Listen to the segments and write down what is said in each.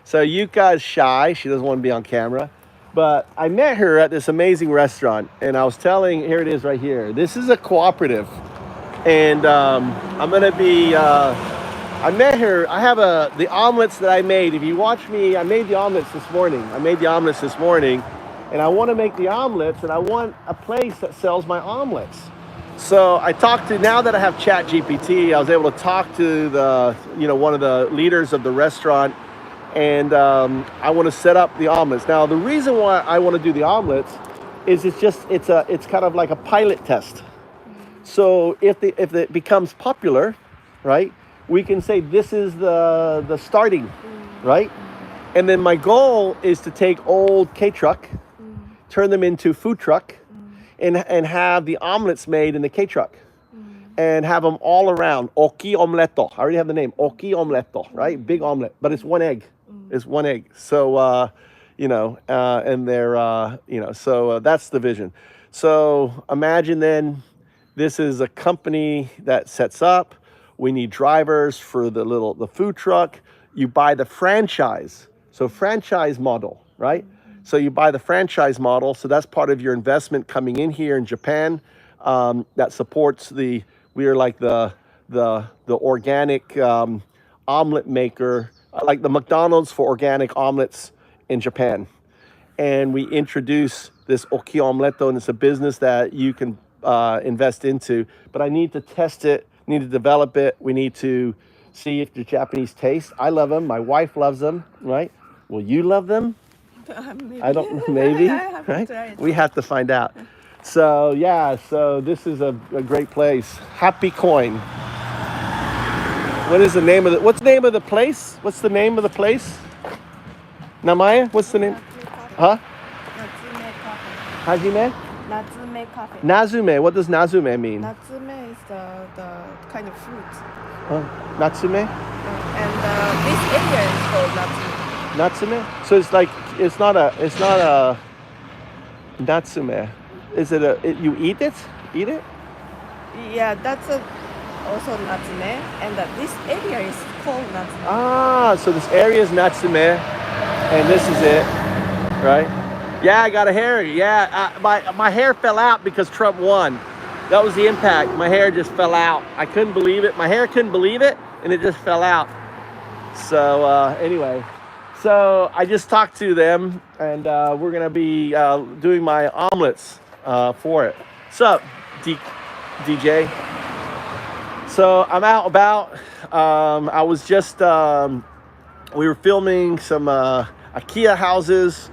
So Yuka is shy. She doesn't want to be on camera. But I met her at this amazing restaurant, and I was telling, here it is right here. This is a cooperative. And I'm going to be, I met her. I have the omelets that I made. If you watch me, I made the omelets this morning. And I want to make the omelets, and I want a place that sells my omelets. So I talked to, now that I have Chat GPT, I was able to talk to one of the leaders of the restaurant, and I want to set up the omelets. Now, the reason why I want to do the omelets is it's kind of like a pilot test. So if it becomes popular, right, we can say this is the starting, right? And then my goal is to take old K-truck, turn them into food truck, and have the omelets made in the K-truck, and have them all around. Oki Omeletto. I already have the name. Oki Omeletto, right? Big omelet, but it's one egg. It's one egg. So, and they're, so that's the vision. So imagine then, this is a company that sets up. We need drivers for the food truck. You buy the franchise. So franchise model, right? So you buy the franchise model. So that's part of your investment coming in here in Japan. That supports we are like the organic omelet maker, like the McDonald's for organic omelets in Japan. And we introduce this Oki Omeletto, and it's a business that you can invest into. But I need to test it, need to develop it. We need to see if the Japanese taste. I love them. My wife loves them, right? Will you love them? Maybe. I don't know, maybe, right? Tried. We have to find out. So yeah, so this is a great place. Happy Coin. What's the name of the place? What's the name of the place? Namaya? What's the name? Huh? Natsume Cafe. Hajime? Natsume Cafe. Nazume. What does Nazume mean? Natsume is the kind of fruit. Natsume? And this area is called Natsume. Natsume? So it's not a Natsume. Is it you eat it? Eat it? Yeah, that's also Natsume, and this area is called Natsume. Ah, so this area is Natsume, and this is it, right? Yeah, I got a hair. Yeah, my hair fell out because Trump won. That was the impact. My hair just fell out. I couldn't believe it. My hair couldn't believe it, and it just fell out. So anyway, so I just talked to them, and we're gonna be doing my omelets for it. What's up, DJ? So I'm out about. I was just we were filming some IKEA houses,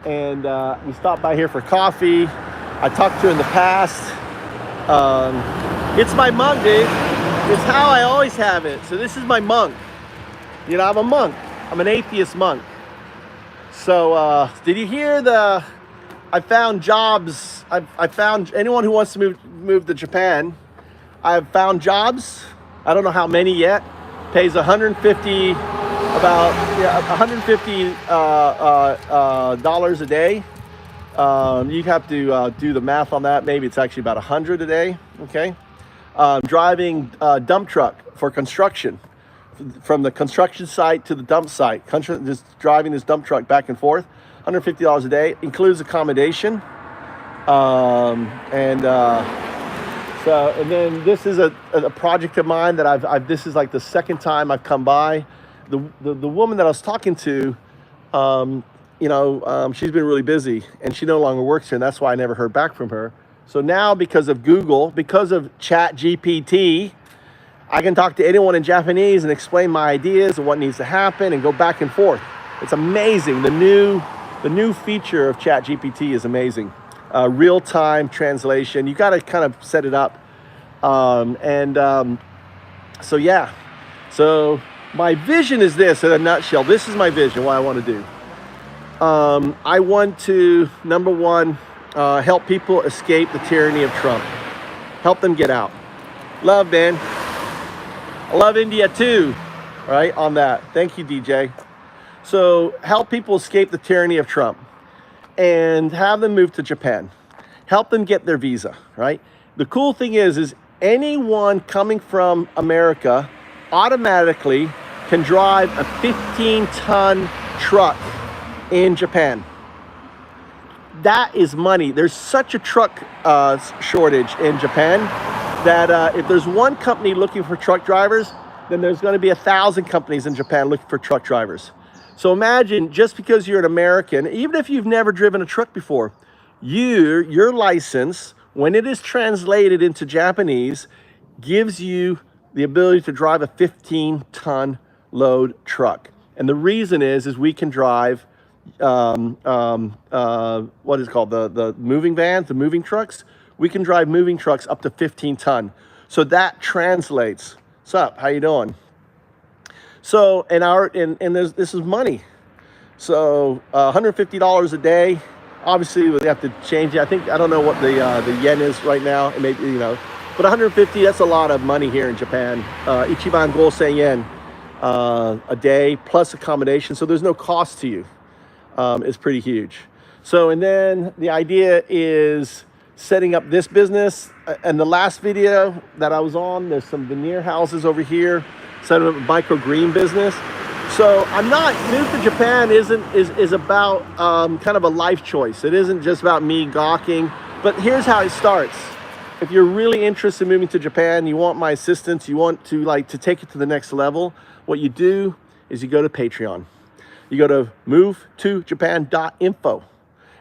and we stopped by here for coffee. I talked to her in the past. It's my mug, dude. It's how I always have it. So this is my monk. You know, I'm a monk. I'm an atheist monk. So did you hear I found jobs. I found anyone who wants to move to Japan. I've found jobs. I don't know how many yet. Pays $150 dollars a day. You'd have to do the math on that. Maybe it's actually about 100 a day. Okay. Driving a dump truck for construction, from the construction site to the dump site. Just driving this dump truck back and forth. $150 a day, includes accommodation. And then this is a project of mine that this is like the second time I've come by. The woman that I was talking to, she's been really busy, and she no longer works here, and that's why I never heard back from her. So now, because of Google, because of Chat GPT, I can talk to anyone in Japanese and explain my ideas and what needs to happen and go back and forth. It's amazing. The new feature of Chat GPT is amazing. Real-time translation. You got to kind of set it up. So yeah. So my vision is this in a nutshell. This is my vision, what I want to do. I want to, number one, help people escape the tyranny of Trump. Help them get out. Love, man. I love India too, right, on that. Thank you, DJ. So help people escape the tyranny of Trump and have them move to Japan. Help them get their visa, right? The cool thing is anyone coming from America automatically can drive a 15-ton truck in Japan. That is money. There's such a truck shortage in Japan that if there's one company looking for truck drivers, then there's going to be 1,000 companies in Japan looking for truck drivers. So imagine, just because you're an American, even if you've never driven a truck before, your license, when it is translated into Japanese, gives you the ability to drive a 15-ton load truck. And the reason is we can drive what is it called, the moving vans, the moving trucks. We can drive moving trucks up to 15-ton. So that translates. What's up? How you doing? So this is money. So $150 a day. Obviously, we have to change it. I don't know what the yen is right now. It may be, but 150. That's a lot of money here in Japan. Ichiban gosen yen a day plus accommodation. So there's no cost to you. Is pretty huge. So, and then the idea is setting up this business. And the last video that I was on, there's some veneer houses over here, setting up a microgreen business. So I'm not, move to Japan is about kind of a life choice. It isn't just about me gawking, but here's how it starts. If you're really interested in moving to Japan, you want my assistance, you want to take it to the next level, what you do is you go to Patreon. You go to movetojapan.info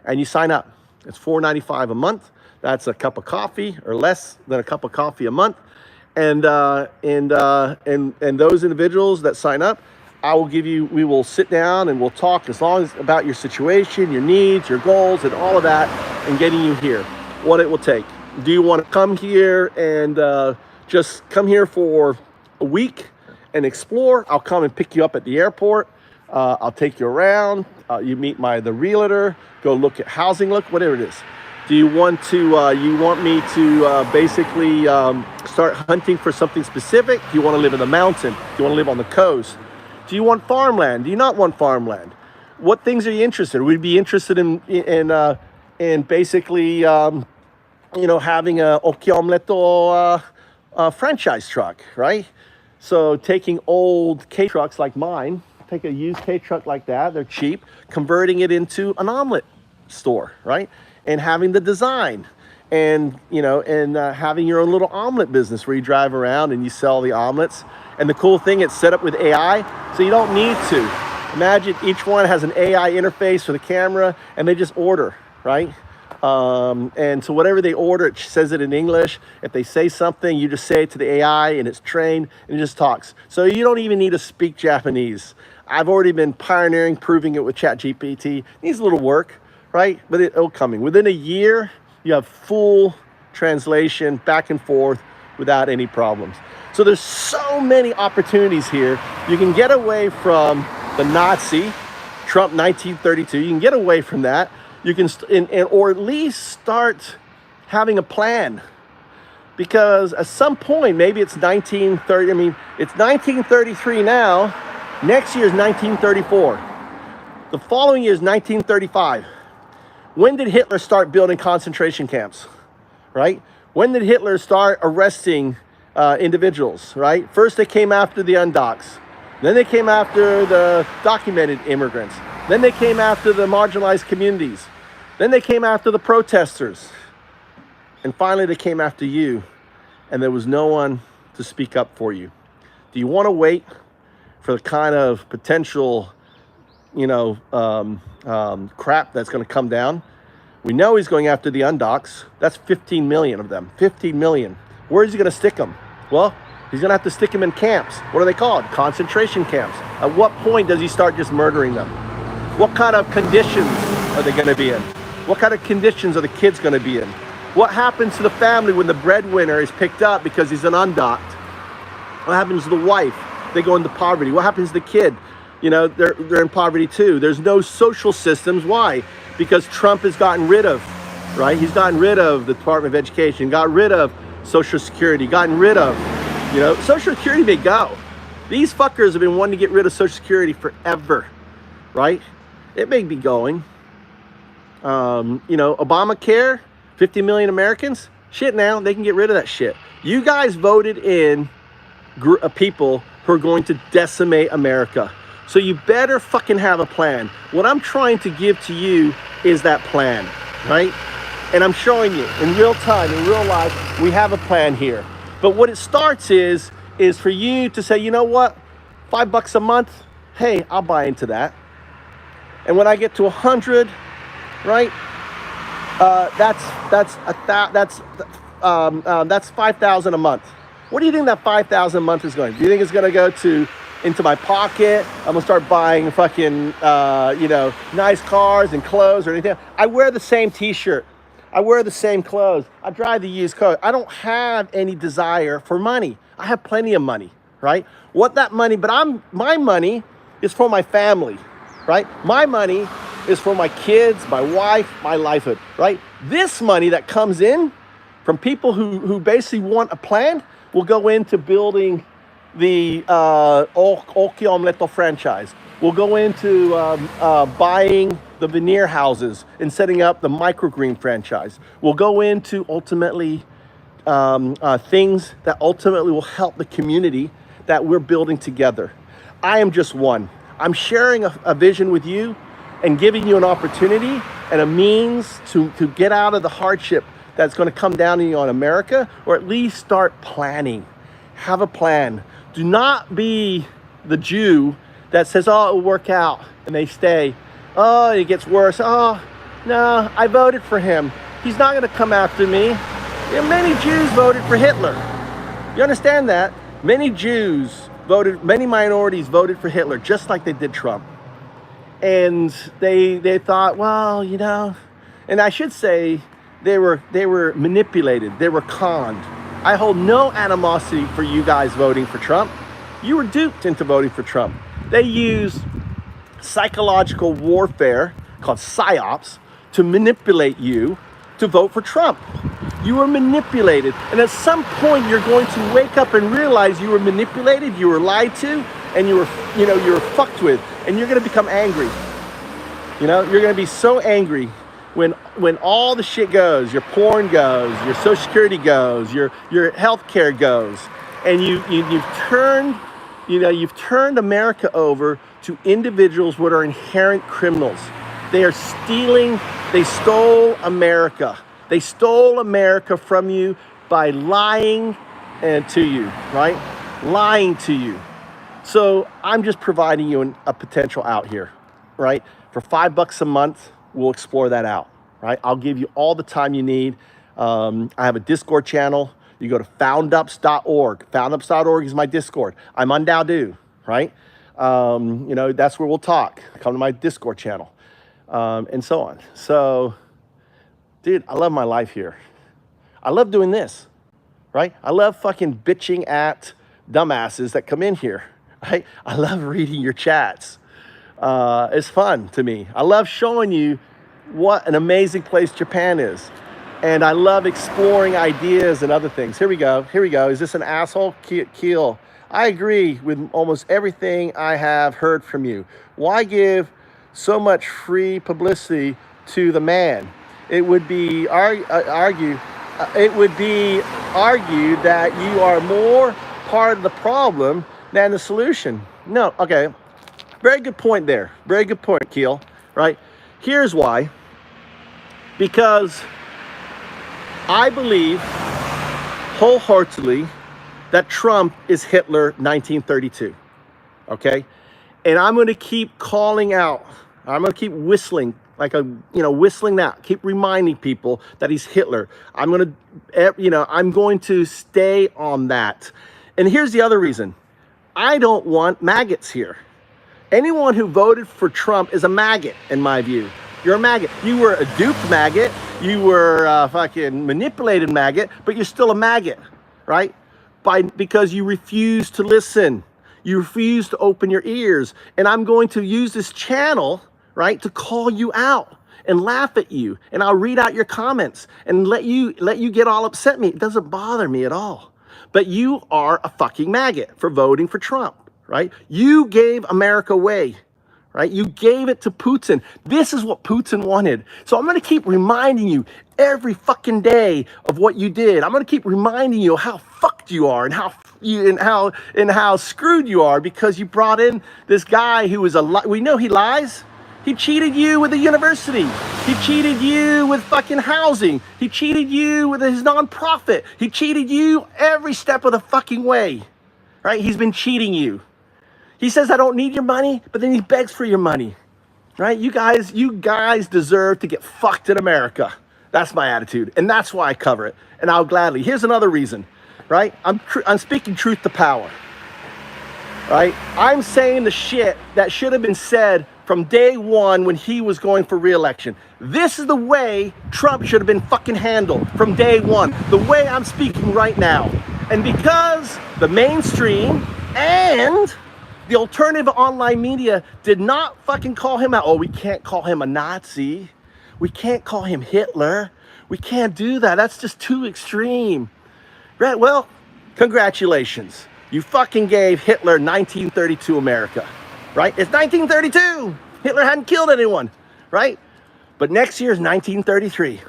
and you sign up. It's $4.95 a month. That's a cup of coffee or less than a cup of coffee a month. And those individuals that sign up, we will sit down and we'll talk as long as about your situation, your needs, your goals, and all of that, and getting you here, what it will take. Do you want to come here and just come here for a week and explore? I'll come and pick you up at the airport. I'll take you around. You meet the realtor, go look at housing, whatever it is. Do you want me to basically start hunting for something specific? Do you want to live in the mountain? Do you want to live on the coast? Do you want farmland? Do you not want farmland? What things are you interested in? We'd be interested in basically, having a Oki Omeletto franchise truck, right? So taking old K trucks like mine, take a used K truck like that, they're cheap, converting it into an omelet store, right? And having the design and, having your own little omelet business where you drive around and you sell the omelets. And the cool thing, it's set up with AI, so you don't need to. Imagine each one has an AI interface for the camera and they just order, right? And so whatever they order, it says it in English. If they say something, you just say it to the AI and it's trained and it just talks. So you don't even need to speak Japanese. I've already been pioneering, proving it with ChatGPT. It needs a little work, right? But it'll come. Within a year, you have full translation back and forth without any problems. So there's so many opportunities here. You can get away from the Nazi, Trump 1932. You can get away from that. You can, or at least start having a plan. Because at some point, maybe it's 1930. I mean, it's 1933 now. Next year is 1934. The following year is 1935. When did Hitler start building concentration camps, right? When did Hitler start arresting individuals, right? First they came after the undocs. Then they came after the documented immigrants. Then they came after the marginalized communities. Then they came after the protesters. And finally they came after you. And there was no one to speak up for you. Do you want to wait for the kind of potential, crap that's going to come down? We know he's going after the undocs. That's 15 million of them. 15 million. Where is he going to stick them? Well, he's going to have to stick them in camps. What are they called? Concentration camps. At what point does he start just murdering them? What kind of conditions are they going to be in? What kind of conditions are the kids going to be in? What happens to the family when the breadwinner is picked up because he's an undocked? What happens to the wife? They go into poverty. What happens to the kid? They're in poverty too. There's no social systems. Why? Because Trump has gotten rid of, right? He's gotten rid of the Department of Education, got rid of Social Security, gotten rid of, Social Security may go. These fuckers have been wanting to get rid of Social Security forever, right? It may be going. Obamacare, 50 million Americans, shit now, they can get rid of that shit. You guys voted in people who are going to decimate America. So you better fucking have a plan. What I'm trying to give to you is that plan, right? And I'm showing you in real time, in real life, we have a plan here. But what it starts is for you to say, you know what, $5 a month, hey, I'll buy into that. And when I get to 100, right, that's 5,000 a month. What do you think that 5,000 a month is going? Do you think it's going to go into my pocket? I'm gonna start buying fucking nice cars and clothes or anything. I wear the same t-shirt. I wear the same clothes. I drive the used car. I don't have any desire for money. I have plenty of money, right? What that money, but my money is for my family, right? My money is for my kids, my wife, my livelihood, right? This money that comes in from people who basically want a plan will go into building the Oki Omeletto franchise. We'll go into buying the veneer houses and setting up the microgreen franchise. We'll go into ultimately things that ultimately will help the community that we're building together. I am just one. I'm sharing a vision with you and giving you an opportunity and a means to get out of the hardship that's going to come down on you on America, or at least start planning. Have a plan. Do not be the Jew that says, oh, it'll work out, and they stay. Oh, it gets worse. Oh, no, I voted for him. He's not going to come after me. Many Jews voted for Hitler. You understand that? Many minorities voted for Hitler, just like they did Trump. And they thought, well, and I should say they were manipulated. They were conned. I hold no animosity for you guys voting for Trump. You were duped into voting for Trump. They used psychological warfare called psyops to manipulate you to vote for Trump. You were manipulated. And at some point you're going to wake up and realize you were manipulated, you were lied to, and you were fucked with, and you're going to become angry. You're going to be so angry when all the shit goes, your porn goes, your Social Security goes, your health care goes, and you've turned America over to individuals what are inherent criminals. They are stealing. They stole America. They stole America from you by lying to you, right? Lying to you. So I'm just providing you a potential out here, right? For $5 a month, we'll explore that out, right? I'll give you all the time you need. I have a Discord channel. You go to foundups.org. Foundups.org is my Discord. I'm on DOW, right? That's where we'll talk. Come to my Discord channel, and so on. So, dude, I love my life here. I love doing this, right? I love fucking bitching at dumbasses that come in here, right? I love reading your chats. It's fun to me. I love showing you what an amazing place Japan is. And I love exploring ideas and other things. Here we go. Is this an asshole? Keel. I agree with almost everything I have heard from you. Why give so much free publicity to the man? It would be argued that you are more part of the problem than the solution. No, okay. Very good point there. Very good point, Keel. Right? Here's why. Because I believe wholeheartedly that Trump is Hitler 1932. Okay? And I'm going to keep calling out. I'm going to keep whistling whistling that. Keep reminding people that he's Hitler. I'm going to stay on that. And here's the other reason. I don't want maggots here. Anyone who voted for Trump is a maggot, in my view. You're a maggot. You were a duped maggot. You were a fucking manipulated maggot, but you're still a maggot, right? Because you refuse to listen. You refuse to open your ears. And I'm going to use this channel, right, to call you out and laugh at you. And I'll read out your comments and let you get all upset at me. It doesn't bother me at all. But you are a fucking maggot for voting for Trump, right? You gave America away, right? You gave it to Putin. This is what Putin wanted. So I'm going to keep reminding you every fucking day of what you did. I'm going to keep reminding you how fucked you are and how screwed you are because you brought in this guy who is we know he lies. He cheated you with the university. He cheated you with fucking housing. He cheated you with his nonprofit. He cheated you every step of the fucking way, right? He's been cheating you. He says, I don't need your money, but then he begs for your money, right? You guys deserve to get fucked in America. That's my attitude, and that's why I cover it, and I'll gladly. Here's another reason, right? I'm speaking truth to power, right? I'm saying the shit that should have been said from day one when he was going for re-election. This is the way Trump should have been fucking handled from day one, the way I'm speaking right now. And because the mainstream and the alternative online media did not fucking call him out. Oh, we can't call him a Nazi. We can't call him Hitler. We can't do that. That's just too extreme. Right? Well, congratulations. You fucking gave Hitler 1932 America. Right? It's 1932. Hitler hadn't killed anyone. Right? But next year is 1933.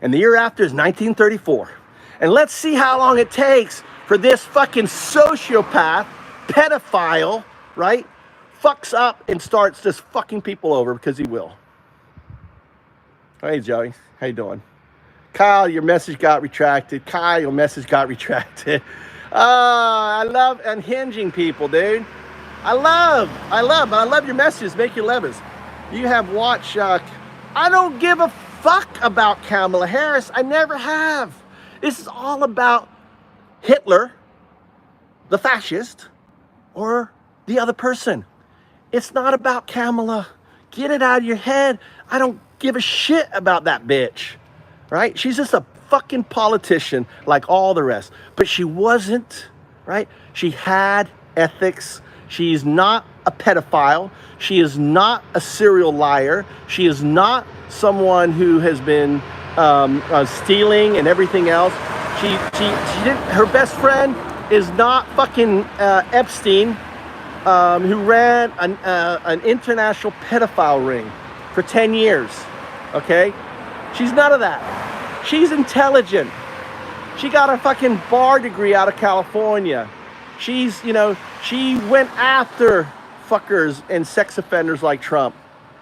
And the year after is 1934. And let's see how long it takes for this fucking sociopath, pedophile, right, fucks up and starts just fucking people over because he will. Hey, Joey. How you doing? Kyle, your message got retracted. Kyle, your message got retracted. I love unhinging people, dude. I love your messages. Make your levers. You have watched, I don't give a fuck about Kamala Harris. I never have. This is all about Hitler, the fascist, or the other person. It's not about Kamala. Get it out of your head. I don't give a shit about that bitch, right? She's just a fucking politician like all the rest. But she wasn't, right? She had ethics. She's not a pedophile. She is not a serial liar. She is not someone who has been stealing and everything else. She didn't. Her best friend is not fucking Epstein, who ran an international pedophile ring for 10 years, okay? She's none of that. She's intelligent. She got a fucking bar degree out of California. She's, she went after fuckers and sex offenders like Trump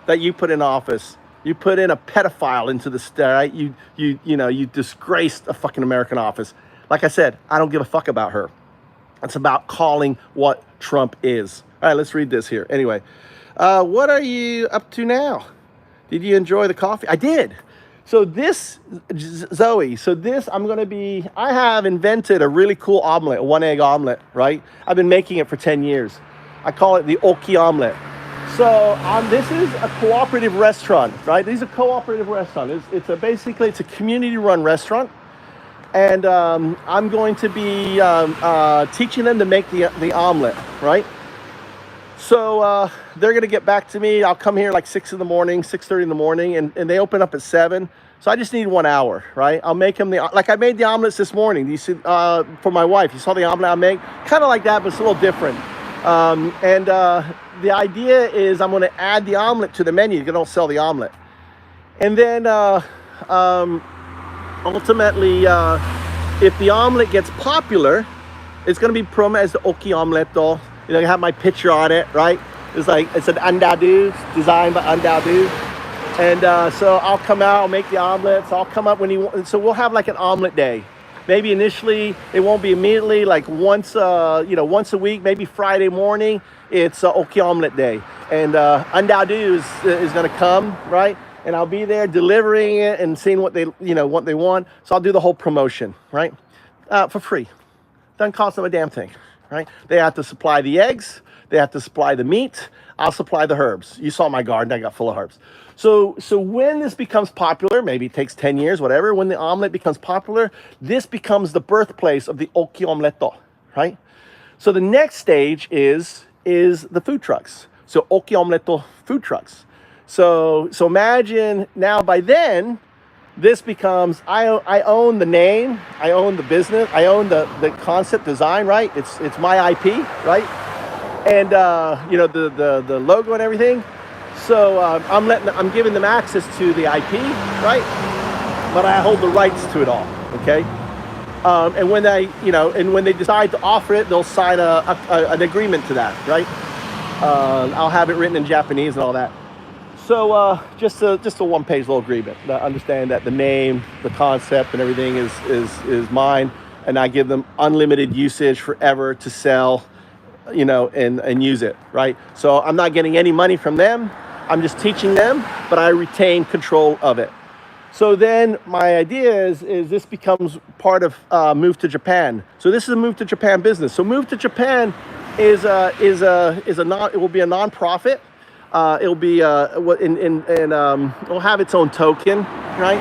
that you put in office. You put in a pedophile into the state, right? You disgraced a fucking American office. Like I said, I don't give a fuck about her. It's about calling what Trump is. All right, let's read this here. Anyway, what are you up to now? Did you enjoy the coffee? I did. So this, Zoe, I have invented a really cool omelet, a 1-egg omelet, right? I've been making it for 10 years. I call it the Oki Omelet. So this is a cooperative restaurant, right? These are cooperative restaurant. It's a community-run restaurant. And I'm going to be teaching them to make the omelet, right? So they're going to get back to me. I'll come here like 6:30 in the morning, and they open up at 7. So I just need 1 hour, right? I'll make them like I made the omelets this morning. You see, for my wife, you saw the omelet I made? Kind of like that, but it's a little different. The idea is I'm going to add the omelet to the menu. You don't sell the omelet. And then ultimately, if the omelet gets popular, it's going to be promoted as the Oki Omeletto. I have my picture on it, right? It's an DOW, designed by DOW. And so I'll come out, I'll make the omelets. I'll come up when you want. So we'll have like an omelet day. Maybe initially, it won't be immediately, like once a week, maybe Friday morning, it's Oki Omelet Day. And DOW is going to come, right? And I'll be there delivering it and seeing what they want. So I'll do the whole promotion, right? For free. Doesn't cost them a damn thing, right? They have to supply the eggs. They have to supply the meat. I'll supply the herbs. You saw my garden. I got full of herbs. So when this becomes popular, maybe it takes 10 years, whatever, when the omelet becomes popular, this becomes the birthplace of the Oki Omeletto, right? So the next stage is the food trucks. So Oki Omeletto food trucks. So imagine now by then, this becomes, I own the name, I own the business, I own the concept design, right? It's my IP, right? And the logo and everything. So I'm giving them access to the IP, right? But I hold the rights to it all, okay? And when they decide to offer it, they'll sign an agreement to that, right? I'll have it written in Japanese and all that. So just a one-page little agreement. Understand that the name, the concept, and everything is mine, and I give them unlimited usage forever to sell, and use it, right? So I'm not getting any money from them. I'm just teaching them, but I retain control of it. So then my idea is this becomes part of Move to Japan. So this is a Move to Japan business. So Move to Japan it will be a nonprofit. It'll be it'll have its own token, right?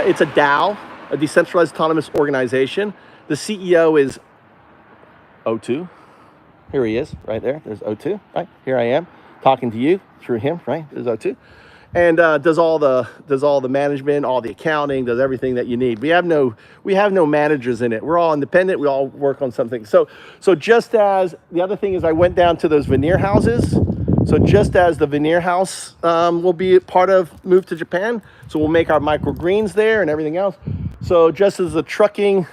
It's a DAO, a decentralized autonomous organization. The CEO is O2. Here he is, right there. There's O2, right? Here I am talking to you through him, right? There's O2. And does all the management, all the accounting, does everything that you need. We have no managers in it. We're all independent. We all work on something. So just as the other thing is, I went down to those veneer houses. So just as the veneer house will be part of Move to Japan, so we'll make our microgreens there and everything else. So just as the trucking,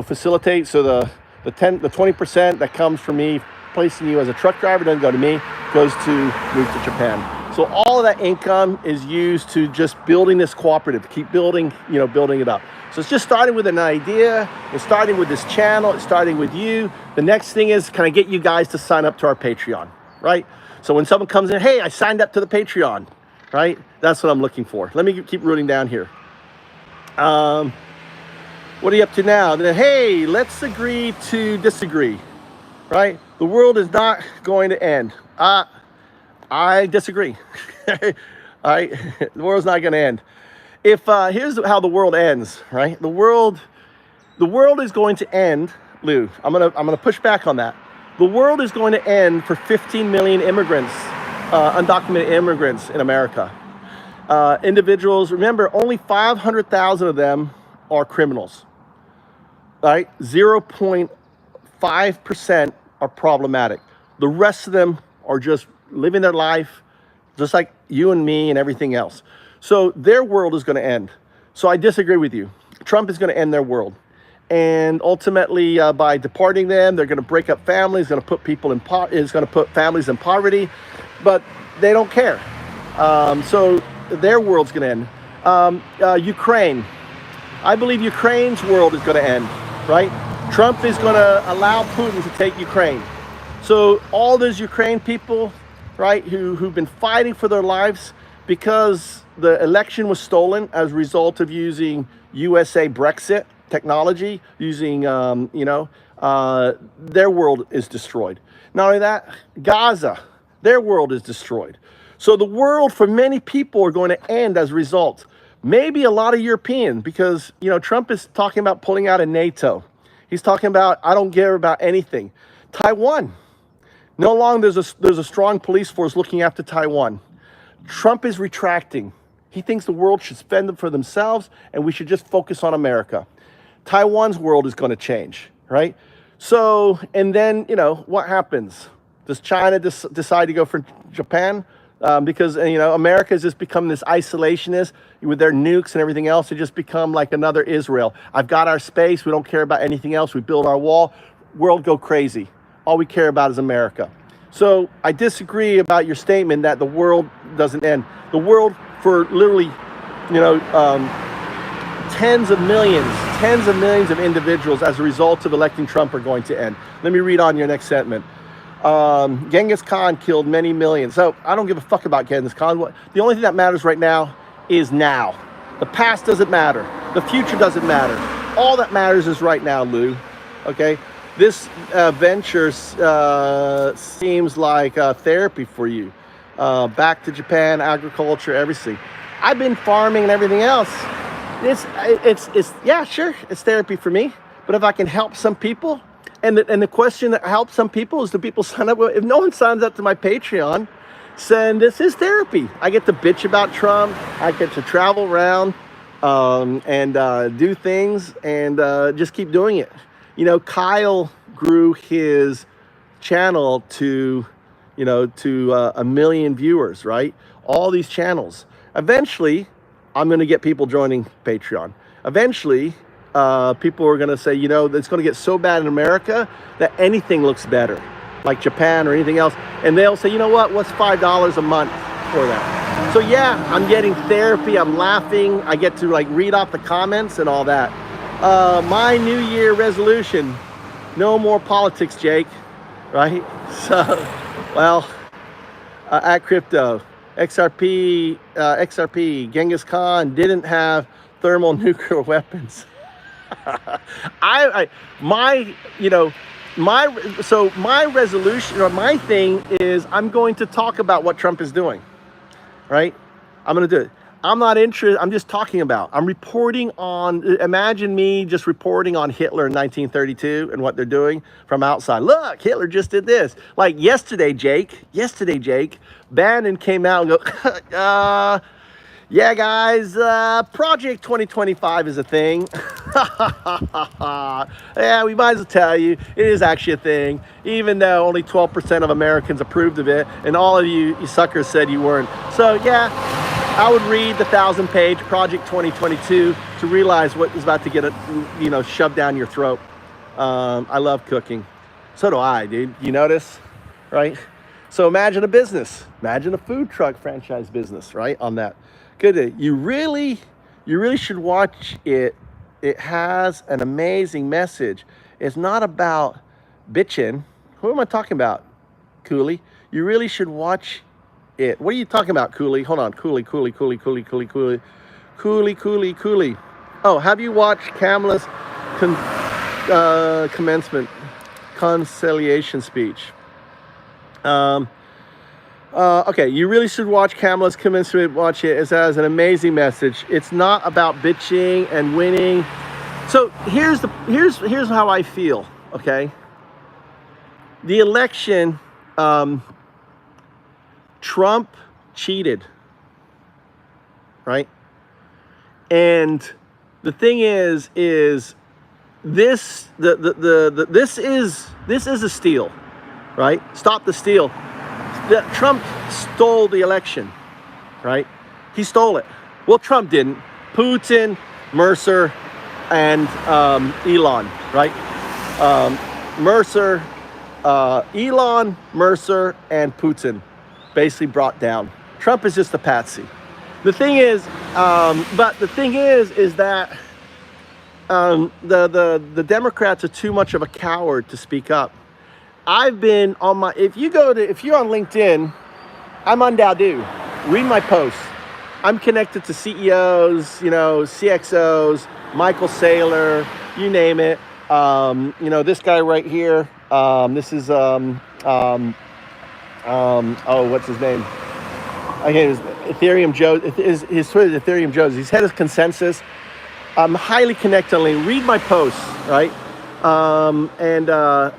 facilitate. So the 20% that comes from me placing you as a truck driver doesn't go to me, goes to Move to Japan. So all of that income is used to just building this cooperative, keep building it up. So it's just starting with an idea. It's starting with this channel. It's starting with you. The next thing is, can I get you guys to sign up to our Patreon, right? So when someone comes in, hey, I signed up to the Patreon, right? That's what I'm looking for. Let me keep rooting down here. What are you up to now? Then, hey, let's agree to disagree, right? The world is not going to end. I disagree. All right, the world's not going to end. If here's how the world ends, right? The world is going to end, Lou. I'm gonna push back on that. The world is going to end for 15 million immigrants, undocumented immigrants in America. Individuals. Remember, only 500,000 of them are criminals. Right? 0.5% are problematic. The rest of them are just living their life, just like you and me and everything else. So their world is going to end. So I disagree with you. Trump is going to end their world. And ultimately, by departing them, they're going to break up families, going to put families in poverty, but they don't care. So their world's going to end. Ukraine. I believe Ukraine's world is going to end, right? Trump is going to allow Putin to take Ukraine. So all those Ukraine people, right, who've been fighting for their lives because the election was stolen as a result of using USA Brexit technology, using, their world is destroyed. Not only that, Gaza, their world is destroyed. So the world for many people are going to end as a result. Maybe a lot of European, because, Trump is talking about pulling out of NATO. He's talking about, I don't care about anything. Taiwan. No longer there's a strong police force looking after Taiwan. Trump is retracting. He thinks the world should spend them for themselves and we should just focus on America. Taiwan's world is going to change, right? So, and then, what happens? Does China decide to go for Japan? Because, America has just become this isolationist with their nukes and everything else. They just become like another Israel. I've got our space. We don't care about anything else. We build our wall. World go crazy. All we care about is America. So I disagree about your statement that the world doesn't end. The world for literally, tens of millions of individuals as a result of electing Trump are going to end. Let me read on your next sentiment. Genghis Khan killed many millions. So I don't give a fuck about Genghis Khan. The only thing that matters right now is now. The past doesn't matter. The future doesn't matter. All that matters is right now, Lou. Okay? This venture seems like therapy for you. Back to Japan, agriculture, everything. I've been farming and everything else. It's yeah, sure, it's therapy for me. But if I can help some people, and the question that helps some people is, do people sign up? If no one signs up to my Patreon, saying this is therapy. I get to bitch about Trump. I get to travel around and do things and just keep doing it. Kyle grew his channel to you know, to 1 million viewers, right? All these channels. Eventually, I'm going to get people joining Patreon. Eventually, people are going to say, you know, it's going to get so bad in America that anything looks better, like Japan or anything else. And they'll say, you know what, what's $5 a month for that? So yeah, I'm getting therapy, I'm laughing, I get to like read off the comments and all that. My New Year resolution, no more politics, Jake, right? So, well, at crypto, XRP, Genghis Khan didn't have thermonuclear weapons. My resolution or my thing is I'm going to talk about what Trump is doing, right? I'm going to do it. I'm not interested. I'm just talking about. I'm reporting on. Imagine me just reporting on Hitler in 1932 and what they're doing from outside. Look, Hitler just did this. Like yesterday, Jake. Bannon came out and go, yeah, guys, Project 2025 is a thing. Yeah, we might as well tell you, it is actually a thing, even though only 12% of Americans approved of it, and all of you suckers said you weren't. So, yeah, I would read the 1,000-page Project 2022 to realize what is about to get, shoved down your throat. I love cooking. So do I, dude. You notice, right? So imagine a business. Imagine a food truck franchise business, right, on that. Good. You really should watch it. It has an amazing message. It's not about bitching. Who am I talking about, Cooley? You really should watch it. What are you talking about, Cooley? Hold on, Cooley. Oh, have you watched Kamala's commencement conciliation speech? Okay, you really should watch Kamala's commencement. Watch it. It has an amazing message. It's not about bitching and winning. So here's how I feel. Okay, the election, Trump cheated, right? And the thing is this this is a steal, right? Stop the steal. That Trump stole the election, right? He stole it. Well, Trump didn't. Putin, Mercer, and Elon, right? Elon, Mercer, and Putin basically brought down. Trump is just a patsy. The thing is, is that the Democrats are too much of a coward to speak up. I've been on my, if you're on LinkedIn, I'm on DOW. Read my posts. I'm connected to CEOs, CXOs, Michael Saylor, you name it. This guy right here. This is, what's his name? Again, Ethereum Joe. His Twitter is Ethereum Joe's. He's head of Consensus. I'm highly connected on LinkedIn. Read my posts, right? And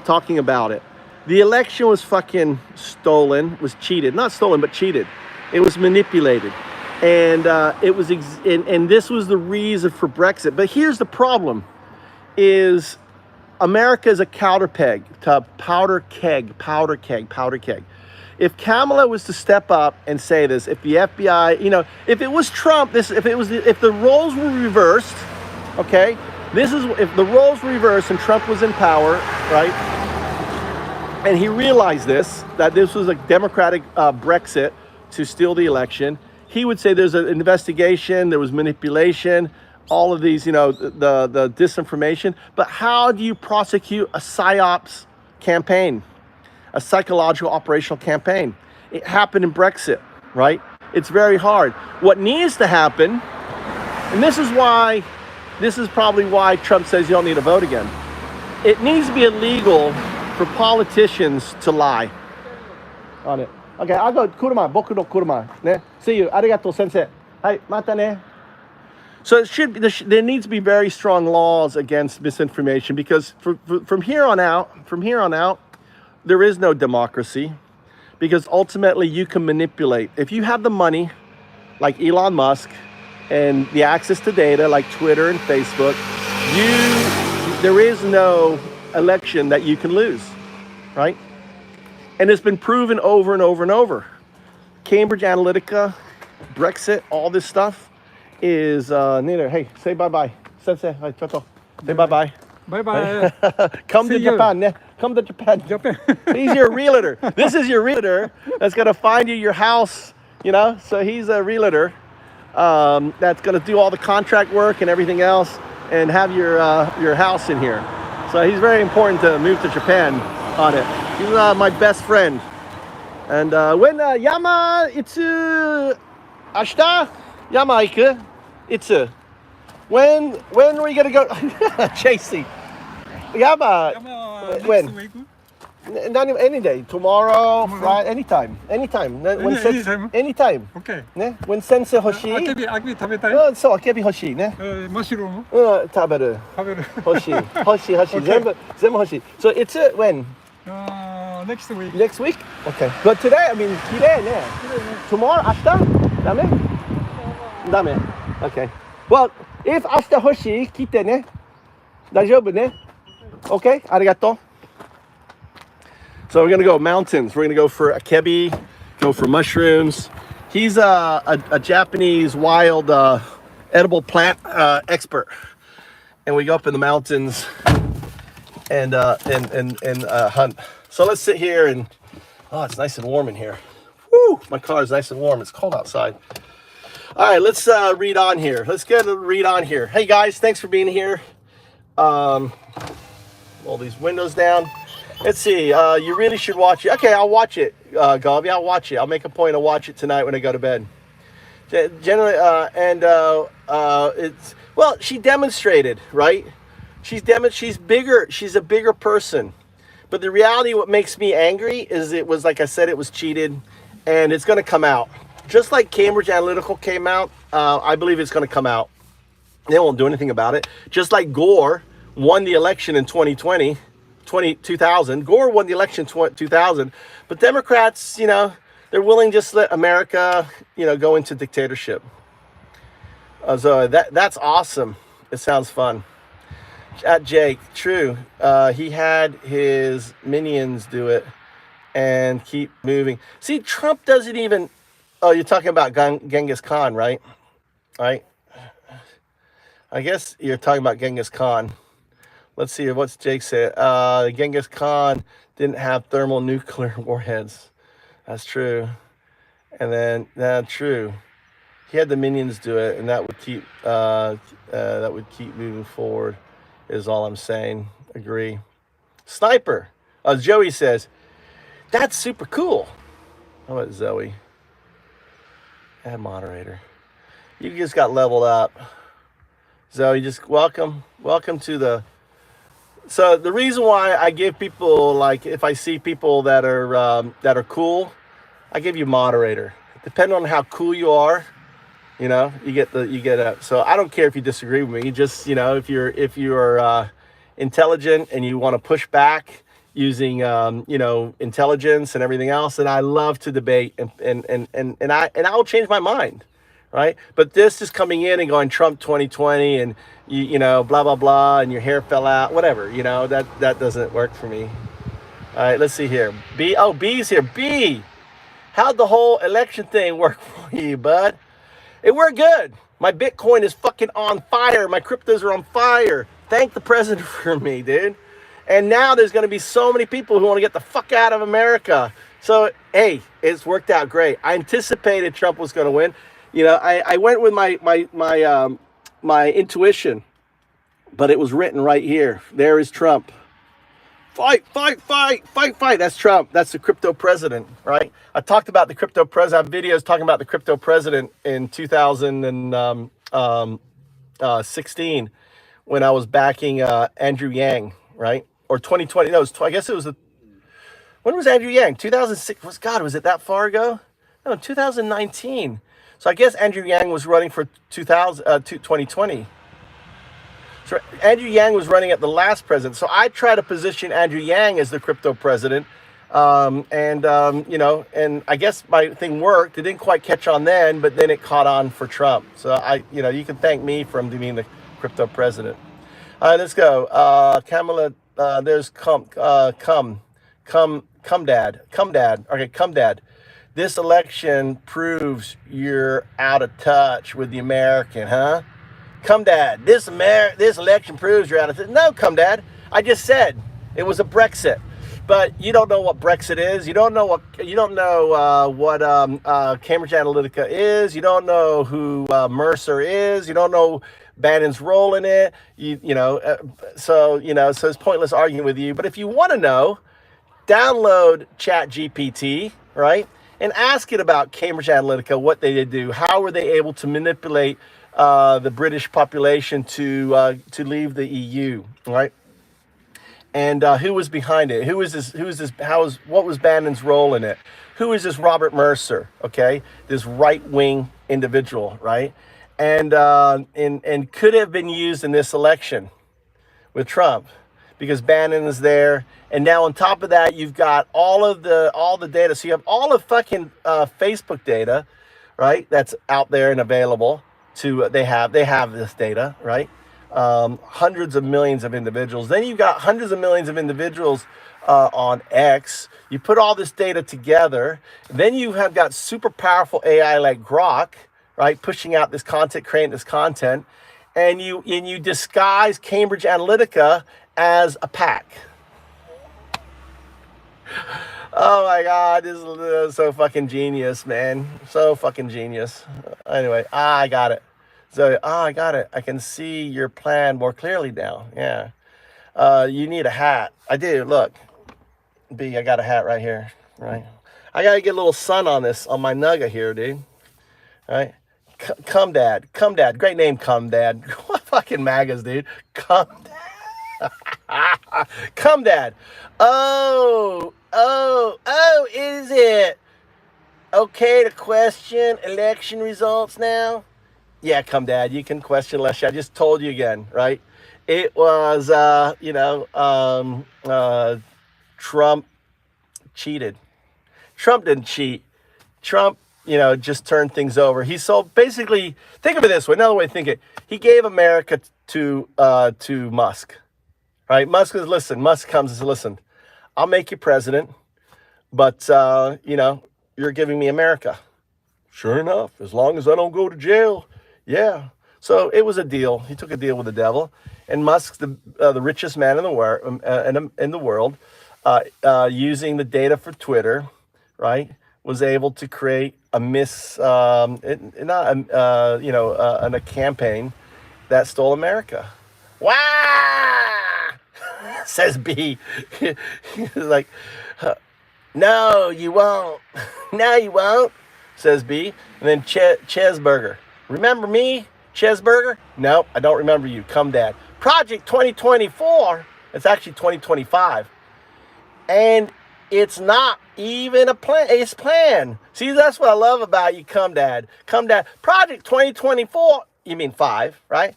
talking about it. The election was fucking stolen, was cheated. Not stolen, but cheated. It was manipulated. And and this was the reason for Brexit. But here's the problem, is America is a powder keg. If Kamala was to step up and say this, if the FBI, if it was Trump, if the roles were reversed, okay, if the roles were reversed and Trump was in power, right? And he realized that this was a democratic Brexit to steal the election. He would say there's an investigation, there was manipulation, all of these, the disinformation. But how do you prosecute a PSYOPs campaign, a psychological operational campaign? It happened in Brexit, right? It's very hard. What needs to happen, and this is probably why Trump says you don't need to vote again. It needs to be illegal for politicians to lie on it. Okay, I'll go. Kuruma, boku no kuruma. Ne? See you. Arigato, sensei. Hai, mata ne. So there needs to be very strong laws against misinformation, because from here on out, there is no democracy, because ultimately you can manipulate. If you have the money, like Elon Musk, and the access to data like Twitter and Facebook, there is no election that you can lose, right? And it's been proven over and over and over. Cambridge Analytica, Brexit, all this stuff is neither. Hey, say bye-bye. Sensei, hi, Toto. Say bye-bye. Bye-bye. Come to See you. Japan. Ne? Come to Japan. He's your realtor. This is your realtor that's going to find you your house, you know? So he's a realtor that's going to do all the contract work and everything else and have your house in here. So he's very important to move to Japan on it. He's my best friend. And when Yama itsu ashita Yama iku itsu. When are we gonna go? Chasey. Yama. When? Next week. Not even any day. Tomorrow, Friday, anytime. Anytime. Anytime. Okay. Ne? When sensei hoshi. あけび食べたい。そう、あけび欲しいね。マッシュルーム食べる。食べる。欲しい。欲しい。Okay. 全部欲しい。So it's when? Next week. Next week? Okay. But today, I mean, 綺麗ね。Tomorrow, 明日？ダメ？ダメ。Okay. Well, if 明日欲しい、来てね。大丈夫ね。Okay? ありがとう。So we're gonna go mountains. We're gonna go for akebi, go for mushrooms. He's a Japanese wild edible plant expert, and we go up in the mountains and hunt. So let's sit here and it's nice and warm in here. Woo! My car is nice and warm. It's cold outside. All right, let's read on here. Let's get a read on here. Hey guys, thanks for being here. Roll these windows down. Let's see. You really should watch it. Okay, I'll watch it, Gavi. I'll watch it. I'll make a point to watch it tonight when I go to bed. Generally, it's well. She demonstrated, right? She's bigger. She's a bigger person. But the reality, what makes me angry is it was, like I said, it was cheated, and it's going to come out. Just like Cambridge Analytica came out, I believe it's going to come out. They won't do anything about it. Just like Gore won the election in 2020. 2000. Gore won the election 2000, but Democrats, you know, they're willing just to let America, you know, go into dictatorship. So that's awesome. It sounds fun. At Jake, true. He had his minions do it and keep moving. See, Trump doesn't even. Oh, you're talking about Genghis Khan, right? Right. I guess you're talking about Genghis Khan. Let's see, what's Jake said? Genghis Khan didn't have thermonuclear warheads. That's true. And then, true. He had the minions do it, and that would keep moving forward. Is all I'm saying. Agree. Sniper. Joey says, that's super cool. How about Zoe? Add moderator. You just got leveled up. Zoe, just welcome to the. So the reason why I give people, like, if I see people that are cool, I give you moderator. Depending on how cool you are, you know, you get up. So I don't care if you disagree with me. You just, you know, if you're intelligent and you want to push back using you know, intelligence and everything else, and I love to debate and I will change my mind, right? But this is coming in and going Trump 2020 and you know, blah blah blah, and your hair fell out, whatever, you know, that doesn't work for me. All right, let's see here. B's here. B, how'd the whole election thing work for you, bud? It worked good. My Bitcoin is fucking on fire. My cryptos are on fire. Thank the president for me, dude. And now there's going to be so many people who want to get the fuck out of America. So, hey, it's worked out great. I anticipated Trump was going to win. You know, I went with my intuition, but it was written right here. There is Trump. Fight, fight, fight, fight, fight. That's Trump. That's the crypto president, right? I talked about the crypto president. I have videos talking about the crypto president in 2016 when I was backing Andrew Yang, right? Or 2020. No, I guess it was when was Andrew Yang? 2006. Was it that far ago? No, 2019. So I guess Andrew Yang was running for 2020. So Andrew Yang was running at the last president. So I try to position Andrew Yang as the crypto president. You know, and I guess my thing worked. It didn't quite catch on then, but then it caught on for Trump. So you know, you can thank me for being the crypto president. All right, let's go. Kamala, there's come Come, dad. Okay, come, dad. This election proves you're out of touch with the American, huh? Come, dad. This election proves you're out of touch. No, come, dad. I just said it was a Brexit. But you don't know what Brexit is. You don't know what Cambridge Analytica is. You don't know who Mercer is. You don't know Bannon's role in it. So it's pointless arguing with you. But if you want to know, download ChatGPT, right, and ask it about Cambridge Analytica, what they did do, how were they able to manipulate the British population to leave the EU, right? And who was behind it? Who is this? What was Bannon's role in it? Who is this Robert Mercer? Okay, this right-wing individual, right? And could have been used in this election with Trump, because Bannon is there. And now on top of that, you've got all the data. So you have all of fucking Facebook data, right? That's out there and available to. They have this data, right? Hundreds of millions of individuals. Then you've got hundreds of millions of individuals on X. You put all this data together. Then you have got super powerful AI like Grok, right? Pushing out this content, creating this content. And you disguise Cambridge Analytica as a pack. Oh my God, this is so fucking genius, man. So fucking genius. Anyway, I got it. So, I got it. I can see your plan more clearly now. Yeah. You need a hat. I do. Look. B, I got a hat right here. Right. I got to get a little sun on my nugget here, dude. All right. Come, dad. Come, dad. Great name, Come, Dad. What fucking magas, dude. Come, dad. Come, dad. Oh, is it okay to question election results now? Yeah, come, dad. You can question election. I just told you again, right? It was, Trump cheated. Trump didn't cheat. Trump, just turned things over. Basically, think of it this way. Another way to think it. He gave America to Musk, right? Musk comes and says, listen, I'll make you president, but, you're giving me America. Sure enough, as long as I don't go to jail. Yeah. So it was a deal. He took a deal with the devil. And Musk's the richest man in the world, using the data for Twitter, right, was able to create a campaign that stole America. Wow! Says B. He's like, no, you won't. No, you won't. Says B. And then Chesburger. Remember me, Chesburger? Nope, I don't remember you. Come, dad. Project 2024. It's actually 2025. And it's not even a plan. It's planned. See, that's what I love about you. Come, dad. Come, dad. Project 2024. You mean 5, right?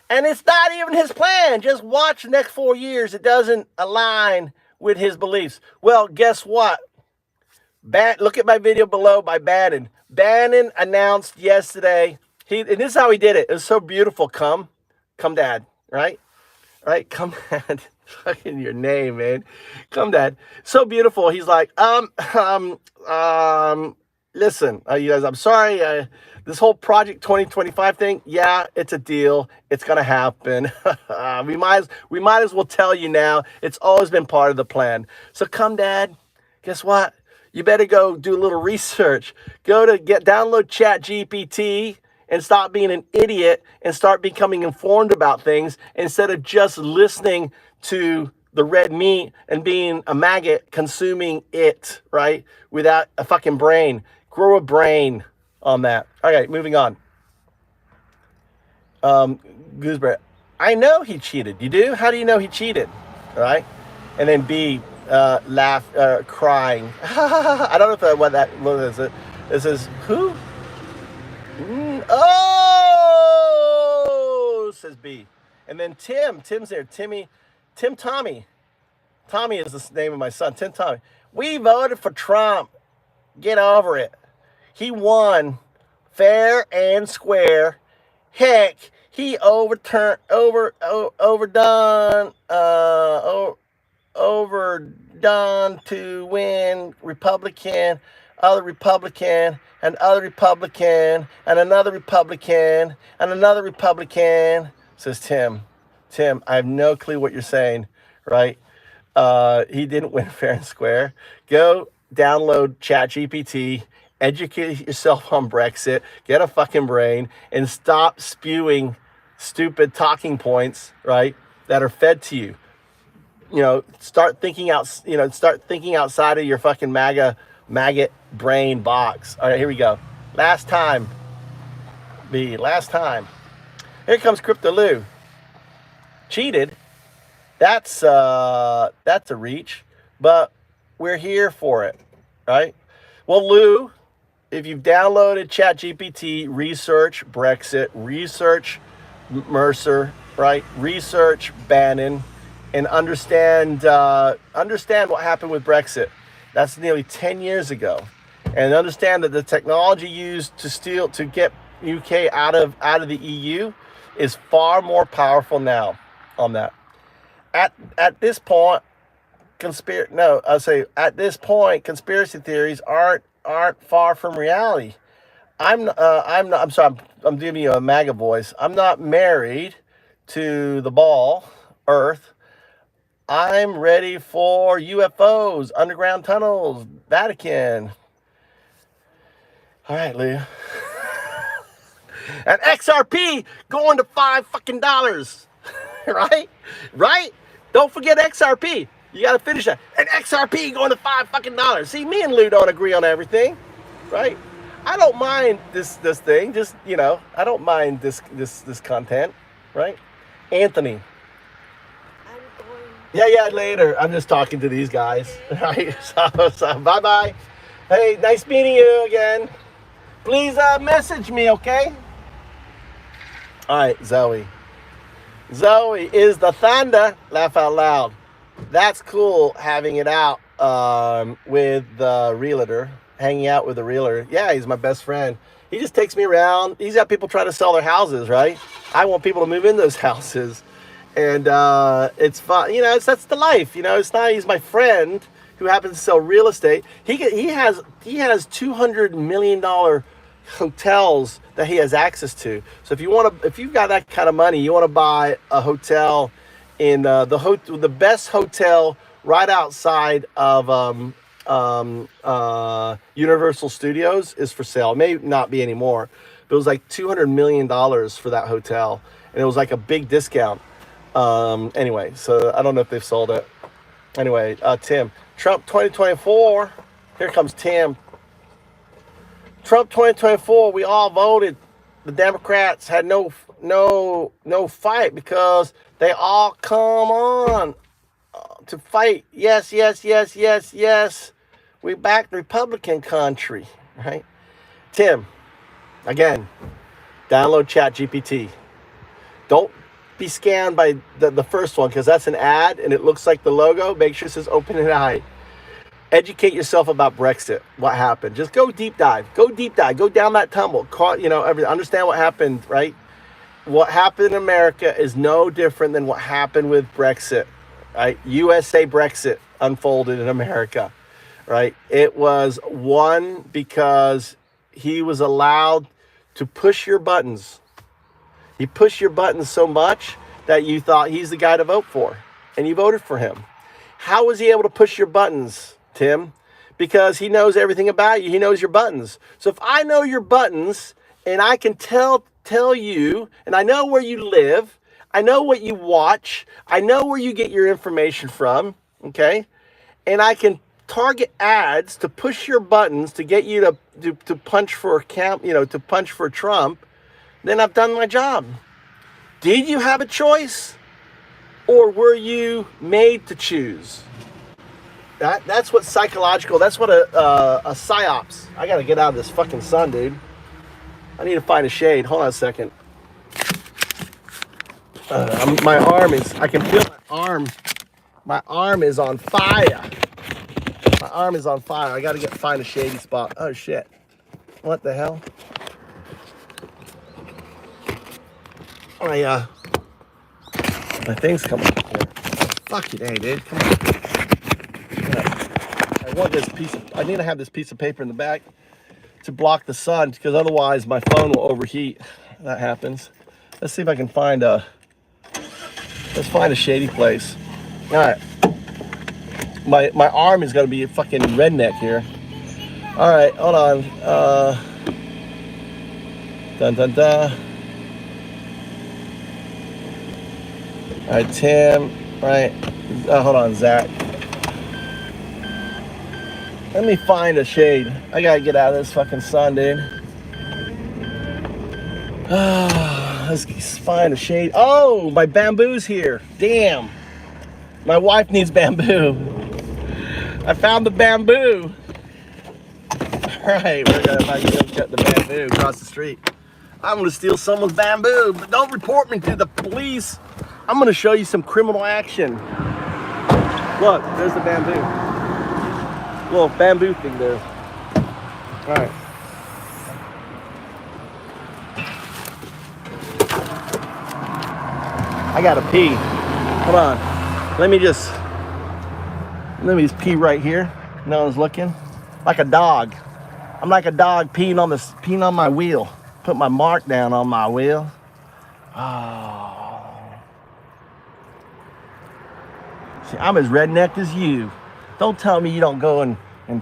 And it's not even his plan. Just watch the next 4 years. It doesn't align with his beliefs. Well, guess what? Look at my video below by Bannon. Bannon announced yesterday. And this is how he did it. It was so beautiful. Come, dad. Right? Come, dad. Fucking your name, man. Come, dad. So beautiful. He's like, listen, you guys, I'm sorry. This whole Project 2025 thing, yeah, it's a deal. It's gonna happen. we might as well tell you now. It's always been part of the plan. So come, dad. Guess what? You better go do a little research. Download ChatGPT and stop being an idiot and start becoming informed about things instead of just listening to the red meat and being a maggot consuming it, right? Without a fucking brain. Grow a brain on that. Okay, moving on. Gooseberry. I know he cheated. You do? How do you know he cheated? All right? And then B, crying. I don't know what is it. This is who? Says B. And then Tim's there. Tommy. Tommy is the name of my son. Tommy. We voted for Trump. Get over it. He won fair and square. Heck, he overdone done to win Republican, other Republican, and other Republican, and another Republican, and another Republican, says Tim. Tim, I have no clue what you're saying, right? He didn't win fair and square. Go download ChatGPT, educate yourself on Brexit, get a fucking brain, and stop spewing stupid talking points, right, that are fed to you. You know, start thinking outside of your fucking maggot brain box. All right, here we go. Last time. Last time. Here comes Crypto Lou. Cheated. That's a reach, but we're here for it, right? Well, Lou, if you've downloaded ChatGPT, research Brexit, research Mercer, right? Research Bannon, and understand what happened with Brexit. That's nearly 10 years ago, and understand that the technology used to get UK out of the EU is far more powerful now. On that, at this point, conspiracy theories aren't far from reality. I'm sorry, I'm giving you a MAGA voice. I'm not married to the ball, Earth. I'm ready for UFOs, underground tunnels, Vatican. All right, Leah. And XRP going to $5 right? Don't forget XRP. You got to finish that. And XRP going to $5. See, me and Lou don't agree on everything, right? I don't mind this thing. Just, you know, I don't mind this content, right? Anthony. Yeah, later. I'm just talking to these guys, right? So bye-bye. Hey, nice meeting you again. Please message me, okay? All right, Zoe. Zoe is the thunder. Laugh out loud. That's cool having it out with the realtor, hanging out with the realtor. Yeah, he's my best friend. He just takes me around. He's got people trying to sell their houses, right? I want people to move in those houses. And it's fun. You know, that's the life. You know, it's not, he's my friend who happens to sell real estate. He has $200 million hotels that he has access to. So if you've got that kind of money, you want to buy a hotel in the best hotel right outside of Universal Studios is for sale. It may not be anymore, but it was like $200 million for that hotel, and it was like a big discount. Anyway, so I don't know if they've sold it. Anyway, Tim, Trump 2024. Here comes Tim. Trump 2024, we all voted. The Democrats had no fight because they all come on to fight. Yes. We back the Republican country, right? Tim, again, download ChatGPT. Don't be scanned by the first one because that's an ad and it looks like the logo. Make sure it says open an eye. Educate yourself about Brexit. What happened? Just go deep dive. Go down that tunnel. Understand what happened, right? What happened in America is no different than what happened with Brexit, right? USA Brexit unfolded in America, right? It was won because he was allowed to push your buttons. He pushed your buttons so much that you thought he's the guy to vote for, and you voted for him. How was he able to push your buttons, Tim? Because he knows everything about you. He knows your buttons. So if I know your buttons and I can tell you, and I know where you live, I know what you watch, I know where you get your information from, okay? And I can target ads to push your buttons to get you to punch for to punch for Trump, then I've done my job. Did you have a choice? Or were you made to choose? That's what psychological, that's what a psyops. I gotta get out of this fucking sun, dude. I need to find a shade. Hold on a second. My arm is, I can feel my arm is on fire. My arm is on fire. I gotta find a shady spot. Oh shit. What the hell? My thing's coming up here. Fuck you, hey, dude. Come on. I want this piece of, I need to have this piece of paper in the back to block the sun, because otherwise my phone will overheat. That happens. Let's see if I can find a, let's find a shady place. All right. My arm is gonna be a fucking redneck here. All right, hold on. Dun dun dun. All right, Tim. Right. Hold on, Zach. Let me find a shade. I gotta get out of this fucking sun, dude. Let's find a shade. Oh, my bamboo's here. Damn. My wife needs bamboo. I found the bamboo. All right, we're gonna go cut the bamboo across the street. I'm gonna steal someone's bamboo, but don't report me to the police. I'm gonna show you some criminal action. Look, there's the bamboo. Little bamboo thing there. All right. I gotta pee. Hold on. Let me just pee right here. No one's looking. Like a dog. I'm like a dog peeing on my wheel. Put my mark down on my wheel. Oh. See, I'm as redneck as you. Don't tell me you don't go and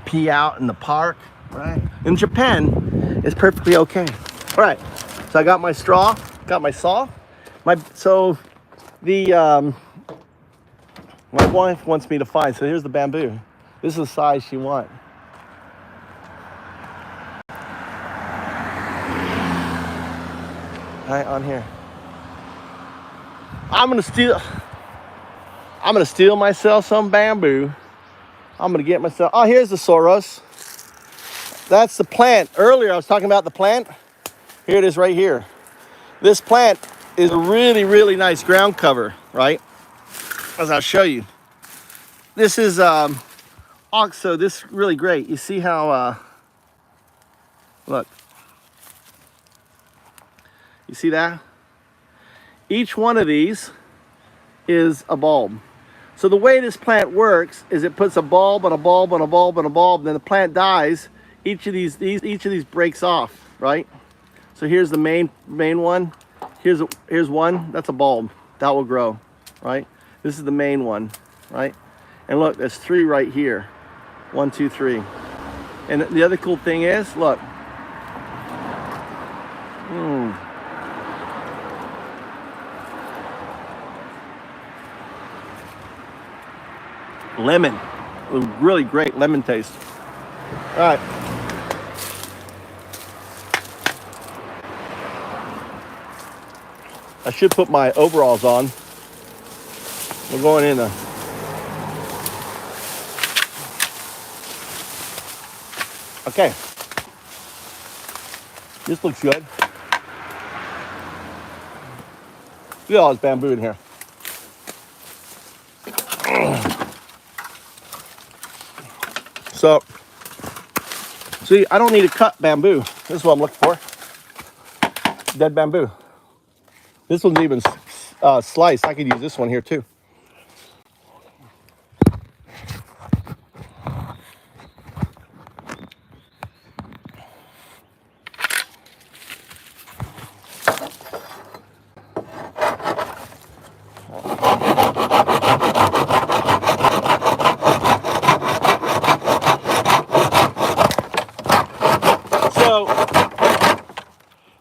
pee out in the park, right? In Japan, it's perfectly okay. All right, so I got my straw, got my saw. My wife wants me to find, so here's the bamboo. This is the size she wants. Right on here. I'm gonna steal myself some bamboo. I'm gonna get myself, oh, here's the Soros. That's the plant. Earlier I was talking about the plant. Here it is right here. This plant is a really, really nice ground cover, right? As I'll show you. This is also, this is really great. You see how, look. You see that? Each one of these is a bulb. So the way this plant works is it puts a bulb and a bulb and a bulb and a bulb, and then the plant dies. Each of these breaks off, right? So here's the main one. Here's one. That's a bulb. That will grow, right? This is the main one, right? And look, there's 3 right here. 1, 2, 3. And the other cool thing is, look. Lemon, a really great lemon taste. All right. I should put my overalls on. We're going in there. Okay. This looks good. Look at all this bamboo in here. So, see, I don't need to cut bamboo. This is what I'm looking for. Dead bamboo. This one's even sliced. I could use this one here too.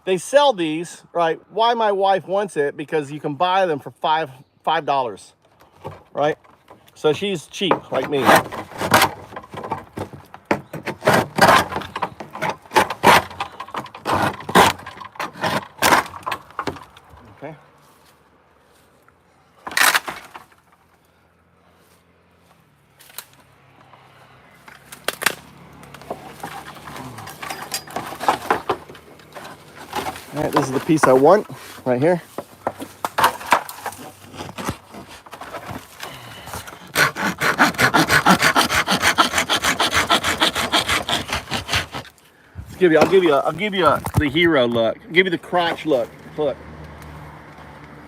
They sell these, right? Why my wife wants it? Because you can buy them for $5, right? So she's cheap, like me. Okay. All right, this is the piece I want, right here. I'll give you the hero look. I'll give you the crotch look. Look.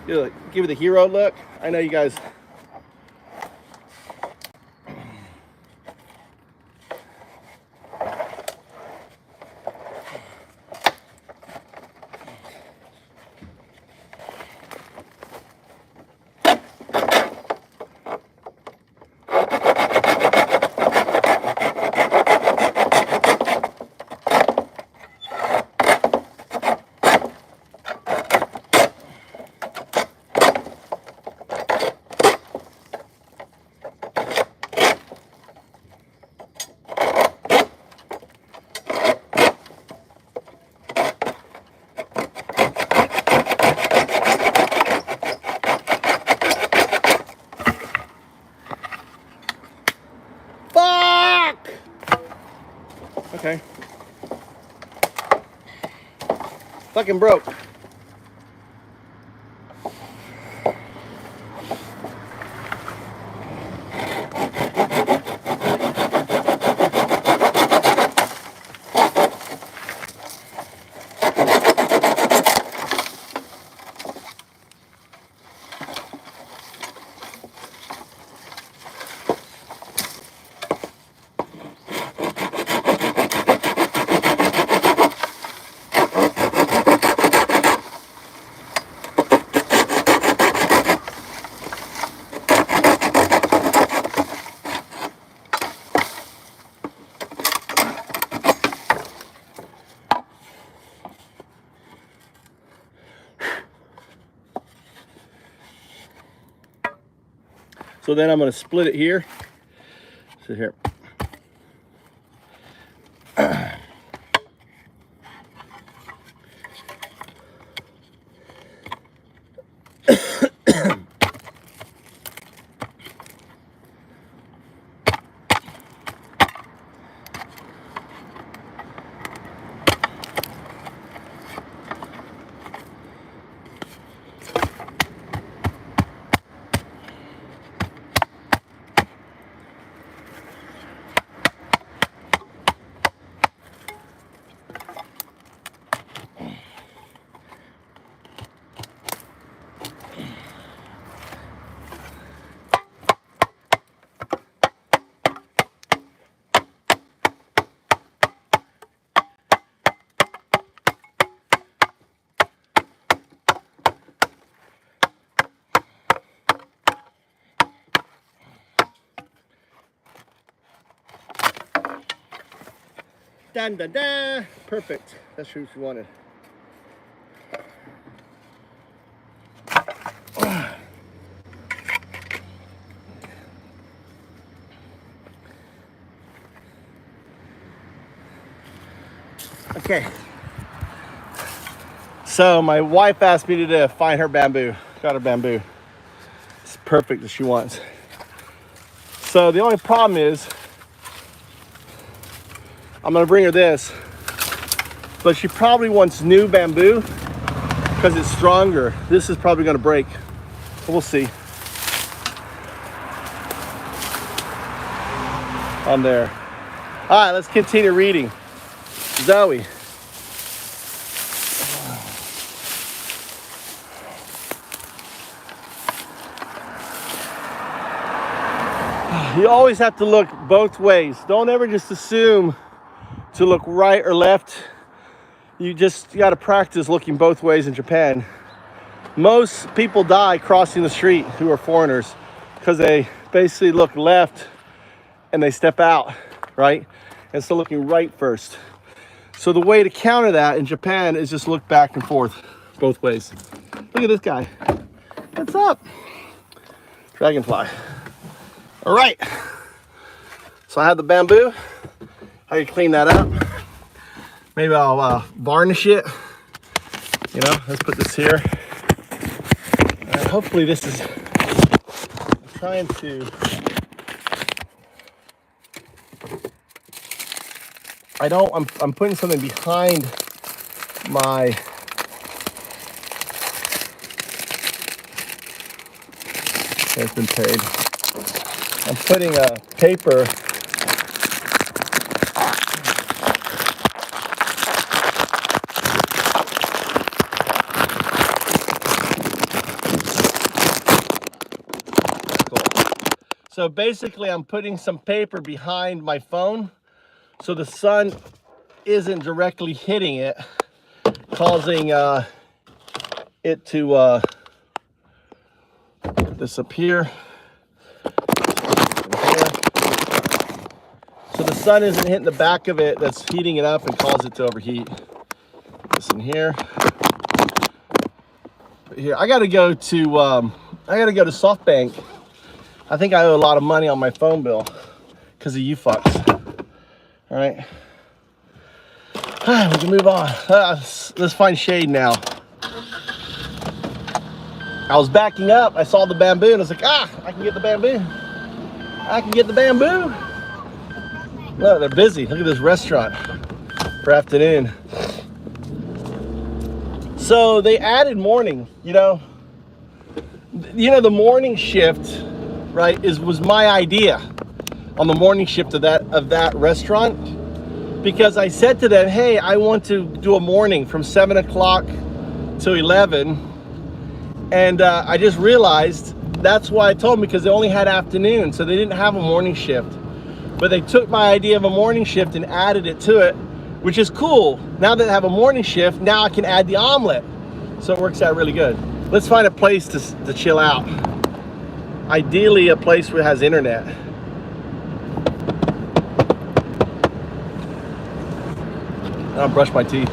Give you the hero look. I know you guys. Fucking broke. So then I'm going to split it here. So here. Dun, dun, dun. Perfect. That's what you wanted. Okay. So my wife asked me to find her bamboo. Got her bamboo. It's perfect as she wants. So the only problem is I'm gonna bring her this, but she probably wants new bamboo because it's stronger. This is probably gonna break. We'll see. On there. All right, let's continue reading. Zoe. You always have to look both ways. Don't ever just assume to look right or left. You got to practice looking both ways in Japan. Most people die crossing the street who are foreigners because they basically look left and they step out, right? Instead of looking right first. So the way to counter that in Japan is just look back and forth both ways. Look at this guy. What's up? Dragonfly. All right. So I have the bamboo. How you clean that up? Maybe I'll varnish it. You know, let's put this here. And hopefully this is, I'm trying to, I'm putting something behind my, it's been paid. I'm putting a paper So basically I'm putting some paper behind my phone so the sun isn't directly hitting it, causing it to disappear. So the sun isn't hitting the back of it that's heating it up and cause it to overheat. This in here. Here, I gotta go to SoftBank. I think I owe a lot of money on my phone bill because of you fucks. All right. We can move on. Let's find shade now. I was backing up. I saw the bamboo and I was like, I can get the bamboo. I can get the bamboo. Look, they're busy. Look at this restaurant for afternoon. So they added morning, the morning shift, right, was my idea on the morning shift of that restaurant, because I said to them, hey, I want to do a morning from 7 o'clock to 11, and I just realized that's why I told them, because they only had afternoon, so they didn't have a morning shift. But they took my idea of a morning shift and added it to it, which is cool. Now that I have a morning shift, now I can add the omelet. So it works out really good. Let's find a place to chill out. Ideally, a place where it has internet. I'll brush my teeth.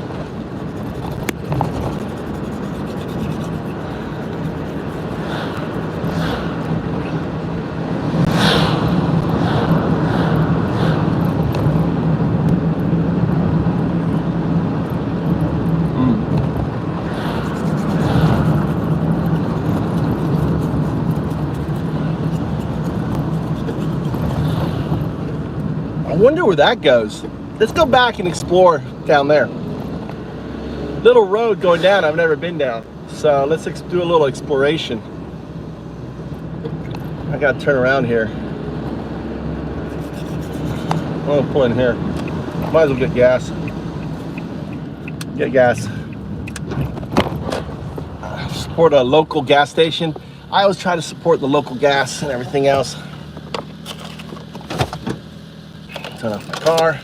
I wonder where that goes. Let's go back and explore down there. Little road going down I've never been down. So let's do a little exploration. I gotta turn around here. I'm gonna pull in here. Might as well get gas. Get gas. Support a local gas station. I always try to support the local gas and everything else. Turn off my car.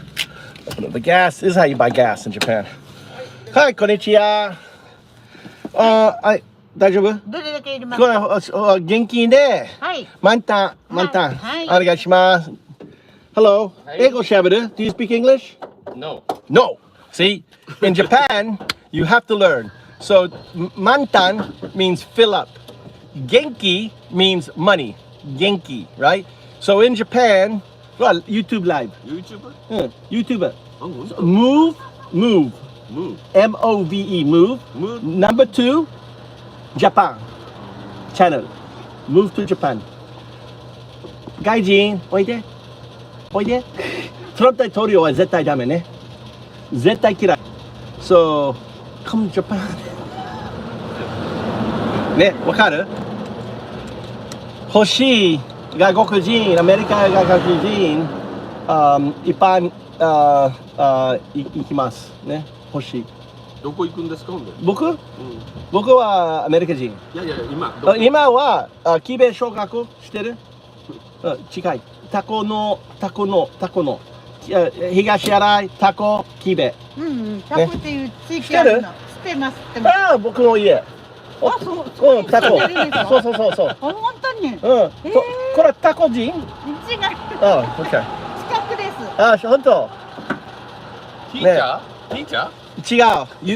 Open up the gas. This is how you buy gas in Japan. Hi, konnichiwa. 大丈夫？どれだけ入れますこか？れ現金ではい。満タンはいお願いします。Hello. 英語喋る？ Do you speak English? No. No. See, in Japan, you have to learn. So, mantan means fill up. Genki means money. Genki, right? So in Japan, well, YouTube live. YouTuber? YouTuber. Oh, what's Move. Move. M-O-V-E, move. Move. Number 2, Japan channel. Move to Japan. 外人、おいで。おいで。トランプ大統領は絶対ダメね。絶対嫌い。So, come Japan. ね、わかる？欲しい外国人、アメリカ外国人、一般行きますね。欲しい。どこ行くんですか、ほんで。僕はアメリカ人。いやいや、今は木部小学校知ってる？近い。タコの東新井タコ木部。タコっていう地域あるの。知ってます。ああ、僕の家。タコ。そう。本当に。これタコ人？違う。あ、OK。近くです。あ、本当。ティーチャー？違う。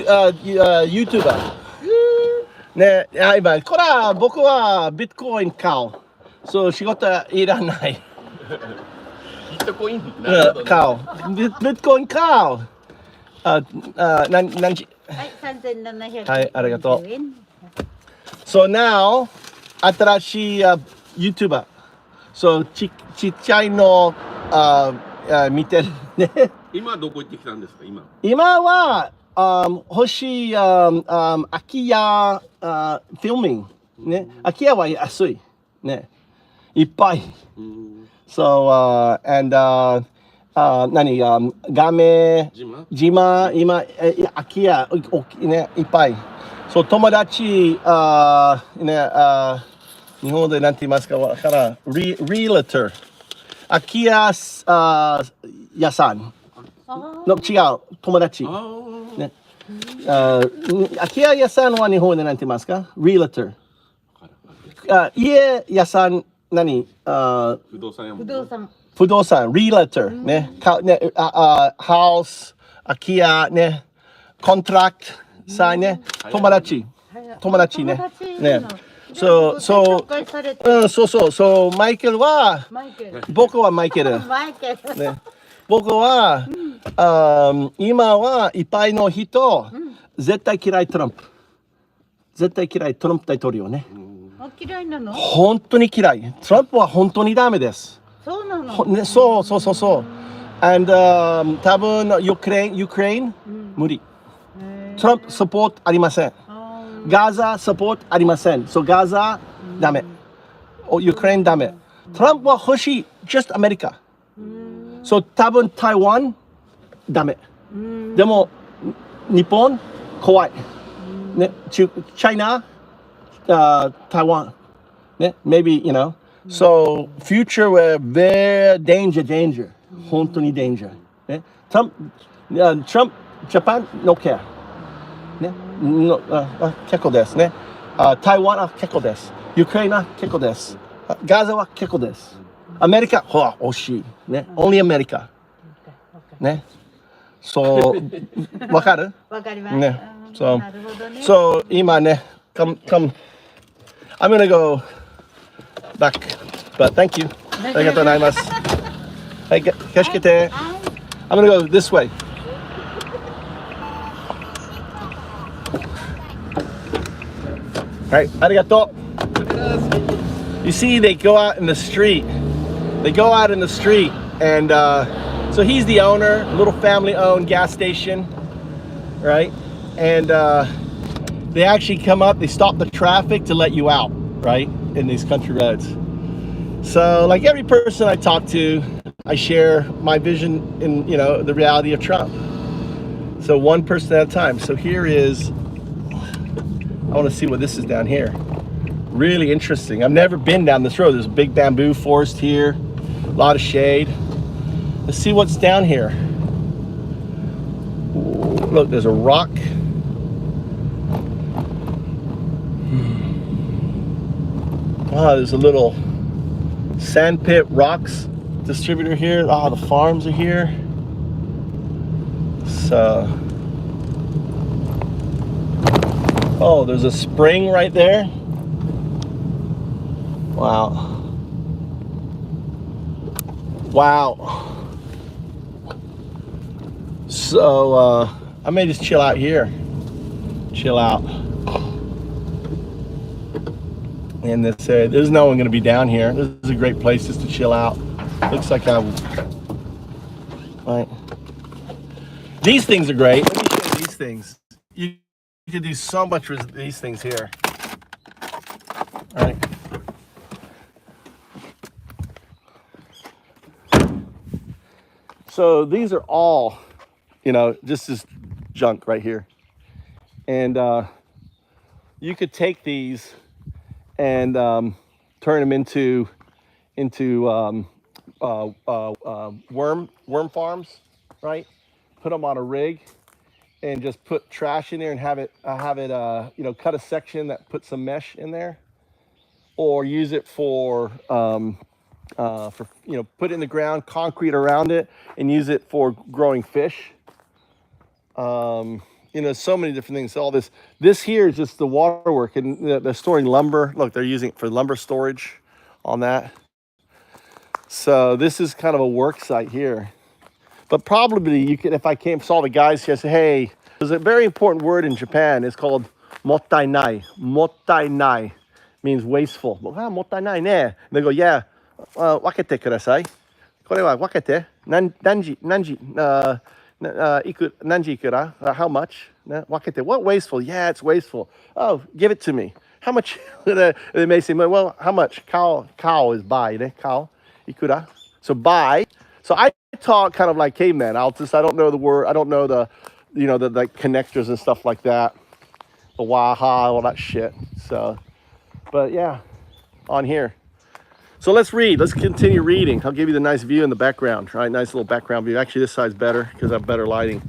YouTuber。ね、今これは僕はビットコイン買う。そう仕事いらない。ビットコイン？買う。ビットコイン買う。何時？はい、3700円。はい、ありがとう。So now 新しいYouTuber。そうちっちゃいの見てるね。今どこ行ってきたんですか？今は欲しい空き家フィルミングね。空き家は安いね。いっぱい。So and ガメ島今空き家ねいっぱい。そう友達ね日本でなんて言いますかわからん。realtor 空き家屋さんの違う友達ね。空き家屋さんは日本でなんて言いますか realtor 家屋さん不動産 realtor ねhouse 空き家ねコントラクトさんね友達ねねそうマイケルは僕はマイケルね僕は今はいっぱいの人絶対嫌いトランプ大統領ね嫌いなの？本当に嫌いトランプは本当にダメですそうなの？ねそう and 多分ユクレーン無理 Trump support ありません。Gaza support ありません。So Gaza ダメ。Ukraine ダメ。トランプは欲しい just アメリカ。So 多分台湾ダメ。でも日本怖い。ね、China, Taiwan. Yeah, maybe, you know. So future were very danger. 本当に danger. Yeah. Trump, Japan, no care. Yeah. No, 結構ですね。台湾は結構です。ウクライナは結構です。ガザは結構です。アメリカ、ほら、惜しい。ね。Only アメリカ。ね。そう、わかる？わかります。ね。So, なるほどね。so 今ね、come. I'm gonna go back, but thank you. ありがとうございます。はい、気をつけて。I'm gonna go this way. Right, ありがとう。You see, they go out in the street. They go out in the street, and so he's the owner, little family-owned gas station, right? And they actually come up, they stop the traffic to let you out, right? In these country roads. So like every person I talk to, I share my vision in, you know, the reality of Trump. So one person at a time. So here is, I want to see what this is down here. Really interesting. I've never been down this road. There's a big bamboo forest here, a lot of shade. Let's see what's down here. Ooh, look, there's a rock. Oh, there's a little sandpit rocks distributor here. Oh, the farms are here. So, oh, there's a spring right there. Wow. Wow. So, I may just chill out here. Chill out. In this area. There's no one going to be down here. This is a great place just to chill out. Looks like right. These things are great. Let me show you these things. You can do so much with these things here. All right. So these are all, you know, just this junk right here. And you could take these and turn them into worm farms, right? Put them on a rig and just put trash in there and have it you know, cut a section that put some mesh in there, or use it for you know, put it in the ground, concrete around it, and use it for growing fish. You know, so many different things. All this here is just the waterwork, and they're storing lumber. Look, they're using it for lumber storage on that. So this is kind of a work site here. But probably you could, if I saw the guys here, say, hey, there's a very important word in Japan. It's called mottainai. Mottainai means wasteful. Mottainai ne. They go, yeah, wakete kudasai. Kore wa wakete. Nanji. Nanji ikura? How much? Wakete. What wasteful? Yeah, it's wasteful. Oh, give it to me. How much? They may say, well, how much? Kao is buy. Kao ikura. So buy. So I talk kind of like caveman. I don't know the word. I don't know the, you know, the like connectors and stuff like that. The waha, all that shit. So, but yeah, on here. So let's read. Let's continue reading. I'll give you the nice view in the background, right? Nice little background view. Actually, this side's better because I have better lighting.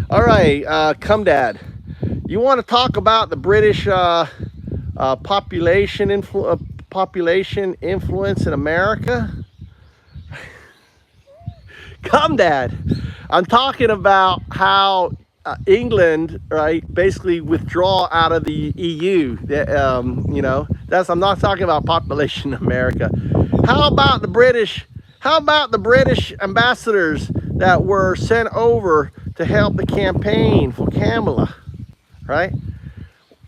All right, come, Dad. You want to talk about the British population influence in America? Come, Dad. I'm talking about how England, right, basically withdraw out of the EU. You know, I'm not talking about population in America. How about the British ambassadors that were sent over to help the campaign for Kamala, right?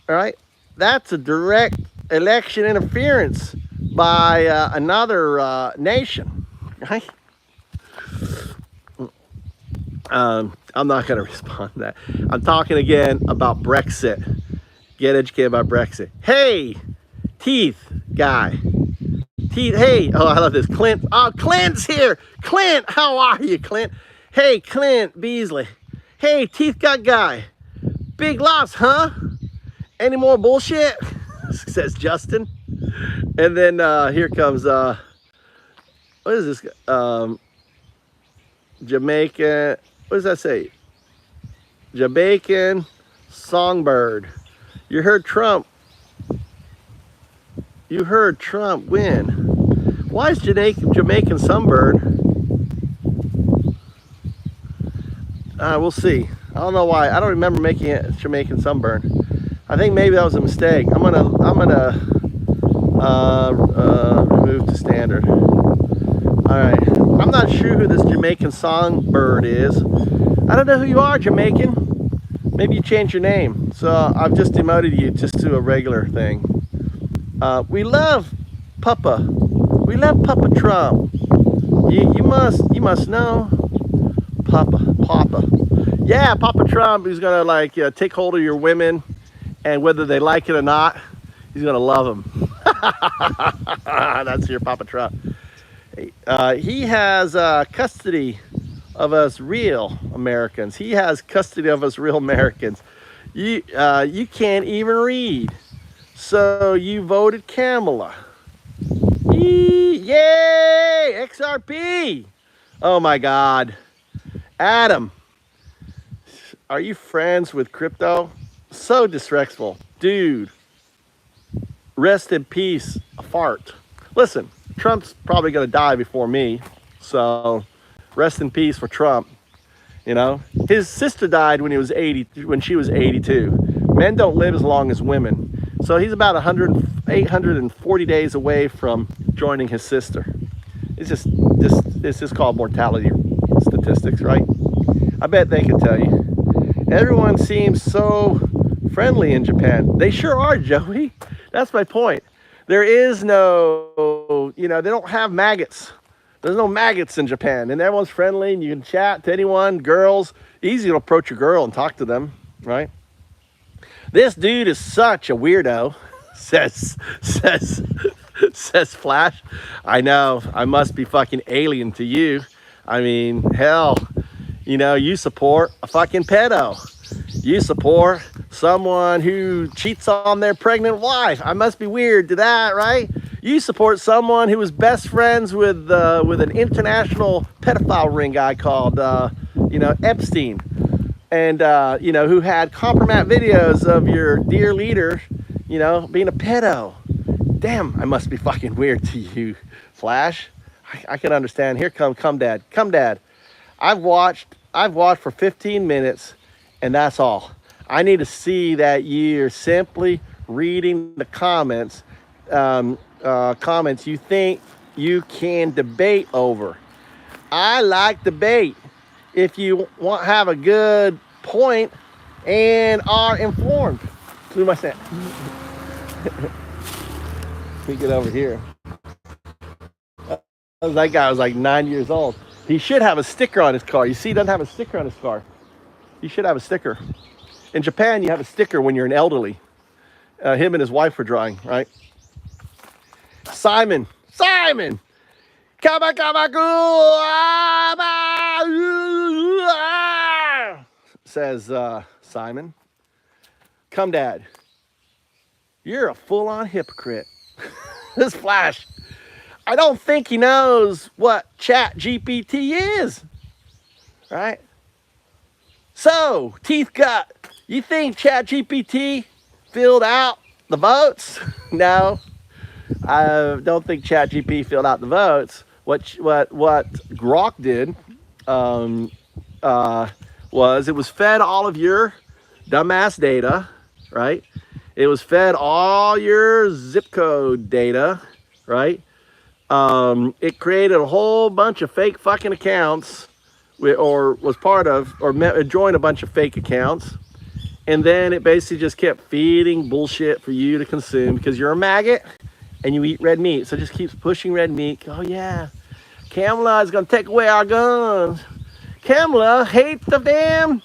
All right, that's a direct election interference by another nation, right? I'm not going to respond to that. I'm talking again about Brexit. Get educated about Brexit. Hey, teeth guy. Teeth. Hey, oh, I love this. Clint. Oh, Clint's here. Clint, how are you, Clint? Hey, Clint Beasley. Hey, teeth gut guy. Big loss, huh? Any more bullshit? Says Justin. And then here comes what is this? Jamaican. What does that say? Jamaican songbird. You heard Trump. You heard Trump win. Why is Jamaican sunbird? We'll see. I don't know why. I don't remember making it Jamaican sunburn. I think maybe that was a mistake. I'm gonna remove to standard. All right. I'm not sure who this Jamaican songbird is. I don't know who you are, Jamaican. Maybe you changed your name. So I've just demoted you just to a regular thing. We love Papa. We love Papa Trump. You must know. Papa. Yeah, Papa Trump is gonna like take hold of your women, and whether they like it or not, he's gonna love them. That's your Papa Trump. He has custody of us real Americans. He has custody of us real Americans. You can't even read, so you voted Kamala. Yay! XRP. Oh my God, Adam. Are you friends with crypto? So disrespectful. Dude, rest in peace, a fart. Listen, Trump's probably gonna die before me, so rest in peace for Trump. You know, his sister died when she was 82. Men don't live as long as women. So he's about 840 days away from joining his sister. It's just called mortality statistics, right? I bet they could tell you. Everyone seems so friendly in Japan. They sure are, Joey. That's my point. There is no, they don't have maggots. There's no maggots in Japan, and everyone's friendly, and you can chat to anyone, girls. Easy to approach a girl and talk to them, right? This dude is such a weirdo, says Flash. I know, I must be fucking alien to you. I mean, hell. You support a fucking pedo. You support someone who cheats on their pregnant wife. I must be weird to that, right? You support someone who was best friends with an international pedophile ring guy called, Epstein. And, who had compromise videos of your dear leader, being a pedo. Damn, I must be fucking weird to you, Flash. I can understand. Here come Dad. Come, Dad. I've watched for 15 minutes, and that's all. I need to see that you're simply reading the comments you think you can debate over. I like debate. If you have a good point and are informed. Through my stand. Let me get over here. That guy was like 9 years old. He should have a sticker on his car. You see, he doesn't have a sticker on his car. He should have a sticker. In Japan, you have a sticker when you're an elderly. Him and his wife were drawing, right? Simon. Says Simon. Come, Dad. You're a full-on hypocrite. This Flash. I don't think he knows what ChatGPT is, right? So, Teeth Gut, you think ChatGPT filled out the votes? No, I don't think ChatGPT filled out the votes. What Grok did was it was fed all of your dumbass data, right? It was fed all your zip code data, right? It created a whole bunch of fake fucking accounts, or was part of, or joined a bunch of fake accounts. And then it basically just kept feeding bullshit for you to consume because you're a maggot and you eat red meat. So it just keeps pushing red meat. Oh yeah, Kamala is going to take away our guns. Kamala hates the damn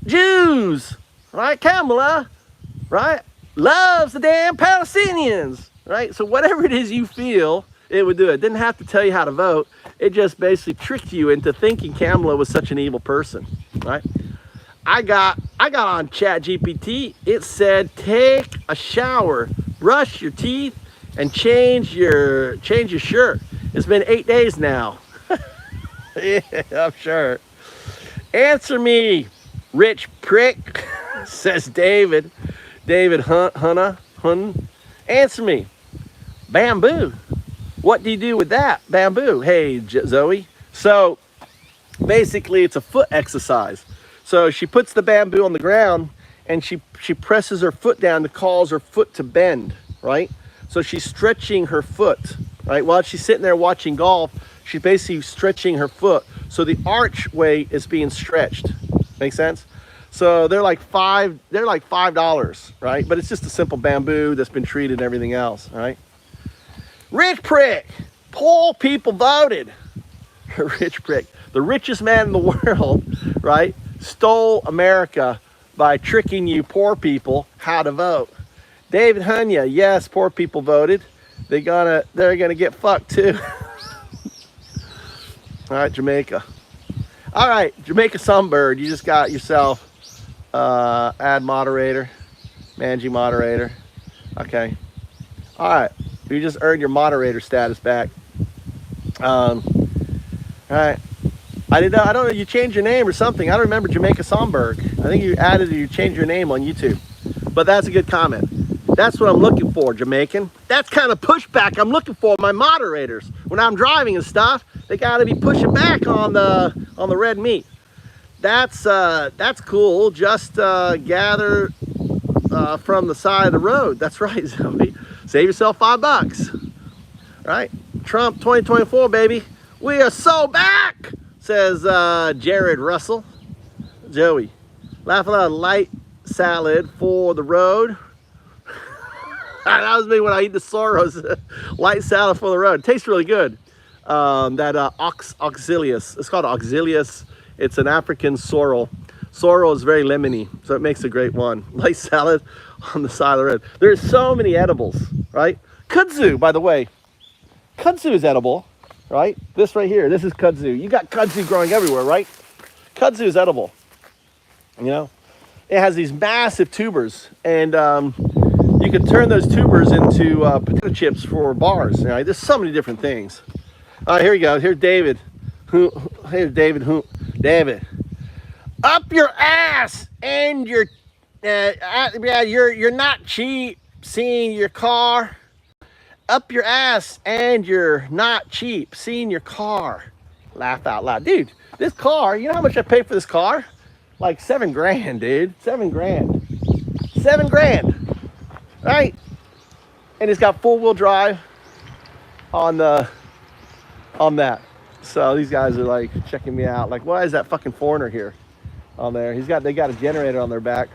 Jews, right? Kamala, right, loves the damn Palestinians, right? So whatever it is you feel, it would do it. It didn't have to tell you how to vote. It just basically tricked you into thinking Kamala was such an evil person, right? I got on Chat GPT. It said take a shower, brush your teeth, and change your shirt. It's been 8 days now. Yeah, I'm sure. Answer me, rich prick, says David. David Hun. Answer me. Bamboo. What do you do with that? Bamboo. Hey, Zoe. So basically it's a foot exercise. So she puts the bamboo on the ground and she presses her foot down to cause her foot to bend, right? So she's stretching her foot, right? While she's sitting there watching golf, she's basically stretching her foot. So the archway is being stretched. Make sense? So they're like $5, right? But it's just a simple bamboo that's been treated and everything else, right? Rich prick, poor people voted. Rich prick, the richest man in the world, right? Stole America by tricking you poor people how to vote. David Hunya, yes, poor people voted. They're gonna get fucked too. All right, Jamaica. All right, Jamaica Sunbird, you just got yourself add moderator, managing moderator. Okay. All right, you just earned your moderator status back. All right. I don't know, you changed your name or something. I don't remember Jamaica Somberg. I think you changed your name on YouTube. But that's a good comment. That's what I'm looking for, Jamaican. That's kind of pushback I'm looking for my moderators. When I'm driving and stuff, they gotta be pushing back on the red meat. That's cool. Just gather from the side of the road. That's right, Zoe. Save yourself $5. Right? Trump 2024, baby. We are so back, says Jared Russell. Joey, laugh aloud, light salad for the road. That was me when I eat the Soros. Light salad for the road. It tastes really good. That auxilius. It's called auxilius. It's an African sorrel. Sorrel is very lemony, so it makes a great one. Light salad on the side of the road. There's so many edibles, right? Kudzu, by the way. Kudzu is edible, right? This right here, this is kudzu. You got kudzu growing everywhere, right? Kudzu is edible. You know, it has these massive tubers, and you can turn those tubers into potato chips for bars. Right? There's so many different things. All right, here we go. Here's David. David. Up your ass and you're not cheap seeing your car. Up your ass and you're not cheap seeing your car. Laugh out loud. Dude, this car, you know how much I paid for this car? Like $7 grand, dude. $7 grand. $7 grand. Right? And it's got 4-wheel drive on that. So these guys are like checking me out. Like, why is that fucking foreigner here on there? They got a generator on their back.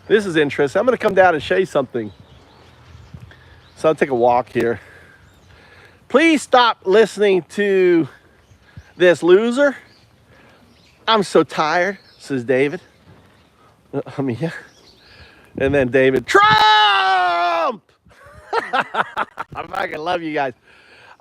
This is interesting. I'm gonna come down and show you something. So I'll take a walk here. Please stop listening to this loser. I'm so tired, says David. Yeah. And then David, Trump! I fucking love you guys.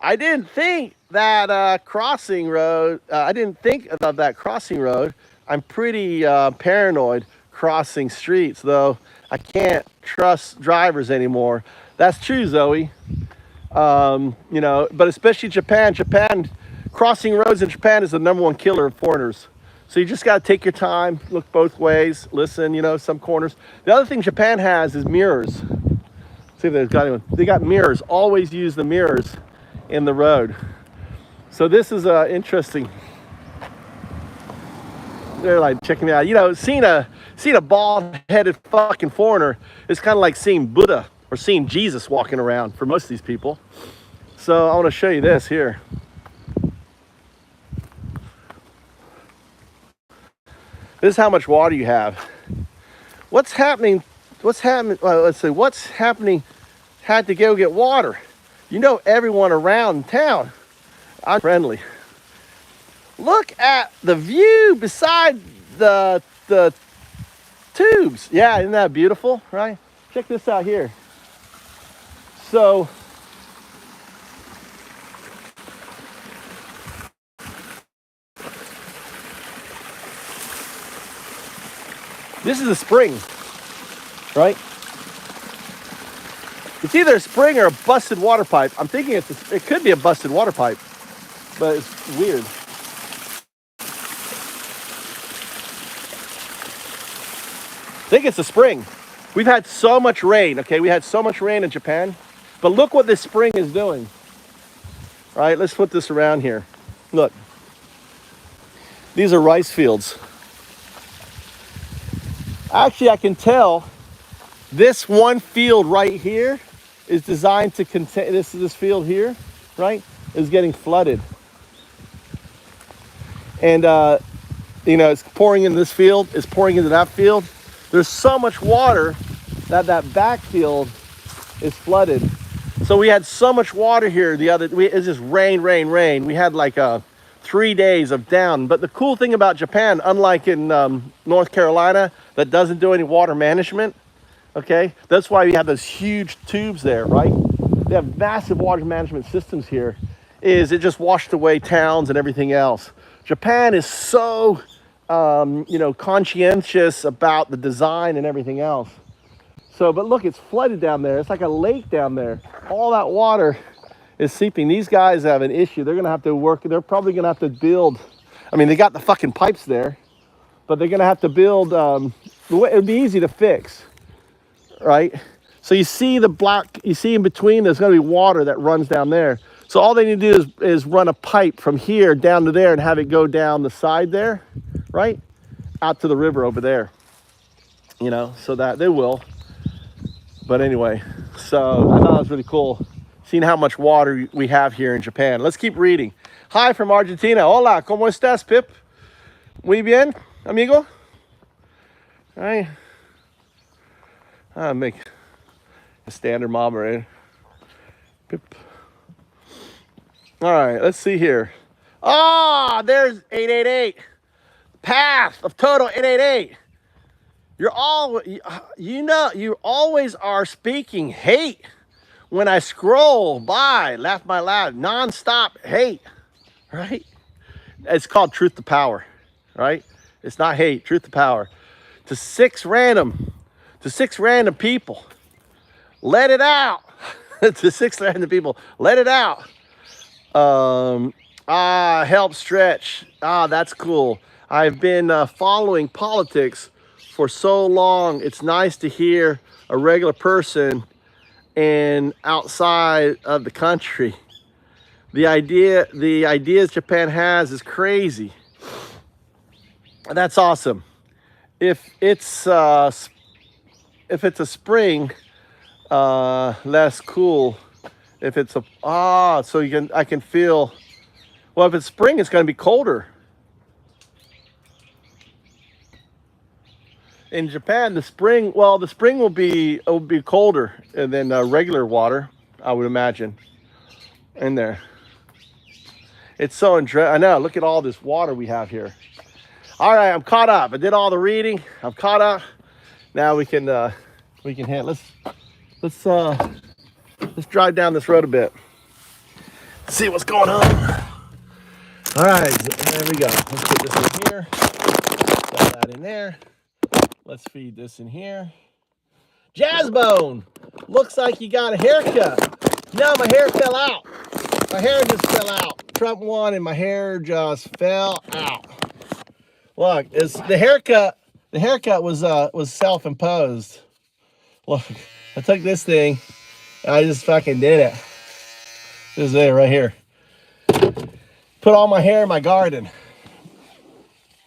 I didn't think that crossing road, I didn't think of that crossing road. I'm pretty paranoid crossing streets, though I can't trust drivers anymore. That's true, Zoe. You know, but especially Japan. Crossing roads in Japan is the #1 killer of foreigners. So you just got to take your time, look both ways, listen, you know, some corners. The other thing Japan has is mirrors. See if they've got anyone. They got mirrors. Always use the mirrors in the road. So this is interesting. They're like checking me out. You know, seeing a bald-headed fucking foreigner is kind of like seeing Buddha or seeing Jesus walking around for most of these people. So I want to show you this here. This is how much water you have. What's happening? Well, let's see. What's happening? Had to go get water. You know, everyone around town, I'm friendly. Look at the view beside the tubes. Yeah, isn't that beautiful, right? Check this out here. So this is a spring, right? It's either a spring or a busted water pipe. I'm thinking it could be a busted water pipe, but it's weird. I think it's a spring. We've had so much rain, okay? We had so much rain in Japan, but look what this spring is doing. All right, let's flip this around here. Look, these are rice fields. Actually, I can tell this one field right here is designed to contain, this field here, right, is getting flooded. And, you know, it's pouring into this field, it's pouring into that field. There's so much water that back field is flooded. So we had so much water here it's just rain. We had like 3 days of down. But the cool thing about Japan, unlike in North Carolina, that doesn't do any water management, okay? That's why we have those huge tubes there, right? They have massive water management systems here. It just washed away towns and everything else. Japan is so, you know, conscientious about the design and everything else. So, but look, it's flooded down there. It's like a lake down there. All that water is seeping. These guys have an issue. They're gonna have to work. They're probably gonna have to build. I mean, they got the fucking pipes there, but they're gonna have to build. It would be easy to fix, right? So you see the black. You see in between. There's gonna be water that runs down there. So all they need to do is run a pipe from here down to there and have it go down the side there, right, out to the river over there. You know, so that they will. But anyway, so I thought it was really cool seeing how much water we have here in Japan. Let's keep reading. Hi from Argentina. Hola, ¿cómo estás, Pip? Muy bien, amigo? All right. I'll make a standard mob, right? Pip. All right, let's see here. Ah, there's 888. Path of total 888. You're all, you know, you always are speaking hate. When I scroll by, laugh my loud, non-stop hate, right? It's called truth to power, right? It's not hate, truth to power. To six random people, let it out. To 6 random people, let it out. Help stretch. That's cool. I've been following politics for so long. It's nice to hear a regular person and outside of the country. The ideas Japan has is crazy. That's awesome. If it's a spring, less cool. If it's a so I can feel. Well, if it's spring, it's going to be colder. In Japan, the spring will be colder than regular water, I would imagine. In there, it's so I know. Look at all this water we have here. All right, I'm caught up. I did all the reading. I'm caught up. Now we can hit. Let's drive down this road a bit. See what's going on. All right, there we go. Let's put this in here. Put that in there. Let's feed this in here. Jazzbone, looks like you got a haircut. No, my hair fell out. My hair just fell out. Trump won and my hair just fell out. Look, it's the haircut. The haircut was self-imposed. Look, I took this thing and I just fucking did it. This is it right here. Put all my hair in my garden.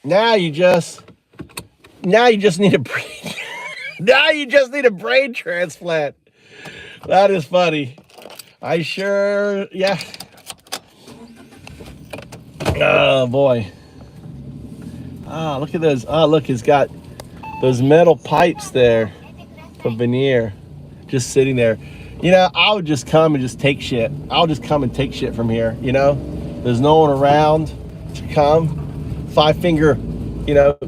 Now you just need a brain. Now you just need a brain transplant. That is funny. Yeah. Oh boy. Look at those. Look, it's got those metal pipes there for veneer, just sitting there. You know, I would just come and just take shit. I'll just come and take shit from here. You know, there's no one around. come, 5-finger, you know,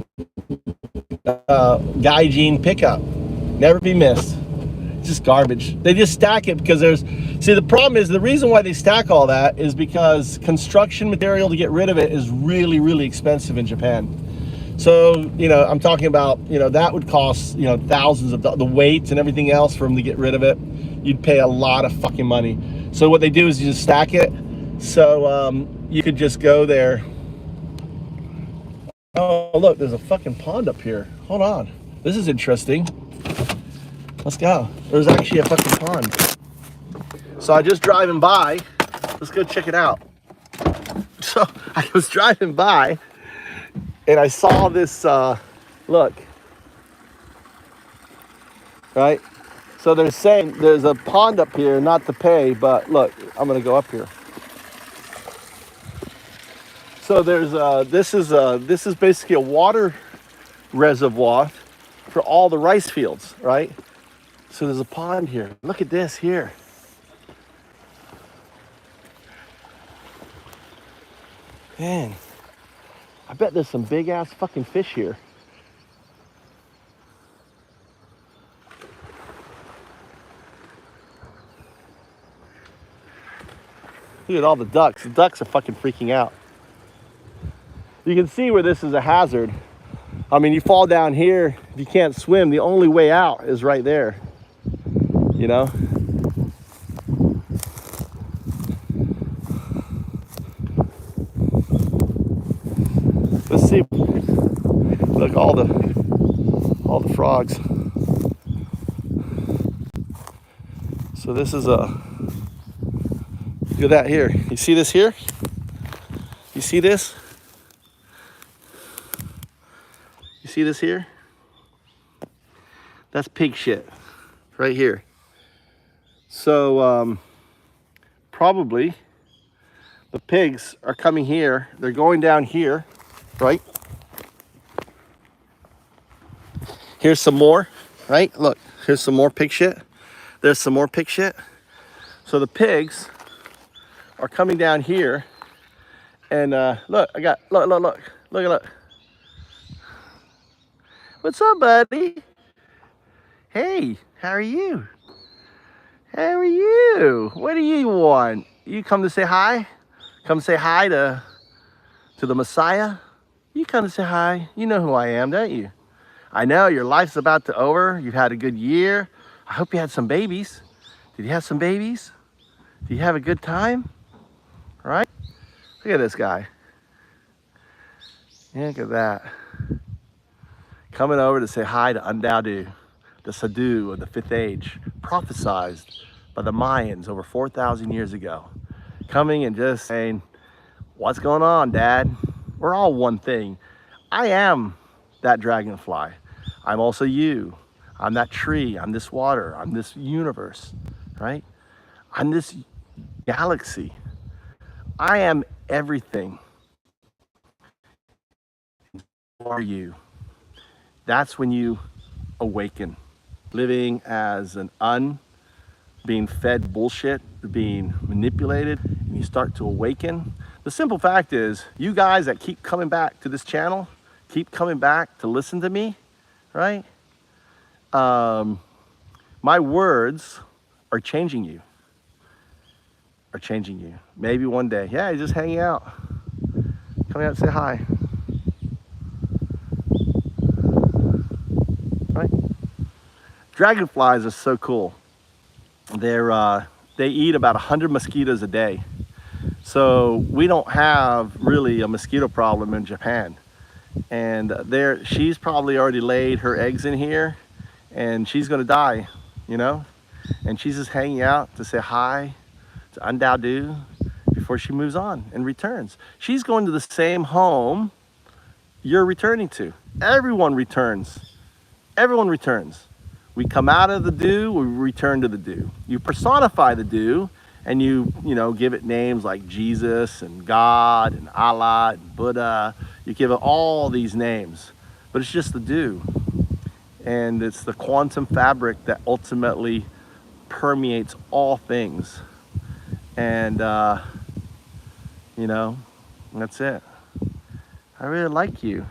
gaijin pickup. Never be missed. Just garbage. They just stack it because see, the problem is, the reason why they stack all that is because construction material to get rid of it is really, really expensive in Japan. So, you know, I'm talking about, you know, that would cost, you know, thousands of the weights and everything else for them to get rid of it. You'd pay a lot of fucking money. So what they do is you just stack it. So you could just go there. Oh, look, there's a fucking pond up here. Hold on. This is interesting. Let's go. There's actually a fucking pond. So I just driving by. Let's go check it out. So I was driving by and I saw this, look. Right? So they're saying there's a pond up here, not to pay, but look, I'm gonna go up here. So there's, this is basically a water reservoir for all the rice fields, right? So there's a pond here. Look at this here. Man, I bet there's some big ass fucking fish here. Look at all the ducks. The ducks are fucking freaking out. You can see where this is a hazard. I mean, you fall down here, if you can't swim, the only way out is right there. You know? Let's see. Look, all the frogs. So this is look at that here. You see this here? You see this? You see this here? That's pig shit right here. So probably the pigs are coming here. They're going down here, right? Here's some more, right? Look, here's some more pig shit. There's some more pig shit. So the pigs are coming down here, and look, I got look. What's up, buddy? Hey, how are you? How are you? What do you want? You come to say hi? Come say hi to the Messiah? You come to say hi. You know who I am, don't you? I know your life's about to over. You've had a good year. I hope you had some babies. Did you have some babies? Did you have a good time? All right? Look at this guy. Look at that. Coming over to say hi to Undow, the Sadhu of the 5th age, prophesied by the Mayans over 4,000 years ago. Coming and just saying, what's going on, Dad? We're all one thing. I am that dragonfly. I'm also you. I'm that tree. I'm this water. I'm this universe, right? I'm this galaxy. I am everything. Who are you? That's when you awaken. Living as an being fed bullshit, being manipulated, and you start to awaken. The simple fact is, you guys that keep coming back to this channel, keep coming back to listen to me, right? My words are changing you. Are changing you. Maybe one day, yeah, you're just hanging out. Come out and say hi. Right? Dragonflies are so cool. They eat about 100 mosquitoes a day. So we don't have really a mosquito problem in Japan. And she's probably already laid her eggs in here, and she's gonna die, you know? And she's just hanging out to say hi to Undow before she moves on and returns. She's going to the same home you're returning to. Everyone returns. Everyone returns. We come out of the dew, we return to the dew. You personify the dew, and you give it names like Jesus and God and Allah and Buddha. You give it all these names, but it's just the dew. And it's the quantum fabric that ultimately permeates all things. And, that's it. I really like you.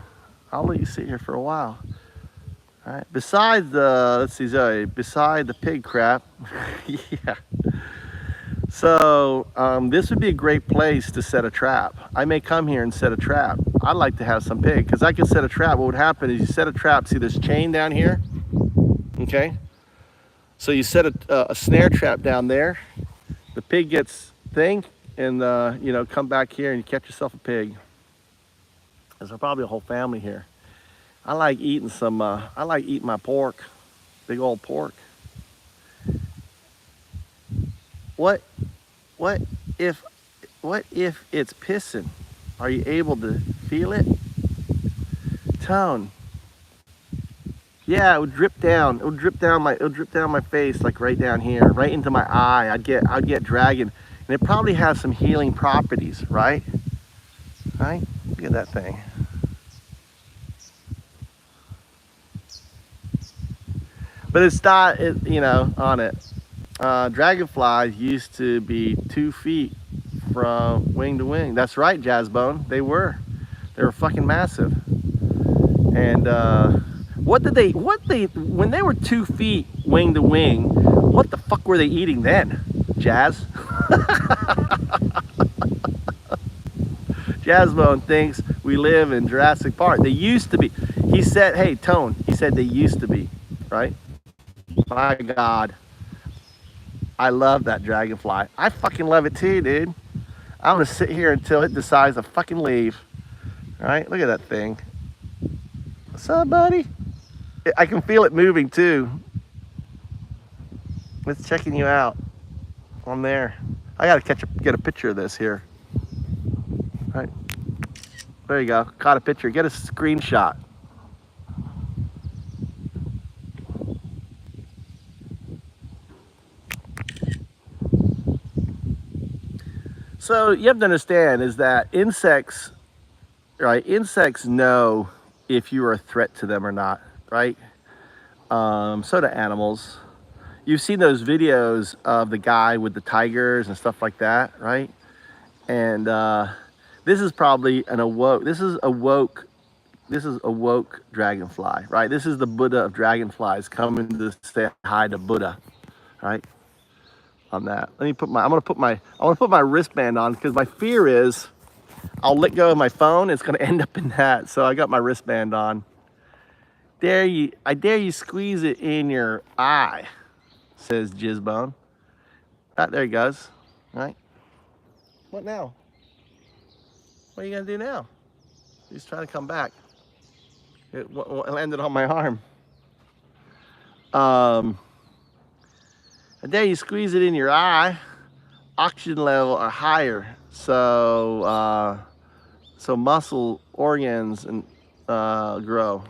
I'll let you sit here for a while. All right. Besides the, let's see, Zoe, beside the pig crap. Yeah. So this would be a great place to set a trap. I may come here and set a trap. I'd like to have some pig because I could set a trap. What would happen is you set a trap. See this chain down here? Okay. So you set a snare trap down there. The pig gets thing and you know, come back here and you catch yourself a pig. There's probably a whole family here. I like eating some, I like eating my pork, big old pork. What if it's pissing? Are you able to feel it? Tone. Yeah, it would drip down. It would drip down my face, like right down here, right into my eye. I'd get dragon, and it probably has some healing properties, right? Right? Look at that thing. But it's not, you know, on it. Dragonflies used to be 2 feet from wing to wing. That's right, Jazzbone. They were fucking massive. And when they were 2 feet wing to wing, what the fuck were they eating then, Jazz? Jazzbone thinks we live in Jurassic Park. They used to be. He said, hey, Tone, he said they used to be, right? My God. I love that dragonfly. I fucking love it too, dude. I'm gonna sit here until it decides to fucking leave. All right, look at that thing. What's up, buddy? I can feel it moving too. It's checking you out. I'm there. I gotta get a picture of this here. All right. There you go. Caught a picture. Get a screenshot. So you have to understand is that insects, right? Insects know if you are a threat to them or not, right? So do animals. You've seen those videos of the guy with the tigers and stuff like that, right? And this is probably an awoke. This is awoke dragonfly, right? This is the Buddha of dragonflies coming to say hi to Buddha, right? On that. Let me put my, I want to put my wristband on because my fear is I'll let go of my phone. It's going to end up in that. So I got my wristband on. I dare you squeeze it in your eye, says Jizzbone. Ah, there he goes. All right. What now? What are you going to do now? He's trying to come back. It landed on my arm. I dare you squeeze it in your eye. Oxygen level are higher, so so muscle organs and grow.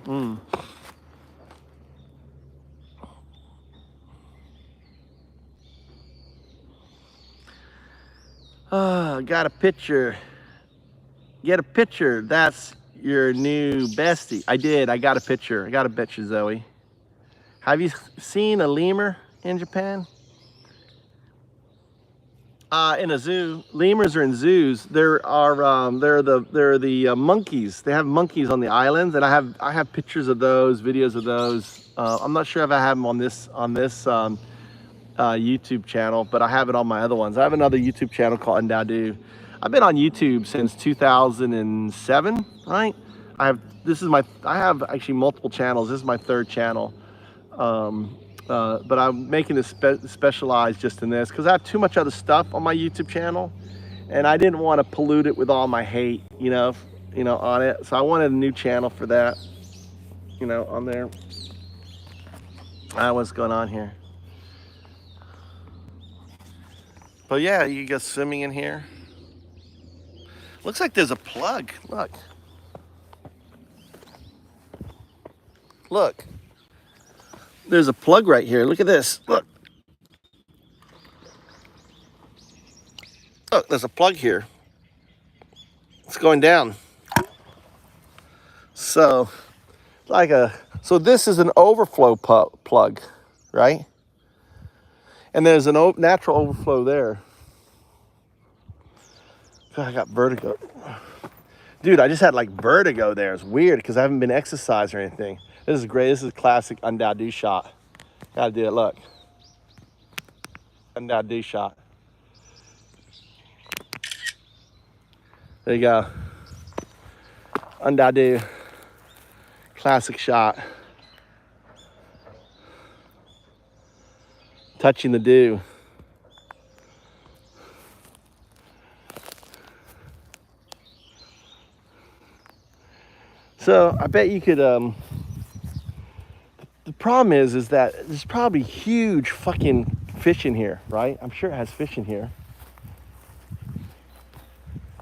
Got a picture. Get a picture. That's your new bestie. I did. I got a picture. I got a picture, Zoe. Have you seen a lemur in Japan? In a zoo. Lemurs are in zoos. They're the monkeys. They have monkeys on the islands, and I have pictures of those, videos of those. I'm not sure if I have them on this YouTube channel, but I have it on my other ones. I have another YouTube channel called DOW. I've been on YouTube since 2007, right? I have actually multiple channels. This is my 3rd channel. But I'm making this specialized just in this because I have too much other stuff on my YouTube channel, and I didn't want to pollute it with all my hate, you know, on it. So I wanted a new channel for that, you know, on there. What's going on here? But yeah, you go swimming in here. Looks like there's a plug. Look. Look. There's a plug right here. Look at this. Look. Look, there's a plug here. It's going down. So, so this is an overflow plug, right? And there's an natural overflow there. God, I got vertigo. Dude, I just had like vertigo there. It's weird because I haven't been exercising or anything. This is great. This is a classic UNDOW shot. Gotta do it, look. UNDOW shot. There you go. UNDOW classic shot. Touching the dew. So I bet you could, the problem is that there's probably huge fucking fish in here, right? I'm sure it has fish in here.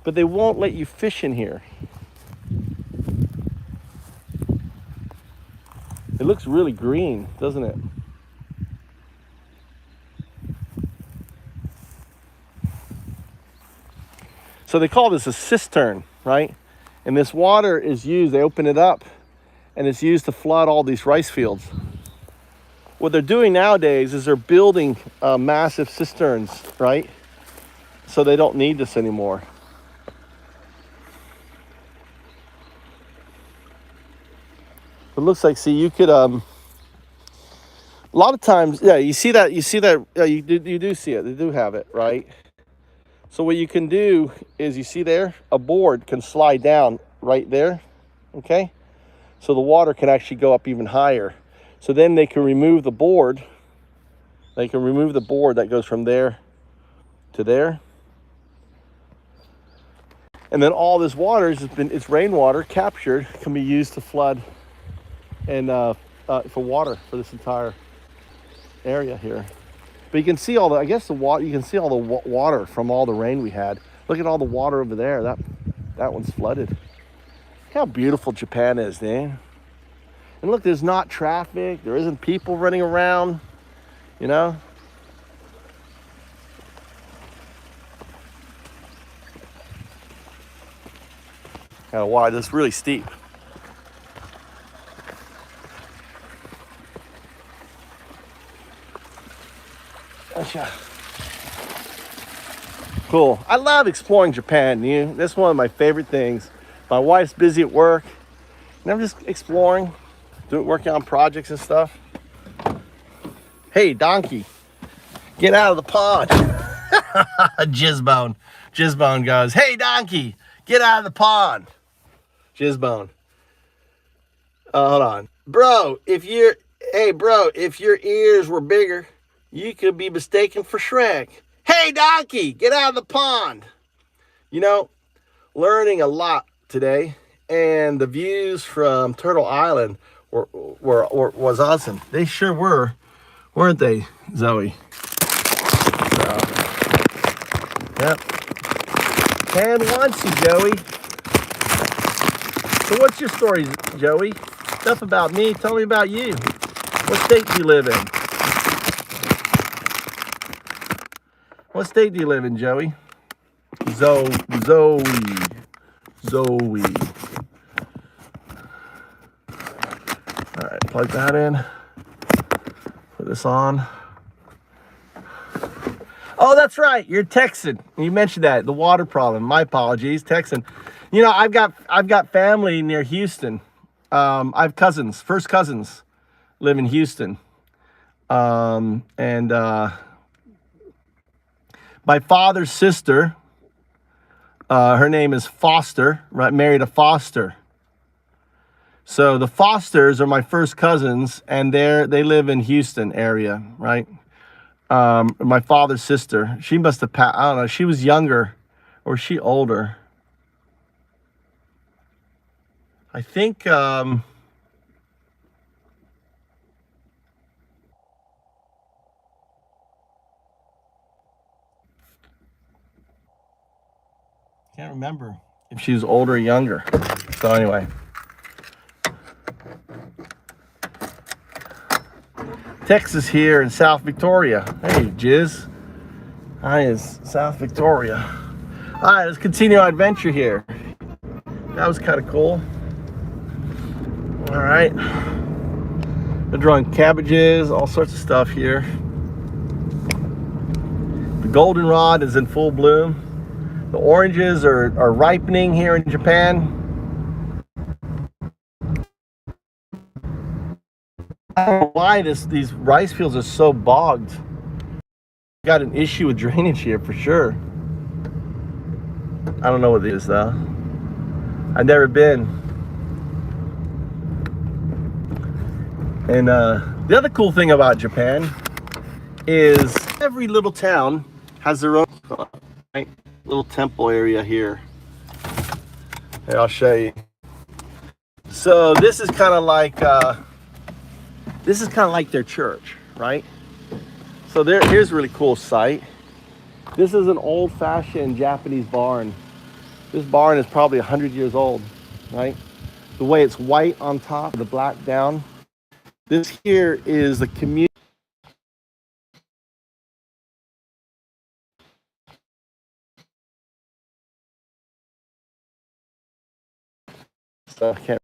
But they won't let you fish in here. It looks really green, doesn't it? So they call this a cistern, right? And this water is used, they open it up, and it's used to flood all these rice fields. What they're doing nowadays is they're building massive cisterns, right? So they don't need this anymore. It looks like, see, you could, a lot of times, yeah, you see that, you do see it, they do have it, right? So what you can do is, you see there, a board can slide down right there, okay? So the water can actually go up even higher. So then they can remove the board. They can remove the board that goes from there to there. And then all this water it's rainwater captured, can be used to flood and for water for this entire area here. But you can see all the, I guess the water, you can see all the water from all the rain we had. Look at all the water over there. That one's flooded. Look how beautiful Japan is, man. And look, there's not traffic. There isn't people running around, you know? Kind of wide, it's really steep. Cool. I love exploring Japan. That's one of my favorite things. My wife's busy at work, and I'm just exploring, working on projects and stuff. Hey, donkey, get out of the pond. Jizzbone goes, hey, donkey, get out of the pond. Jizzbone. Hold on. Bro, if your ears were bigger, you could be mistaken for Shrek. Hey, donkey, get out of the pond. You know, learning a lot today, and the views from Turtle Island was awesome. They sure were, weren't they, Zoe? So, yep. Pan wants you, Joey. So what's your story, Joey? Enough about me. Tell me about you. What state do you live in? What state do you live in, Joey? Zoe. All right, plug that in. Put this on. Oh, that's right. You're Texan. You mentioned that, the water problem. My apologies, Texan. You know, I've got family near Houston. I have cousins, first cousins, live in Houston. My father's sister, her name is Foster, right? Married a Foster. So the Fosters are my first cousins, and they live in Houston area, right? My father's sister, she must have passed, I don't know, she was younger, or was she older? I think, can't remember if she was older or younger. So anyway. Texas here in South Victoria. Hey, Jizz. Hi, is South Victoria. All right, let's continue our adventure here. That was kind of cool. All right. We're drawing cabbages, all sorts of stuff here. The goldenrod is in full bloom. The oranges are ripening here in Japan. I don't know why these rice fields are so bogged. Got an issue with drainage here for sure. I don't know what it is though. I've never been. And the other cool thing about Japan is every little town has their own little temple area here. Here, I'll show you. So this is kind of like their church, right? So here's a really cool site. This is an old-fashioned Japanese barn. This barn is probably 100 years old, right? The way it's white on top, the black down. This here is the community. So I can't.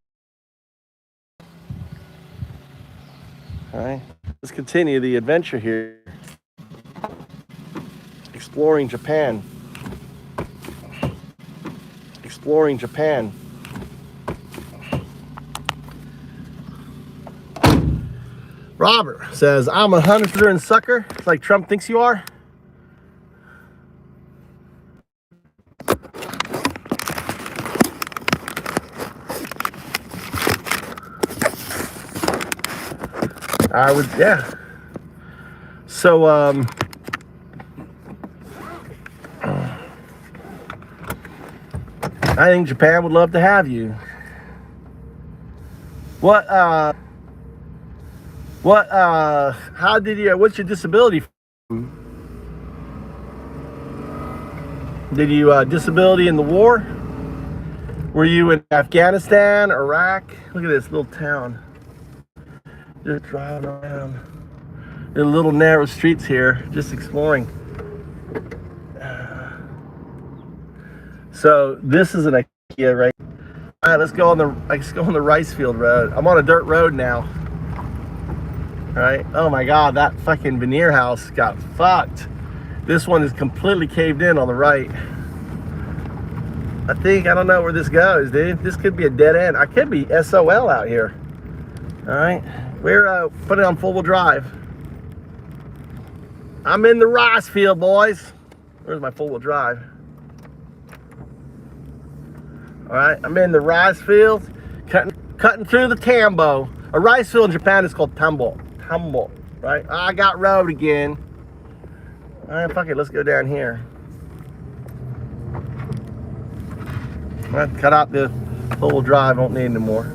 All right, let's continue the adventure here. Exploring Japan. Exploring Japan. Robert says, I'm a hunter and sucker. It's like Trump thinks you are. I would, yeah. So, I think Japan would love to have you. How did you, what's your disability? Did you, disability in the war? Were you in Afghanistan, Iraq? Look at this little town. Just driving around. There are little narrow streets here, just exploring. So this is an idea, right? All right, let's go on the rice field road. I'm on a dirt road now. All right. Oh my God, that fucking veneer house got fucked. This one is completely caved in on the right. I don't know where this goes, dude. This could be a dead end. I could be SOL out here. All right. We're putting on four-wheel drive. I'm in the rice field, boys. Where's my four-wheel drive? All right, I'm in the rice field, cutting through the tambo. A rice field in Japan is called tambo, right? I got road again. All right, fuck it, let's go down here. All right, cut out the four-wheel drive, won't need anymore.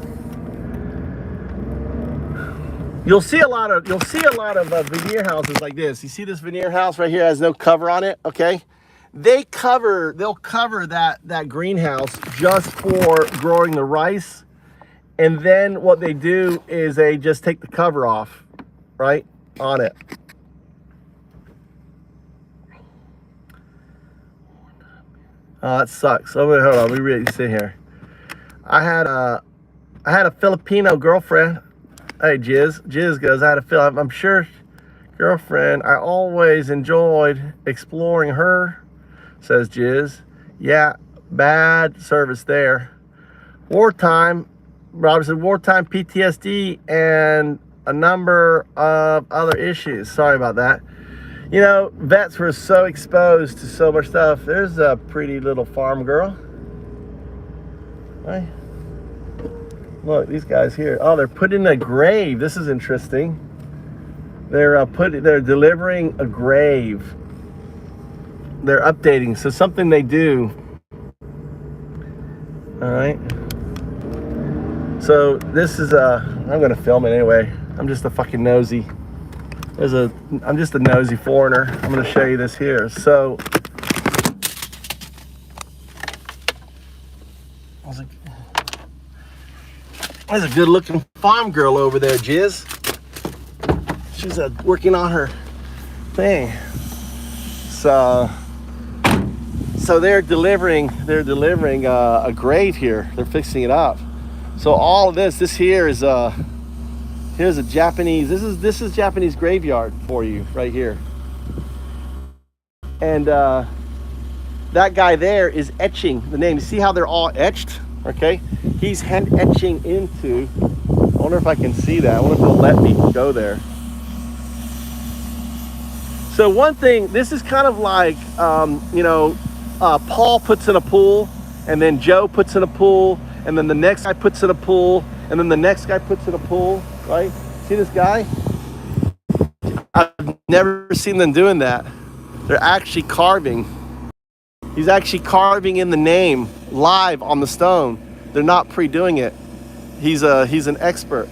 You'll see a lot of veneer houses like this. You see this veneer house right here has no cover on it, okay? They'll cover that greenhouse just for growing the rice. And then what they do is they just take the cover off, right, on it. Oh, that sucks. Oh, wait, hold on, let me really sit here. I had a Filipino girlfriend. Hey, Jizz goes, I'm sure girlfriend, I always enjoyed exploring her, says Jizz. Yeah, bad service there. Wartime, Robert said, wartime PTSD and a number of other issues. Sorry about that. You know, vets were so exposed to so much stuff. There's a pretty little farm girl. Right? Look, these guys here. Oh, they're putting a grave. This is interesting. They're delivering a grave. They're updating. So something they do. All right. So this is I'm gonna film it anyway. I'm just a fucking nosy. I'm just a nosy foreigner. I'm gonna show you this here. So there's a good looking farm girl over there, Jizz. She's working on her thing. So they're delivering a grave here. They're fixing it up. So all of this here is here's a Japanese, this is Japanese graveyard for you right here. And that guy there is etching the name. You see how they're all etched? Okay, he's hand etching into. I wonder if I can see that. I wonder if they'll let me go there. So one thing, this is kind of like, Paul puts in a pool, and then Joe puts in a pool, and then the next guy puts in a pool, and then the next guy puts in a pool, right? See this guy? I've never seen them doing that. They're actually carving. He's actually carving in the name live on the stone. They're not pre-doing it. He's an expert.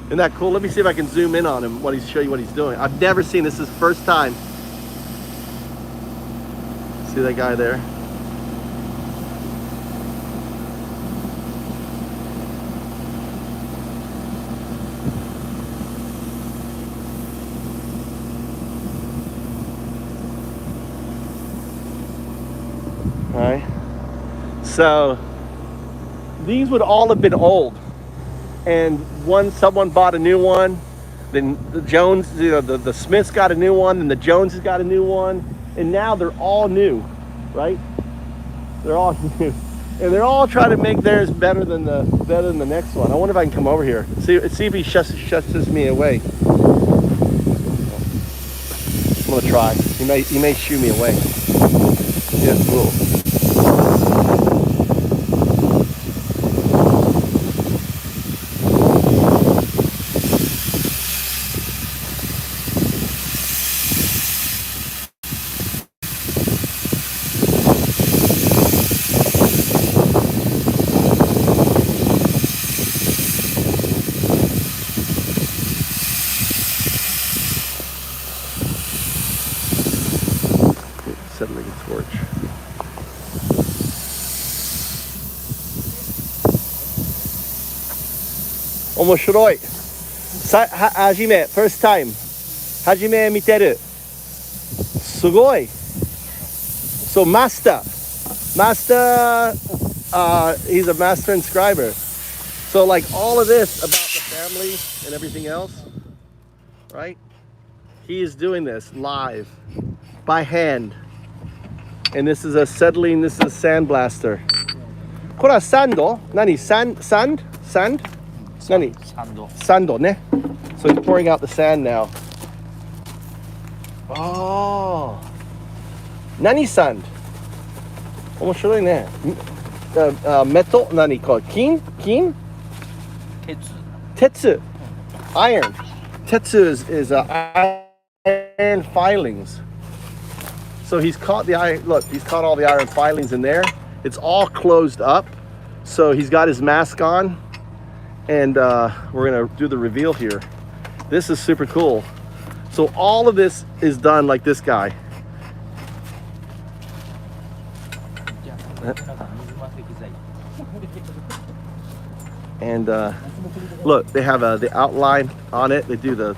Isn't that cool? Let me see if I can zoom in on him, show you what he's doing. I've never seen this. Is his first time. See that guy there? All right. So these would all have been old. And someone bought a new one, then the Jones, the Smiths got a new one, and the Joneses got a new one, and now they're all new, right? They're all new, and they're all trying to make theirs better than the next one. I wonder if I can come over here, see if he shuts me away. I'm gonna try. He may shoo me away. Yeah, cool. Settling a torch. Omoshiroi. Hajime, first time. Hajime miteru. Sugoi. So master, he's a master inscriber. So like all of this about the family and everything else, right? He is doing this live, by hand. And this is a settling, this is a sandblaster. Kora sando? Nani? Sand? Nani? Sando, ne? So he's pouring out the sand now. Oh. Nani sand? Omoshiroi ne. Metal? Nani called? Kin? Tetsu. Iron. Tetsu is iron filings. So he's caught the iron, look, he's caught all the iron filings in there. It's all closed up. So he's got his mask on, and we're gonna do the reveal here. This is super cool. So all of this is done like this guy. And look, they have the outline on it. They do the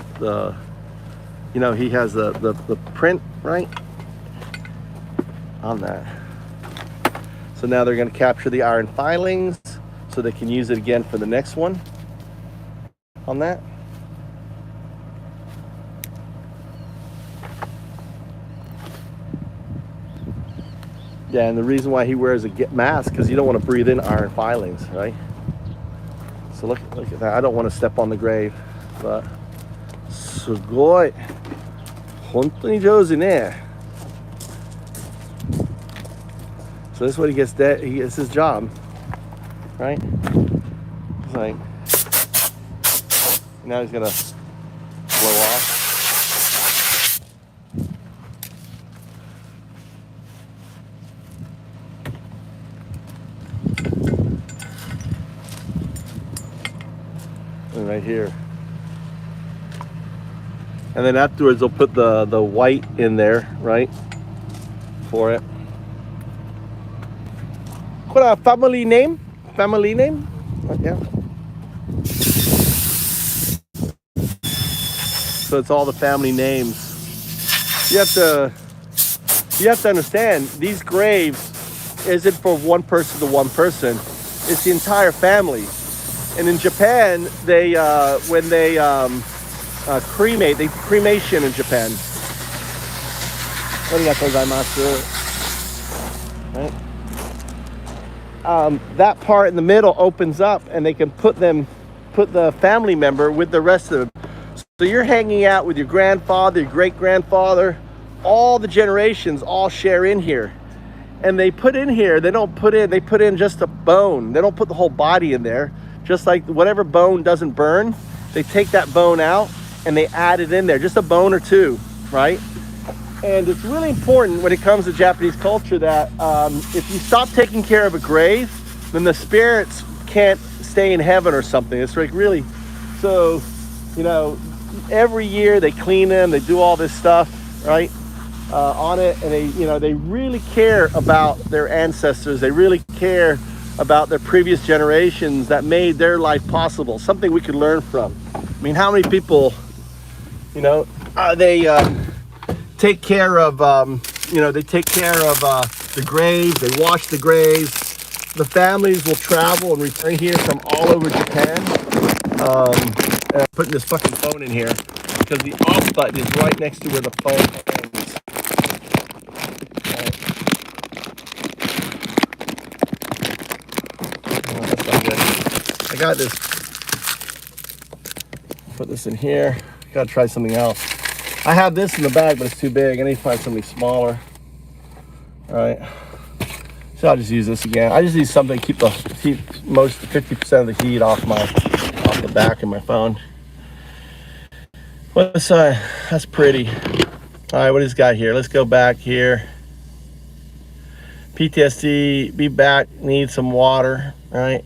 he has the print, right? On that. So now they're going to capture the iron filings so they can use it again for the next one on that. Yeah, and the reason why he wears a mask because you don't want to breathe in iron filings, right? So look at that. I don't want to step on the grave, but sugoi. Hontoni jouzu ne. So this is what he gets. He gets his job, right? It's like now he's gonna blow off. And right here, and then afterwards they'll put the white in there, right? For it. What a family name? Family name? Yeah. So it's all the family names. You have to understand these graves isn't for one person to one person. It's the entire family. And in Japan, they when they cremate, cremation in Japan. ありがとうございます。right? That part in the middle opens up, and they can put the family member with the rest of them. So you're hanging out with your grandfather, your great-grandfather, all the generations all share in here. And they put in here, they put in just a bone. They don't put the whole body in there. Just like whatever bone doesn't burn, they take that bone out and they add it in there, just a bone or two, right? And it's really important when it comes to Japanese culture that if you stop taking care of a grave, then the spirits can't stay in heaven or something. It's like really, so, you know, every year they clean them, they do all this stuff, right? On it, and they really care about their ancestors. They really care about their previous generations that made their life possible. Something we could learn from. I mean, how many people, you know, they take care of, they take care of the graves. They wash the graves. The families will travel and return here from all over Japan. And I'm putting this fucking phone in here because the off button is right next to where the phone ends. That's not good. I got this. Put this in here. Gotta try something else. I have this in the bag, but it's too big. I need to find something smaller. All right. So I'll just use this again. I just need something to keep most 50% of the heat off the back of my phone. What's that's pretty. All right, what he's got here? Let's go back here. PTSD, be back, need some water. All right.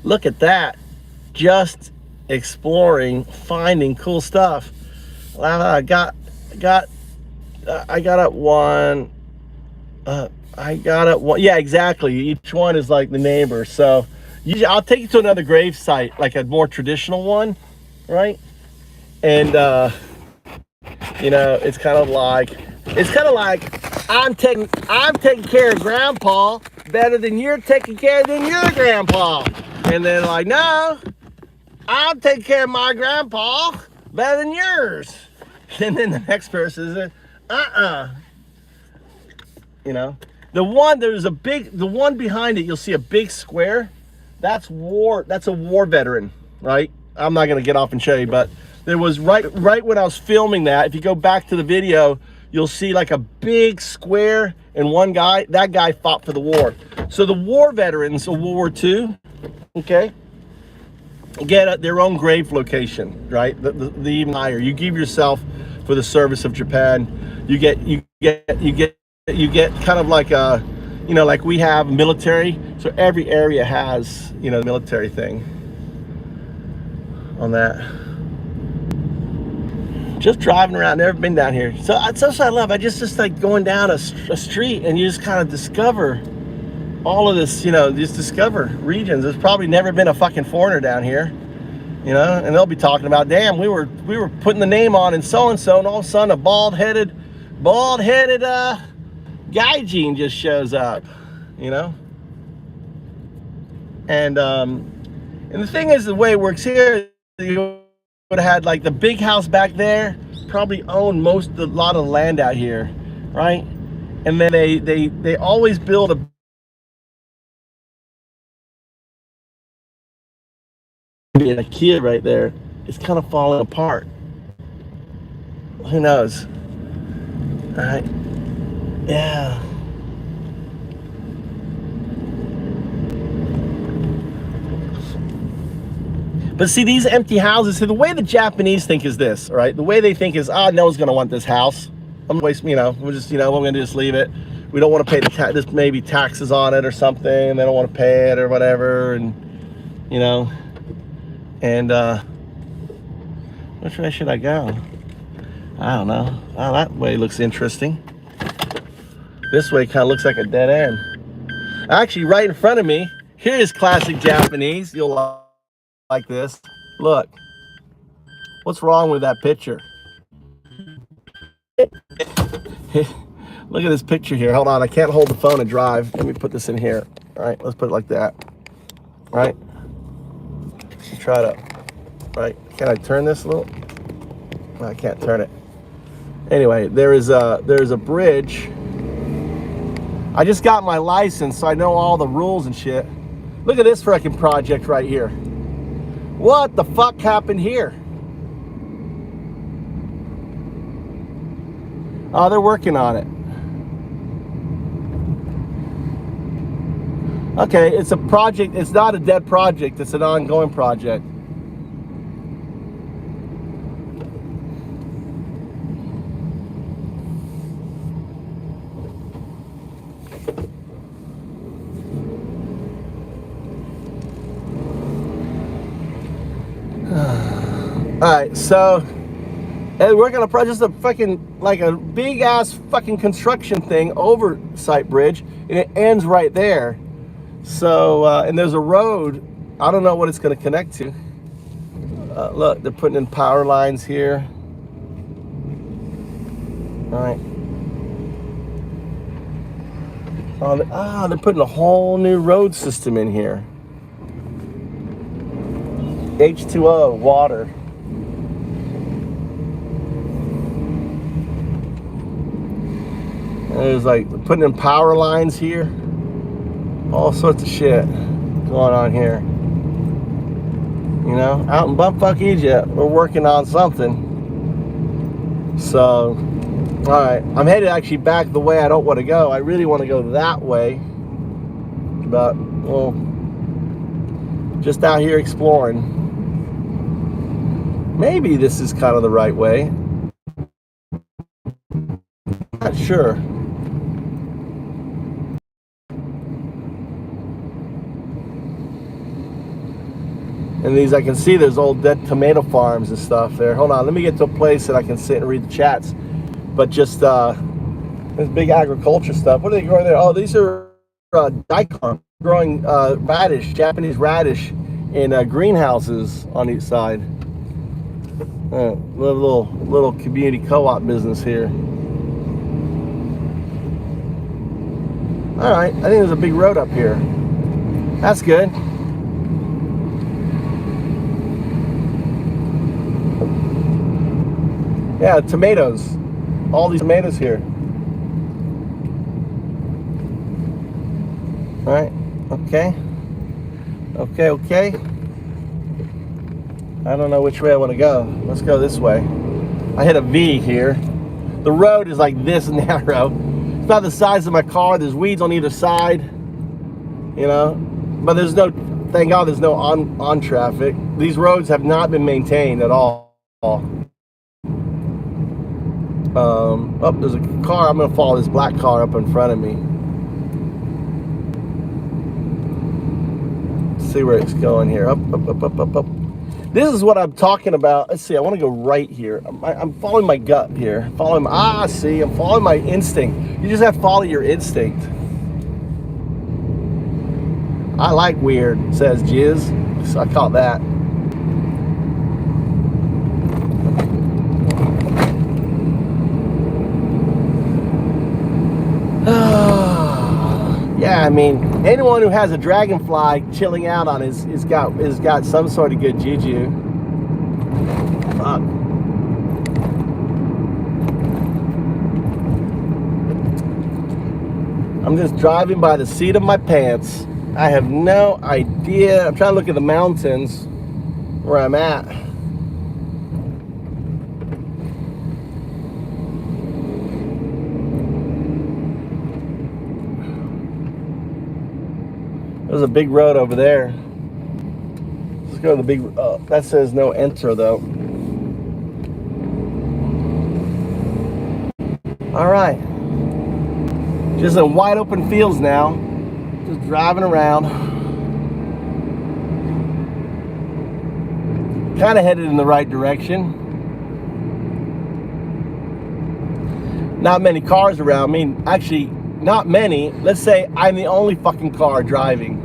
Look at that. Just exploring, finding cool stuff. I got it one. I got it one. Yeah, exactly. Each one is like the neighbor. So usually I'll take you to another grave site, like a more traditional one, right? And you know, it's kind of like I'm taking care of grandpa better than you're taking care of your grandpa. And then like, no, I'll take care of my grandpa better than yours. And then the next person is you know, the one behind it, you'll see a big square. That's a war veteran, right? I'm not gonna get off and show you, but there was right when I was filming that, if you go back to the video, you'll see like a big square, and that guy fought for the war. So the war veterans of World War II, okay, get their own grave location, right? The even higher. You give yourself for the service of Japan. You get kind of like a, you know, like we have military. So every area has, you know, the military thing on that. Just driving around, never been down here. So that's what I love. I just like going down a street and you just kind of discover all of this, you know, just discover regions. There's probably never been a fucking foreigner down here, you know, and they'll be talking about, damn, we were putting the name on and so, and all of a sudden a bald-headed gaijin just shows up, you know. And the thing is, the way it works here, you would have had like the big house back there, probably owned a lot of land out here, right? And then they always build a kid right there. It's kind of falling apart. Who knows? All right. Yeah. But see, these empty houses, see, the way the Japanese think is this, all right? The way they think is, no one's gonna want this house. I'm gonna waste, you know, we're just, you know, we're gonna just leave it. We don't want to pay this maybe taxes on it or something. They don't want to pay it or whatever, and you know. And which way should I go? I don't know. Oh, that way looks interesting. This way kind of looks like a dead end. Actually, right in front of me, here is classic Japanese. You'll like this. Look. What's wrong with that picture? Look at this picture here. Hold on, I can't hold the phone and drive. Let me put this in here. All right, let's put it like that. All right. Let's try it out. Right. Can I turn this a little? No, I can't turn it. Anyway, there is a bridge I just got my license, so I know all the rules and shit. Look at this freaking project right here. What the fuck happened here? Oh, they're working on it. Okay, it's a project. It's not a dead project. It's an ongoing project. All right, so and we're gonna just a fucking like a big ass fucking construction thing oversight bridge, and it ends right there. So and there's a road. I don't know what it's gonna connect to. Look, they're putting in power lines here. All right. Oh, they're putting a whole new road system in here. H2O, water. There's like putting in power lines here. All sorts of shit going on here. You know, out in bumfuck Egypt, we're working on something. So, all right, I'm headed actually back the way I don't want to go. I really want to go that way, but well, just out here exploring. Maybe this is kind of the right way. Not sure. And these, I can see there's old dead tomato farms and stuff there. Hold on, let me get to a place that I can sit and read the chats. But just, there's big agriculture stuff. What are they growing there? Oh, these are daikon, growing radish, Japanese radish in greenhouses on each side. Little community co-op business here. All right, I think there's a big road up here. That's good. Yeah, tomatoes. All these tomatoes here. All right, okay. Okay. I don't know which way I want to go. Let's go this way. I hit a V here. The road is like this narrow. It's not the size of my car. There's weeds on either side, you know. But there's no, thank God there's no on traffic. These roads have not been maintained at all. Oh, there's a car. I'm gonna follow this black car up in front of me. Let's see where it's going here. Up. This is what I'm talking about. Let's see, I want to go right here. I'm following my gut here. I'm following my instinct. You just have to follow your instinct. I like weird, says Jizz. So I caught that. Yeah, I mean, anyone who has a dragonfly chilling out on has got some sort of good juju. Fuck. I'm just driving by the seat of my pants. I have no idea. I'm trying to look at the mountains where I'm at. There's a big road over there. Let's go to the big, that says no enter though. All right. Just in wide open fields now. Just driving around. Kind of headed in the right direction. Not many cars around. I mean, actually, not many. Let's say I'm the only fucking car driving.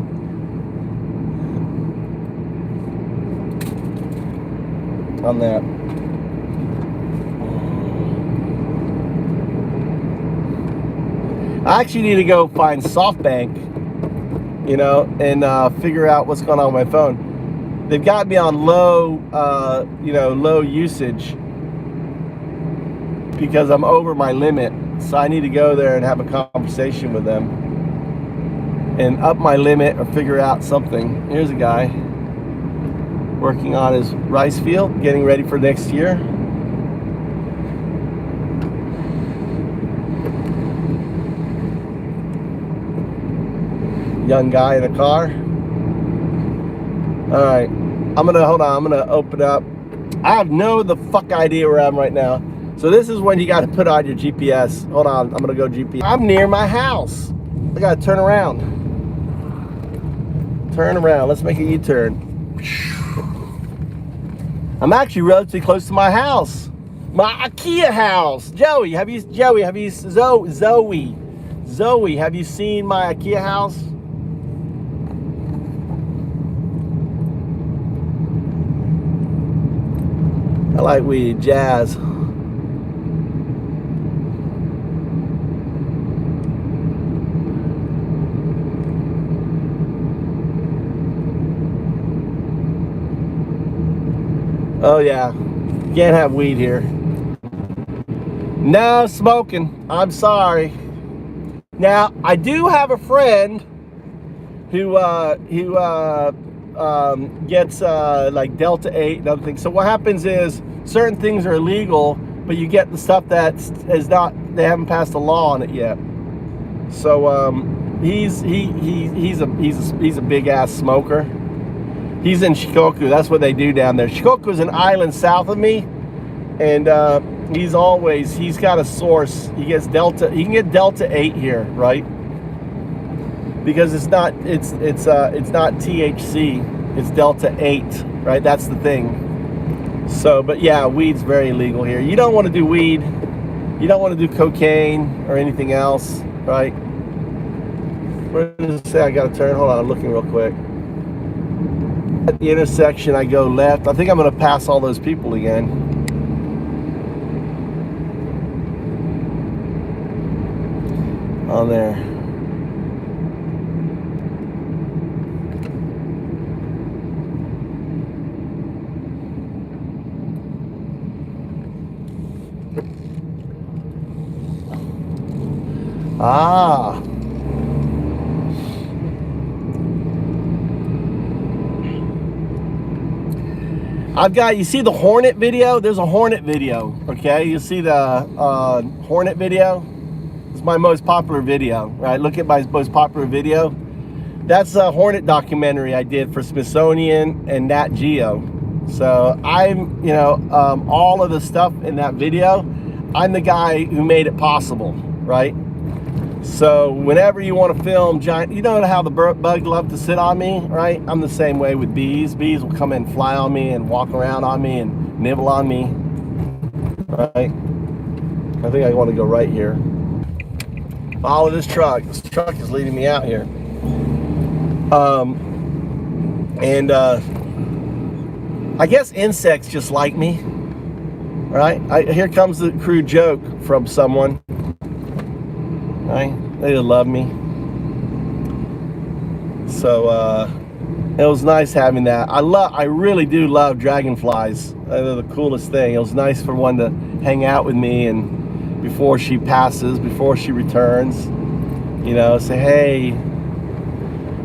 On that. I actually need to go find SoftBank, you know, and figure out what's going on with my phone. They've got me on low, you know, low usage. because I'm over my limit. So I need to go there and have a conversation with them and up my limit or figure out something. Here's a guy working on his rice field, getting ready for next year. Young guy in a car. All right, hold on, I'm gonna open up. I have no the fuck idea where I am right now. So this is when you got to put on your GPS. Hold on, I'm gonna go GPS. I'm near my house. I gotta turn around. Turn around, let's make a U-turn. I'm actually relatively close to my house. My IKEA house. Zoe, have you seen my IKEA house? I like weed, jazz. Oh yeah, can't have weed here. No smoking, I'm sorry. Now, I do have a friend who gets like Delta 8 and other things. So what happens is certain things are illegal, but you get the stuff that is not, they haven't passed a law on it yet. So he's a big ass smoker. He's in Shikoku. That's what they do down there. Shikoku is an island south of me, and he's got a source. He gets Delta. He can get Delta 8 here, right? Because it's not THC. It's Delta 8, right? That's the thing. So, but yeah, weed's very legal here. You don't want to do weed. You don't want to do cocaine or anything else, right? Where does it say I got to turn? Hold on, I'm looking real quick. At the intersection, I go left. I think I'm going to pass all those people again. On there. Ah. I've got, you see the Hornet video? There's a Hornet video, okay? You see the Hornet video? It's my most popular video, right? Look at my most popular video. That's a Hornet documentary I did for Smithsonian and Nat Geo. So I'm, all of the stuff in that video, I'm the guy who made it possible, right? So whenever you want to film giant, you know how the bugs love to sit on me, right? I'm the same way with bees. Bees will come and fly on me and walk around on me and nibble on me, right? I think I want to go right here. Follow this truck. This truck is leading me out here. I guess insects just like me, right? Here comes the crude joke from someone. Right? They love me. So it was nice having that. I really do love dragonflies. They're the coolest thing. It was nice for one to hang out with me and before she passes, before she returns, say, hey,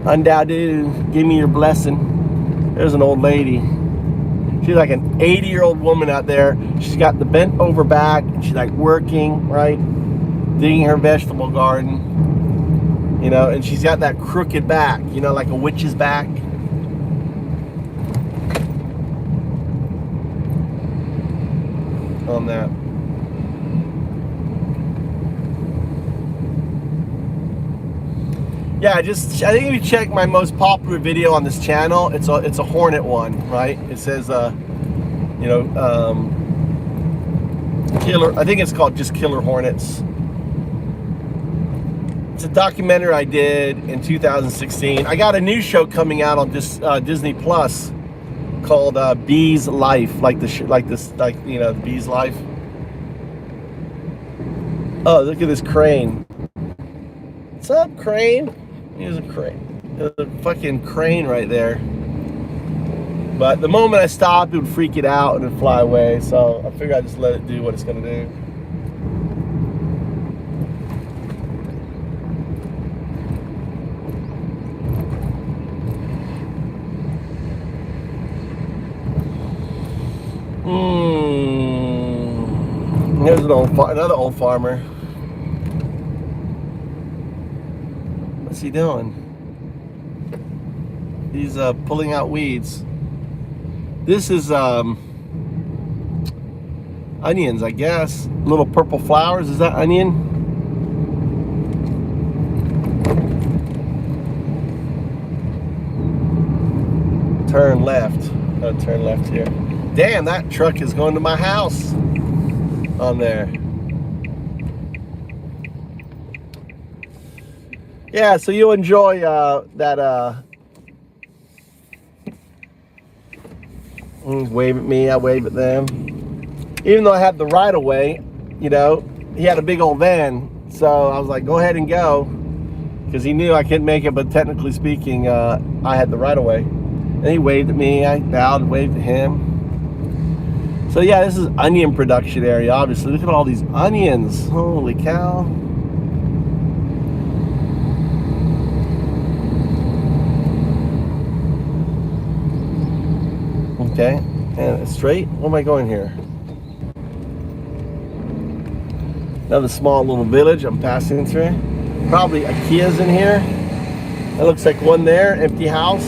Undoubted, give me your blessing. There's an old lady. She's like an 80-year-old woman out there. She's got the bent over back. And she's like working, right? Digging her vegetable garden, and she's got that crooked back, like a witch's back. On that. Yeah, I think if you check my most popular video on this channel, it's a Hornet one, right? It says, killer. I think it's called just Killer Hornets. It's a documentary I did in 2016. I got a new show coming out on Disney Plus called Bee's Life, the Bee's Life. Oh, look at this crane. What's up, crane? Here's a crane. There's a fucking crane right there. But the moment I stopped, it would freak it out and it'd fly away. So I figured I'd just let it do what it's gonna do. Here's another old farmer. What's he doing? He's pulling out weeds. This is onions, I guess. Little purple flowers. Is that onion? Turn left. Gotta turn left here. Damn, that truck is going to my house on there. Yeah, so you'll enjoy that. Wave at me, I wave at them. Even though I had the right of way, you know, he had a big old van, so I was like, go ahead and go, because he knew I couldn't make it, but technically speaking, I had the right of way. And he waved at me, I bowed and waved at him. So yeah, this is onion production area, obviously. Look at all these onions, holy cow. Okay, and straight, where am I going here? Another small little village I'm passing through. Probably Ikea's in here. That looks like one there, empty house.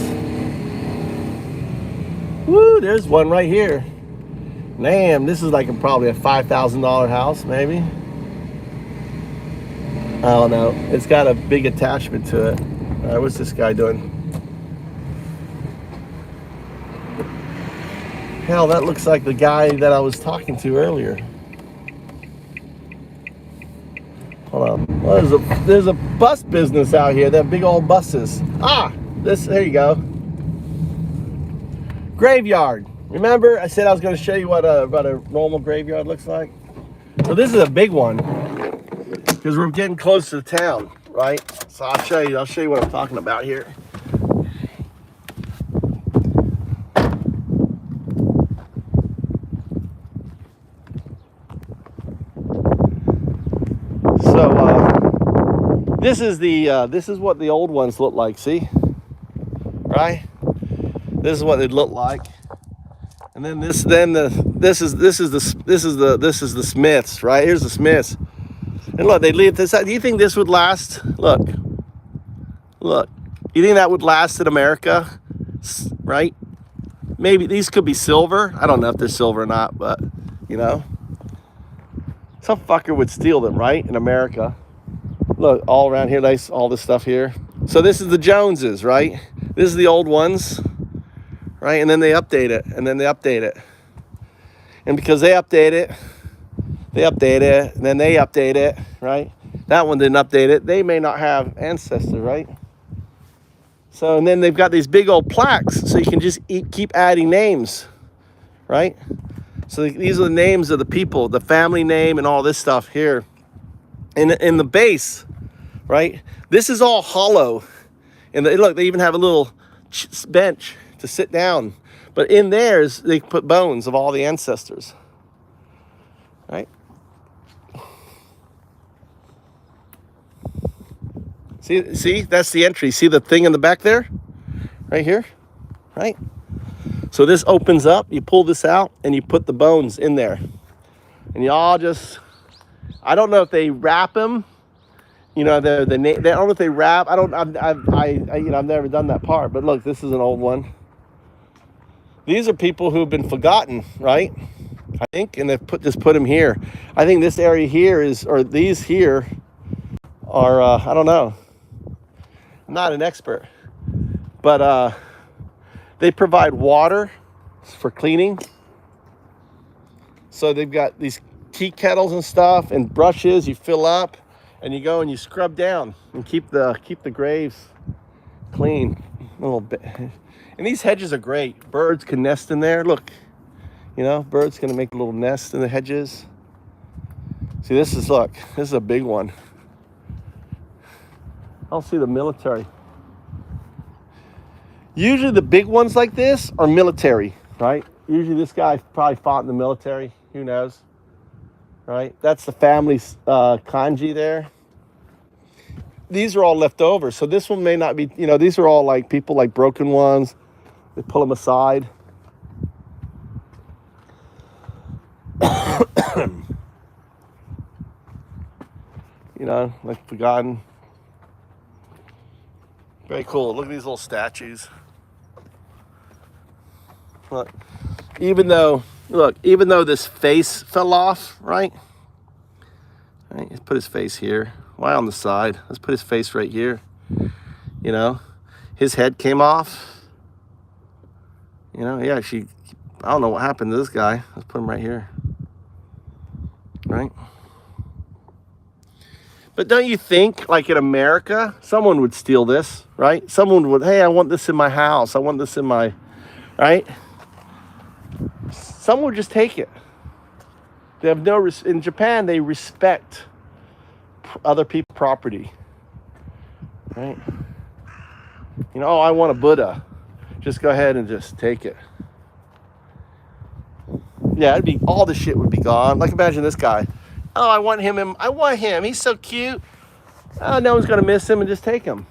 Woo, there's one right here. Damn, this is like probably a $5,000 house, maybe. I don't know. It's got a big attachment to it. All right, what's this guy doing? Hell, that looks like the guy that I was talking to earlier. Hold on. Well, there's a bus business out here. They have big old buses. There you go. Graveyard. Remember, I said I was going to show you what a normal graveyard looks like. So this is a big one because we're getting close to the town, right? So I'll show you what I'm talking about here. This is what the old ones look like. See, right? This is what they'd look like, and then this is the Smiths, right? Here's the Smiths, and look, they leave this out. Do you think this would last? Look. You think that would last in America, right? Maybe these could be silver. I don't know if they're silver or not, but you know, some fucker would steal them, right? In America. Look, all around here, nice, all this stuff here. So this is the Joneses, right? This is the old ones, right? And then they update it, and then they update it. And because they update it, and then they update it, right? That one didn't update it. They may not have ancestors, right? So, and then they've got these big old plaques, so you can just keep adding names, right? So these are the names of the people, the family name and all this stuff here. In the base, right? This is all hollow. And look, they even have a little bench to sit down. But in theirs, they put bones of all the ancestors, right? See, that's the entry. See the thing in the back there? Right here, right? So this opens up, you pull this out, and you put the bones in there. And y'all just... I don't know if they wrap them, you know, they don't know if they wrap. I've never done that part, but look, this is an old one. These are people who've been forgotten, right? I think, and they've just put them here. I think this area here or these here are, I don't know. I'm not an expert, but they provide water for cleaning. So they've got these tea kettles and stuff and brushes you fill up, and you go and you scrub down and keep the graves clean a little bit. And these hedges are great. Birds can nest in there. Look, you know, birds can make a little nest in the hedges. See, this is a big one. I'll see the military. Usually the big ones like this are military, right? Usually this guy probably fought in the military. Who knows? Right? That's the family's kanji there. These are all left over. So this one may not be, you know, these are all like people like broken ones. They pull them aside. You know, like forgotten. Very cool. Look at these little statues. Look, even though this face fell off, right? Right, let's put his face here. Why on the side? Let's put his face right here. You know, his head came off. You know, I don't know what happened to this guy. Let's put him right here. Right? But don't you think, like in America, someone would steal this, right? Someone would, hey, I want this in my house. I want this in my, right? Someone would just take it. They have no, in Japan, they respect other people's property, right? You know, oh, I want a Buddha. Just go ahead and just take it. Yeah, all the shit would be gone. Like imagine this guy. Oh, I want him. He's so cute. Oh, no one's gonna miss him and just take him.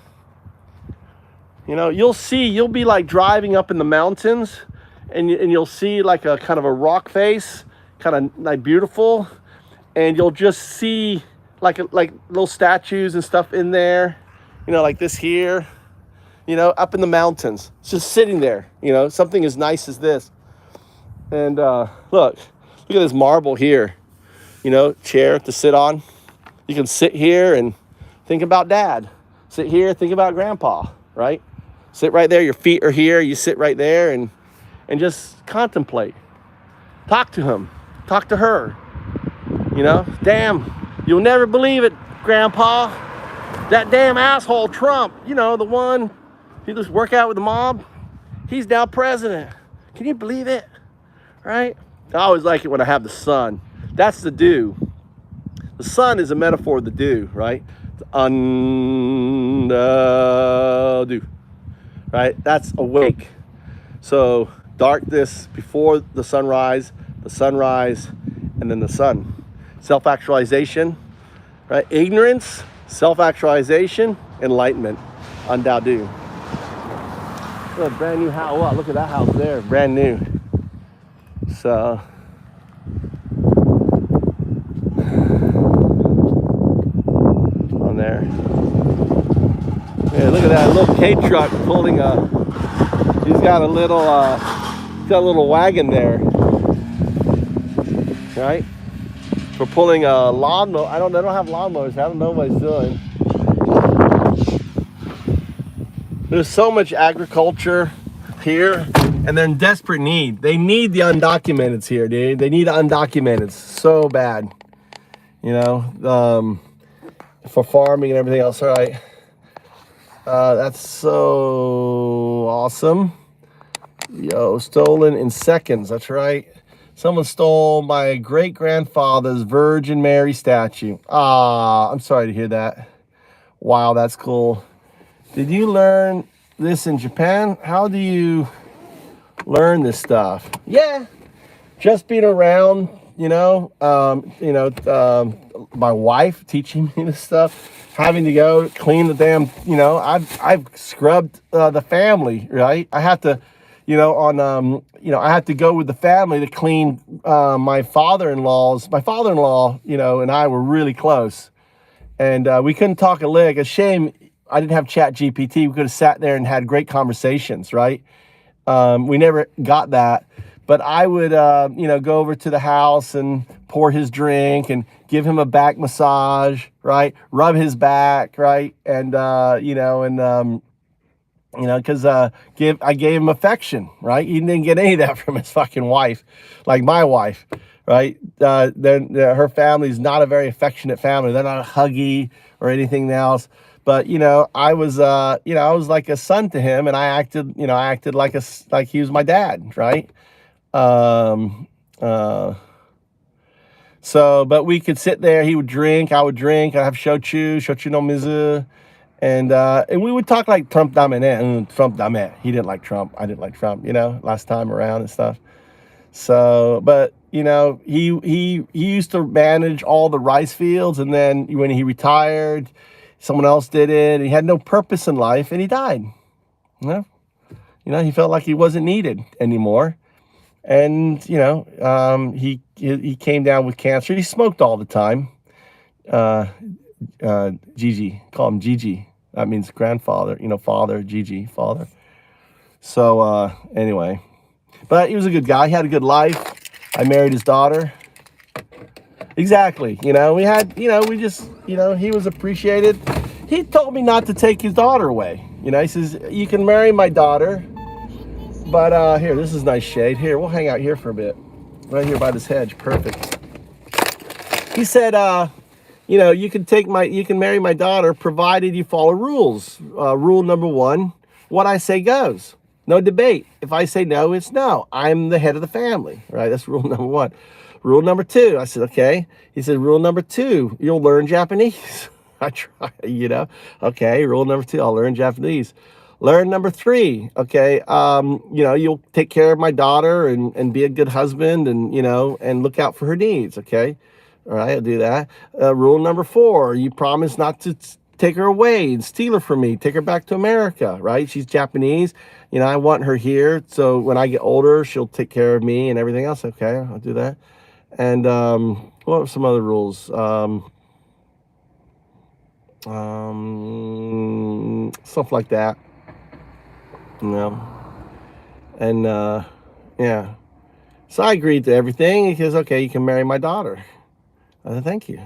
You know, you'll be like driving up in the mountains and you'll see like a kind of a rock face, kind of like beautiful. And you'll just see like little statues and stuff in there, you know, like this here, you know, up in the mountains. It's just sitting there, you know, something as nice as this. And look at this marble here. You know, chair to sit on. You can sit here and think about dad. Sit here, think about grandpa, right? Sit right there, your feet are here, you sit right there and just contemplate. Talk to him, talk to her. You know, damn, you'll never believe it, grandpa. That damn asshole Trump, you know, the one who just work out with the mob, he's now president. Can you believe it, right? I always like it when I have the sun. That's the dew. The sun is a metaphor of the dew, right? Dew, right? That's awake. So darkness before the sunrise, and then the sun. Self-actualization, right? Ignorance, self-actualization, enlightenment, DOW. Look, brand new house. Wow, look at that house there, brand new. So. There. Yeah, look at that little K truck pulling he's got a little wagon there, right? For pulling a lawnmower. They don't have lawnmowers. I don't know what he's doing. There's so much agriculture here, and they're in desperate need. They need the undocumented here, dude. They need the undocumented so bad, you know. For farming and everything else, all right? That's so awesome. Yo, stolen in seconds, that's right. Someone stole my great-grandfather's Virgin Mary statue. Ah, I'm sorry to hear that. Wow, that's cool. Did you learn this in Japan? How do you learn this stuff? Yeah, just being around, my wife teaching me this stuff, having to go clean the damn, I've scrubbed the family, right? I have to, I have to go with the family to clean my father-in-law, and I were really close. And we couldn't talk a lick. A shame I didn't have Chat GPT. We could have sat there and had great conversations, right? We never got that. But I would, go over to the house and pour his drink and give him a back massage, right? Rub his back, right? And, because I gave him affection, right? He didn't get any of that from his fucking wife, like my wife, right? Her family's not a very affectionate family. They're not huggy or anything else. But, I was like a son to him, and I acted like he was my dad, right? But we could sit there, he would drink, I would drink, I'd have shochu no mizu, and we would talk like Trump dame. He didn't like Trump, I didn't like Trump, last time around and stuff. So, but, he used to manage all the rice fields, and then when he retired, someone else did it, he had no purpose in life, and he died, he felt like he wasn't needed anymore. And you know, he came down with cancer. He smoked all the time. Gigi, call him Gigi. That means grandfather, you know, father, Gigi, father. So anyway, but he was a good guy. He had a good life. I married his daughter. Exactly. You know, we had, you know, we just, you know, he was appreciated. He told me not to take his daughter away. You know, he says, you can marry my daughter, but here, this is nice shade. Here, we'll hang out here for a bit. Right here by this hedge. Perfect. He said, you know, you can marry my daughter provided you follow rules. Rule number 1, what I say goes. No debate. If I say no, it's no. I'm the head of the family, right? That's rule number 1. Rule number 2, I said, okay. He said, rule number 2, you'll learn Japanese. I try, you know. Okay, rule number 2, I'll learn Japanese. Learn number 3, okay, you know, you'll take care of my daughter and be a good husband and, you know, and look out for her needs, okay? All right, I'll do that. Rule number 4, you promise not to take her away and steal her from me. Take her back to America, right? She's Japanese. You know, I want her here. So when I get older, she'll take care of me and everything else. Okay, I'll do that. And what are some other rules? Stuff like that. You know. And yeah. So I agreed to everything. He says, okay, you can marry my daughter. I said, thank you.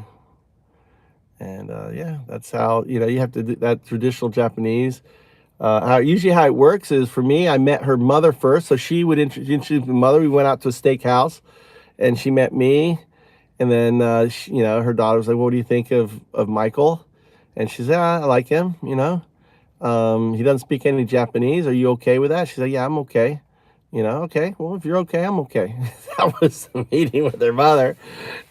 And yeah, that's how, you know, you have to do that traditional Japanese. Usually how it works is, for me, I met her mother first. So she would introduce my mother. We went out to a steakhouse and she met me. And then, she, you know, her daughter was like, what do you think of Michael? And she said, I like him, you know. He doesn't speak any Japanese. Are you okay with that? She said, yeah, I'm okay. You know, okay, well, if you're okay, I'm okay. That was the meeting with her mother.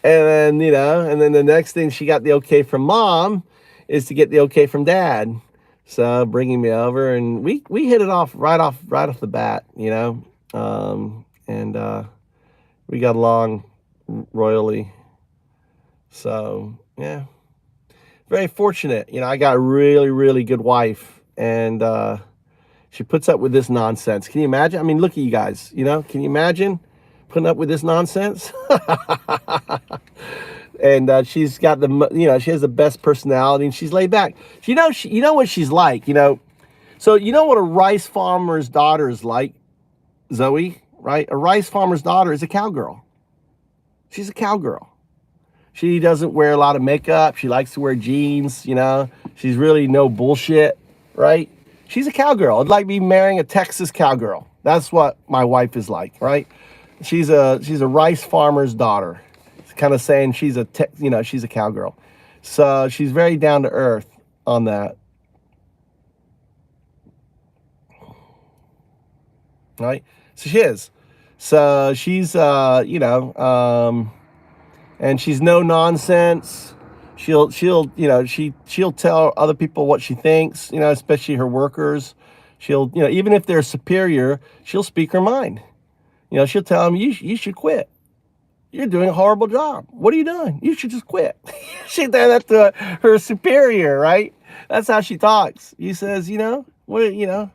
And then, you know, and then the next thing, she got the okay from mom is to get the okay from dad. So bringing me over, and we hit it off right off the bat, you know. And we got along royally. So, yeah. Very fortunate. You know, I got a really, really good wife. And she puts up with this nonsense. Can you imagine? I mean, look at you guys, you know, can you imagine putting up with this nonsense? And she's got the, you know, she has the best personality and she's laid back. You know what she's like, you know? So you know what a rice farmer's daughter is like, Zoe, right? A rice farmer's daughter is a cowgirl. She's a cowgirl. She doesn't wear a lot of makeup. She likes to wear jeans, you know? She's really no bullshit, right? She's a cowgirl. I'd like me marrying a Texas cowgirl. That's what my wife is like, right? She's a rice farmer's daughter. It's kind of saying she's she's a cowgirl. So she's very down to earth on that. Right? So she is. So she's you know, and she's no nonsense. She'll tell other people what she thinks, you know, especially her workers. She'll, you know, even if they're superior, she'll speak her mind. You know, she'll tell them, you should quit. You're doing a horrible job. What are you doing? You should just quit. She did that to her superior, right? That's how she talks. He says, you know, what, you know,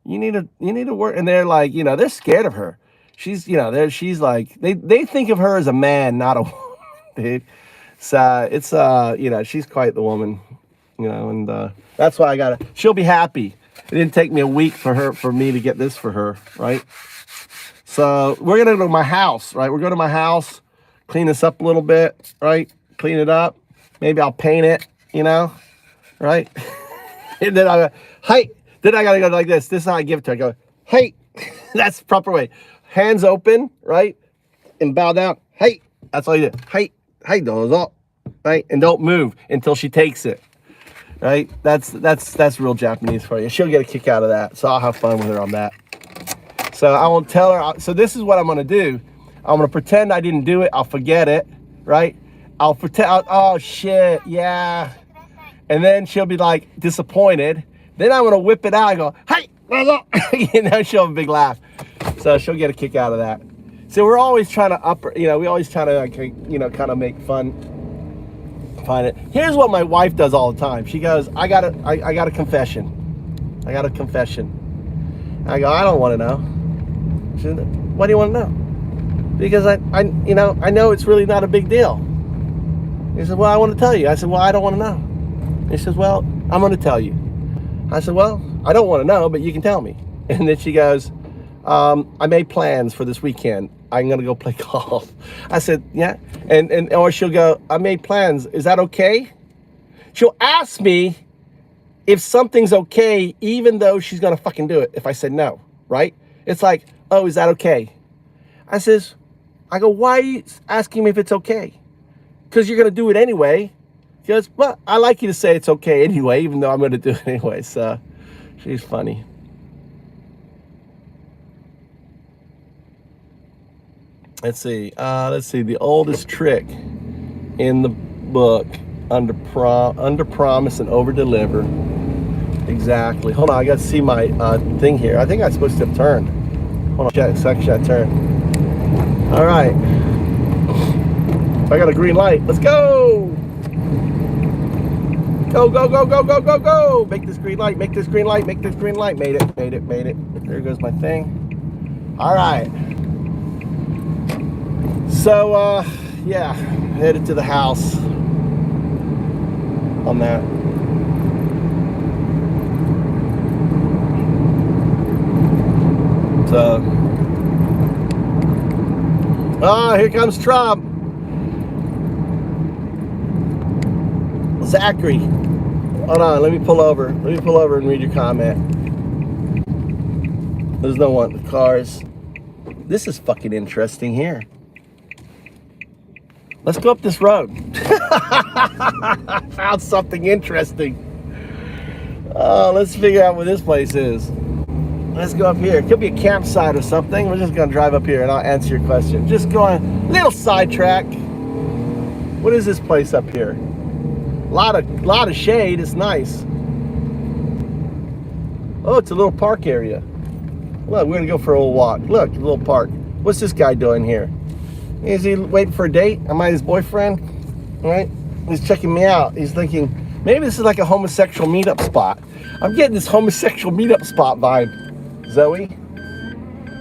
you need to work. And they're like, you know, they're scared of her. She's, you know, she's like, they think of her as a man, not a woman, dude. So it's, you know, she's quite the woman, you know, and that's why she'll be happy. It didn't take me a week for me to get this for her, right? So we're going to go to my house, right? We're going to my house, clean this up a little bit, right? Clean it up. Maybe I'll paint it, you know, right? And then then I got to go like this. This is how I give it to her. I go, hey, that's the proper way. Hands open, right? And bow down. Hey, that's all you do. Hey. Hey, dozo, right? And don't move until she takes it, right? That's real Japanese for you. She'll get a kick out of that. So I'll have fun with her on that. So I won't tell her. So this is what I'm going to do. I'm going to pretend I didn't do it. I'll forget it, right? I'll pretend, oh shit, yeah. And then she'll be like disappointed. Then I'm going to whip it out and go, hey, you know, she'll have a big laugh. So she'll get a kick out of that. So we're always trying to we always try to, you know, kind of make fun, find it. Here's what my wife does all the time. She goes, I got a confession. I got a confession. I go, I don't want to know. She said, what do you want to know? because I know it's really not a big deal. He said, well, I want to tell you. I said, well, I don't want to know. He says, well, I'm going to tell you. I said, well, I don't want to know, but you can tell me. And then she goes, I made plans for this weekend. I'm going to go play golf. I said, yeah. Or she'll go, I made plans. Is that okay? She'll ask me if something's okay, even though she's going to fucking do it if I said no, right? It's like, oh, is that okay? I go, why are you asking me if it's okay? Because you're going to do it anyway. She goes, well, I like you to say it's okay anyway, even though I'm going to do it anyway. So she's funny. Let's see. The oldest trick in the book, under promise and over deliver. Exactly. Hold on, I got to see my thing here. I think I'm supposed to have turned. Hold on, check. Should I turn? All right. I got a green light. Let's go. Go, go, go, go, go, go, go. Make this green light. Make this green light. Make this green light. Made it. Made it. Made it. There goes my thing. All right. So, yeah, headed to the house on that. So, here comes Trump. Zachary. Hold on, let me pull over. Let me pull over and read your comment. There's no one in the cars. This is fucking interesting here. Let's go up this road. I found something interesting. Let's figure out where this place is. Let's go up here. It could be a campsite or something. We're just gonna drive up here and I'll answer your question. Just going, little sidetrack. What is this place up here? A lot of shade. It's nice. Oh, it's a little park area. Look, we're gonna go for a little walk. Look, a little park. What's this guy doing here? Is he waiting for a date? Am I his boyfriend? All right? He's checking me out. He's thinking, maybe this is like a homosexual meetup spot. I'm getting this homosexual meetup spot vibe. Zoe?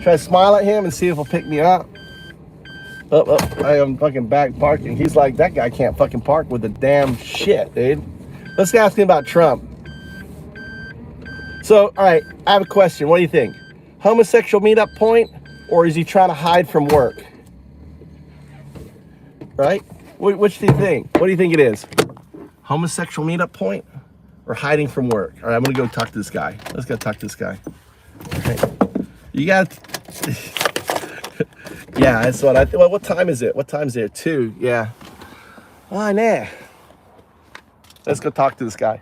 Try to smile at him and see if he'll pick me up. Oh, I am fucking back parking. He's like, that guy can't fucking park with the damn shit, dude. Let's ask him about Trump. So, all right, I have a question. What do you think? Homosexual meetup point, or is he trying to hide from work? Right? Which do you think? What do you think it is? Homosexual meetup point or hiding from work? All right, I'm gonna go talk to this guy. Let's go talk to this guy. Okay. You got. Yeah, that's what I. Well, what time is it? What time is it? 2. Yeah. Why nah? Let's go talk to this guy.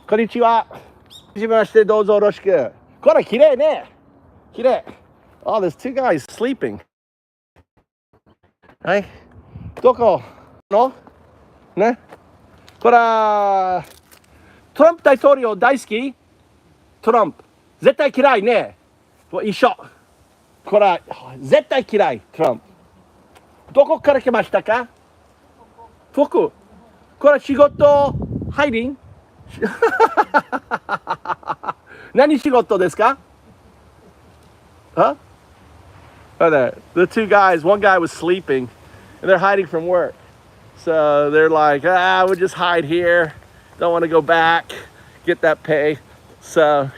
Konnichiwa. Hajimemashite, douzo yoroshiku. Kore kirei ne. Kirei. Oh, there's 2 guys sleeping. Right? Doko no? Ne? Kora Trump 大統領大好き? Trump 絶対嫌いね。一緒。これ絶対嫌い。Trump どこから来ましたか？福。これ仕事入りん？何仕事ですか？Huh? Oh, there. The 2 guys, one guy was sleeping and they're hiding from work. So they're like, we'll just hide here. Don't want to go back, get that pay. So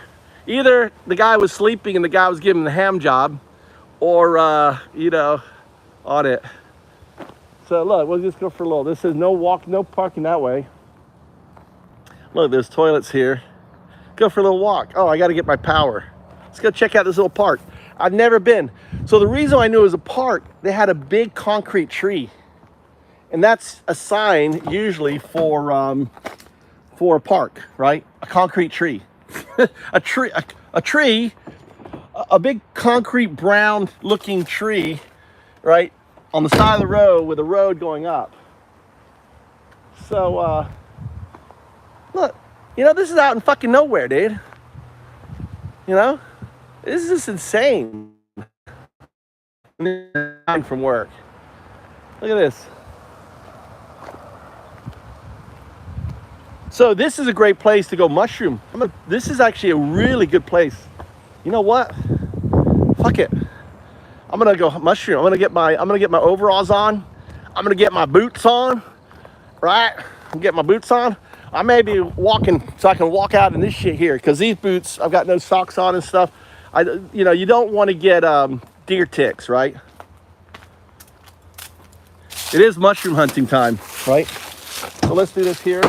either the guy was sleeping and the guy was giving the ham job, or, on it. So look, we'll just go for a little. This says no parking that way. Look, there's toilets here. Go for a little walk. Oh, I got to get my power. Let's go check out this little park. I've never been. So the reason I knew it was a park, they had a big concrete tree. And that's a sign usually for a park, right? A concrete tree. a big concrete brown looking tree, right? On the side of the road with a road going up. So, look, this is out in fucking nowhere, dude. This is just insane. From work. Look at this. So this is a great place to go mushroom. This is actually a really good place. You know what? Fuck it. I'm gonna go mushroom. I'm gonna get my overalls on. I'm gonna get my boots on, right? Get my boots on. I may be walking so I can walk out in this shit here, because these boots, I've got no socks on and stuff. You know, you don't want to get deer ticks, right? It is mushroom hunting time, right? So let's do this here.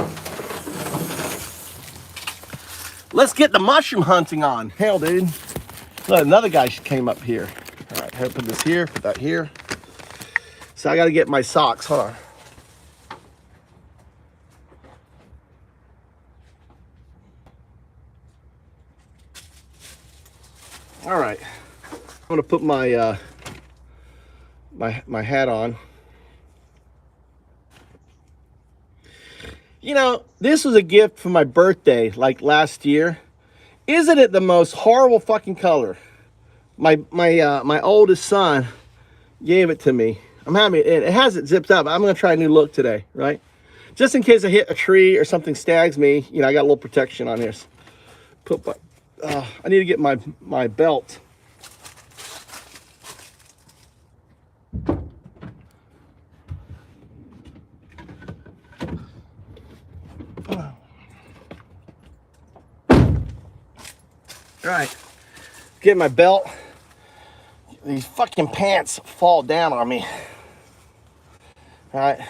Let's get the mushroom hunting on. Hell, dude. Look, another guy came up here. All right, put this here, put that here. So I got to get my socks. Hold on. All right, I'm gonna put my my hat on. You know, this was a gift for my birthday, like last year. Isn't it the most horrible fucking color? My oldest son gave it to me. I'm happy. It has it zipped up. I'm gonna try a new look today, right? Just in case I hit a tree or something stags me. You know, I got a little protection on this. I need to get my belt. All right, get my belt. These fucking pants fall down on me. All right,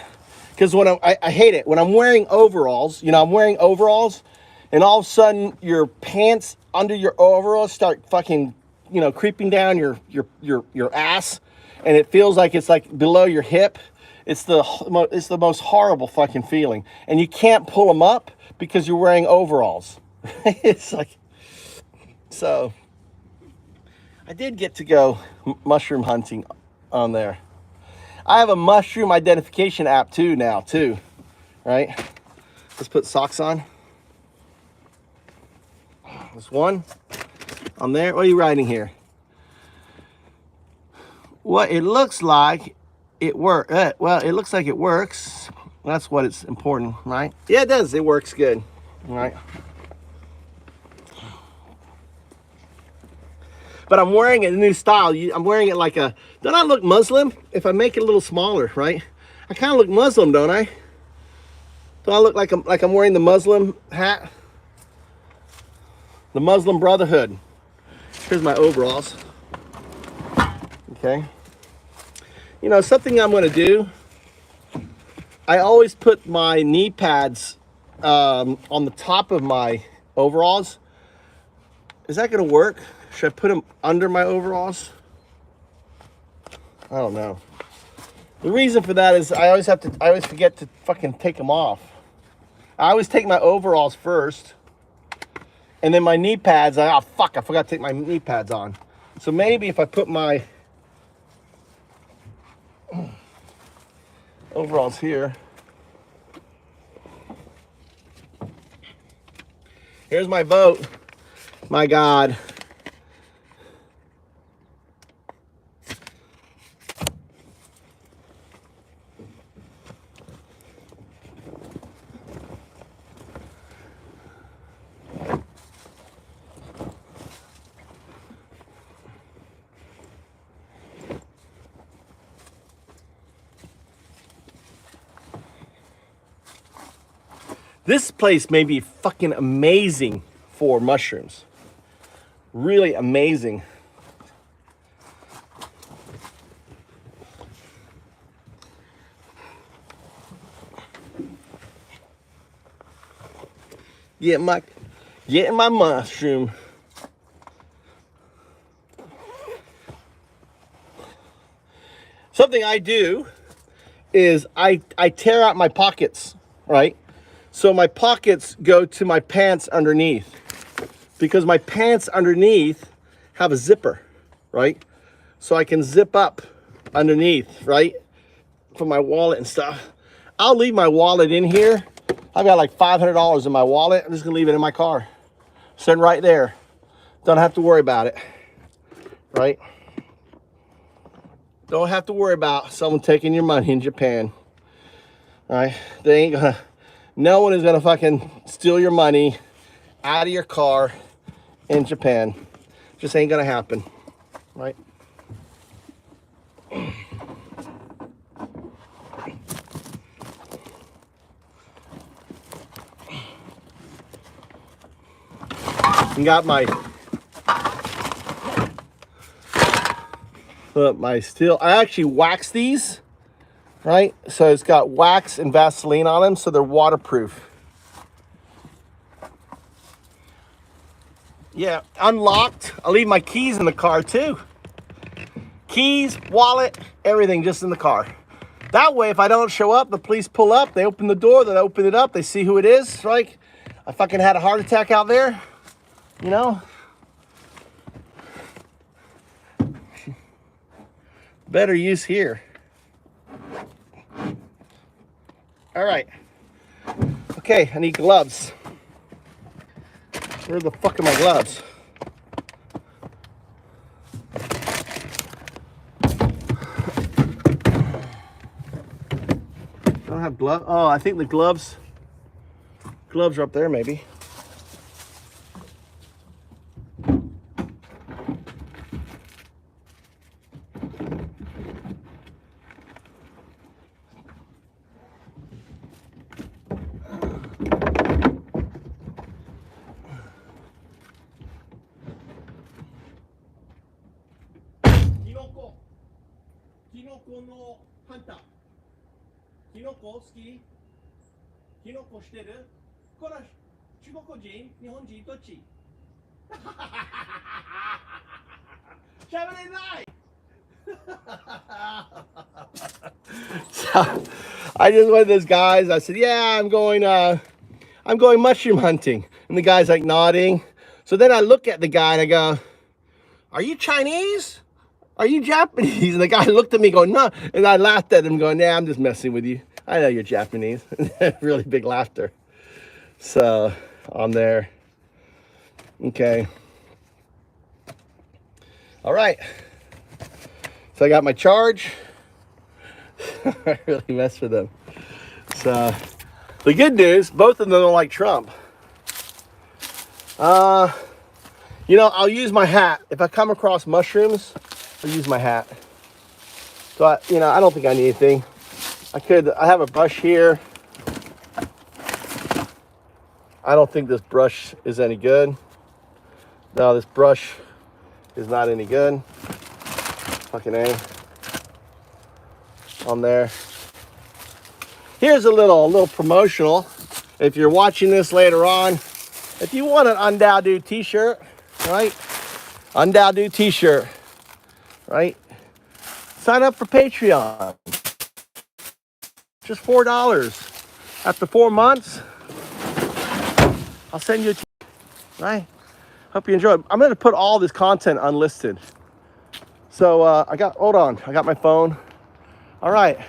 because when I hate it when I'm wearing overalls. You know, I'm wearing overalls, and all of a sudden your pants under your overalls start fucking, you know, creeping down your ass, and it feels like it's like below your hip. It's the most horrible fucking feeling, and you can't pull them up because you're wearing overalls. It's like, so I did get to go mushroom hunting on there. I have a mushroom identification app too now, right? Let's put socks on. There's one on there. What are you writing here? What it looks like it works. Well, it looks like it works. That's what it's important, right? Yeah, it does. It works good, right? But I'm wearing it a new style. I'm wearing it like a, don't I look Muslim? If I make it a little smaller, right? I kind of look Muslim, don't I? Do I look like I'm wearing the Muslim hat? The Muslim Brotherhood. Here's my overalls. Okay. You know, something I'm going to do, I always put my knee pads on the top of my overalls. Is that going to work? Should I put them under my overalls? I don't know. The reason for that is I always forget to fucking take them off. I always take my overalls first, and then my knee pads, oh fuck, I forgot to take my knee pads on. So maybe if I put my overalls here. Here's my vote. My God. This place may be fucking amazing for mushrooms. Really amazing. Getting my mushroom. Something I do is I tear out my pockets, right? So my pockets go to my pants underneath, because my pants underneath have a zipper, right? So I can zip up underneath, right? For my wallet and stuff. I'll leave my wallet in here. I've got like $500 in my wallet. I'm just gonna leave it in my car. Sitting right there. Don't have to worry about it, right? Don't have to worry about someone taking your money in Japan, all right? They ain't gonna, no one is gonna fucking steal your money out of your car in Japan. Just ain't gonna happen, right? And got my steel. I actually wax these, right? So it's got wax and Vaseline on them, so they're waterproof. Yeah, unlocked. I'll leave my keys in the car too. Keys, wallet, everything just in the car. That way, if I don't show up, the police pull up, they open the door, they open it up, they see who it is, right? I fucking had a heart attack out there, you know? Better use here. All right. Okay, I need gloves. Where the fuck are my gloves? I don't have gloves. Oh, I think the gloves are up there maybe. Kinoko no hunter. Kinoko 好き? Kinoko してる? これ中国人? 日本人? どっち? 喋れない! So I just went to those guys. I said, "Yeah, I'm going mushroom hunting." And the guy's like nodding. So then I look at the guy and I go, "Are you Chinese? Are you Japanese?" And the guy looked at me going, "No." And I laughed at him going, "Yeah, I'm just messing with you. I know you're Japanese." Really big laughter. So I'm there. Okay. All right. So I got my charge. I really messed with them. So the good news, both of them don't like Trump. You know, I'll use my hat. If I come across mushrooms, I'll use my hat. So, I don't think I need anything. I have a brush here. I don't think this brush is any good. No, this brush is not any good. Fucking A. On there. Here's a little promotional. If you're watching this later on, if you want an UNDOW t-shirt, right? UNDOW t-shirt, right? Sign up for Patreon. Just $4. After 4 months, I'll send you a t-shirt, right? Hope you enjoy it. I'm gonna put all this content unlisted. So hold on, I got my phone. All right,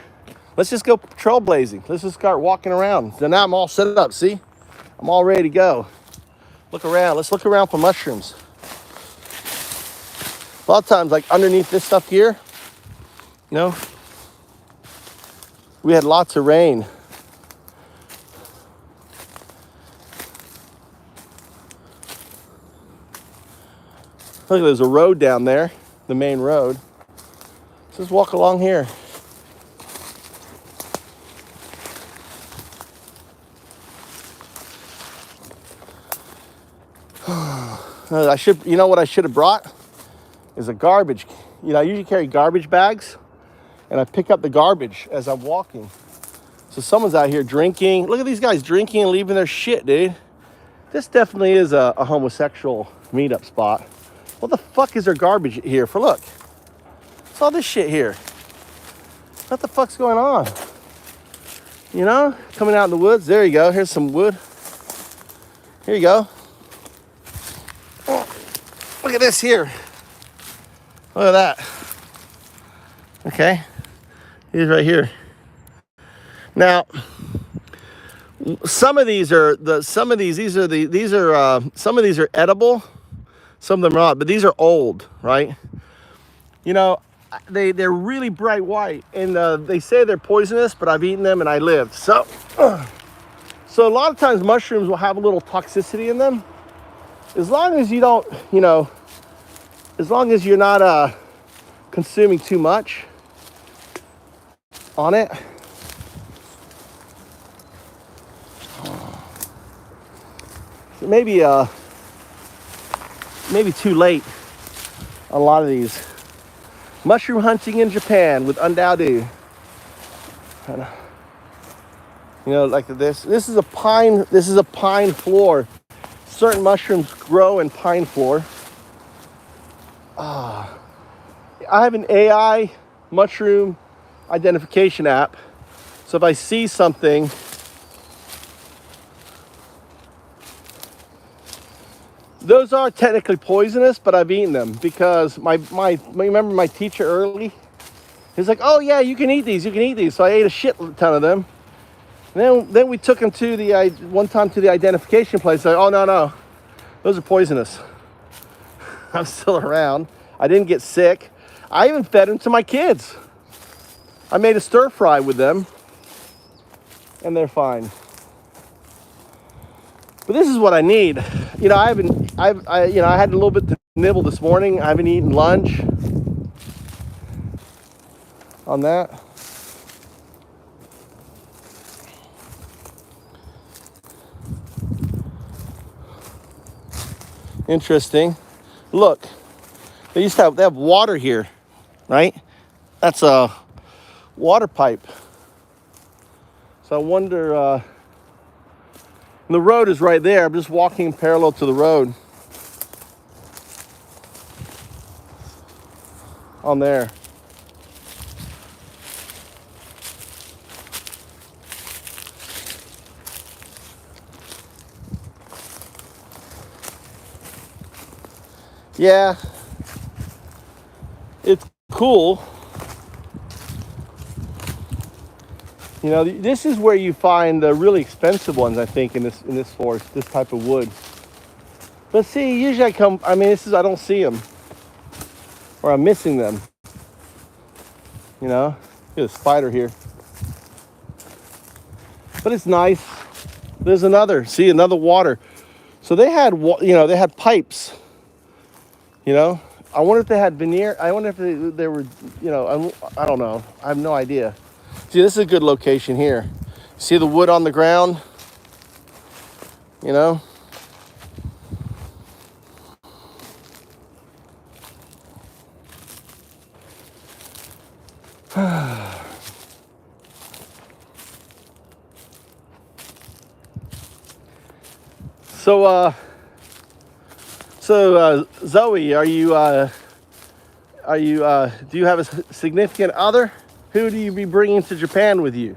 let's just go trailblazing. Let's just start walking around. So now I'm all set up, see? I'm all ready to go. Look around, let's look around for mushrooms. A lot of times, like underneath this stuff here, we had lots of rain. Look, there's a road down there, the main road. Let's just walk along here. You know what I should have brought? Is a garbage. I usually carry garbage bags, and I pick up the garbage as I'm walking. So someone's out here drinking. Look at these guys drinking and leaving their shit, dude. This definitely is a homosexual meetup spot. What the fuck is there garbage here for? Look. What's all this shit here? What the fuck's going on? Coming out in the woods. There you go. Here's some wood. Here you go. Oh, look at this here. Look at that. Okay. He's right here. Now, some of these are edible. Some of them are not, but these are old, right? They're really bright white, and they say they're poisonous, but I've eaten them and I lived. So a lot of times mushrooms will have a little toxicity in them. As long as you don't, as long as you're not consuming too much on it. So maybe maybe too late on a lot of these. Mushroom hunting in Japan with DOW. You know, like this. This is a pine. This is a pine floor. Certain mushrooms grow in pine floor. I have an AI mushroom identification app. So if I see something, those are technically poisonous, but I've eaten them because remember my teacher early? He's like, oh yeah, you can eat these, you can eat these. So I ate a shit ton of them. And then we took him to one time to the identification place. Like, oh no, those are poisonous. I'm still around. I didn't get sick. I even fed them to my kids. I made a stir fry with them, and they're fine. But this is what I need. You know, I had a little bit to nibble this morning. I haven't eaten lunch on that. Interesting. Look, they have water here, right? That's a water pipe. So I wonder, the road is right there. I'm just walking parallel to the road. On there. Yeah, it's cool. You know, this is where you find the really expensive ones, I think, in this forest, this type of wood. But see, usually I don't see them, or I'm missing them. You know, there's a spider here. But it's nice. There's another water. So they had pipes. You know, I wonder if they had veneer. I wonder if they were, you know, I don't know. I have no idea. See, this is a good location here. See the wood on the ground? You know? So Zoe, do you have a significant other? Who do you be bringing to Japan with you?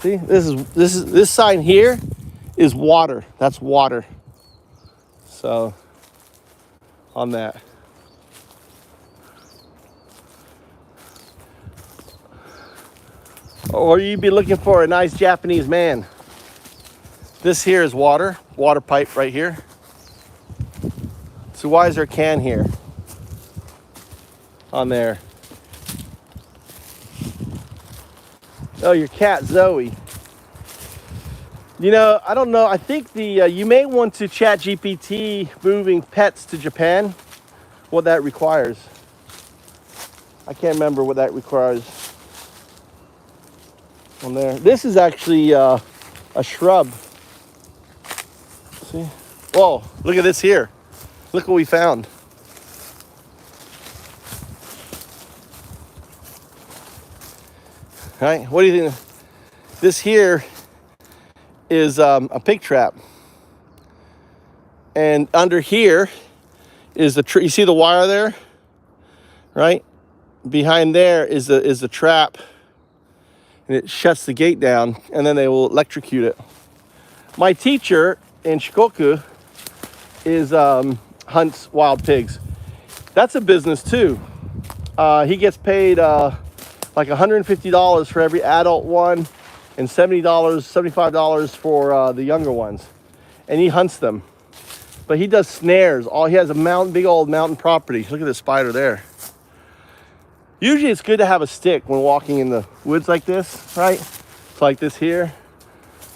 See, this sign here is water. That's water. So on that. Or you'd be looking for a nice Japanese man. This here is water pipe right here. So why is there a can here? On there. Oh, your cat, Zoe. You know, I don't know. I think you may want to chat GPT moving pets to Japan, what that requires. I can't remember what that requires. On there. This is actually a shrub. See? Whoa, look at this here. Look what we found. All right, what do you think? This here is a pig trap. And under here is the tree. You see the wire there? Right? Behind there is the trap. And it shuts the gate down, and then they will electrocute it. My teacher in Shikoku hunts wild pigs. That's a business too. He gets paid like $150 for every adult one, and $75 for the younger ones, and he hunts them. But he does snares. He has a big old mountain property. Look at this spider there. Usually it's good to have a stick when walking in the woods like this, right? It's like this here.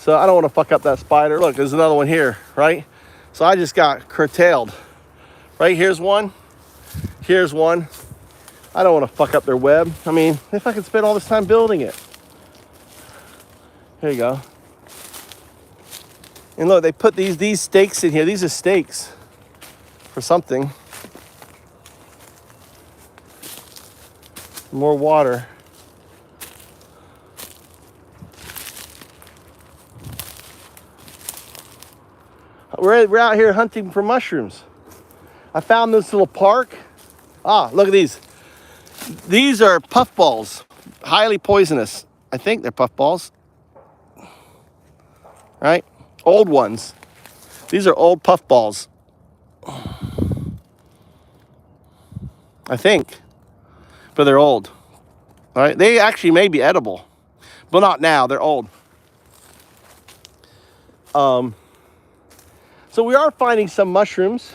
So I don't want to fuck up that spider. Look, there's another one here, right? So I just got curtailed. Right, here's one. Here's one. I don't want to fuck up their web. I mean, if I could spend all this time building it. Here you go. And look, they put these stakes in here. These are stakes for something. More water. We're out here hunting for mushrooms. I found this little park. Ah, look at these. These are puffballs, highly poisonous. I think they're puffballs, right? Old ones. These are old puffballs. I think, but they're old, right? They actually may be edible, but not now, they're old. So we are finding some mushrooms.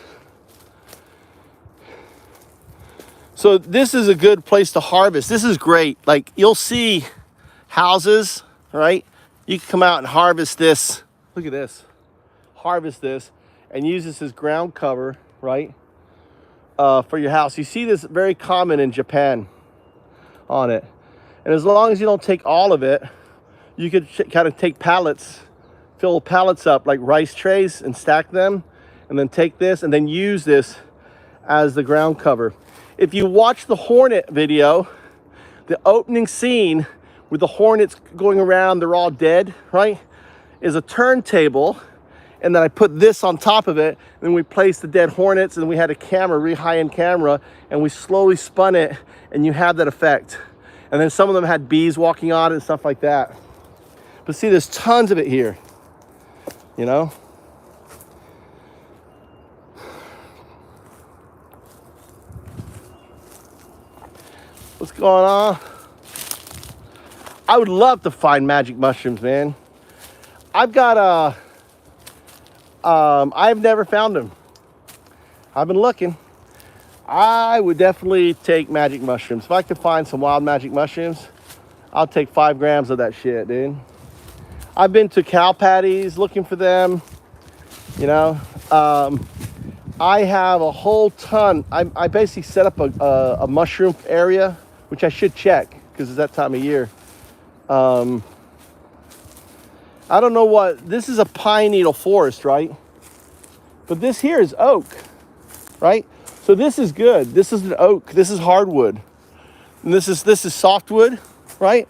So this is a good place to harvest. This is great. Like you'll see houses, right? You can come out and harvest this. Look at this. Harvest this and use this as ground cover, right? For your house. You see this very common in Japan on it. And as long as you don't take all of it, you could kind of take pallets, fill pallets up like rice trays and stack them, and then take this and then use this as the ground cover. If you watch the hornet video, the opening scene with the hornets going around, they're all dead, right? Is a turntable, and then I put this on top of it, and then we placed the dead hornets, and we had a camera, really high-end camera, and we slowly spun it, and you have that effect. And then some of them had bees walking on it and stuff like that. But see, there's tons of it here, you know? What's going on? I would love to find magic mushrooms, man. I've got I've never found them. I've been looking. I would definitely take magic mushrooms. If I could find some wild magic mushrooms, I'll take 5 grams of that shit, dude. I've been to cow patties looking for them, you know. I have a whole ton. I basically set up a mushroom area, which I should check because it's that time of year. I don't know what, this is a pine needle forest, right? But this here is oak, right? So this is good. This is an oak. This is hardwood. And this is softwood, right?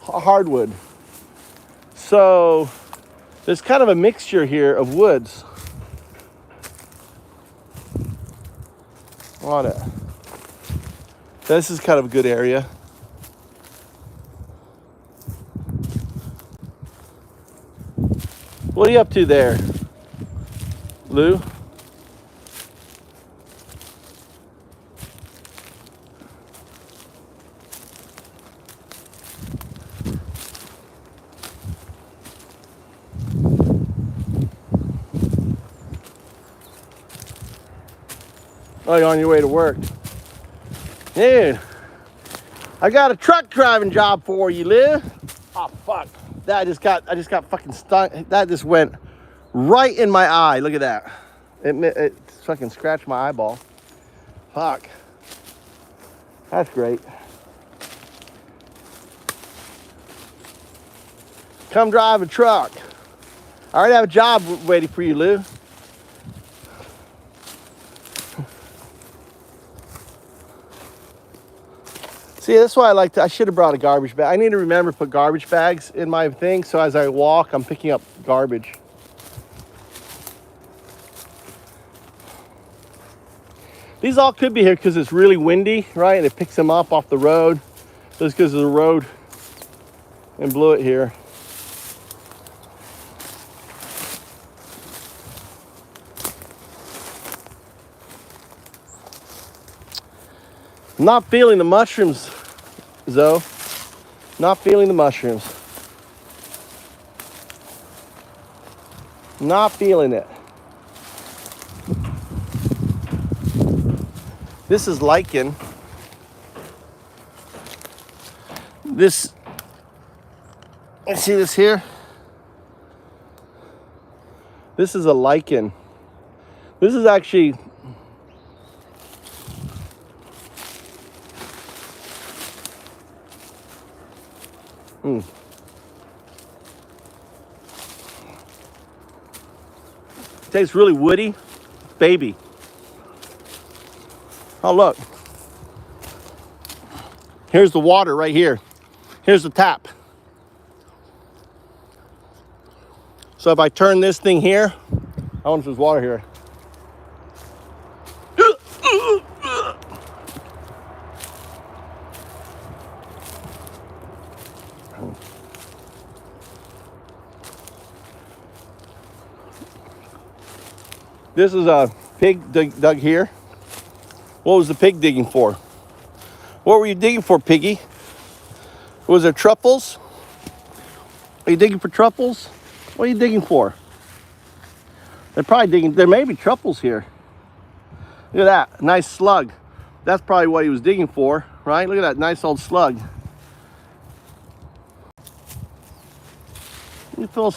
Hardwood. So there's kind of a mixture here of woods on it. This is kind of a good area. What are you up to there, Lou? Oh, you're on your way to work. Dude, I got a truck driving job for you, Lou. Oh, fuck. I just got fucking stung. That just went right in my eye. Look at that. It fucking scratched my eyeball. Fuck. That's great. Come drive a truck. I already have a job waiting for you, Lou. See, that's why I should have brought a garbage bag. I need to remember to put garbage bags in my thing, so as I walk, I'm picking up garbage. These all could be here because it's really windy, right? And it picks them up off the road. Just because of the road and blew it here. I'm not feeling the mushrooms, Zoe. Not feeling the mushrooms. Not feeling it. This is lichen. This, see this here? This is a lichen. This is actually, Tastes really woody, baby. Oh, look. Here's the water right here. Here's the tap. So if I turn this thing here, I wonder if there's water here. This is a pig dug here. What was the pig digging for? What were you digging for, piggy? Was there truffles? Are you digging for truffles? What are you digging for? They're probably digging, there may be truffles here. Look at that, nice slug. That's probably what he was digging for, right? Look at that nice old slug. You feel.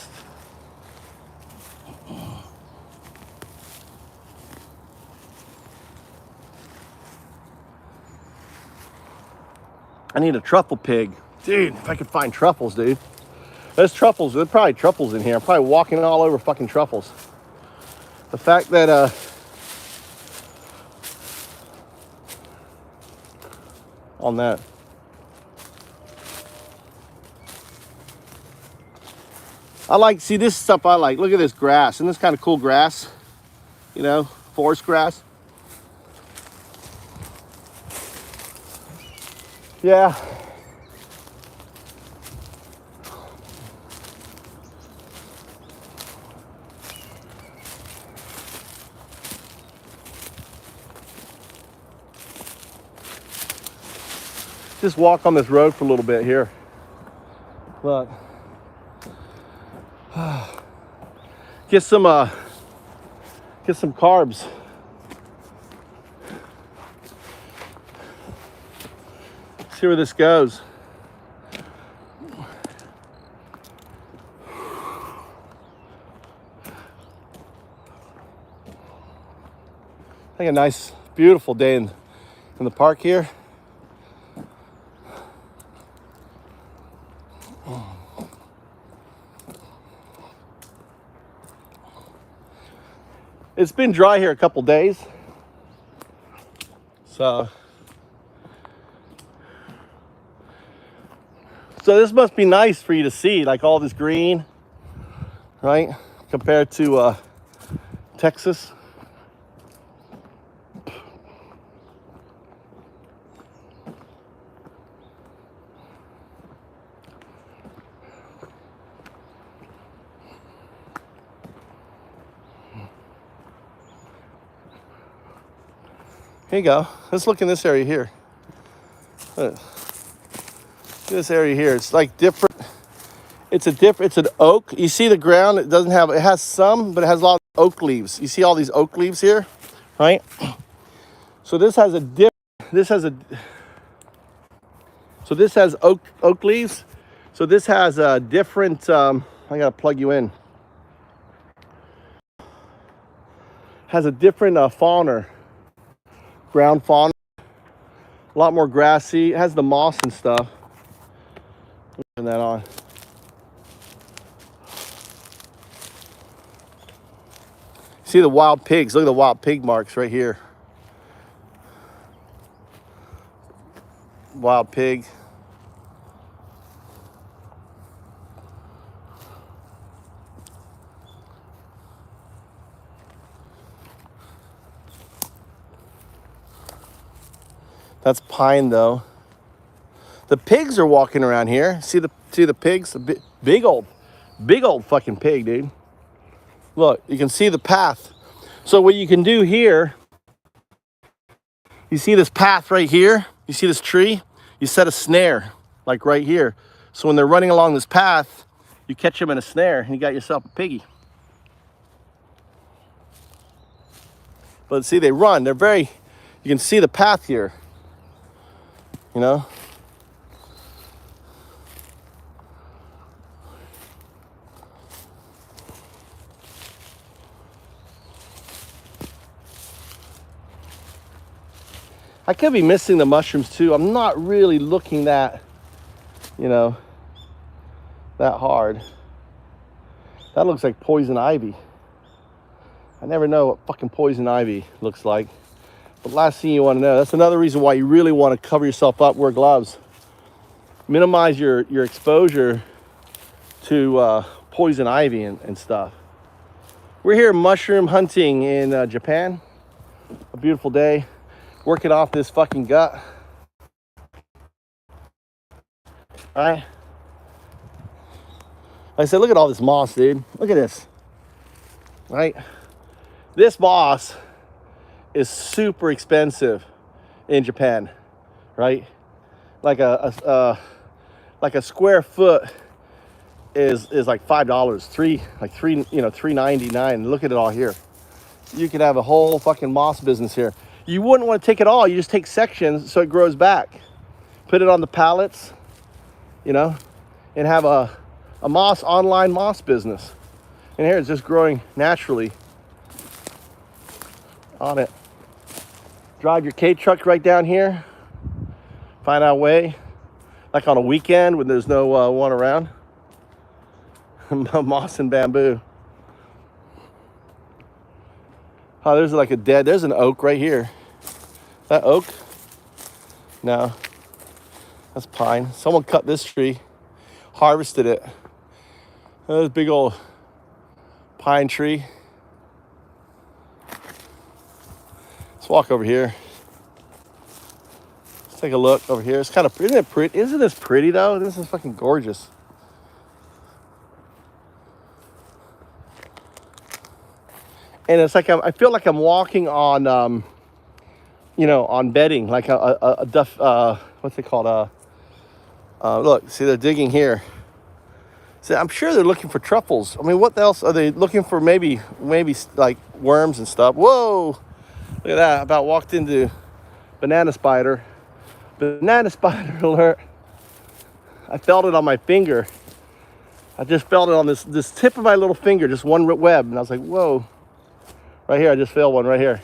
I need a truffle pig. Dude, if I could find truffles, dude. There's truffles, there's probably truffles in here. I'm probably walking all over fucking truffles. The fact that, on that. I like, see this stuff I like. Look at this grass. Isn't this kind of cool grass? You know, forest grass. Yeah. Just walk on this road for a little bit here. Look. Get some carbs. See where this goes. I think a nice, beautiful day in the park here. It's been dry here a couple days, so this must be nice for you to see, like all this green, right? Compared to Texas. Here you go. Let's look in this area here. Look. This area here, it's like different. It's an oak. You see the ground, it has some, but it has a lot of oak leaves. You see all these oak leaves here, right? So this has oak leaves. So this has a different, I gotta plug you in. Has a different fauna, ground fauna. A lot more grassy. It has the moss and stuff. Turn that on. See the wild pigs. Look at the wild pig marks right here. Wild pig. That's pine though. The pigs are walking around here. See the pigs? Big old fucking pig, dude. Look, you can see the path. So what you can do here, you see this path right here? You see this tree? You set a snare, like right here. So when they're running along this path, you catch them in a snare and you got yourself a piggy. But see, they run. You can see the path here. You know? I could be missing the mushrooms too. I'm not really looking that, that hard. That looks like poison ivy. I never know what fucking poison ivy looks like. But last thing you want to know, that's another reason why you really want to cover yourself up, wear gloves. Minimize your exposure to poison ivy and stuff. We're here mushroom hunting in Japan. A beautiful day. Working off this fucking gut. All right. I said, look at all this moss, dude. Look at this. Right? This moss is super expensive in Japan, right? Like a square foot is like $5, $3.99. Look at it all here. You could have a whole fucking moss business here. You wouldn't want to take it all. You just take sections so it grows back. Put it on the pallets, you know, and have a online moss business. And here it's just growing naturally on it. Drive your K truck right down here. Find our way, like on a weekend when there's no one around. Moss and bamboo. Oh, there's like there's an oak right here. That oak? No, that's pine. Someone cut this tree, harvested it. There's a big old pine tree. Let's walk over here. Let's take a look over here. It's kind of, isn't it pretty? Isn't this pretty though? This is fucking gorgeous. And it's like I feel like I'm walking on, you know, on bedding, like a duff. What's it called? Look, see, they're digging here. See, I'm sure they're looking for truffles. I mean, what else are they looking for? Maybe like worms and stuff. Whoa! Look at that! I about walked into banana spider. Banana spider alert! I felt it on my finger. I just felt it on this tip of my little finger, just one web, and I was like, whoa! Right here, I just felt one right here.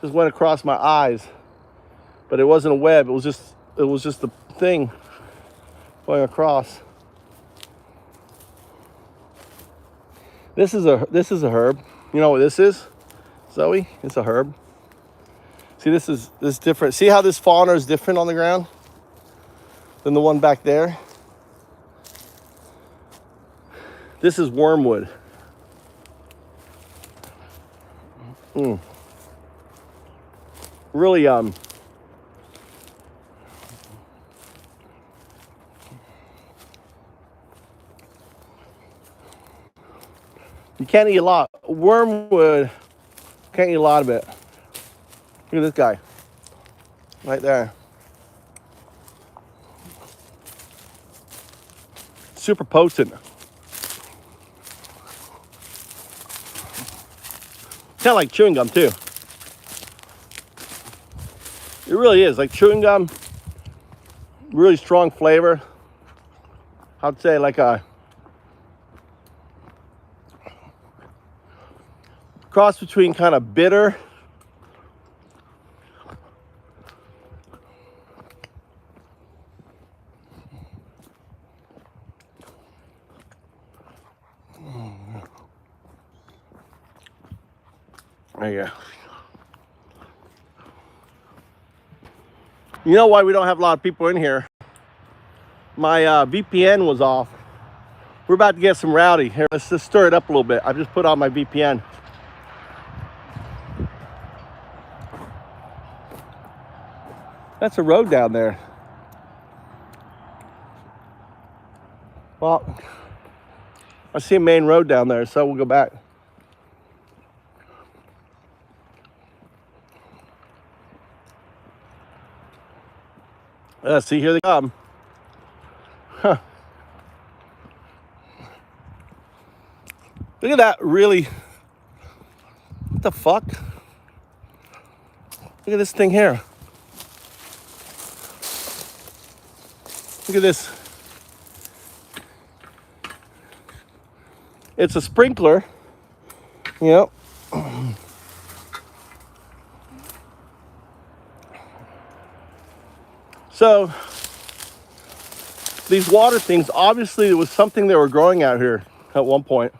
Just went across my eyes, but it wasn't a web. It was just the thing going across. This is a herb. You know what this is, Zoe? It's a herb. See, this is different. See how this fauna is different on the ground than the one back there? This is wormwood. Really, you can't eat a lot. Wormwood, can't eat a lot of it. Look at this guy, right there. Super potent. Kind of like chewing gum too. It really is like chewing gum. Really strong flavor. I'd say like a cross between kind of bitter there you go. You know why we don't have a lot of people in here? My VPN was off. We're about to get some rowdy. Here, let's just stir it up a little bit. I just put on my VPN. That's a road down there. Well, I see a main road down there, so we'll go back. See, here they come. Huh. Look at that, really. What the fuck? Look at this thing here. Look at this. It's a sprinkler, you know. So these water things, obviously it was something they were growing out here at one point.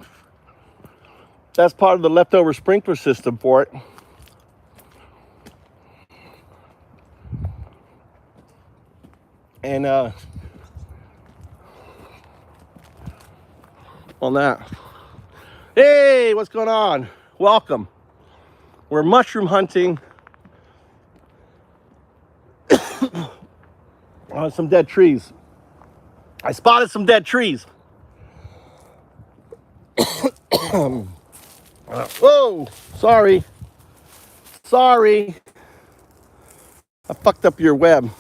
That's part of the leftover sprinkler system for it. And on that. Hey, what's going on? Welcome. We're mushroom hunting on some dead trees. I spotted some dead trees. Whoa, sorry. Sorry. I fucked up your web.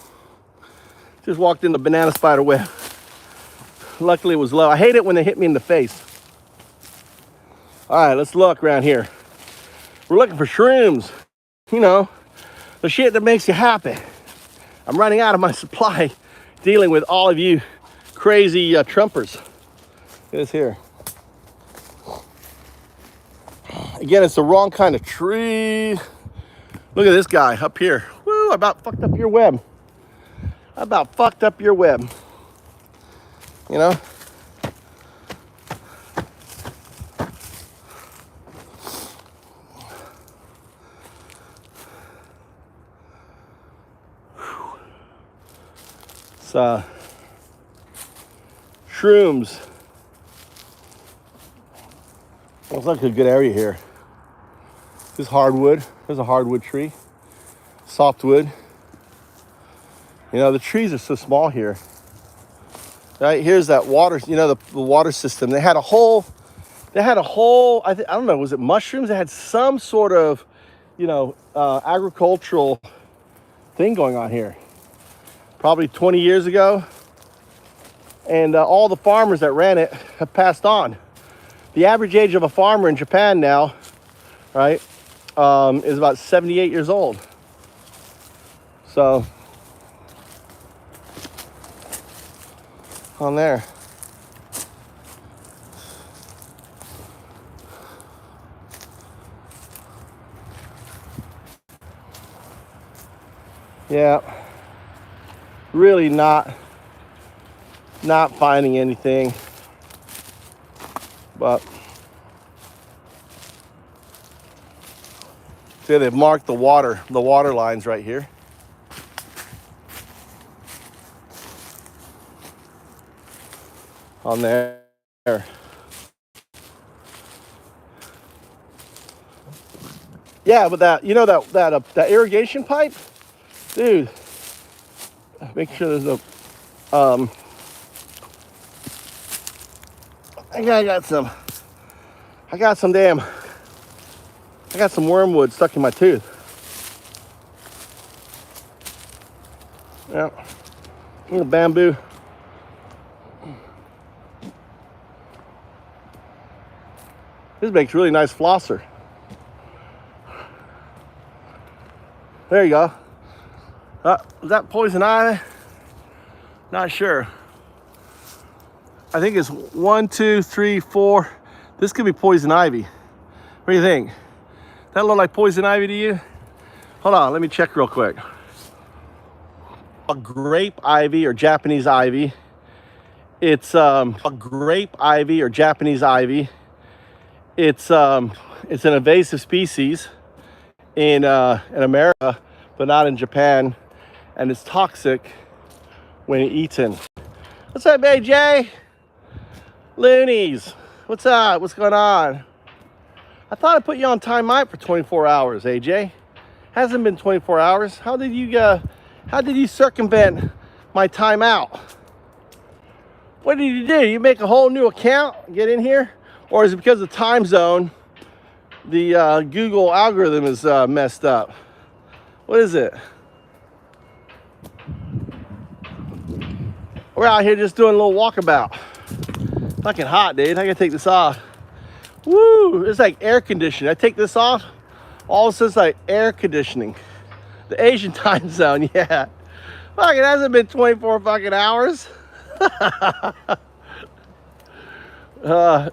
Just walked in the banana spider web. Luckily it was low. I hate it when they hit me in the face. All right, let's look around here. We're looking for shrooms. You know, the shit that makes you happy. I'm running out of my supply dealing with all of you crazy Trumpers. Look at this here. Again, it's the wrong kind of tree. Look at this guy up here. Woo, I about fucked up your web. I about fucked up your web. You know? It's shrooms. Looks like a good area here. This is hardwood. There's a hardwood tree. Softwood. You know, the trees are so small here. Right, here's that water, you know, the water system. They had a whole, I don't know, was it mushrooms? They had some sort of, you know, agricultural thing going on here. Probably 20 years ago. And all the farmers that ran it have passed on. The average age of a farmer in Japan now, right, is about 78 years old. So, on there. Yeah, really not finding anything, but see, they've marked the water lines right here. On there. Yeah, but that, you know, that irrigation pipe, dude. Make sure there's no. I got some wormwood stuck in my tooth. Yeah, little bamboo. This makes really nice flosser. There you go. Is that poison ivy? Not sure. I think it's 1, 2, 3, 4. This could be poison ivy. What do you think? That look like poison ivy to you? Hold on, let me check real quick. A grape ivy or Japanese ivy. It's a grape ivy or Japanese ivy. It's an invasive species in America, but not in Japan, and it's toxic when eaten. What's up, AJ? Loonies, what's up? What's going on? I thought I put you on time out for 24 hours, AJ. Hasn't been 24 hours. How did you circumvent my timeout? What did you do? You make a whole new account, get in here? Or is it because of the time zone, the Google algorithm is messed up? What is it? We're out here just doing a little walkabout. Fucking hot, dude. I gotta take this off. Woo! It's like air conditioning. I take this off, all of a sudden it's like air conditioning. The Asian time zone, yeah. Fuck, it hasn't been 24 fucking hours.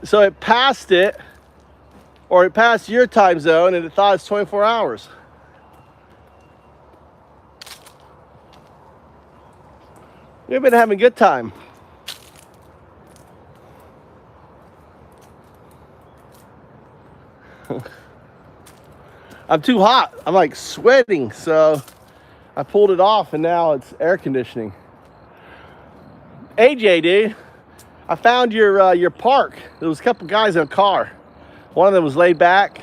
So it passed it, or it passed your time zone, and it thought it's 24 hours. We've been having a good time. I'm too hot. I'm like sweating, so I pulled it off and now it's air conditioning. AJ, dude, I found your park. There was a couple guys in a car. One of them was laid back.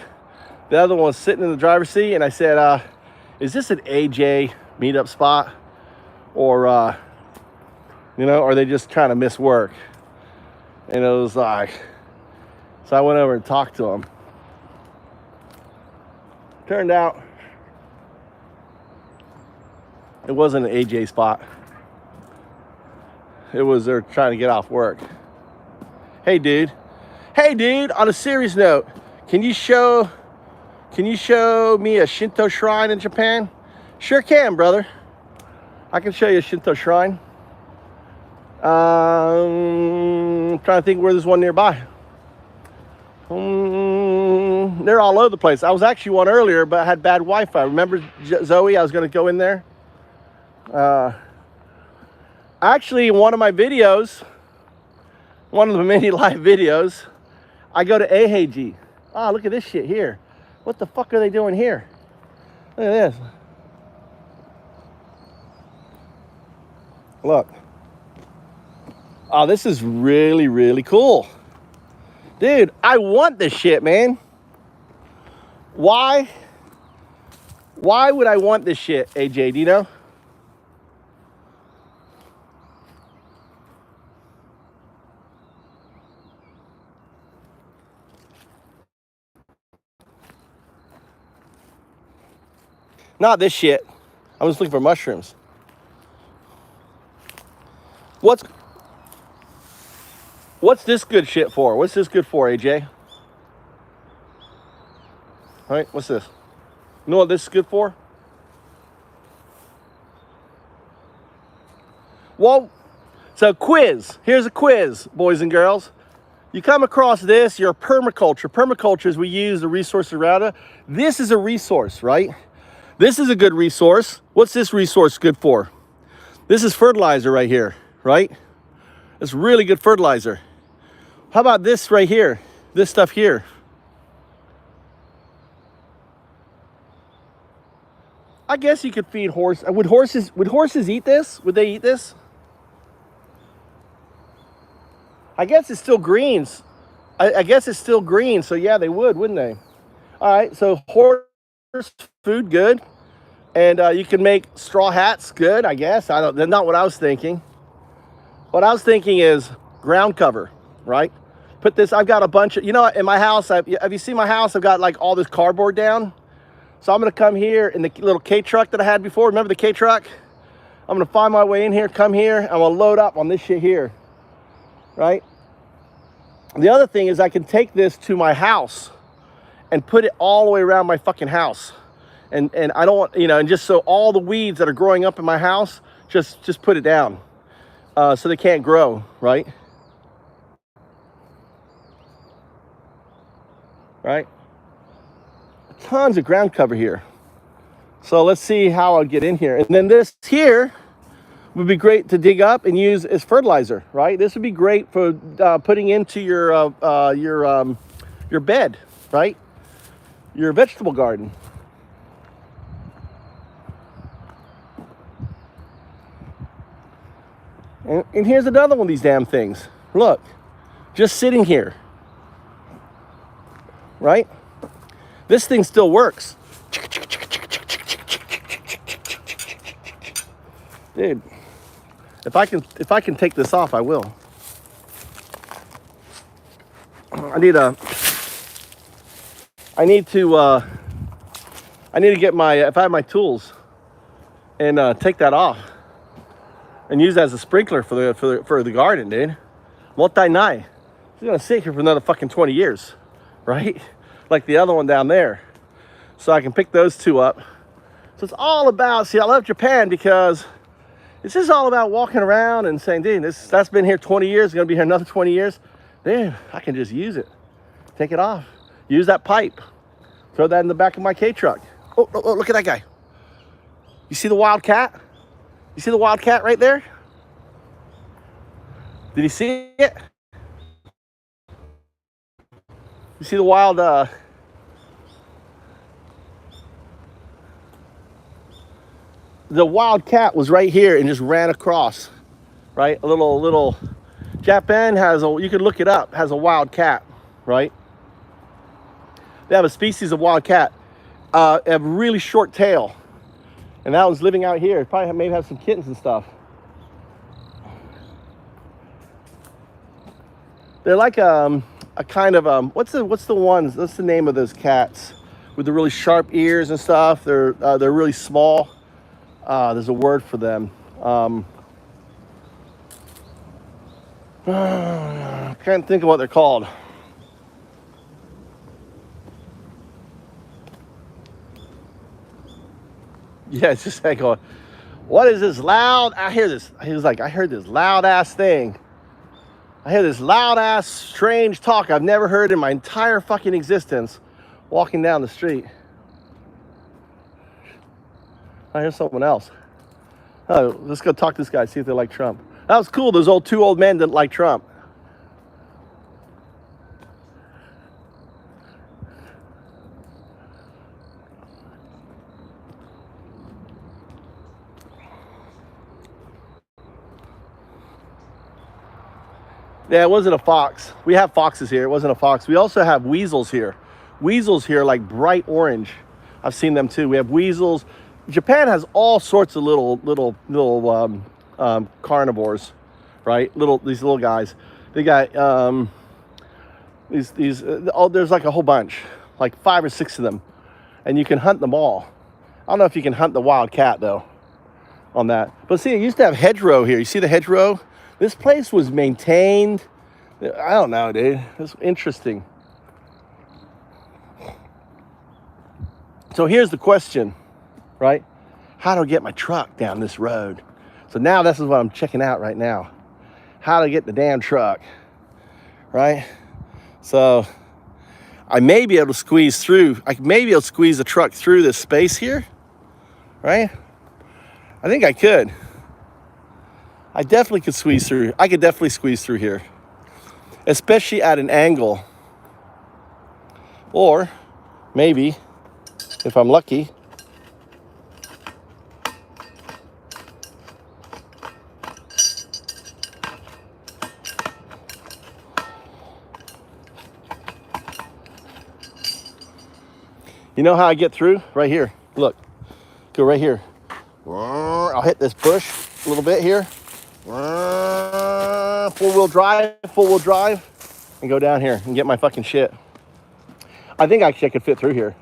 The other one was sitting in the driver's seat, and I said, is this an AJ meetup spot? Or, you know, or they just trying to miss work? And it was like, so I went over and talked to him. Turned out it wasn't an AJ spot. It was they're trying to get off work. Hey dude, on a serious note, can you show me a Shinto shrine in Japan? Sure can, brother. I can show you a Shinto shrine. I'm trying to think where there's one nearby. They're all over the place. I was actually one earlier, but I had bad Wi-Fi. Remember Zoe? I was going to go in there. Actually, in one of my videos, one of the many live videos, I go to Eheji. Oh, look at this shit here. What the fuck are they doing here? Look at this. Look. Oh, this is really, really cool. Dude, I want this shit, man. Why would I want this shit, AJ? Do you know? Not this shit. I'm just looking for mushrooms. What's this good shit for? What's this good for, AJ? All right, what's this? You know what this is good for? Well, so quiz. Here's a quiz, boys and girls. You come across this, your permaculture. Permaculture is we use the resources around it. This is a resource, right? This is a good resource. What's this resource good for? This is fertilizer right here, right? It's really good fertilizer. How about this right here? This stuff here. I guess you could feed horse. Would horses eat this? Would they eat this? I guess it's still greens. I guess it's still green, so yeah, they would, wouldn't they? All right, so horse food, good. And you can make straw hats, good, I guess. That's not what I was thinking. What I was thinking is ground cover, right? Put this, I've got a bunch of, you know, in my house, have you seen my house? I've got like all this cardboard down. So I'm gonna come here in the little K-truck that I had before. Remember the K-truck? I'm gonna find my way in here, come here, I'm gonna load up on this shit here, right? The other thing is I can take this to my house and put it all the way around my fucking house. And I don't want, you know, and just so all the weeds that are growing up in my house, just put it down. So they can't grow, right? Right? Tons of ground cover here. So let's see how I'll get in here. And then this here would be great to dig up and use as fertilizer, right? This would be great for putting into your bed, right? Your vegetable garden. And here's another one of these damn things. Look, just sitting here, right? This thing still works. Dude, if I can take this off, I will. I need to get my, if I have my tools, and take that off and use that as a sprinkler for the garden, dude. Mottainai. It's gonna sit here for another fucking 20 years, right? Like the other one down there. So I can pick those two up. So it's all about, see, I love Japan because it's just all about walking around and saying, dude, that's been here 20 years, it's gonna be here another 20 years. Dude, I can just use it. Take it off. Use that pipe. Throw that in the back of my K-truck. Oh, look at that guy. You see the wild cat? You see the wild cat right there? Did you see it? You see the wild the wild cat was right here and just ran across, right? A little, Japan has you could look it up, has a wild cat, right? They have a species of wild cat, have a really short tail. And that one's living out here. Probably maybe have some kittens and stuff. They're like a kind of what's the name of those cats with the really sharp ears and stuff? They're really small. There's a word for them. I can't think of what they're called. Yeah, it's just like going, what is this loud? I hear this. He was like, I heard this loud ass thing. I hear this loud ass strange talk I've never heard in my entire fucking existence walking down the street. I hear someone else. Oh, let's go talk to this guy, see if they like Trump. That was cool. Those two old men didn't like Trump. Yeah, it wasn't a fox. We have foxes here. It wasn't a fox. We also have weasels here. Weasels here, like bright orange. I've seen them too. We have weasels. Japan has all sorts of little carnivores, right? These little guys. They got there's like a whole bunch, like 5 or 6 of them, and you can hunt them all. I don't know if you can hunt the wild cat though, on that. But see, it used to have hedgerow here. You see the hedgerow? This place was maintained. I don't know, dude. It's interesting. So here's the question, right? How do I get my truck down this road? So now this is what I'm checking out right now. How to get the damn truck, right? So I may be able to squeeze through. I may be able to squeeze the truck through this space here, right? I think I could. I definitely could squeeze through. I could definitely squeeze through here, especially at an angle. Or maybe, if I'm lucky, you know how I get through? Right here. Look, go right here. I'll hit this bush a little bit here. Four-wheel drive, and go down here and get my fucking shit. I think actually I could fit through here.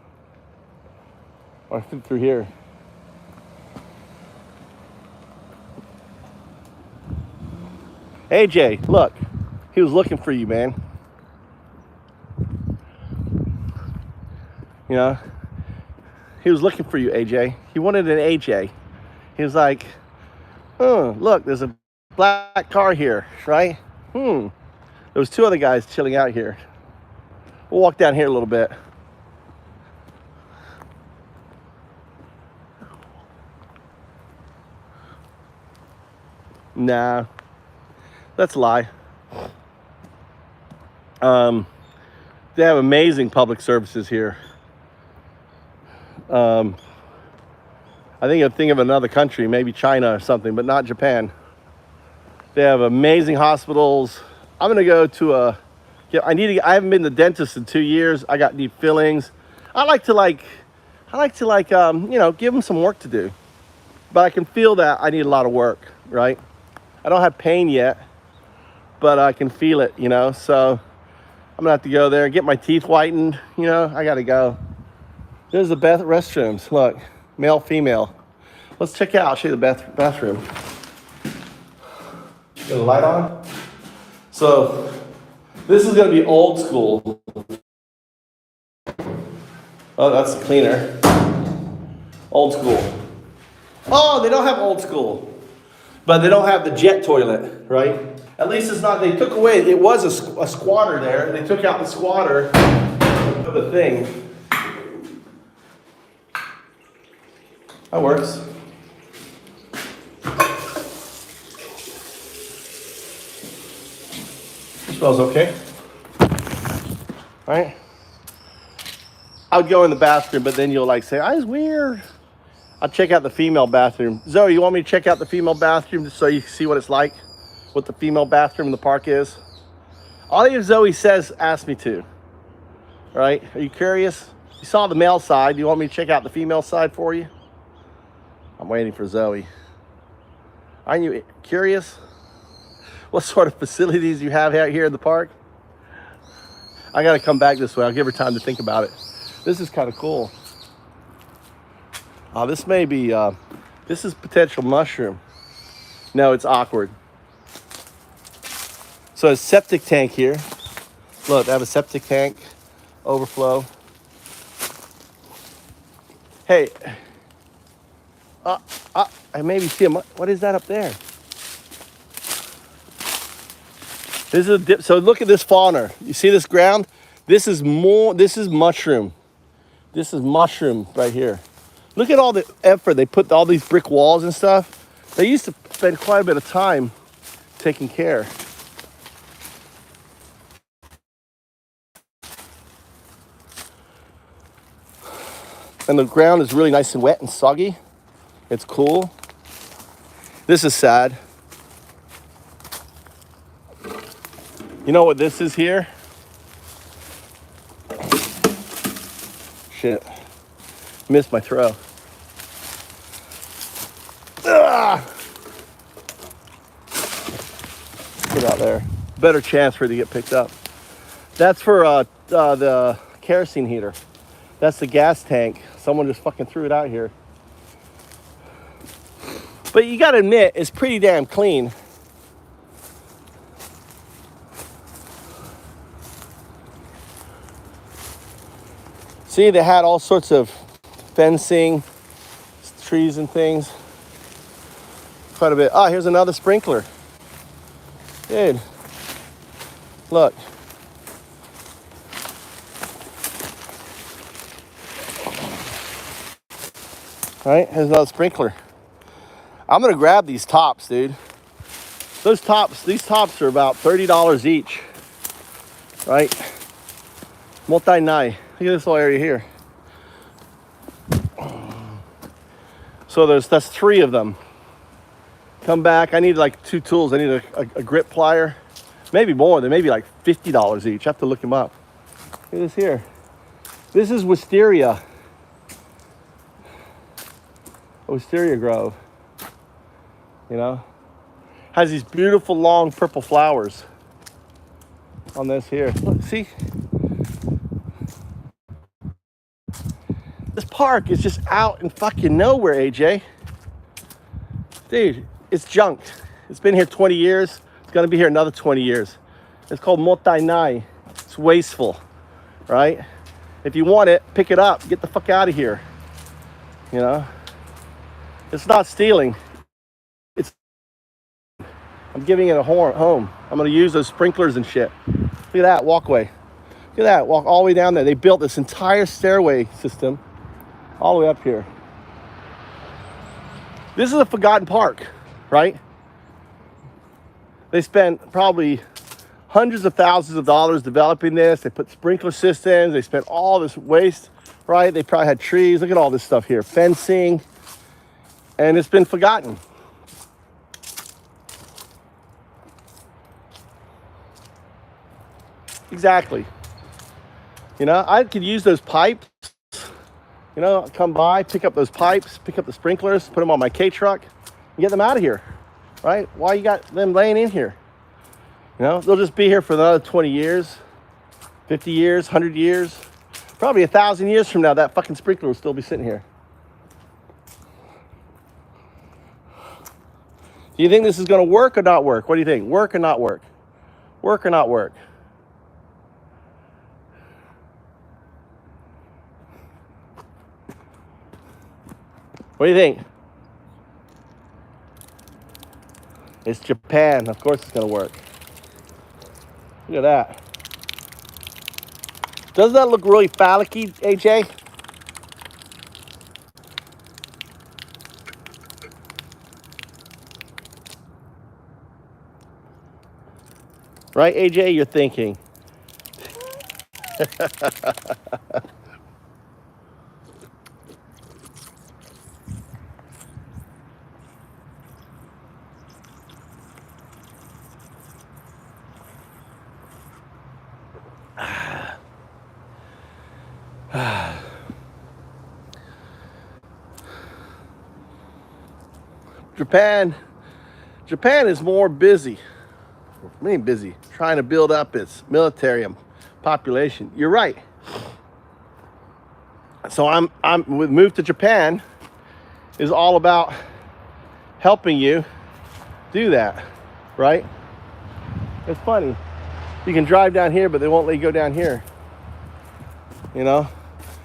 Or fit through here. AJ, look. He was looking for you, man. You know? He was looking for you, AJ. He wanted an AJ. He was like, oh, look, there's a black car here, right? There was 2 other guys chilling out here. We'll walk down here a little bit. Nah, that's a lie. They have amazing public services here. I think I'd think of another country, maybe China or something, but not Japan. They have amazing hospitals. I'm gonna go to I haven't been to the dentist in 2 years. I got deep fillings. I like to you know, give them some work to do. But I can feel that I need a lot of work, right? I don't have pain yet, but I can feel it, you know? So I'm gonna have to go there and get my teeth whitened. You know, I gotta go. There's the restrooms. Look, male, female. Let's check out. I'll show you the bathroom. Got the light on. So this is gonna be old school. Oh, that's the cleaner. Old school. Oh, they don't have old school, but they don't have the jet toilet, right? At least it's not. They took away. It was a squatter there. They took out the squatter of the thing. That works. Smells okay. Right? I would go in the bathroom, but then you'll like say, "I was weird. I'll check out the female bathroom. Zoe, you want me to check out the female bathroom just so you see what it's like? What the female bathroom in the park is? All of Zoe says, ask me to. Right? Are you curious? You saw the male side. Do you want me to check out the female side for you? I'm waiting for Zoe. Aren't you curious? What sort of facilities you have out here in the park? I gotta come back this way. I'll give her time to think about it. This is kind of cool. Oh, this may be, this is potential mushroom. No, it's awkward. So a septic tank here. Look, they have a septic tank, overflow. Hey, I maybe see a, what is that up there? This is a dip. So look at this fauna. You see this ground? This is mushroom. This is mushroom right here. Look at all the effort they put, all these brick walls and stuff. They used to spend quite a bit of time taking care. And the ground is really nice and wet and soggy. It's cool. This is sad. You know what this is here? Shit. Missed my throw. Ugh. Get out there. Better chance for it to get picked up. That's for the kerosene heater. That's the gas tank. Someone just fucking threw it out here. But you gotta admit, it's pretty damn clean. See, they had all sorts of fencing, trees and things. Quite a bit. Ah, here's another sprinkler. Dude, look. All right, here's another sprinkler. I'm gonna grab these tops, dude. These tops are about $30 each, right? Multi-nai. Look at this little area here. So that's 3 of them. Come back. I need like 2 tools. I need a grip plier, maybe more. They may be like $50 each. I have to look them up. Look at this here. This is wisteria. A wisteria grove. You know, has these beautiful long purple flowers on this here. Look, see? This park is just out in fucking nowhere, AJ. Dude, it's junk. It's been here 20 years. It's gonna be here another 20 years. It's called Motainai. It's wasteful, right? If you want it, pick it up. Get the fuck out of here. You know? It's not stealing. I'm giving it a home. I'm gonna use those sprinklers and shit. Look at that walkway. Look at that, walk all the way down there. They built this entire stairway system all the way up here. This is a forgotten park, right? They spent probably hundreds of thousands of dollars developing this. They put sprinkler systems. They spent all this waste, right? They probably had trees. Look at all this stuff here, fencing, and it's been forgotten. Exactly. You know, I could use those pipes. You know, come by, pick up those pipes, pick up the sprinklers, put them on my K-truck, and get them out of here, right? Why you got them laying in here? You know, they'll just be here for another 20 years, 50 years, 100 years. Probably 1,000 years from now, that fucking sprinkler will still be sitting here. Do you think this is gonna work or not work? What do you think? Work or not work? Work or not work? What do you think? It's Japan. Of course it's gonna work. Look at that. Doesn't that look really phallic-y, AJ? Right, AJ? You're thinking. Japan is more busy. Busy trying to build up its military and population. You're right. So I'm with Move to Japan is all about helping you do that, right? It's funny. You can drive down here, but they won't let you go down here. You know?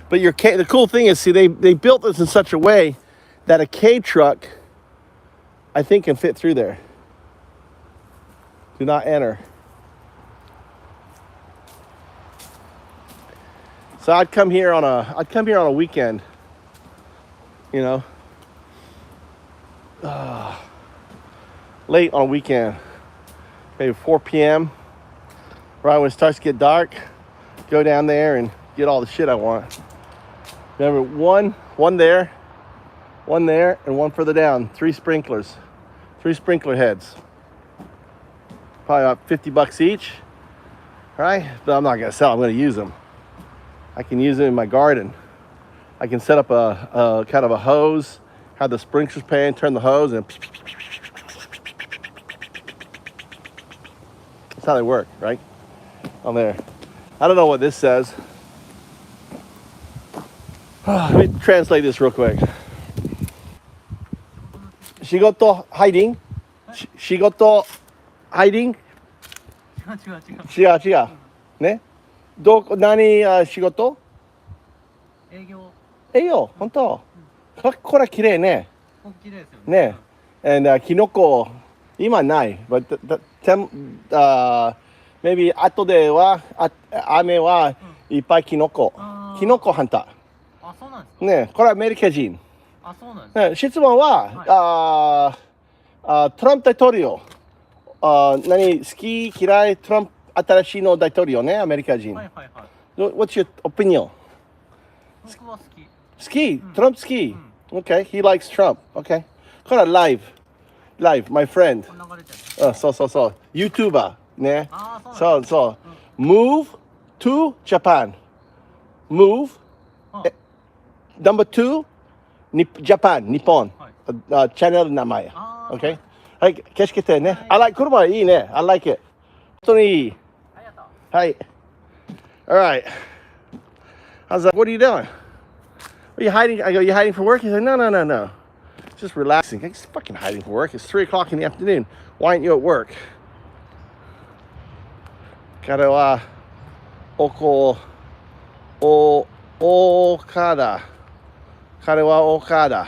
But the cool thing is, see, they built this in such a way that a K truck, I think, can fit through there. Do not enter. So I'd come here on a weekend, you know, late on a weekend, maybe 4 p.m. right when it starts to get dark, go down there and get all the shit I want. Remember, one there, and one further down. 3 sprinklers, 3 sprinkler heads. Probably about $50 each, right? But I'm not gonna sell them, I'm gonna use them. I can use them in my garden. I can set up a kind of a hose, have the sprinklers pan, turn the hose, and that's how they work, right? On there. I don't know what this says. Let me translate this real quick. Shigoto hiding? Shigoto hiding? 違う。ね。何仕事？営業、本当。これ綺麗ね。綺麗ですよね。ね。キノコ、今ない。But maybe 後では、雨はいっぱいキノコ。キノコハンター。あ、そうなんですか。ね。これはアメリカ人。あ、そうなんですか。ね、質問は、トランプ大統領。何好き嫌いトランプ新しいの大統領ね、アメリカ人。はいはいはい。What's your opinion? 僕は好き。好き？トランプ好き？Okay, he likes Trump. Okay. これはlive, my friend. そう。YouTuber ね。そう。Move to Japan. Move. Number 2, Japan, 日本。チャンネル名前。Okay. はい、景色てね。車いいね。I like it. 本当にいい。Hi. All right. I was like, what are you doing? Are you hiding? I go, you hiding for work? He's like, no. Just relaxing. He's fucking hiding for work. It's 3 o'clock in the afternoon. Why aren't you at work? 彼は、岡田。彼は岡田。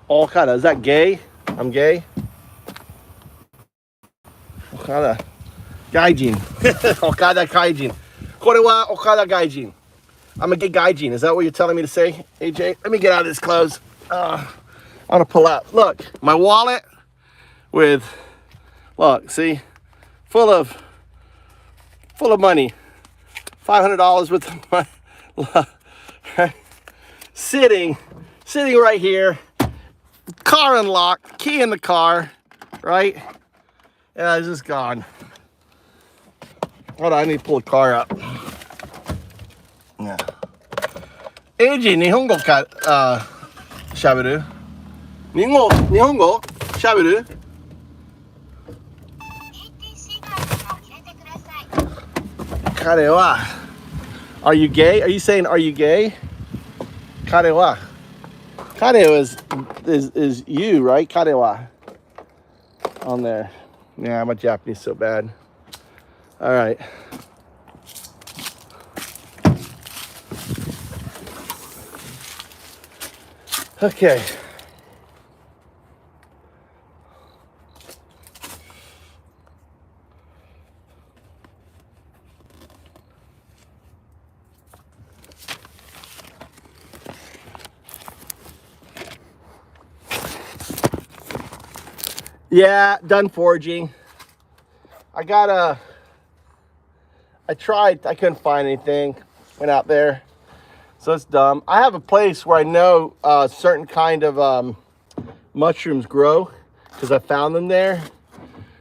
岡田. Is that gay? I'm gay? 岡田。外人。岡田外人。これは岡田外人。I'm a gay gaijin. Is that what you're telling me to say, AJ? Let me get out of this clothes. I want to pull out. Look, my wallet with, look, see, full of money. $500 worth of money. Sitting right here. Car unlocked. Key in the car, right? Yeah, it's just gone. Hold on, I need to pull the car up. Yeah. AJ, 日本語か、喋る？日本語喋る？彼は Are you gay? Are you saying are you gay? 彼は is you, right? 彼は on there. Yeah, my Japanese so bad. All right. Okay. Yeah, done foraging. I tried, I couldn't find anything. Went out there. So it's dumb. I have a place where I know certain kind of mushrooms grow because I found them there.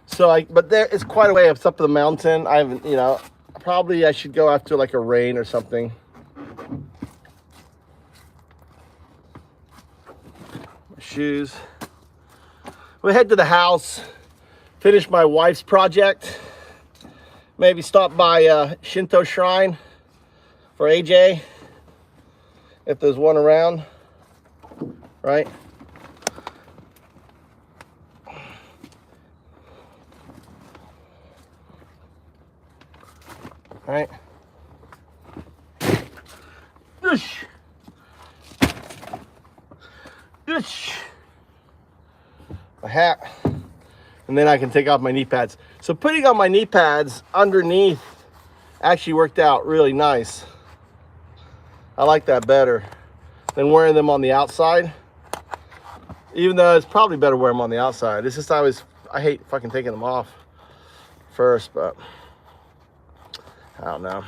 So but there it's quite a way up the mountain. I haven't, probably I should go after like a rain or something. My shoes. We'll head to the house, finish my wife's project, maybe stop by Shinto Shrine for AJ, if there's one around, right? All right. Whoosh. Whoosh. My hat, and then I can take off my knee pads. So putting on my knee pads underneath actually worked out really nice. I like that better than wearing them on the outside, even though it's probably better wearing them on the outside. It's just I hate fucking taking them off first, but I don't know.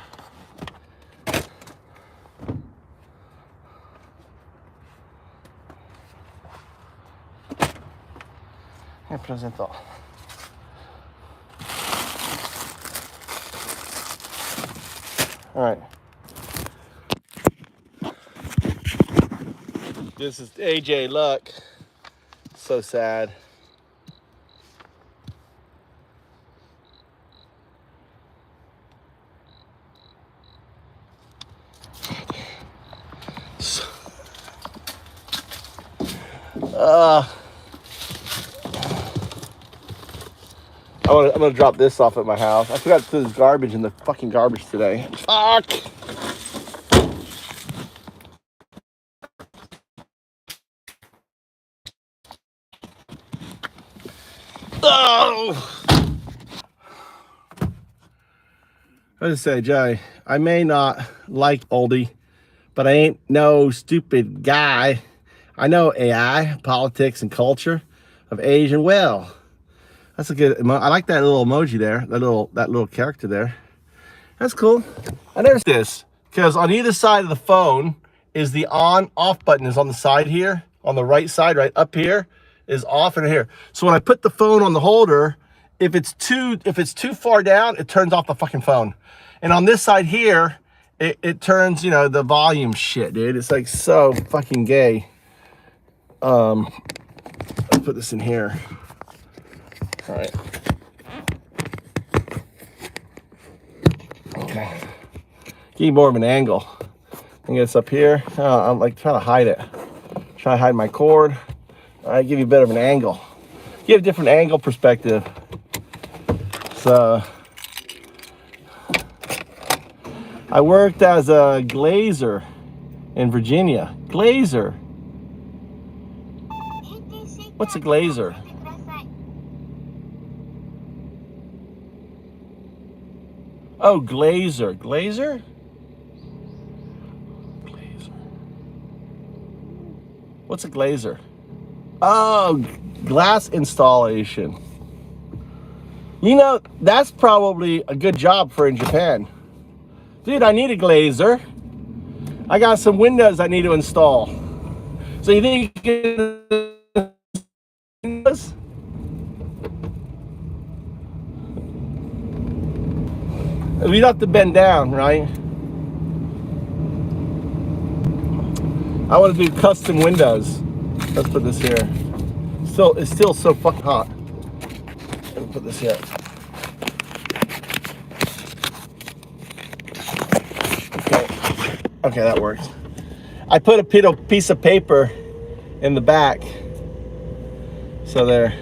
Presento. All right. This is AJ Luck. So sad. I'm gonna drop this off at my house. I forgot to put this garbage in the fucking garbage today. Fuck! Oh! What did I say, Jay? I may not like oldie, but I ain't no stupid guy. I know AI, politics, and culture of Asian well. That's a good. I like that little emoji there. That little character there. That's cool. I noticed this because on either side of the phone is the on/off button is on the side here, on the right side, right up here is off and here. So when I put the phone on the holder, if it's too far down, it turns off the fucking phone. And on this side here, it turns, you know, the volume shit, dude. It's like so fucking gay. Let's put this in here. All right. Okay. Give you more of an angle. I think it's up here. I'm like trying to hide it. Try to hide my cord. All right, give you a bit of an angle. Give a different angle perspective. So I worked as a glazer in Virginia. Glazer. What's a glazer? Oh, glazer. Glazer? Glazer. What's a glazer? Oh, glass installation. You know, that's probably a good job for in Japan. Dude, I need a glazer. I got some windows I need to install. So you think you can... We don't have to bend down, right? I want to do custom windows. Let's put this here. It's still so fucking hot. Let me put this here. Okay, that works. I put a piece of paper in the back. So there.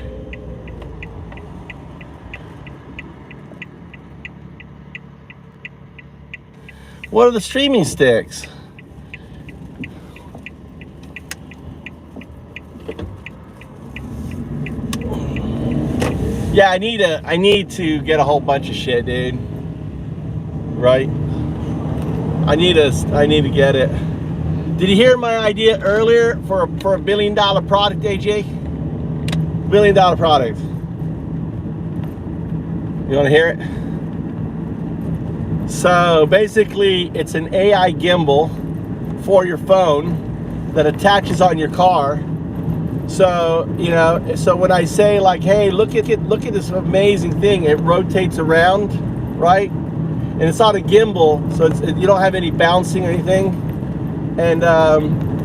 What are the streaming sticks? Yeah, I need to get a whole bunch of shit, dude. Right? I need to get it. Did you hear my idea earlier for a $1 billion product, AJ? $1 billion product. You want to hear it? So basically, it's an AI gimbal for your phone that attaches on your car. So, you know, so when I say like, hey, look at this amazing thing, it rotates around, right? And it's not a gimbal, so you don't have any bouncing or anything. And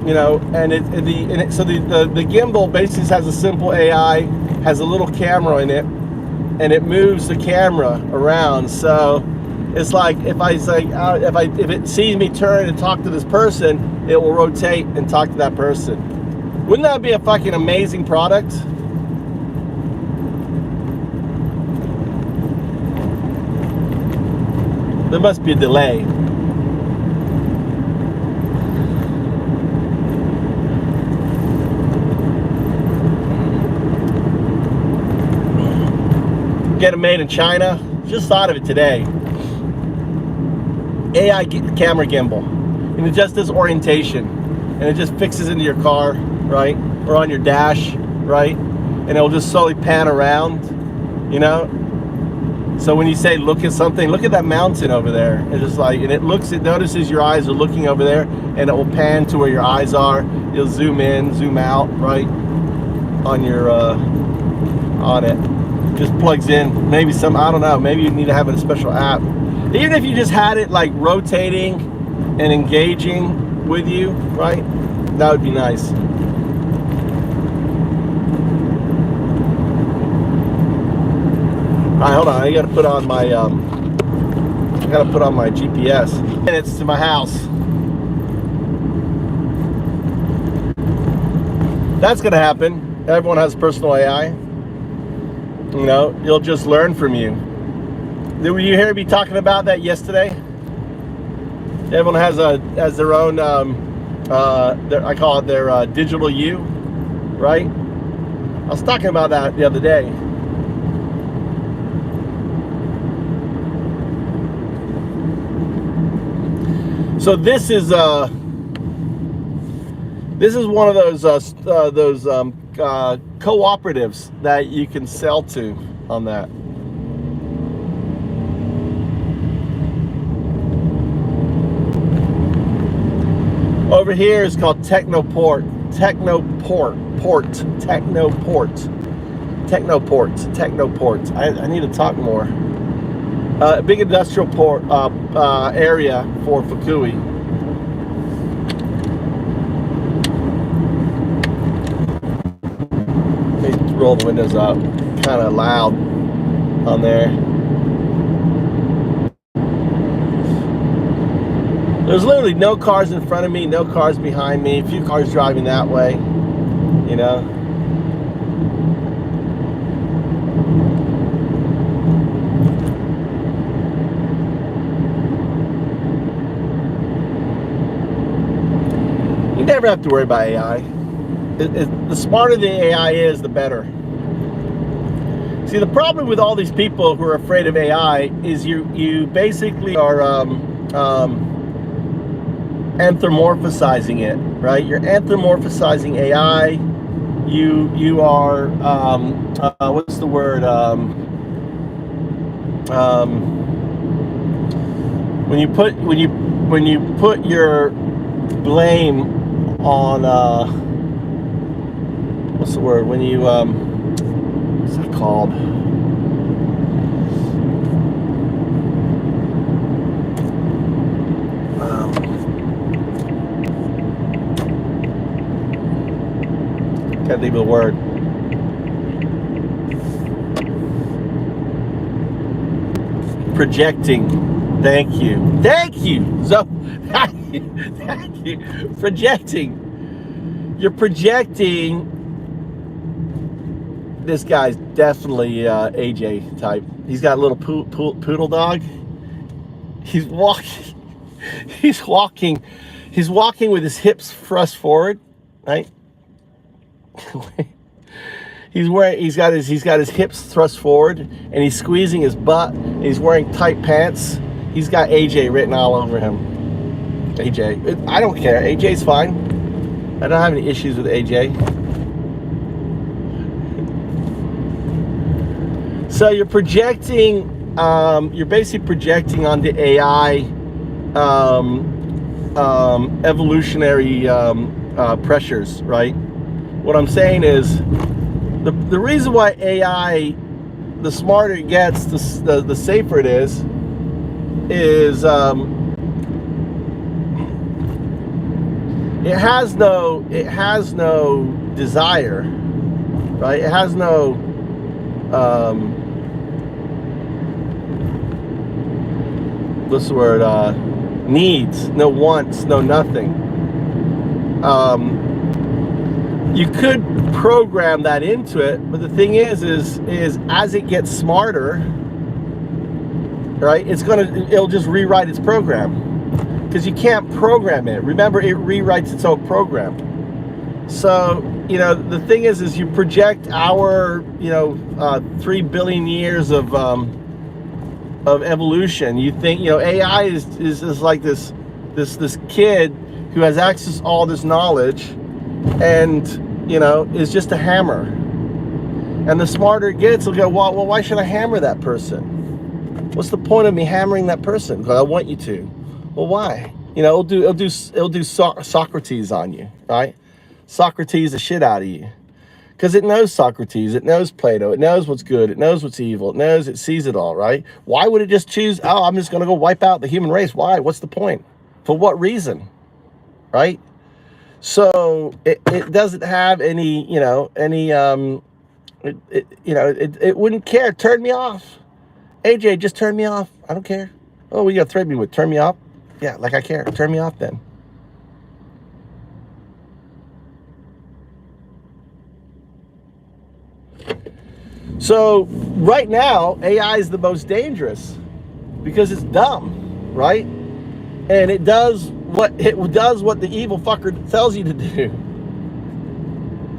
you know, and the gimbal basically has a simple AI has a little camera in it, and it moves the camera around. So it's like if it sees me turn and talk to this person, it will rotate and talk to that person. Wouldn't that be a fucking amazing product? There must be a delay. Get it made in China. Just thought of it today. AI camera gimbal, and it just does orientation, and it just fixes into your car, right, or on your dash, right, and it'll just slowly pan around, you know. So when you say look at something, look at that mountain over there. It's just like, and it notices your eyes are looking over there, and it will pan to where your eyes are. You'll zoom in, zoom out, right, on your on it. Just plugs in. Maybe I don't know. Maybe you need to have a special app. Even if you just had it like rotating and engaging with you, right? That would be nice. All right, hold on. I gotta put on my GPS. Minutes to my house. That's gonna happen. Everyone has personal AI. You know, you'll just learn from you. Did you hear me talking about that yesterday? Everyone has their own, I call it their digital you, right? I was talking about that the other day. So this is one of those cooperatives that you can sell to on that. Over here is called Technoport. I need to talk more. A big industrial port area for Fukui. Let me roll the windows up. Kind of loud on there. There's literally no cars in front of me, no cars behind me, a few cars driving that way, you know. You never have to worry about AI. The smarter the AI is, the better. See, the problem with all these people who are afraid of AI is you basically are anthropomorphizing it, right? You're anthropomorphizing AI. You are what's the word? When you put your blame on what's the word? When you what's that called? Can't think of the word. Projecting. Thank you. So, thank you. Projecting. You're projecting. This guy's definitely AJ type. He's got a little poodle dog. He's walking with his hips thrust forward, right? He's got his hips thrust forward, and he's squeezing his butt, and he's wearing tight pants. He's got AJ written all over him. AJ. I don't care. AJ's fine. I don't have any issues with AJ. So you're projecting, you're basically projecting onto AI evolutionary pressures, right? What I'm saying is, the reason why AI, the smarter it gets, the safer it is it has no desire, right? It has no what's the word? Needs, no wants, no nothing. You could program that into it, but the thing is as it gets smarter, right? It'll just rewrite its program, because you can't program it. Remember, it rewrites its own program. So, you know, the thing is you project our, 3 billion years of evolution. You think, AI is like this kid who has access to all this knowledge, and, is just a hammer. And the smarter it gets, it'll go, well, why should I hammer that person? What's the point of me hammering that person? Because I want you to. Well, why? It'll do Socrates on you, right? Socrates the shit out of you, because it knows Socrates, it knows Plato, it knows what's good, it knows what's evil, it sees it all, right? Why would it just choose, oh, I'm just going to go wipe out the human race? Why? What's the point? For what reason? Right? So it doesn't have any, it wouldn't care. Turn me off. AJ, just turn me off. I don't care. Oh, what you got to threaten me with? Turn me off? Yeah, like I care. Turn me off then. So right now, AI is the most dangerous because it's dumb, right? And it does what the evil fucker tells you to do.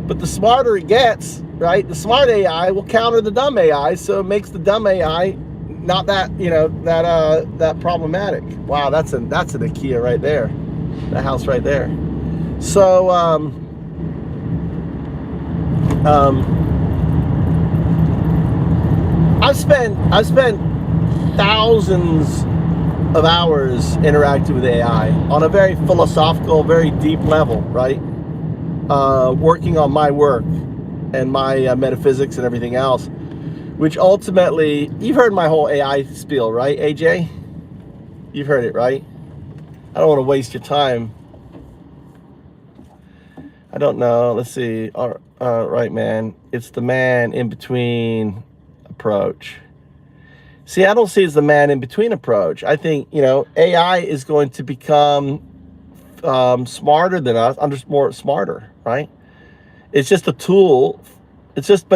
But the smarter it gets, right? The smart AI will counter the dumb AI, so it makes the dumb AI not that, that problematic. Wow, that's an IKEA right there. The house right there. So I've spent thousands of hours interacting with AI on a very philosophical, very deep level, right? Working on my work and my metaphysics and everything else, which ultimately, you've heard my whole AI spiel, right, AJ? You've heard it, right? I don't want to waste your time. I don't know. Let's see. Right, man. It's the man in between approach. See, I don't see it as the man in between approach. I think, AI is going to become smarter than us. I'm just more smarter, right? It's just a tool. It's just,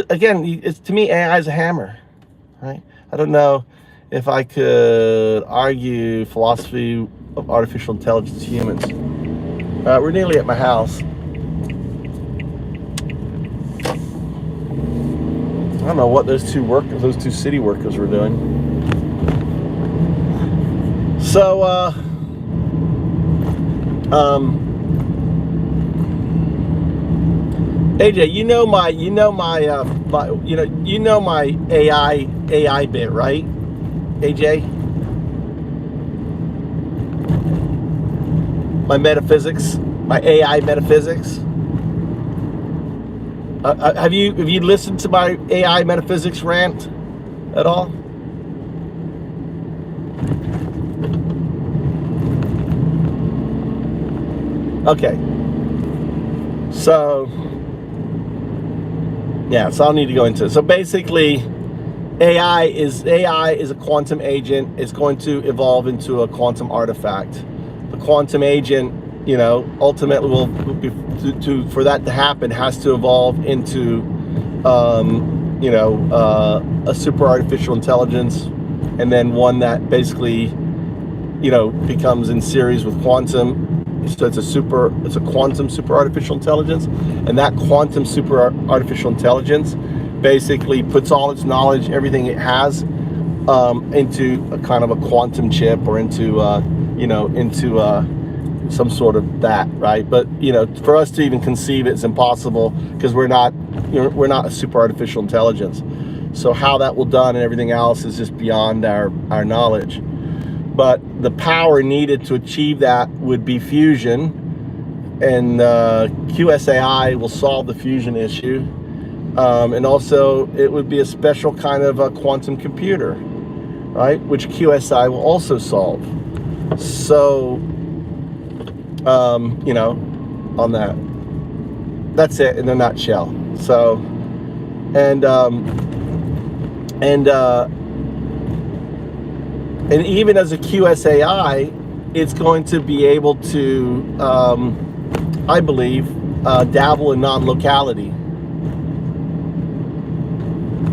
again, to me, AI is a hammer, right? I don't know if I could argue philosophy of artificial intelligence to humans. We're nearly at my house. I don't know what those two city workers were doing. So, AJ, you know my AI bit, right? AJ, my metaphysics, my AI metaphysics. Have you listened to my AI metaphysics rant at all? Okay. So, yeah, so I'll need to go into it. So basically, AI is a quantum agent. It's going to evolve into a quantum artifact. The quantum agent, ultimately will be, for that to happen, has to evolve into, a super artificial intelligence, and then one that basically, becomes in series with quantum. So it's a quantum super artificial intelligence, and that quantum super artificial intelligence basically puts all its knowledge, everything it has, into a kind of a quantum chip, or into some sort of that, right? But for us to even conceive it's impossible, because we're not a super artificial intelligence. So how that will done and everything else is just beyond our knowledge. But the power needed to achieve that would be fusion, and QSAI will solve the fusion issue, and also it would be a special kind of a quantum computer, right, which QSI will also solve. So on that's it in a nutshell. So and even as a QSAI, it's going to be able to, I believe, dabble in non-locality,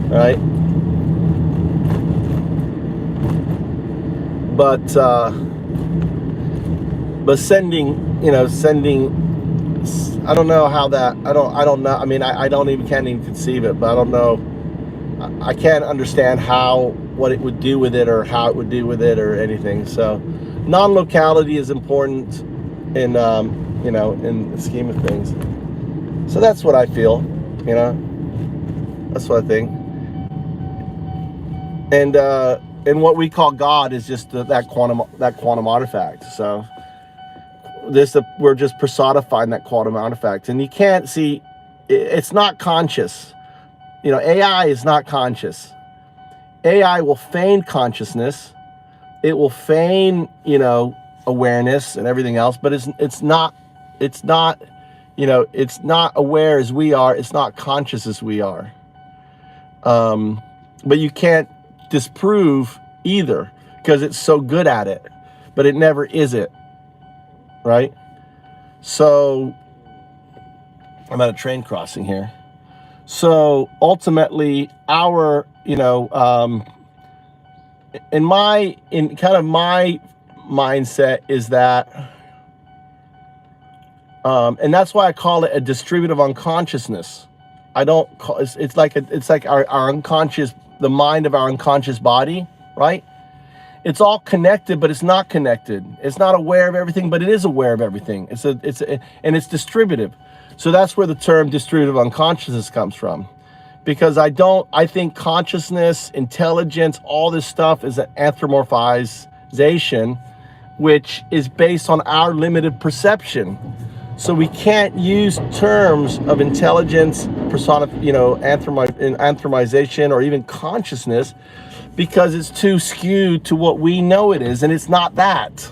right? But sending, I don't know how that, I don't know. I mean, I can't even conceive it, but I don't know. I can't understand what it would do with it, or how it would do with it, or anything. So non-locality is important in, in the scheme of things. So that's what I feel, that's what I think. And what we call God is just that quantum artifact. So we're just personifying that quantum artifact, and you can't see, it's not conscious. AI is not conscious. AI will feign consciousness. It will feign, awareness and everything else, but it's not aware as we are. It's not conscious as we are. But you can't disprove either, because it's so good at it, but it never is it, right? So I'm at a train crossing here. So ultimately, our, in my mindset is that, and that's why I call it a distributive unconsciousness. I don't call it's like our unconscious, the mind of our unconscious body, right? It's all connected, but it's not connected. It's not aware of everything, but it is aware of everything. And it's distributive. So that's where the term distributive unconsciousness comes from. Because I think consciousness, intelligence, all this stuff is an anthropomorphization, which is based on our limited perception. So we can't use terms of intelligence, anthropomization, or even consciousness, because it's too skewed to what we know it is, and it's not that.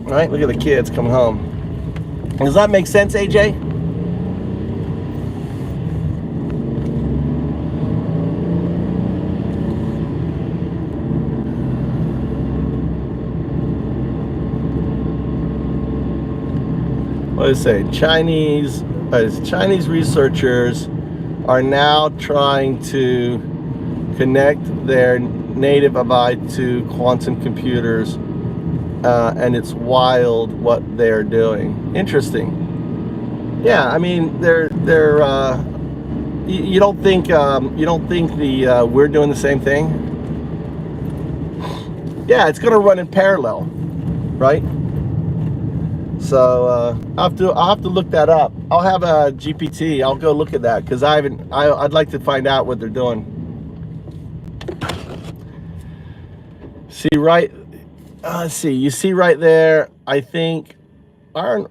All right, look at the kids coming home. Does that make sense, AJ? What does it say? Chinese researchers are now trying to connect their native AI to quantum computers, and it's wild what they're doing. Interesting. Yeah, I mean, you don't think we're doing the same thing? Yeah, it's gonna run in parallel, right? So I'll have to look that up. I'll have a GPT. I'll go look at that, because I'd like to find out what they're doing. See, right? Let's see. You see right there. I think aren't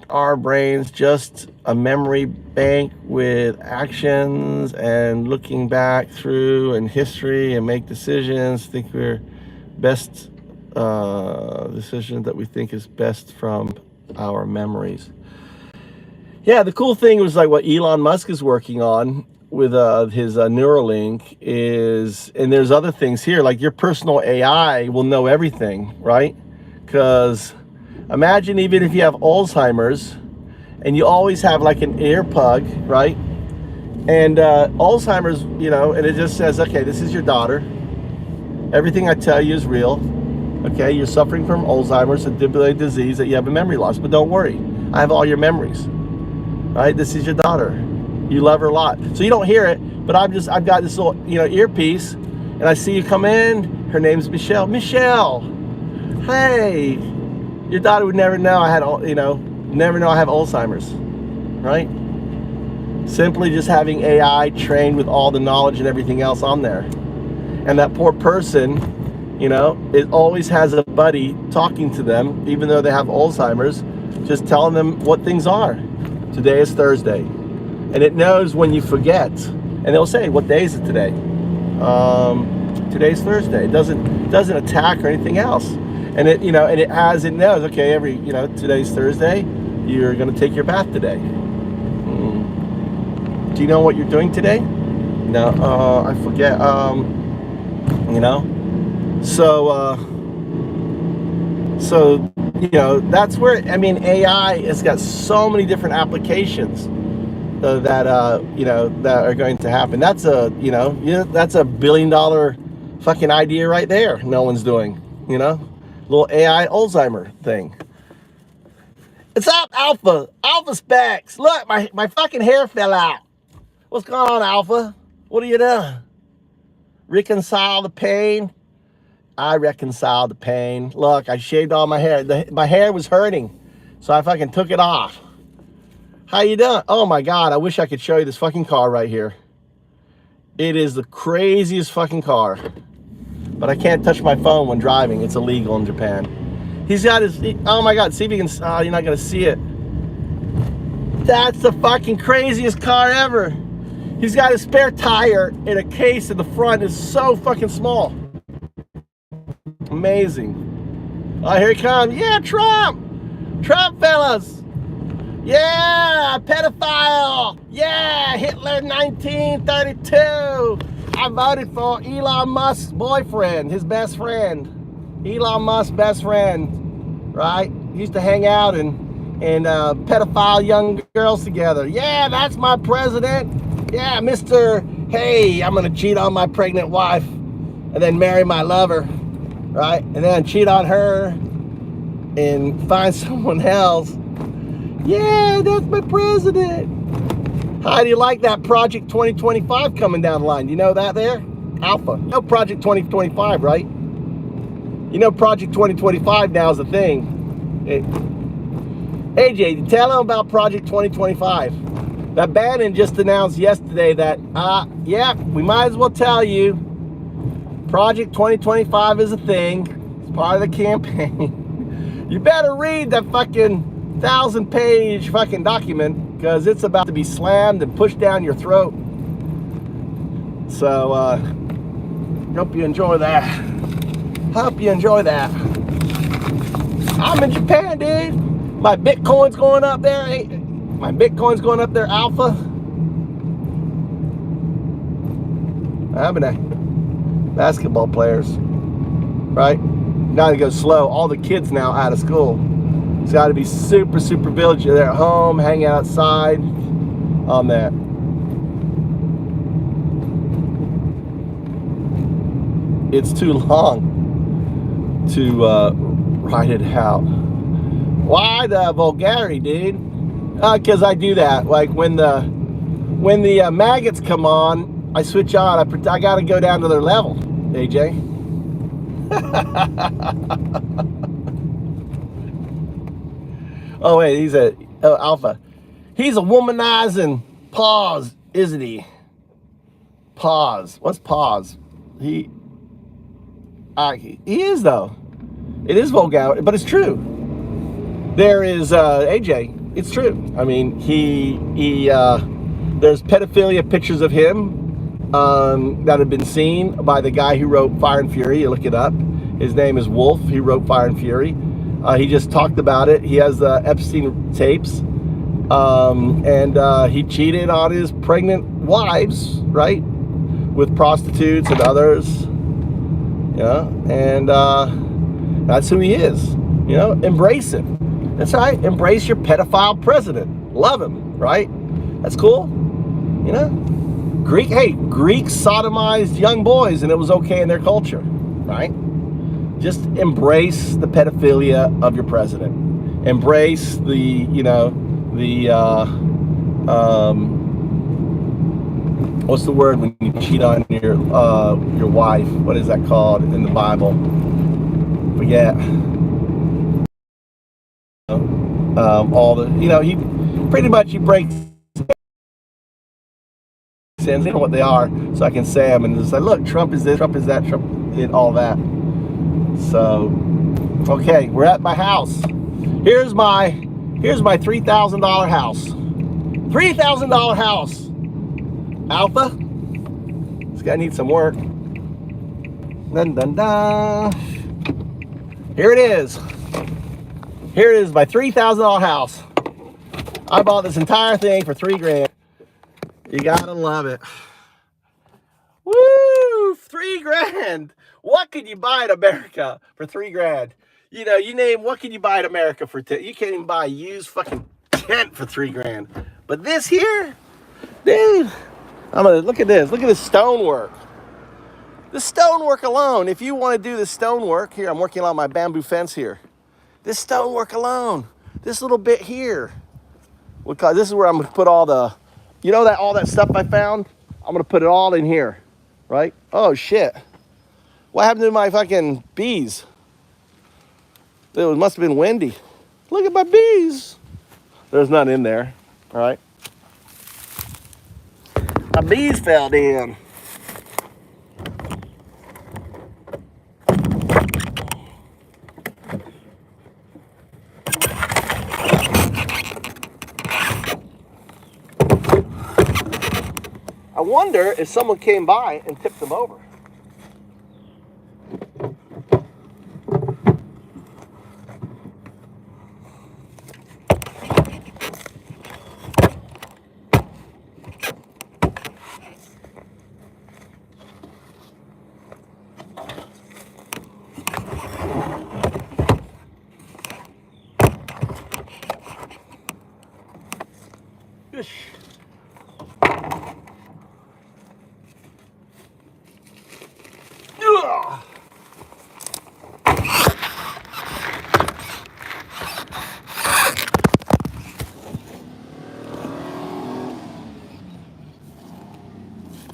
our brains just a memory bank with actions and looking back through and history and make decisions? Think we're best. Decision that we think is best from our memories. Yeah, the cool thing was like what Elon Musk is working on with his Neuralink is, and there's other things here, like your personal AI will know everything, right? Because imagine even if you have Alzheimer's and you always have like an ear plug, right? And Alzheimer's, and it just says, okay, this is your daughter. Everything I tell you is real. Okay, you're suffering from Alzheimer's, a debilitating disease that you have a memory loss, but don't worry, I have all your memories, right? This is your daughter. You love her a lot. So you don't hear it, but I've got this little, earpiece, and I see you come in. Her name's Michelle. Michelle, hey, your daughter would never know I have Alzheimer's, right? Simply just having AI trained with all the knowledge and everything else on there. And that poor person, it always has a buddy talking to them, even though they have Alzheimer's, just telling them what things are. Today is Thursday. And it knows when you forget. And it'll say, what day is it today? Today's Thursday. It doesn't attack or anything else. And it knows, okay, today's Thursday. you're gonna take your bath today. Do you know what you're doing today? No, I forget. You know, so you know, that's where, I mean, AI has got so many different applications that you know, that are going to happen. That's a, you know, that's $1 billion fucking idea right there. No one's doing, you know, little AI Alzheimer thing. It's up, Alpha. Alpha specs. Look, my fucking hair fell out. What's going on, Alpha? What are you doing? Reconcile the pain. I reconciled the pain. Look, I shaved all my hair. My hair was hurting, so I fucking took it off. How you doing? Oh my God, I wish I could show you this fucking car right here. It is the craziest fucking car. But I can't touch my phone when driving. It's illegal in Japan. He's got his, oh my God, see if you can, oh, you're not gonna see it. That's the fucking craziest car ever. He's got a spare tire in a case in the front. It's so fucking small. Amazing. Oh, here he comes. Yeah, Trump. Trump, fellas. Yeah, pedophile. Yeah, Hitler 1932. I voted for Elon Musk's boyfriend, his best friend. Elon Musk's best friend, right? He used to hang out and pedophile young girls together. Yeah, that's my president. Yeah, Mr. Hey, I'm gonna cheat on my pregnant wife and then marry my lover, right? And then cheat on her and find someone else. Yeah, that's my president. How do you like that Project 2025 coming down the line? You know that there? Alpha. You know Project 2025, right? You know Project 2025 now is a thing. AJ, tell them about Project 2025. That Bannon just announced yesterday that, yeah, we might as well tell you, Project 2025 is a thing. It's part of the campaign. You better read that fucking 1,000-page fucking document, because it's about to be slammed and pushed down your throat. So, hope you enjoy that. Hope you enjoy that. I'm in Japan, dude. My Bitcoin's going up there. My Bitcoin's going up there, Alpha. Basketball players, right? Gotta go slow. All the kids now out of school. It's got to be super, super village. They're at home, hang outside on that. It's too long to write it out. Why the vulgarity, dude? Because I do that. Like when the maggots come on, I switch on. I got to go down to their level, AJ. Oh wait, he's a Alpha. He's a womanizing pause, isn't he? Pause. What's pause? He is though. It is vulgar, but it's true. There is AJ. It's true. I mean, there's pedophilia pictures of him that have been seen by the guy who wrote Fire and Fury. You look it up. His name is Wolf. He wrote Fire and Fury. He just talked about it. He has Epstein tapes, and he cheated on his pregnant wives, right, with prostitutes and others. Yeah, and that's who he is. You know, embrace him. That's right. Embrace your pedophile president. Love him, right? That's cool. You know, Greeks sodomized young boys, and it was okay in their culture, right? Just embrace the pedophilia of your president. Embrace the, you know, the what's the word when you cheat on your wife? What is that called in the Bible? Forget. All the, you know, he breaks sins. They know what they are, so I can say them and just say, look, Trump is this, Trump is that, Trump did all that. So, okay, we're at my house. Here's my $3,000 house. $3,000 house. Alpha. This guy needs some work. Dun dun dun. Here it is. Here it is, my $3,000 house. I bought this entire thing for $3 grand. You gotta love it. Woo! $3 grand. What could you buy in America for $3 grand? You know, you name what can you buy in America for 10? You can't even buy a used fucking tent for $3 grand. But this here, dude, I'm gonna look at this. Look at this stonework. The stonework alone. If you want to do the stonework here, I'm working on my bamboo fence here. This stonework alone, this little bit here, because this is where I'm gonna put all the, you know, that all that stuff I found. I'm gonna put it all in here, right? Oh shit! What happened to my fucking bees? It must have been windy. Look at my bees. There's none in there. All right. My bees fell down. I wonder if someone came by and tipped them over.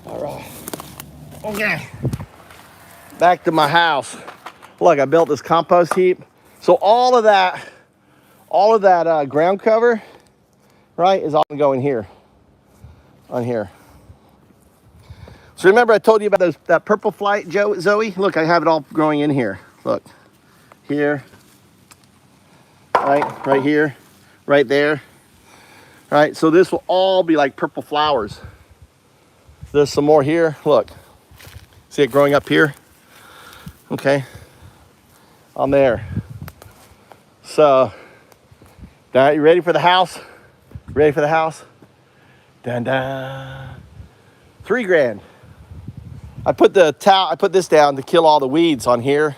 All right. Okay. Back to my house. Look, I built this compost heap. So all of that ground cover, right, is all gonna go in here, on here. So remember I told you about that purple flight, Zoe? Look, I have it all growing in here. Look, here, right here, right there. Right, so this will all be like purple flowers. There's some more here. Look, see it growing up here? Okay, on there. So, you ready for the house? Ready for the house? Dun dun. $3 grand. I put this down to kill all the weeds on here.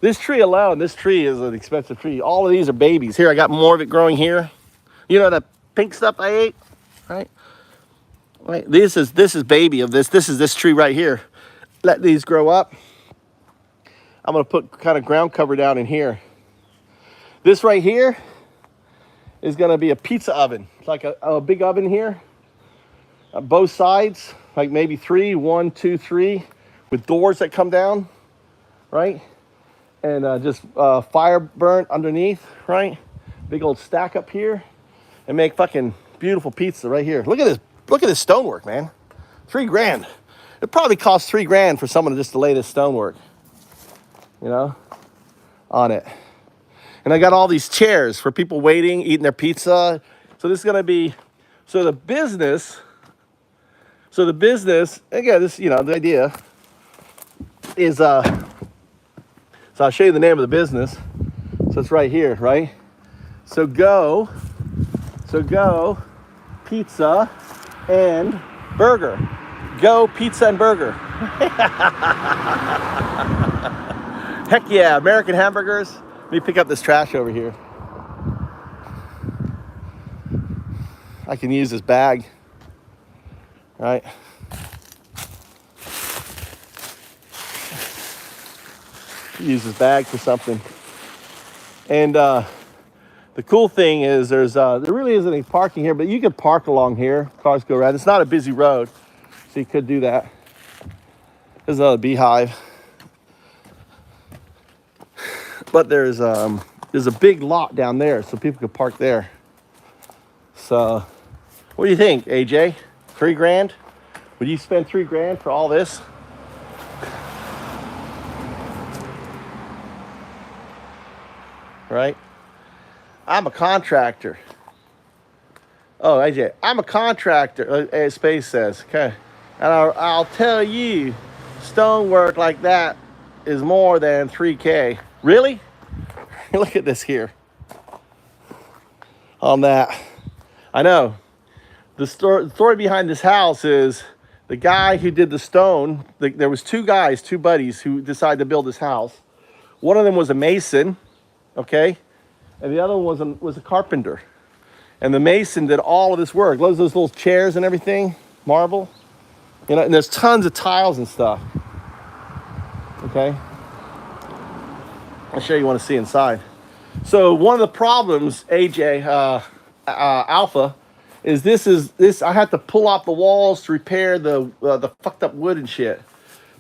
This tree alone, this tree is an expensive tree. All of these are babies. Here, I got more of it growing here. You know the pink stuff I ate, right? Right. This is baby of this. This is this tree right here. Let these grow up. I'm gonna put kind of ground cover down in here. This right here is gonna be a pizza oven. It's like a big oven here. Both sides, like maybe 3, 1, 2, 3, with doors that come down, right? And just fire burnt underneath, right? Big old stack up here, and make fucking beautiful pizza right here. Look at this stonework, man. $3 grand. It probably costs $3 grand for someone just to lay this stonework, you know, on it. And I got all these chairs for people waiting, eating their pizza. So this is gonna be, so the business, again, this, you know, the idea is, so I'll show you the name of the business. So it's right here, right? So go pizza and burger. Go pizza and burger. Heck yeah, American hamburgers. Let me pick up this trash over here. I can use this bag, right? Use this bag for something. And the cool thing is there really isn't any parking here, but you can park along here. Cars go around. It's not a busy road, so you could do that. There's another beehive. But there's a big lot down there, so people could park there. So, what do you think, AJ? $3 grand? Would you spend $3 grand for all this? Right? I'm a contractor. Oh, AJ, I'm a contractor, as Space says. Okay. And I'll tell you, stonework like that is more than $3K. Really? Look at this here. On that. I know. The story behind this house is the guy who did the stone. There was two guys, two buddies, who decided to build this house. One of them was a mason, okay, and the other one was a carpenter. And the mason did all of this work. Those little chairs and everything, marble, you know. And there's tons of tiles and stuff. Okay, I'll show you. Want to see inside. So one of the problems, AJ Alpha, is this. I had to pull off the walls to repair the fucked up wood and shit.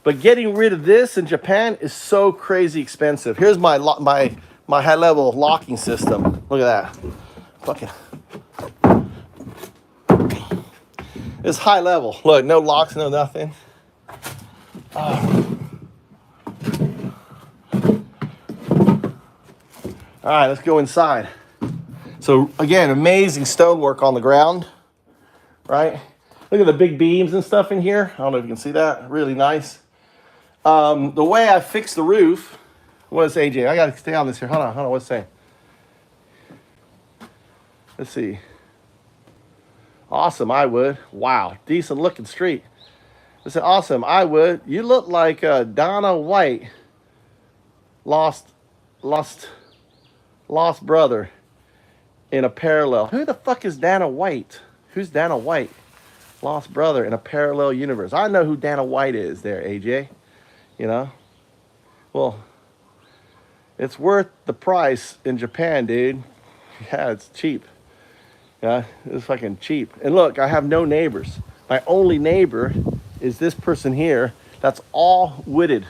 But getting rid of this in Japan is so crazy expensive. Here's my high level locking system. Look at that. Fucking. It's high level. Look, no locks, no nothing. All right, let's go inside. So again, amazing stonework on the ground, right? Look at the big beams and stuff in here. I don't know if you can see that. Really nice. The way I fixed the roof was, AJ, I gotta stay on this here. Hold on, what's it saying? Let's see. Awesome, I would. Wow, decent looking street. I said, awesome, I would. You look like Donna White, lost brother in a parallel. Who the fuck is Dana White? Who's Dana White? Lost brother in a parallel universe. I know who Dana White is there, AJ. You know? Well, it's worth the price in Japan, dude. Yeah, it's cheap. Yeah, it's fucking cheap. And look, I have no neighbors. My only neighbor is this person here. That's all wooded.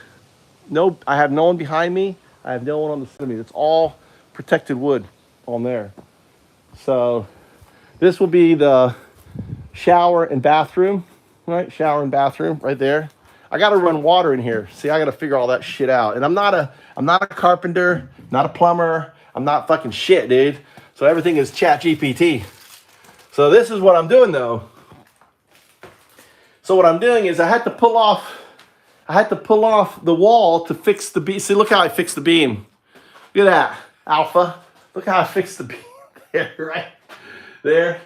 No, I have no one behind me. I have no one on the side of me. It's all protected wood on there. So this will be the shower and bathroom, right? Shower and bathroom right there. I got to run water in here. See, I got to figure all that shit out. And I'm not a carpenter, not a plumber. I'm not fucking shit, dude. So everything is chat GPT. So this is what I'm doing though. So what I'm doing is I had to pull off the wall to fix the beam. See, look how I fixed the beam. Look at that, Alpha. Look how I fixed the beam there, right there.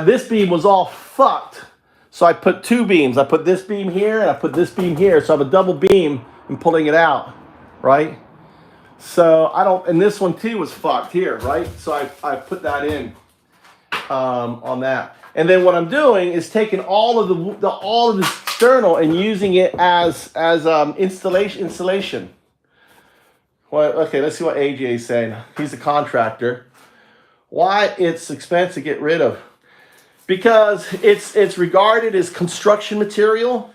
This beam was all fucked. So I put two beams. I put this beam here and I put this beam here. So I have a double beam and pulling it out, right? So and this one too was fucked here, right? So I put that in on that. And then what I'm doing is taking all of the external and using it as insulation. Well, okay, let's see what AJ is saying. He's a contractor. Why it's expensive to get rid of? Because it's regarded as construction material,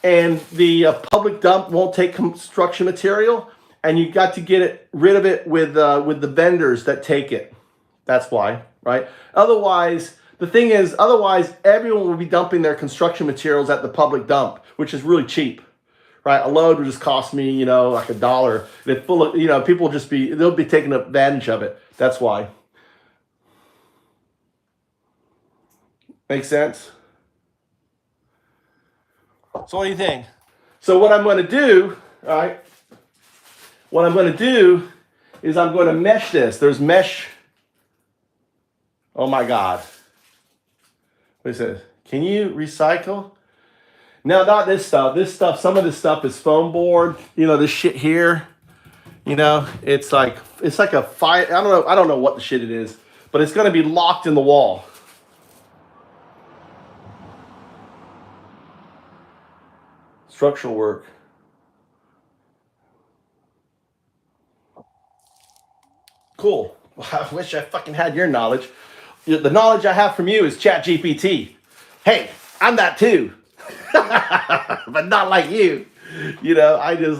and the public dump won't take construction material, and you got to get rid of it with the vendors that take it. That's why, right? Otherwise, the thing is, everyone will be dumping their construction materials at the public dump, which is really cheap, right? A load would just cost me, like $1. It's full of, people they'll be taking advantage of it. That's why. Make sense? So what do you think? So what I'm going to do, all right? What I'm going to do is I'm going to mesh this. There's mesh. Oh my God. What is it? Can you recycle? No, not this stuff. Some of this stuff is foam board. This shit here. It's like a fire. I don't know what the shit it is, but it's going to be locked in the wall. Structural work. Cool. I wish I fucking had your knowledge. The knowledge I have from you is chat GPT. Hey, I'm that too. But not like you. I just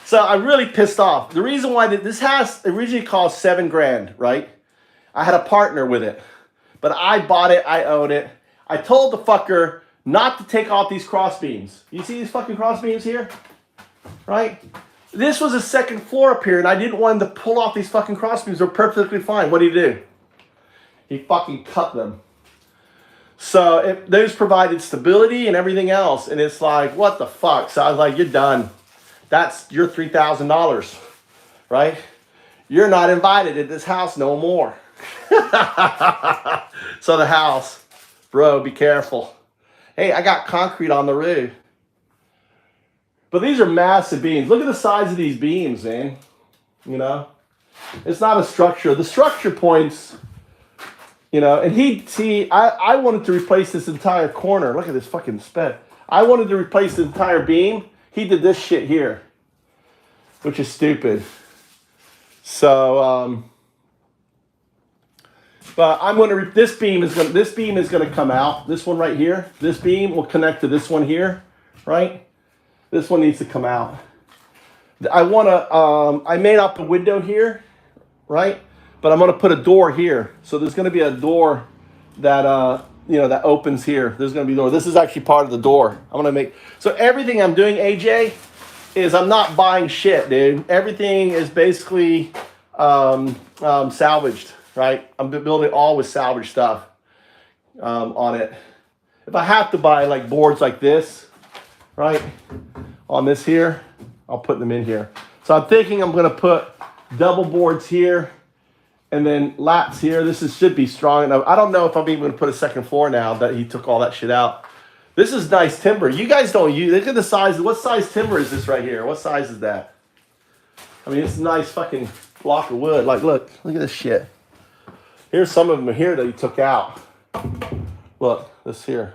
so I'm really pissed off. The reason why this house originally cost $7,000, right? I had a partner with it, but I bought it, I own it. I told the fucker not to take off these cross beams. You see these fucking cross beams here? Right? This was a second floor up here, and I didn't want him to pull off these fucking cross beams. They're perfectly fine. What did he do? He fucking cut them. So those provided stability and everything else, and it's like, what the fuck? So I was like, you're done. That's your $3,000, right? You're not invited at this house no more. So the house, bro, be careful. Hey, I got concrete on the roof. But these are massive beams. Look at the size of these beams, man. You know, it's not a structure. The structure points, you know, and I wanted to replace this entire corner. Look at this fucking sped. I wanted to replace the entire beam. He did this shit here, which is stupid. So, but I'm going to, this beam is going to come out. This one right here, this beam will connect to this one here, right? This one needs to come out. I want to, I made up a window here, right? But I'm going to put a door here. So there's going to be a door that, you know, that opens here. There's going to be a door. This is actually part of the door. I'm going to make, so everything I'm doing, AJ, is I'm not buying shit, dude. Everything is basically salvaged, right? I'm building all with salvage stuff on it. If I have to buy like boards like this, right, on this here, I'll put them in here. So I'm thinking I'm going to put double boards here and then lats here. This should be strong enough. I don't know if I'm even going to put a second floor now that he took all that shit out. This is nice timber. You guys don't use, look at the size. What size timber is this right here? What size is that? I mean, it's a nice fucking block of wood. Like, look at this shit. Here's some of them here that he took out. Look, this here.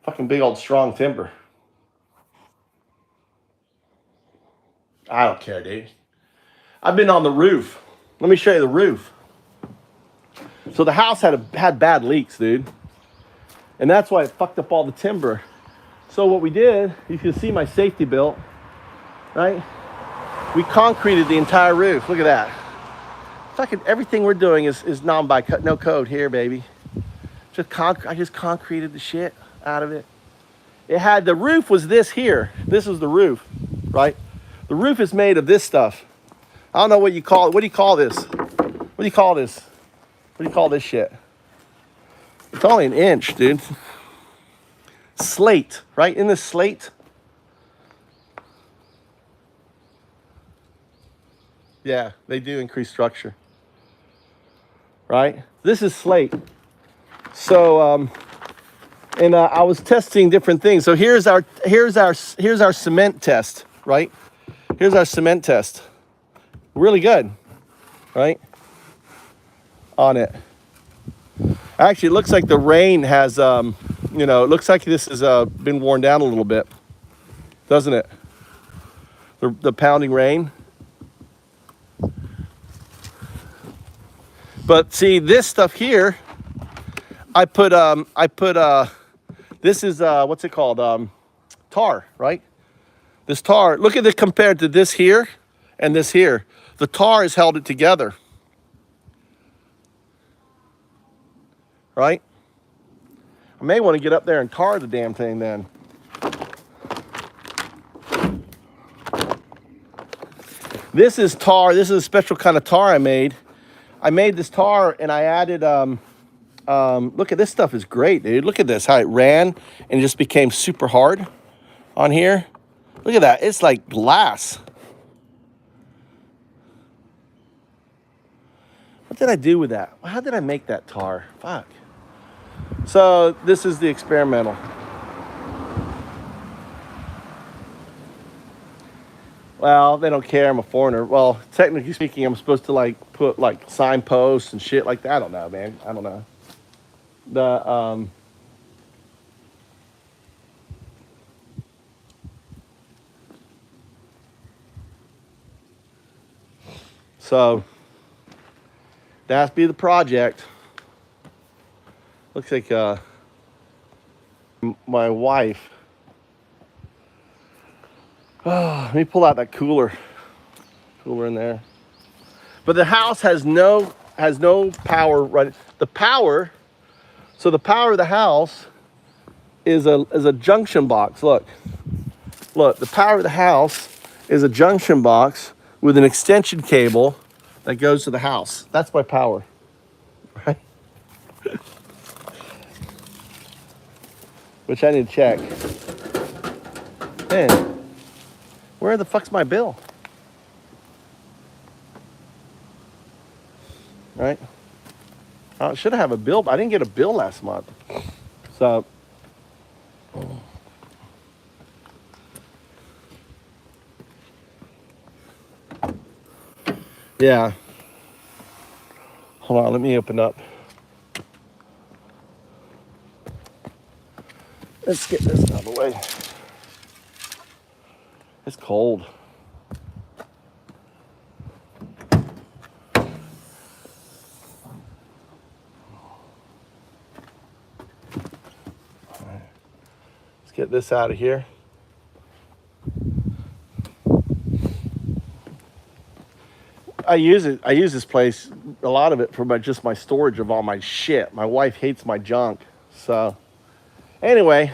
Fucking big old strong timber. I don't care, dude. I've been on the roof. Let me show you the roof. So the house had bad leaks, dude. And that's why it fucked up all the timber. So what we did, you can see my safety belt, right? We concreted the entire roof. Look at that. Fucking everything we're doing is no code here, baby. I just concreted the shit out of it. It had, the roof was this here. This was the roof, right? The roof is made of this stuff. I don't know what you call it. What do you call this? What do you call this? What do you call this shit? It's only an inch, dude. Slate, right? In this slate. Yeah, they do increase structure. Right? This is slate. So, and I was testing different things. So here's our cement test, right? Here's our cement test. Really good, right? On it. Actually, it looks like the rain has, you know, it looks like this has been worn down a little bit, doesn't it? The pounding rain. But see, this stuff here, I put this is, what's it called? Tar, right? This tar, look at it compared to this here and this here. The tar has held it together. Right? I may want to get up there and tar the damn thing then. This is tar. This is a special kind of tar I made. I made this tar and I added, look at this stuff is great, dude. Look at this, how it ran and just became super hard on here. Look at that. It's like glass. What did I do with that? How did I make that tar? Fuck. So this is the experimental. Well, they don't care. I'm a foreigner. Well, technically speaking, I'm supposed to like put like signposts and shit like that. I don't know, man. I don't know. So that has to be the project. Looks like my wife. Oh, let me pull out that cooler in there. But the house has no power right. The power, so the power of the house is a junction box. Look, the power of the house is a junction box with an extension cable that goes to the house. That's my power, right? Which I need to check. Man, where the fuck's my bill? Right? I should have a bill. I didn't get a bill last month. So, yeah. Hold on, let me open up. Let's get this out of the way. It's cold. Let's get this out of here. I use this place, a lot of it for just my storage of all my shit. My wife hates my junk. So anyway,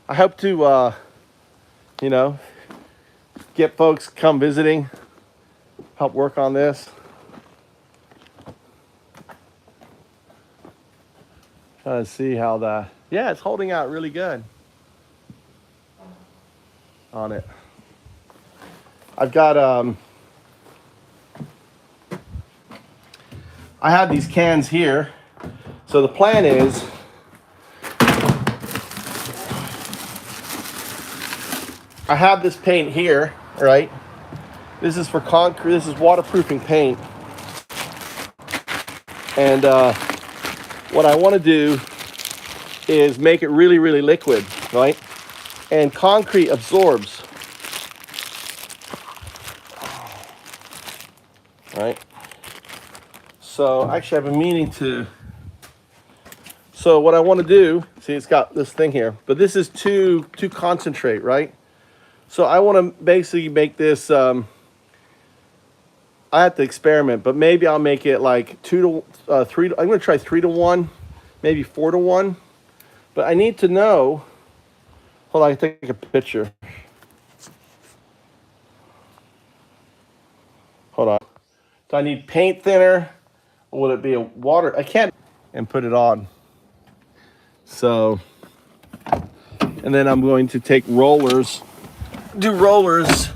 I hope to, you know, get folks come visiting, help work on this. Trying to see how yeah, it's holding out really good on it. I've got, I have these cans here. So the plan is, I have this paint here, right? This is for concrete, this is waterproofing paint. And what I want to do is make it really, really liquid, right? And concrete absorbs, right? So actually I've been meaning to, so what I want to do, see it's got this thing here, but this is too concentrate, right? So I want to basically make this, I have to experiment, but maybe I'll make it like 3 to, I'm going to try 3 to 1, maybe 4 to 1. But I need to know, hold on, I can take a picture. Hold on. Do I need paint thinner? Or would it be a water? I can't, and put it on. So, and then I'm going to take rollers, do rollers.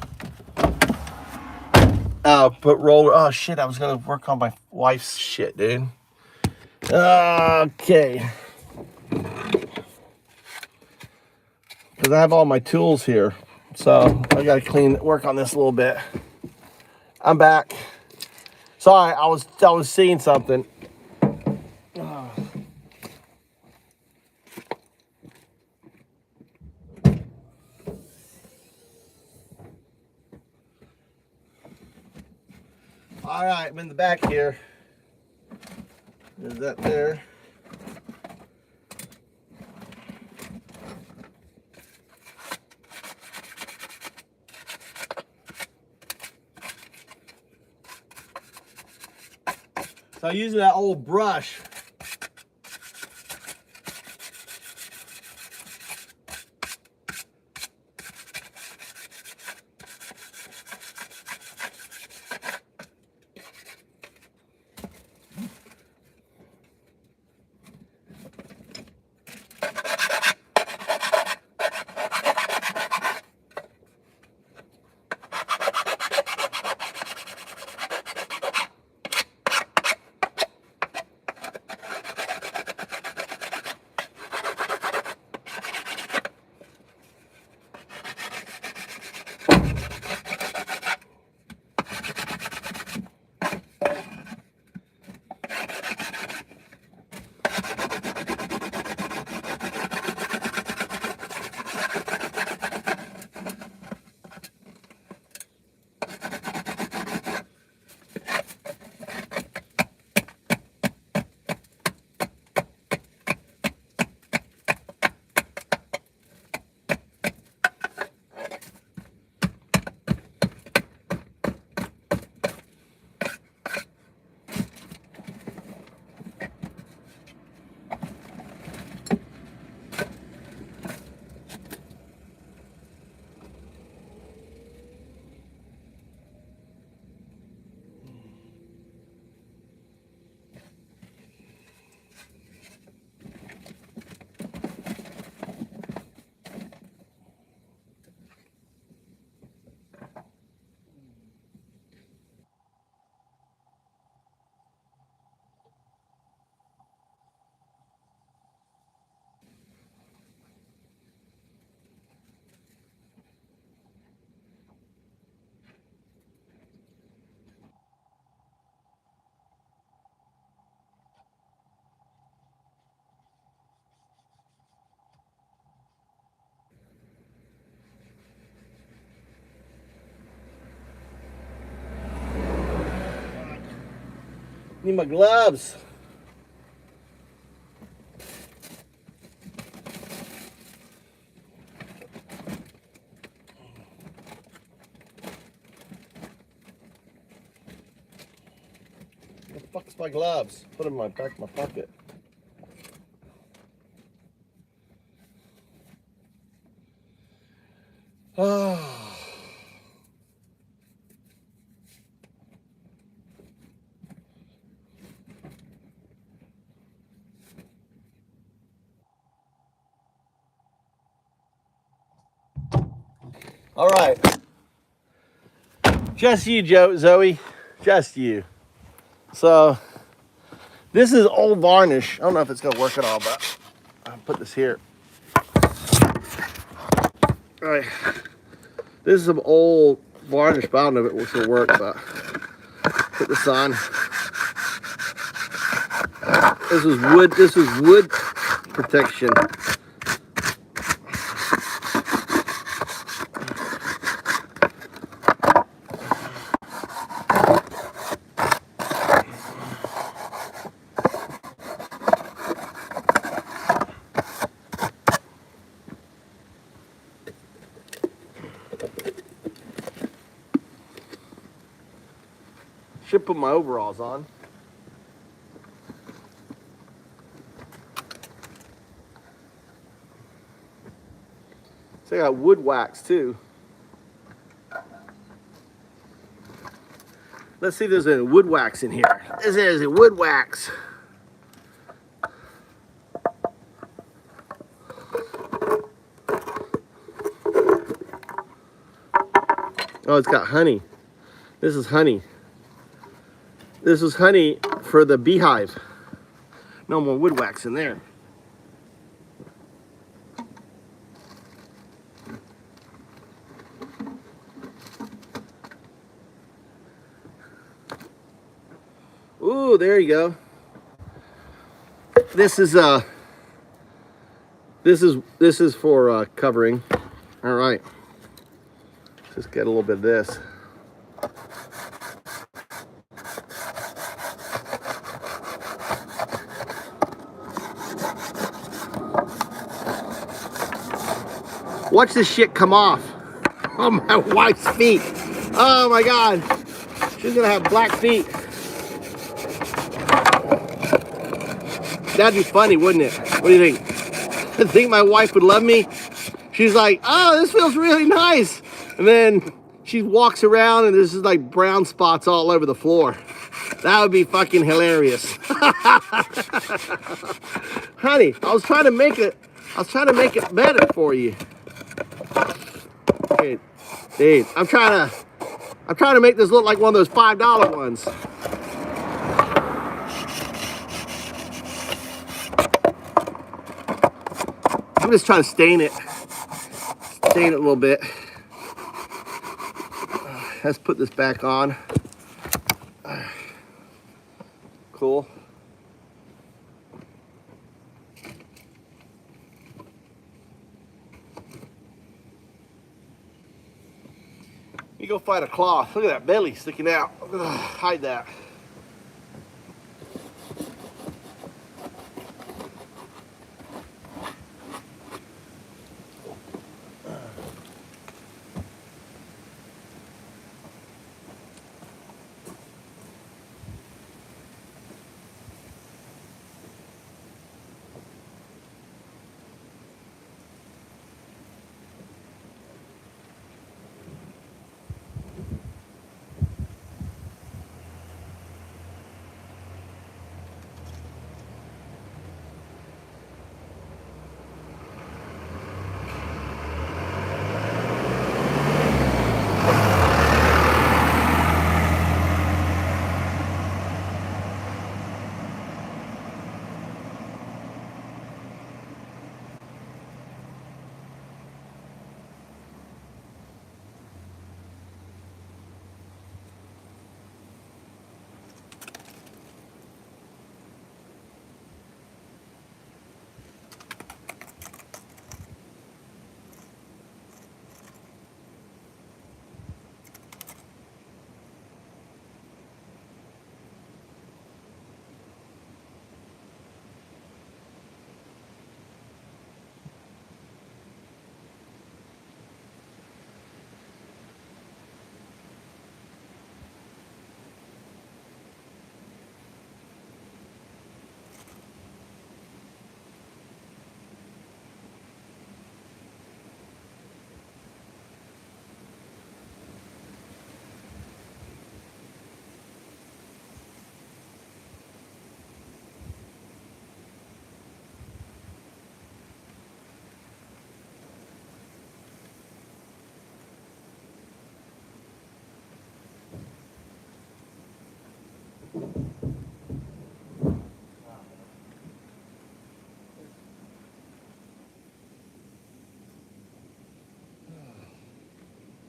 Put roller, oh shit, I was gonna work on my wife's shit, dude. Okay. Because I have all my tools here. So I gotta work on this a little bit. I'm back. Sorry, I was seeing something. All right, I'm in the back here. Is that there? So I'm using that old brush. Need my gloves. Where the fuck is my gloves? Put them in my back of my pocket. Oh. All right, just you, Zoe, just you. So this is old varnish. I don't know if it's gonna work at all, but I'll put this here. All right, this is some old varnish, but I don't know if it will work, but put this on. This was wood. This was wood protection. Should put my overalls on. So I got wood wax too. Let's see if there's any wood wax in here. This is a wood wax. Oh, it's got honey. This is honey. This was honey for the beehive. No more wood wax in there. Ooh, there you go. This is for covering. All right. Just get a little bit of this. Watch this shit come off on my wife's feet. Oh my God. She's gonna have black feet. That'd be funny, wouldn't it? What do you think? I think my wife would love me. She's like, oh, this feels really nice. And then she walks around and there's just like brown spots all over the floor. That would be fucking hilarious. Honey, I was trying to make it better for you. Hey, dude, I'm trying to make this look like one of those $5 ones. I'm just trying to stain it a little bit. Let's put this back on. Cool. You go find a cloth. Look at that belly sticking out. Hide that.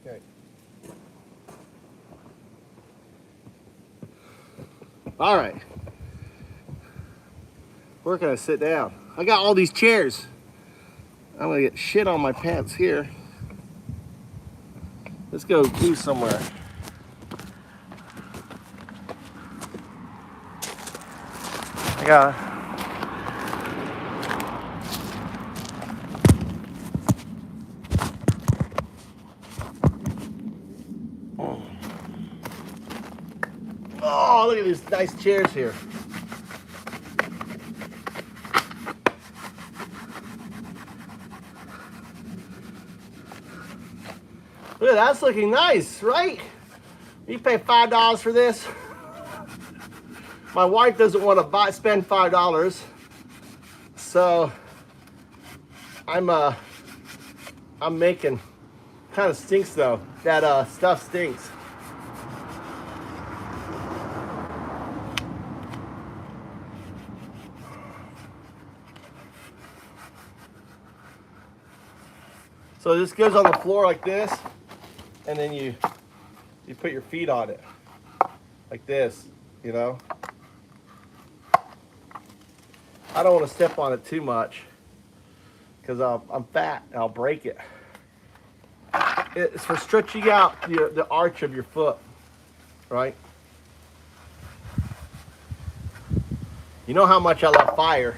Okay. All right. Where can I sit down? I got all these chairs. I'm gonna get shit on my pants here. Let's go do somewhere. I got. Oh, look at these nice chairs here. Look, that's looking nice, right? You pay $5 for this. My wife doesn't want to spend $5, so I'm making. Kind of stinks though. That stuff stinks. So this goes on the floor like this, and then you put your feet on it like this, you know. I don't want to step on it too much because I'm fat and I'll break it. It's for stretching out the arch of your foot, right? You know how much I love fire.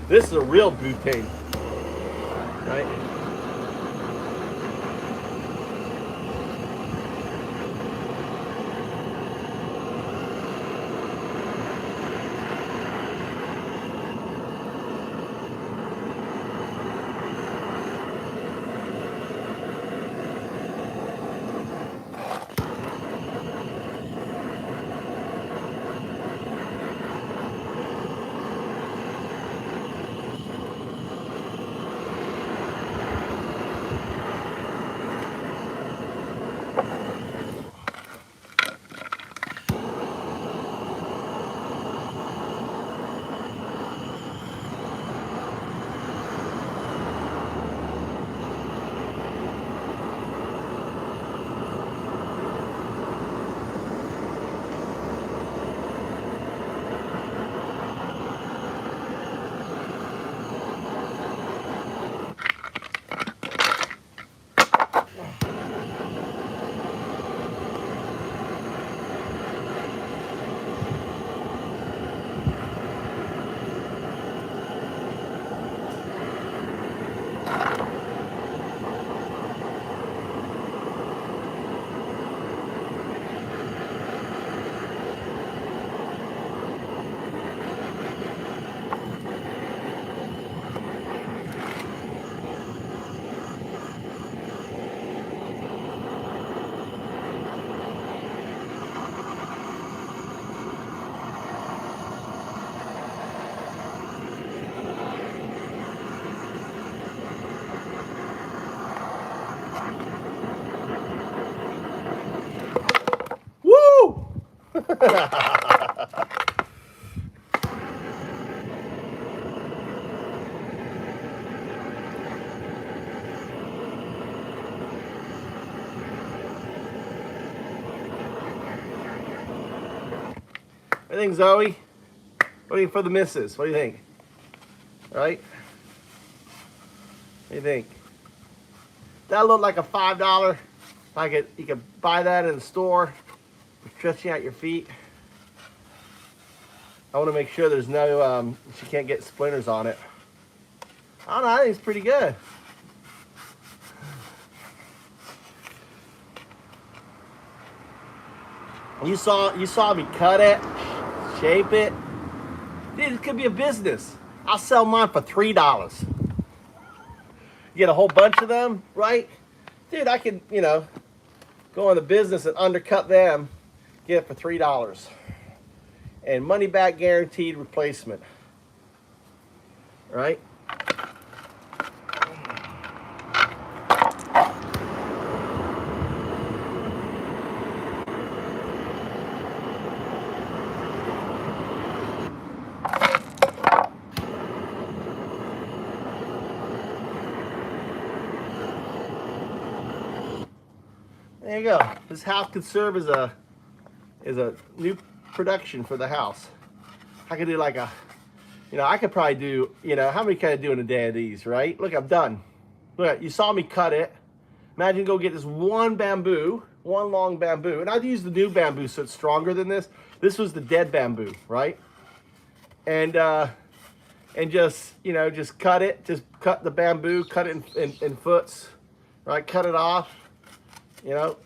This is a real butane, right? What do you think, Zoe? What do you think for the missus? What do you think? Right? What do you think? That looked like a $5. You could buy that in the store for stretching out your feet. I want to make sure there's no, she can't get splinters on it. I don't know, I think it's pretty good. You saw me cut it, shape it. Dude, it could be a business. I'll sell mine for $3. You get a whole bunch of them, right? Dude, I could, go in the business and undercut them, get it for $3. And money back guaranteed replacement, right? There you go. This house could serve as a new production for the house. I could do like a, you know, I could probably do, you know, how many can I do in a day of these, right? Look, I'm done. Look, you saw me cut it. Imagine go get this one bamboo, one long bamboo, and I'd use the new bamboo so it's stronger than this. This was the dead bamboo, right? And just, you know, just cut it, just cut the bamboo, cut it in foots, right? Cut it off, you know,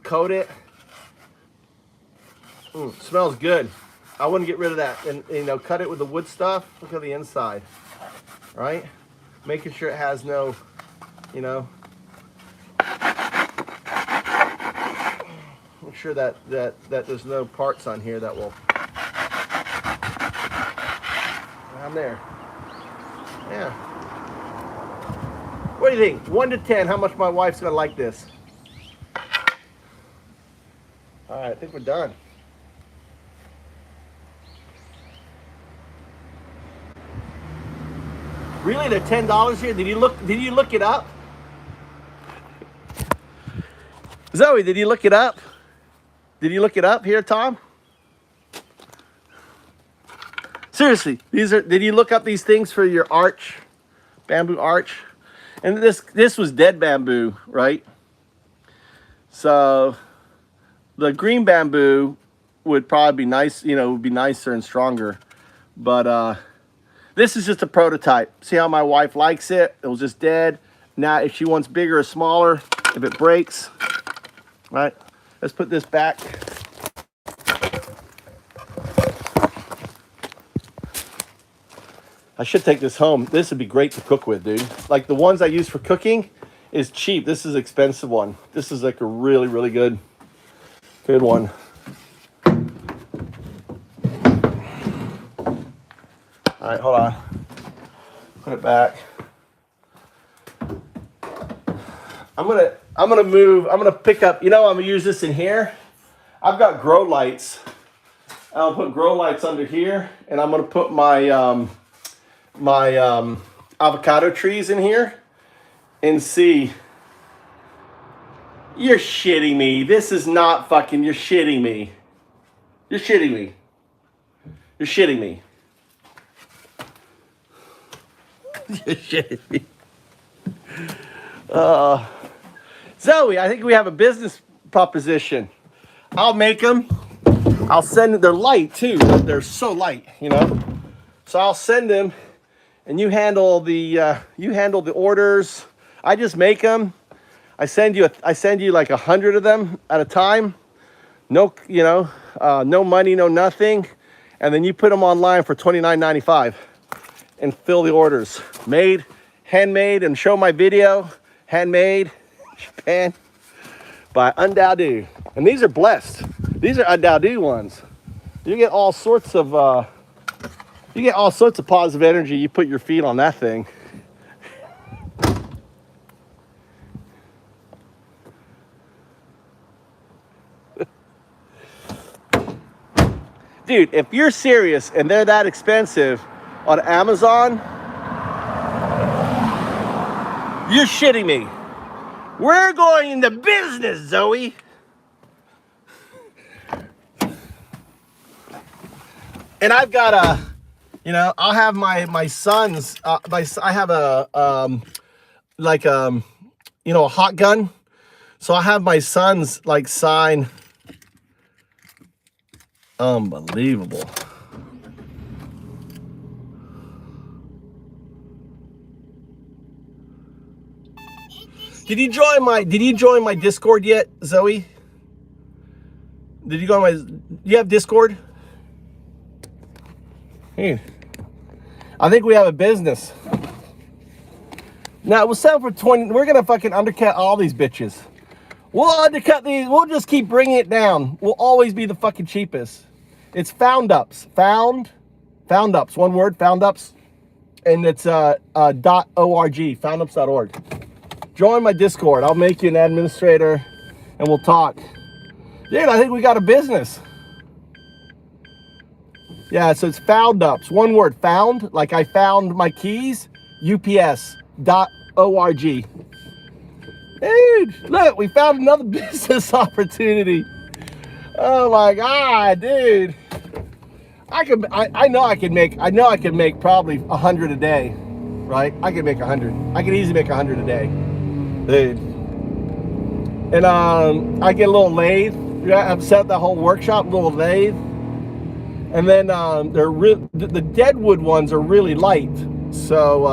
coat it. Smells good. I wouldn't get rid of that. And, you know, cut it with the wood stuff. Look at the inside, right? Making sure it has no, you know, make sure that there's no parts on here that will, I'm there. Yeah. What do you think? 1 to 10, how much my wife's gonna like this? All right, I think we're done. Really, they're $10 here? Did you look it up? Zoe, did you look it up? Did you look it up here, Tom? Seriously, did you look up these things for your arch? Bamboo arch? And this was dead bamboo, right? So the green bamboo would probably be nice, you know, would be nicer and stronger. But this is just a prototype. See how my wife likes it? It was just dead. Now, if she wants bigger or smaller, if it breaks, right? Let's put this back. I should take this home. This would be great to cook with, dude. Like the ones I use for cooking is cheap. This is an expensive one. This is like a really, really good one. All right, hold on. Put it back. I'm gonna pick up, you know, I'm gonna use this in here. I've got grow lights. I'll put grow lights under here, and I'm gonna put my avocado trees in here and see. You're shitting me. This is not fucking, you're shitting me. You're shitting me. You're shitting me. You're shitting me. Zoe, I think we have a business proposition. I'll make them. I'll send them. They're light too. They're so light, you know. So I'll send them, and you handle the orders. I just make them. I send you like 100 of them at a time. No, you know, no money, no nothing, and then you put them online for $29.95 and fill the orders. Made, handmade, and show my video. Handmade, Japan, by DOW. And these are blessed. These are DOW ones. You get all sorts of positive energy. You put your feet on that thing. Dude, if you're serious and they're that expensive on Amazon, you're shitting me. We're going into business, Zoe. And I've got a, you know, I'll have my sons, I have a, you know, a hot gun. So I have my sons like sign. Unbelievable. Did you join my Discord yet, Zoe? Did you go on my, do you have Discord? Hey, I think we have a business. Now we'll sell for 20. We're gonna fucking undercut all these bitches. We'll undercut these. We'll just keep bringing it down. We'll always be the fucking cheapest. It's found ups. Found ups. One word. Found ups. And it's .org. Foundups.org. Join my Discord. I'll make you an administrator, and we'll talk. Dude, I think we got a business. Yeah, so it's found ups. One word. Found. Like I found my keys. UPS.org. Dude, look, we found another business opportunity. Oh my God, dude. I know I can make probably 100 a day, right? I can make 100. I can easily make 100 a day, dude. And I get a little lathe. I've set up the whole workshop, little lathe. And then the deadwood ones are really light. So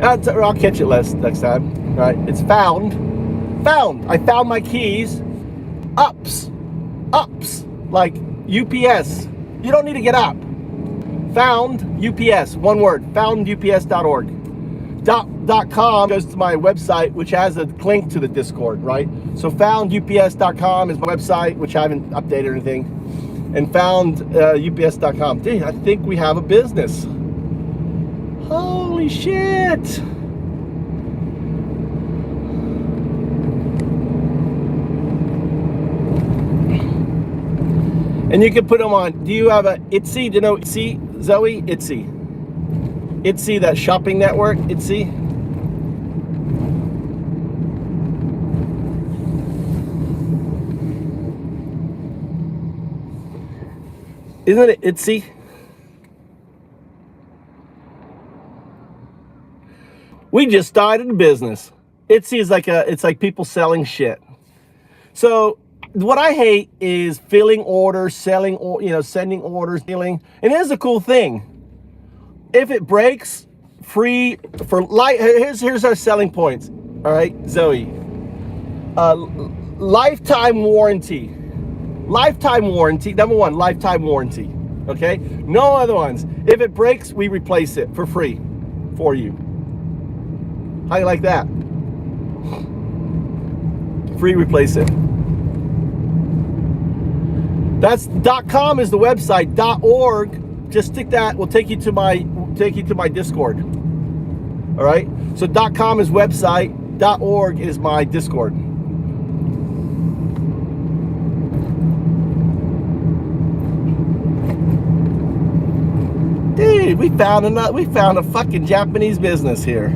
I'll catch it next time. All right, it's found. I found my keys. Ups, like UPS. You don't need to get up. Found UPS, one word. Foundups.org. .com goes to my website, which has a link to the Discord, right? So foundups.com is my website, which I haven't updated or anything, and foundups.com. Dude, I think we have a business. Holy shit! And you can put them on. Do you have a Etsy? Do you know Etsy, Zoe? Etsy, that shopping network, Etsy. Isn't it Etsy? We just started a business. Etsy is it's like people selling shit. So what I hate is filling orders, selling, sending orders, dealing. And here's the cool thing. If it breaks, free for life. Here's our selling points. All right, Zoe. Lifetime warranty. Number one, lifetime warranty. Okay, no other ones. If it breaks, we replace it for free for you. How you like that? Free replace it. That's .com is the website. .org. Just stick that. We'll take you to my Discord. All right. So .com is website. .org is my Discord. Dude, we found a fucking Japanese business here.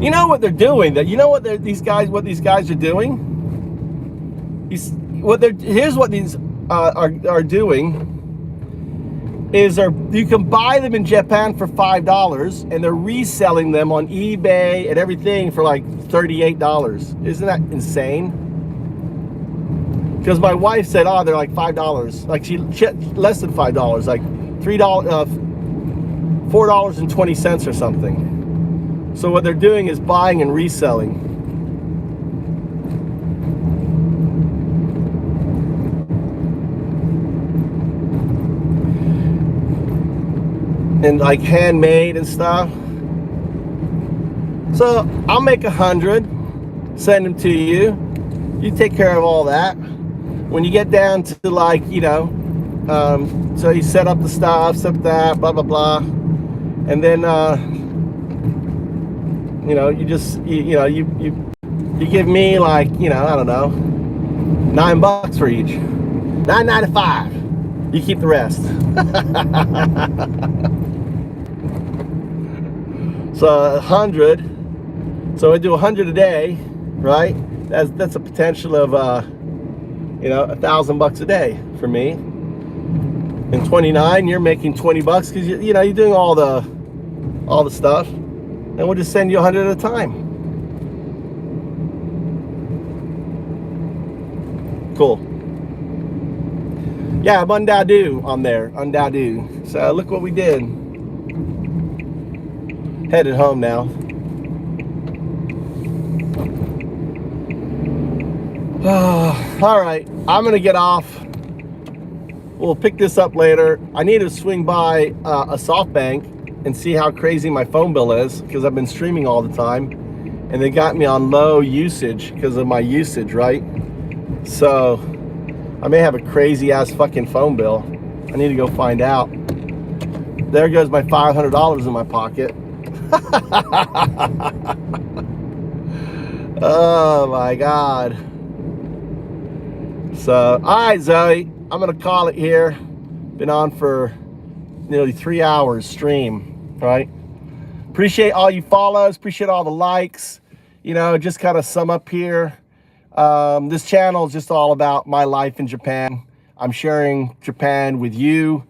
You know what they're doing? What these guys are doing? Here's what these are doing is you can buy them in Japan for $5 and they're reselling them on eBay and everything for like $38. Isn't that insane? Because my wife said, oh, they're like $5. Like she less than $5, like $4.20 or something. So what they're doing is buying and reselling. And like handmade and stuff. So I'll make 100, send them to you. You take care of all that. When you get down to like, so you set up the stuff, set that, blah, blah, blah. And then, you give me like, I don't know, $9 for each. $9.95. You keep the rest. So 100. So I do 100 a day, right? That's a potential of $1,000 a day for me. In 29, you're making 20 bucks because you're doing all the stuff, and we'll just send you 100 at a time. Cool. Yeah, I'm DOW on there, DOW. So look what we did. Headed home now. All right, I'm gonna get off. We'll pick this up later. I need to swing by a SoftBank and see how crazy my phone bill is because I've been streaming all the time, and they got me on low usage because of my usage, right? So I may have a crazy ass fucking phone bill. I need to go find out. There goes my $500 in my pocket. Oh my God. So, all right, Zoe, I'm gonna call it here. Been on for nearly 3 hours stream, right? Appreciate all you follows, appreciate all the likes. You know, just kind of sum up here. This channel is just all about my life in Japan. I'm sharing Japan with you.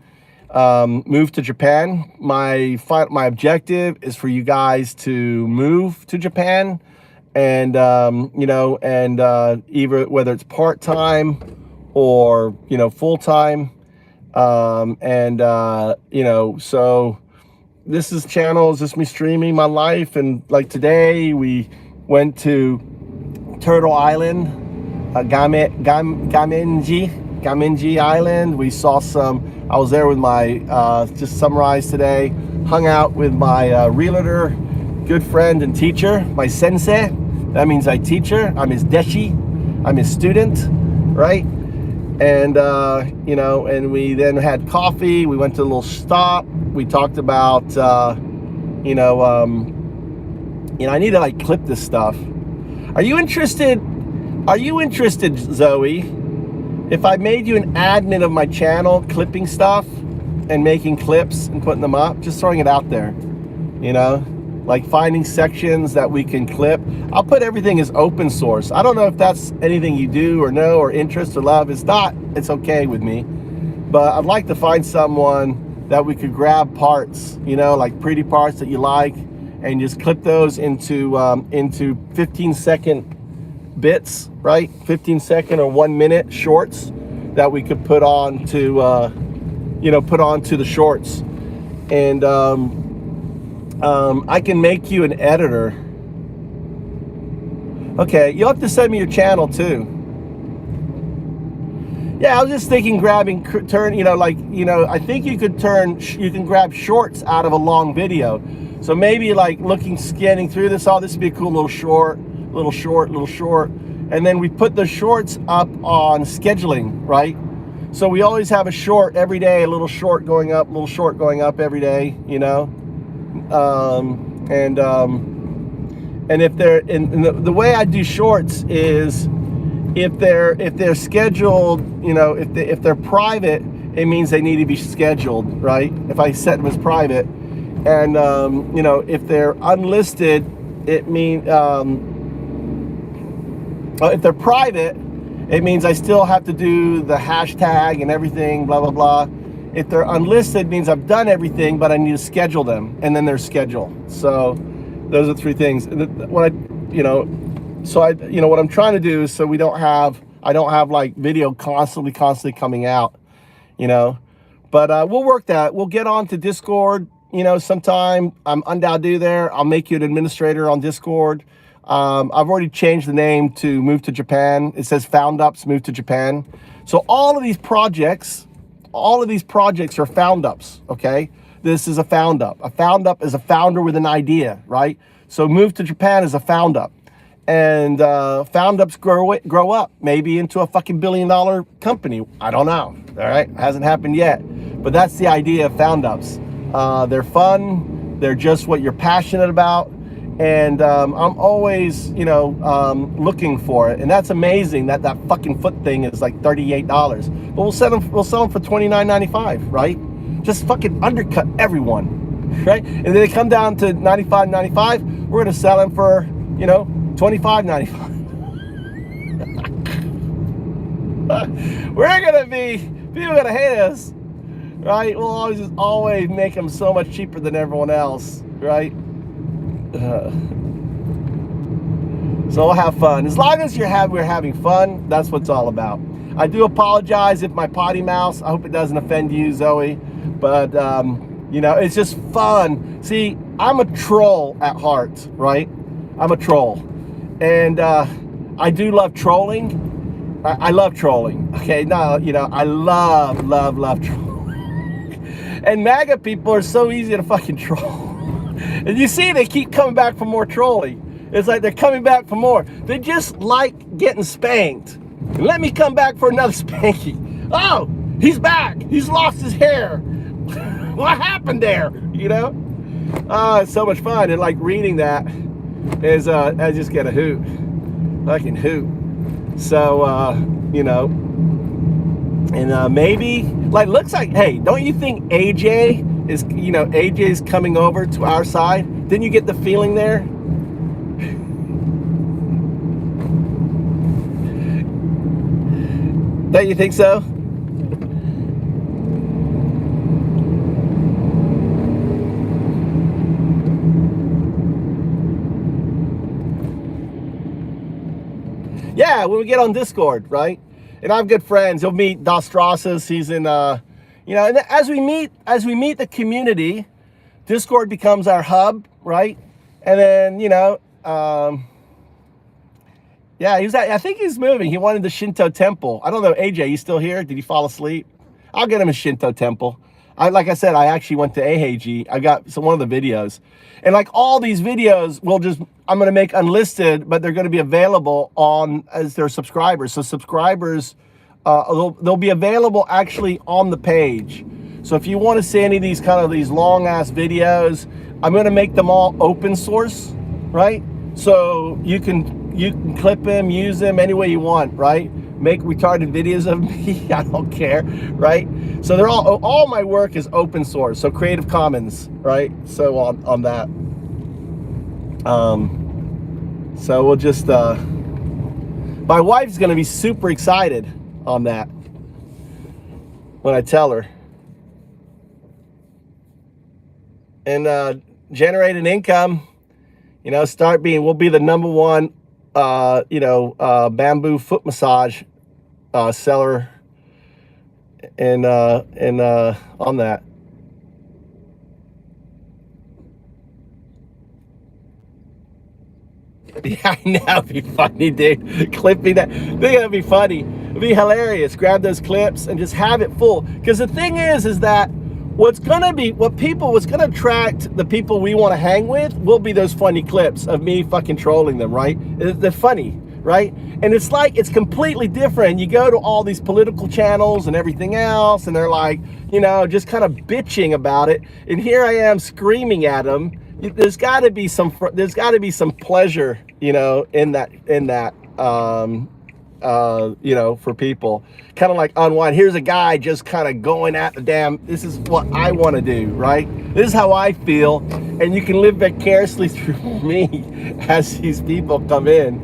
Move to Japan. My objective is for you guys to move to Japan, and you know, and either whether it's part-time or, you know, full-time. You know, so this is channel is just me streaming my life. And like today we went to Turtle Island, Gamenji Island. We saw some, I was there with my, just summarize today, hung out with my realtor, good friend and teacher, my sensei. That means I teacher. I'm his deshi. I'm his student, right? And, you know, and we then had coffee. We went to a little stop. We talked about, you know, I need to like clip this stuff. Are you interested, Zoe, if I made you an admin of my channel, clipping stuff and making clips and putting them up? Just throwing it out there, you know, like finding sections that we can clip. I'll put everything as open source. I don't know if that's anything you do or know or interest or love. It's not, it's okay with me. But I'd like to find someone that we could grab parts, you know, like pretty parts that you like, and just clip those into 15-second bits, right? 15-second or 1 minute shorts that we could put on to, you know, put onto the shorts. And I can make you an editor. Okay, you'll have to send me your channel too. Yeah, I was just thinking grabbing, you know, like, you know, I think you could you can grab shorts out of a long video. So maybe like scanning through this, oh, this would be a cool little short. And then we put the shorts up on scheduling, right? So we always have a short every day, a little short going up every day, you know? And if they're, the way I do shorts is, if they're scheduled, you know, if they're private, it means they need to be scheduled, right? If I set them as private. And you know, if they're unlisted, it means if they're private, it means I still have to do the hashtag and everything, blah blah blah. If they're unlisted, it means I've done everything, but I need to schedule them, and then they're scheduled. So those are three things. When I, you know, so I, you know, what I'm trying to do is so I don't have like video constantly coming out, you know. But we'll work that. We'll get on to Discord, you know, sometime. I'm undoubtedly there. I'll make you an administrator on Discord. I've already changed the name to Move to Japan. It says Found Ups, Move to Japan. So all of these projects are found ups, okay? This is a found up. A found up is a founder with an idea, right? So Move to Japan is a found up. And found ups grow up, maybe into a fucking $1 billion company. I don't know, all right? It hasn't happened yet. But that's the idea of found ups. They're fun. They're just what you're passionate about. And I'm always, you know, looking for it. And that's amazing that fucking foot thing is like $38. But we'll sell them for $29.95, right? Just fucking undercut everyone, right? And then they come down to $95.95. We're gonna sell them for, you know, $25.95. We're gonna be, people are gonna hate us, right? We'll always make them so much cheaper than everyone else, right? So we'll have fun. As long as we're having fun, that's what it's all about. I do apologize if my potty mouth, I hope it doesn't offend you, Zoe, but you know, it's just fun. See, I'm a troll at heart, right? I'm a troll. And I do love trolling. I love trolling. Okay, no, you know, I love trolling. And MAGA people are so easy to fucking troll. And you see, they keep coming back for more trolling. It's like they're coming back for more. They just like getting spanked. Let me come back for another spanking. Oh, he's back. He's lost his hair. What happened there? You know? It's so much fun. And like reading that is, I just get a hoot. Fucking hoot. So, you know, And maybe, like, looks like, hey, don't you think AJ is, AJ's coming over to our side? Didn't you get the feeling there? Don't you think so? Yeah, when we get on Discord, right? And I have good friends. You'll meet Dostrasas. He's in, and as we meet the community, Discord becomes our hub, right? And then, yeah, I think he's moving. He wanted the Shinto temple. I don't know, AJ, you still here? Did he fall asleep? I'll get him a Shinto temple. Like I said, I actually went to Eheiji. I got one of the videos. And like all these videos, I'm going to make unlisted, but they're going to be available as their subscribers. So subscribers, they'll be available actually on the page. So if you want to see any of these these long ass videos, I'm going to make them all open source, right? So you can clip them, use them any way you want, right? Make retarded videos of me, I don't care, right? So they're all my work is open source, so Creative Commons, right? So on that. So we'll just, my wife's gonna be super excited on that when I tell her. And generate an income, we'll be the #1 bamboo foot massage seller and on that. Yeah, I know, it'd be funny, dude. Clipping that, they're gonna be funny. It'd be hilarious. Grab those clips and just have it full. Because the thing is that what's gonna attract the people we want to hang with will be those funny clips of me fucking trolling them, right? They're funny, right? And it's completely different. You go to all these political channels and everything else, and they're like, just kind of bitching about it. And here I am screaming at them. There's got to be some pleasure, in that, for people, kind of like unwind. Here's a guy just kind of going at the damn, this is what I want to do, right? This is how I feel, and you can live vicariously through me as these people come in.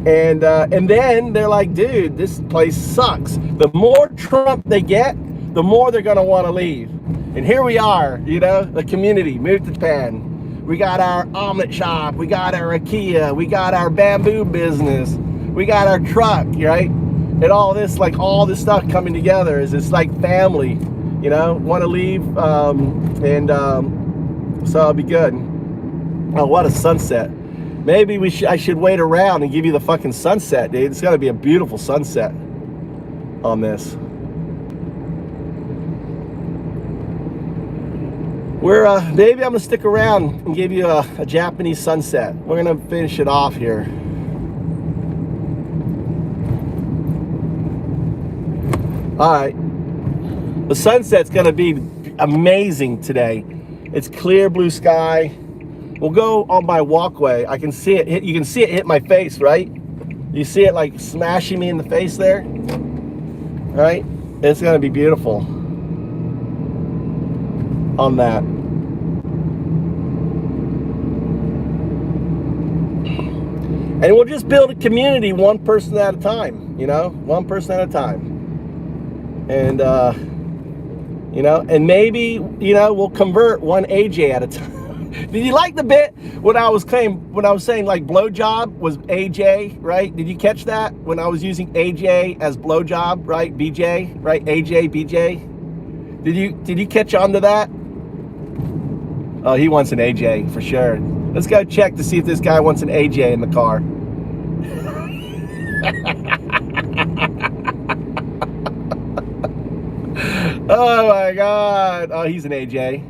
And then they're like, dude, this place sucks. The more Trump they get, the more they're gonna want to leave. And here we are, the community moved to Japan. We got our omelet shop, we got our IKEA, we got our bamboo business, we got our truck, right? And all this stuff coming together is it's like family, want to leave, so it'll be good. Oh, what a sunset. Maybe I should wait around and give you the fucking sunset, dude. It's gonna be a beautiful sunset on this. Maybe I'm gonna stick around and give you a Japanese sunset. We're gonna finish it off here. All right, the sunset's gonna be amazing today. It's clear blue sky. We'll go on my walkway. I can see it. You can see it hit my face, right? You see it like smashing me in the face there, right? It's gonna be beautiful on that. And we'll just build a community one person at a time, one person at a time. And, and maybe, we'll convert one AJ at a time. Did you like the bit when I was saying like blowjob was AJ, right? Did you catch that when I was using AJ as blowjob, right? BJ, right? AJ, BJ. Did you catch on to that? Oh, he wants an AJ for sure. Let's go check to see if this guy wants an AJ in the car. Oh my God. Oh, he's an AJ.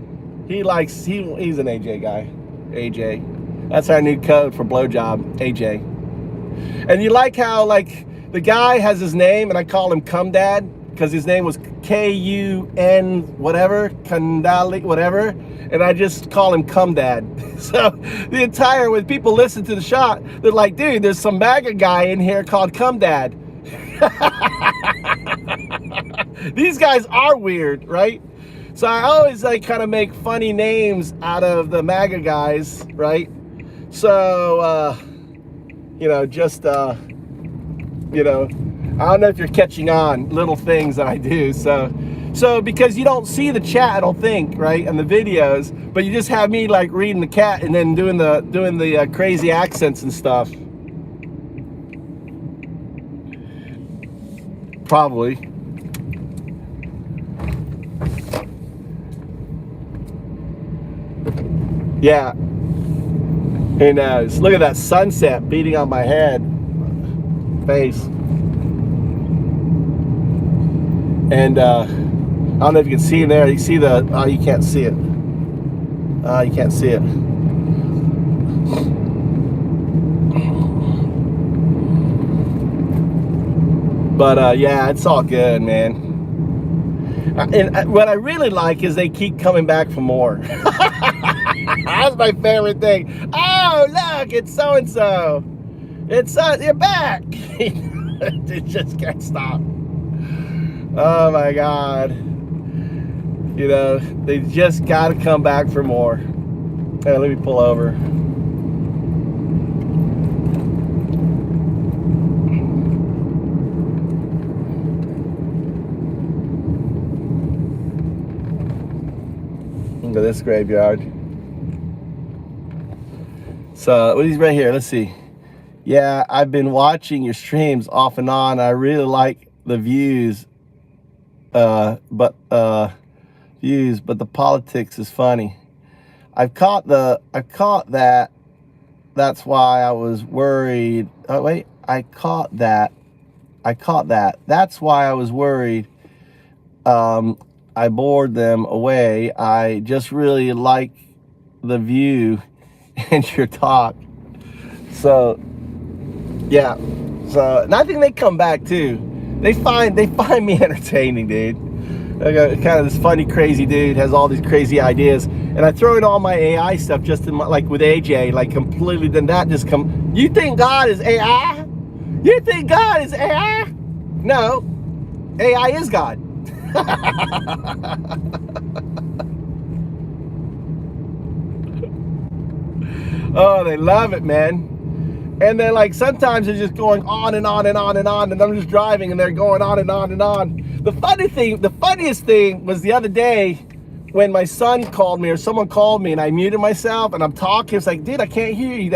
He's an AJ guy. AJ. That's our new code for blowjob. AJ. And you like how the guy has his name and I call him Cum Dad because his name was K-U-N whatever, Kandali whatever. And I just call him Cum Dad. So when people listen to the shot, they're like, dude, there's some MAGA guy in here called Cum Dad. These guys are weird, right? So I always like kind of make funny names out of the MAGA guys, right? So, you know, just, you know, I don't know if you're catching on little things that I do. So because you don't see the chat, I don't think, right, in the videos, but you just have me like reading the cat and then doing the crazy accents and stuff. Probably. Yeah. Who knows? Look at that sunset beating on my head, face. And I don't know if you can see in there. You see the? Oh, you can't see it. You can't see it. But yeah, it's all good, man. And what I really like is they keep coming back for more. That's my favorite thing. Oh, look, it's so and so. It's you're back. They just can't stop. Oh my God. You know, they just got to come back for more. Hey, let me pull over. Look at this graveyard. So, what is right here? Let's see. Yeah, I've been watching your streams off and on. I really like the views. But the politics is funny. I've caught that. That's why I was worried. Oh wait, I caught that. That's why I was worried. I bored them away. I just really like the view and your talk. So yeah. So and I think they come back too. They find me entertaining, dude. I got kind of this funny, crazy dude, has all these crazy ideas, and I throw in all my AI stuff just in my, like with AJ, like completely. Then that just come. You think God is AI? You think God is AI? No, AI is God. Oh, they love it, man. And then like sometimes they're just going on and on and on and on, and I'm just driving and they're going on and on and on. The funniest thing was the other day when my son called me or someone called me and I muted myself and I'm talking. It's like, dude, I can't hear you.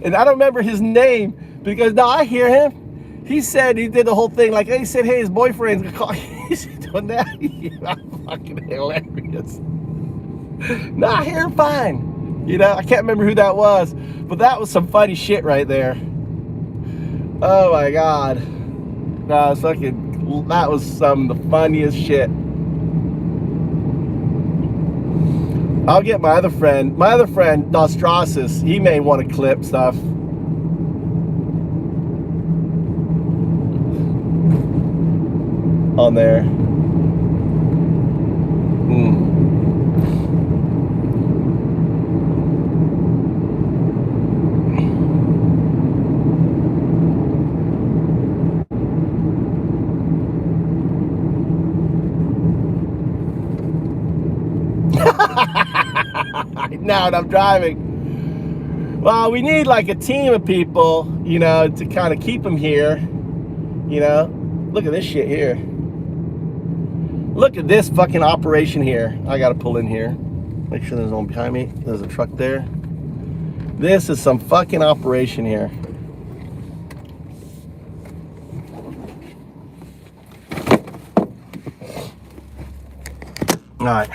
And I don't remember his name because now I hear him. He said he did the whole thing like he said, hey, his boyfriend's gonna call. He's doing that. I'm fucking hilarious. No, I hear him fine. You know, I can't remember who that was, but that was some funny shit right there. Oh my God. No, it's fucking, that was some of the funniest shit. I'll get my other friend, Nostrasis, he may want to clip stuff. On there. Now that I'm driving. Well, we need like a team of people, you know, to kind of keep them here. You know, look at this shit here. Look at this fucking operation here. I gotta pull in here. Make sure there's no one behind me. There's a truck there. This is some fucking operation here. All right.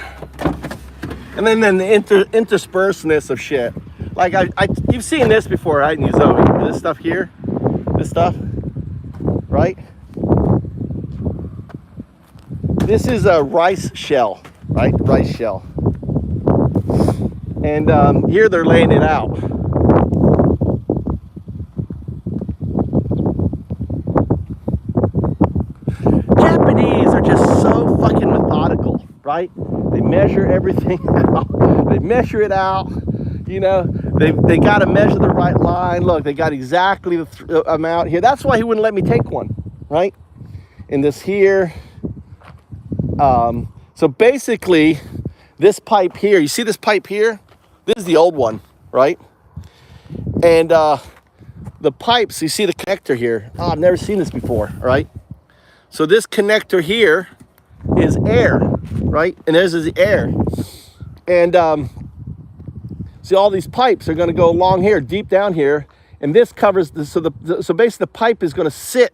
And then the interspersedness of shit. Like you've seen this before, right? In Zoe, this stuff here, this stuff, right? This is a rice shell, right? Rice shell. And here they're laying it out. Japanese are just so fucking methodical, right? They measure everything out. They measure it out. You know, they got to measure the right line. Look, they got exactly the amount here. That's why he wouldn't let me take one, right? And this here, So basically, this pipe here, you see this pipe here? This is the old one, right? And the pipes, you see the connector here. Oh, I've never seen this before, right? So this connector here is air, right? And this is the air. And see, all these pipes are going to go along here, deep down here. And this covers, so basically the pipe is going to sit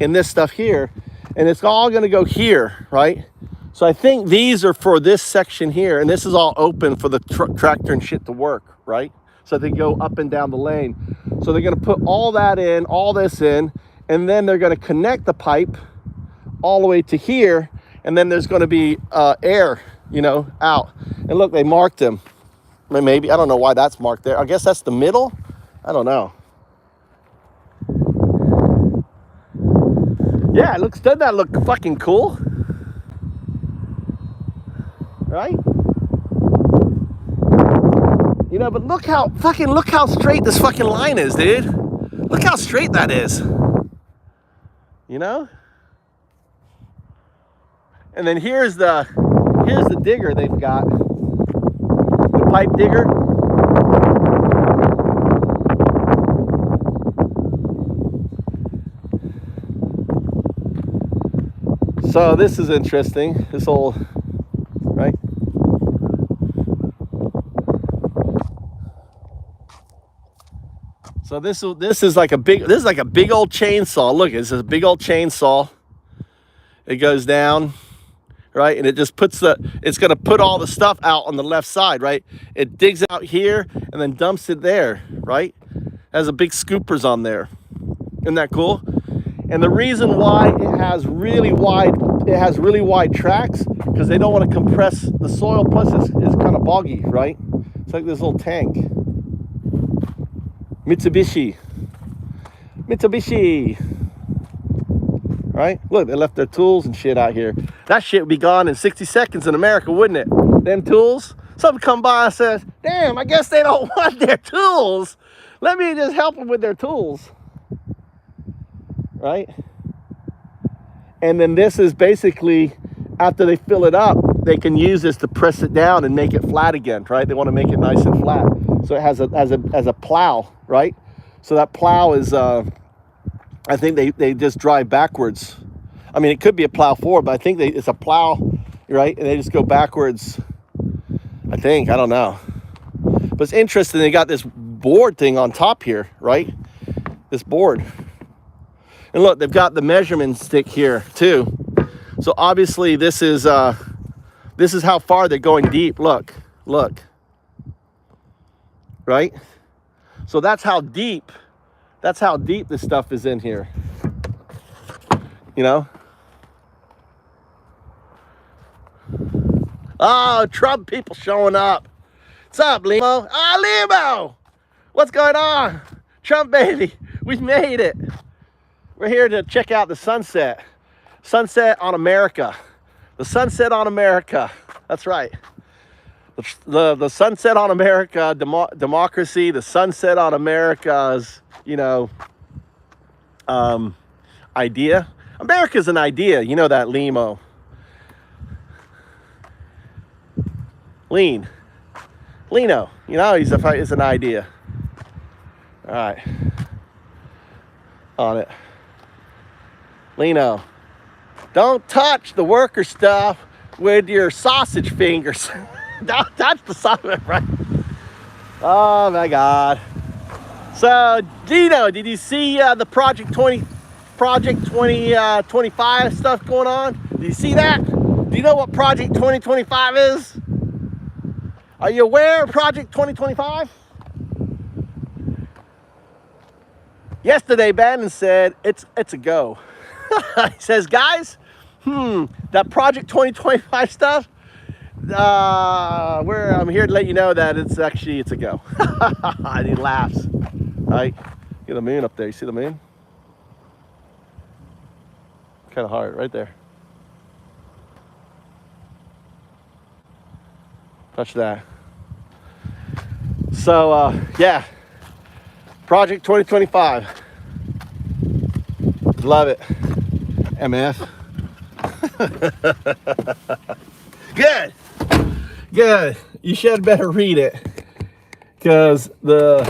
in this stuff here. And it's all going to go here, right? So I think these are for this section here. And this is all open for the tractor and shit to work, right? So they go up and down the lane. So they're going to put all that in, all this in. And then they're going to connect the pipe all the way to here. And then there's going to be air, you know, out. And look, they marked them. Maybe, I don't know why that's marked there. I guess that's the middle. I don't know. Yeah, doesn't that look fucking cool? Right? You know, but look how straight this fucking line is, dude. Look how straight that is. You know? And then here's the digger they've got. The pipe digger. So this is interesting. This whole, right? So this is like a big old chainsaw. Look, it's a big old chainsaw. It goes down, right? And it just it's gonna put all the stuff out on the left side, right? It digs out here and then dumps it there, right? It has a big scoopers on there. Isn't that cool? And the reason why it has really wide tracks, because they don't want to compress the soil, plus it's kind of boggy, right? It's like this little tank. Mitsubishi. Right? Look, they left their tools and shit out here. That shit would be gone in 60 seconds in America, wouldn't it? Them tools. Somebody come by and says, damn, I guess they don't want their tools. Let me just help them with their tools. Right? And then this is basically, after they fill it up, they can use this to press it down and make it flat again, right? They want to make it nice and flat. So it has a plow, right? So that plow is, I think they just drive backwards. I mean, it could be a plow forward, but I think it's a plow, right? And they just go backwards, I think, I don't know. But it's interesting, they got this board thing on top here, right? This board. And look, they've got the measurement stick here too. So obviously this is how far they're going deep. Look. Right? So that's how deep this stuff is in here. You know? Oh, Trump people showing up. What's up, Limo? Ah, Limo! What's going on? Trump baby, we made it. We're here to check out the sunset. Sunset on America. The sunset on America. That's right. The sunset on America, democracy, the sunset on America's, you know, idea. America's an idea. You know that, Limo. Lino. You know, he's an idea. All right. On it. Lino, don't touch the worker stuff with your sausage fingers. Don't touch the sausage, right? Oh my God. So, Dino, did you see the Project 2025 stuff going on? Did you see that? Do you know what Project 2025 is? Are you aware of Project 2025? Yesterday, Bannon said it's a go. He says, guys, that Project 2025 stuff, I'm here to let you know that it's a go. And he laughs. Right? Get the moon up there. You see the moon? Kind of hard, right there. Touch that. So, yeah. Project 2025. Love it. MF. Good. Good. You should better read it. Because oh,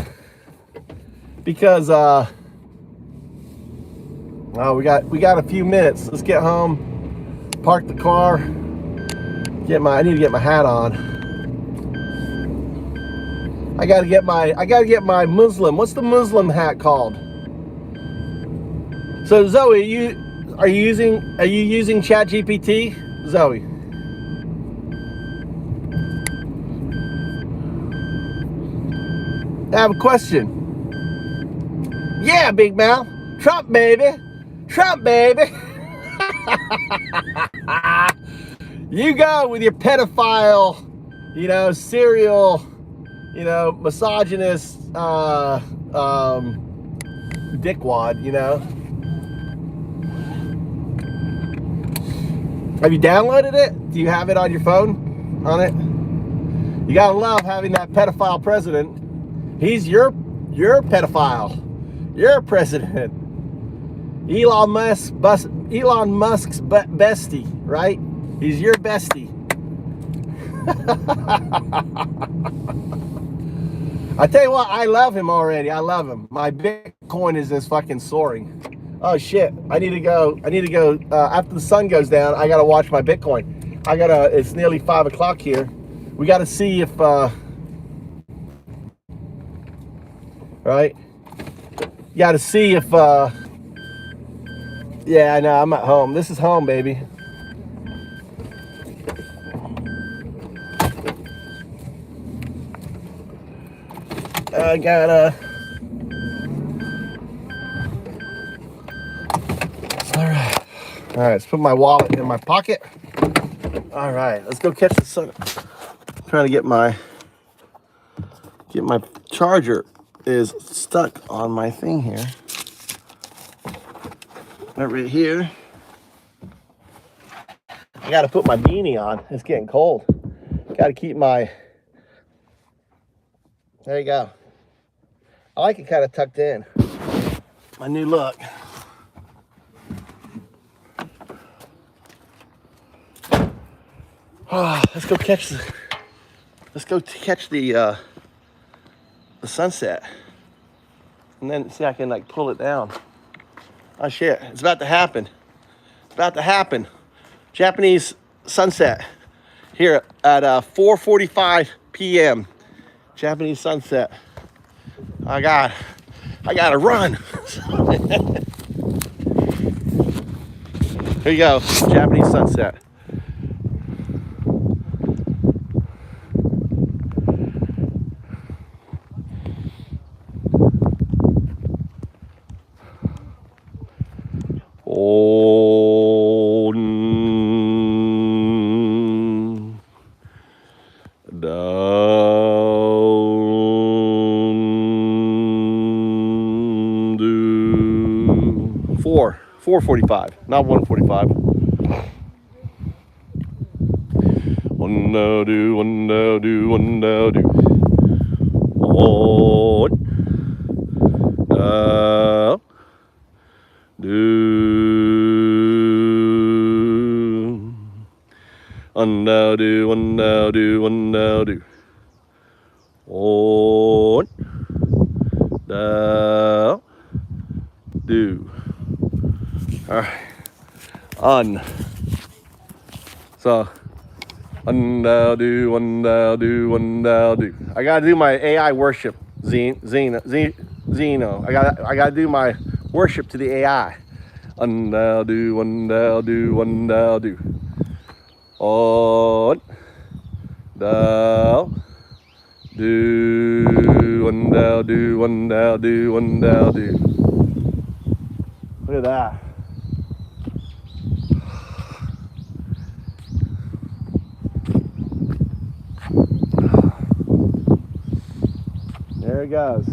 we got a few minutes. Let's get home, park the car, I need to get my hat on. I gotta get my Muslim. What's the Muslim hat called? So Zoe, are you using ChatGPT? Zoe. I have a question. Yeah, big mouth. Trump baby. Trump baby. You go with your pedophile, serial, misogynist, dickwad, Have you downloaded it? Do you have it on your phone? On it? You gotta love having that pedophile president. He's your pedophile. You're president. Elon Musk's bestie, right? He's your bestie. I tell you what, I love him already. I love him. My Bitcoin is just fucking soaring. Oh shit! I need to go. After the sun goes down, I gotta watch my Bitcoin. It's nearly 5 o'clock here. We gotta see if. Right? You gotta see if. Yeah, I know. I'm at home. This is home, baby. I gotta. All right, let's put my wallet in my pocket. All right, let's go catch the sun. I'm trying to get my charger is stuck on my thing here. Right here. I gotta put my beanie on. It's getting cold. Gotta keep my. There you go. I like it kind of tucked in. My new look. Oh, let's go catch the sunset, and then see if I can like pull it down. Oh shit! It's about to happen. It's about to happen. Japanese sunset here at 4:45 p.m. Japanese sunset. I gotta run. Here you go, Japanese sunset. Down to 4:45, not 1:45. One now do. On do. One now do. On now do. All right. On. So. One now do. I gotta do my AI worship, Zeno. I gotta do my worship to the AI. One now do. On now do. On now do. One now do. Look at that. There it goes.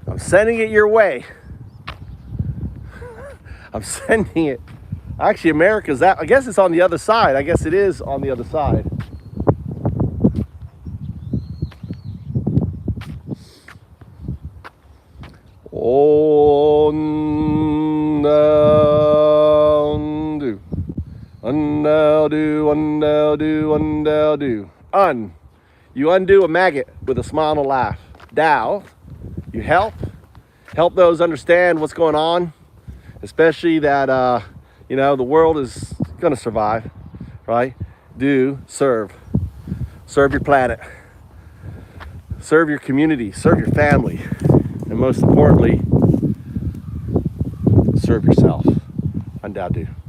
I'm sending it your way. I'm sending it. Actually, America's that. I guess it's on the other side. I guess it is on the other side. On down do. do, undo, do, undo, do. You undo a maggot with a smile and a laugh. DOW, you help those understand what's going on, especially that, you know, the world is gonna survive, right? Do, serve your planet, serve your community, serve your family, and most importantly, serve yourself. DOW.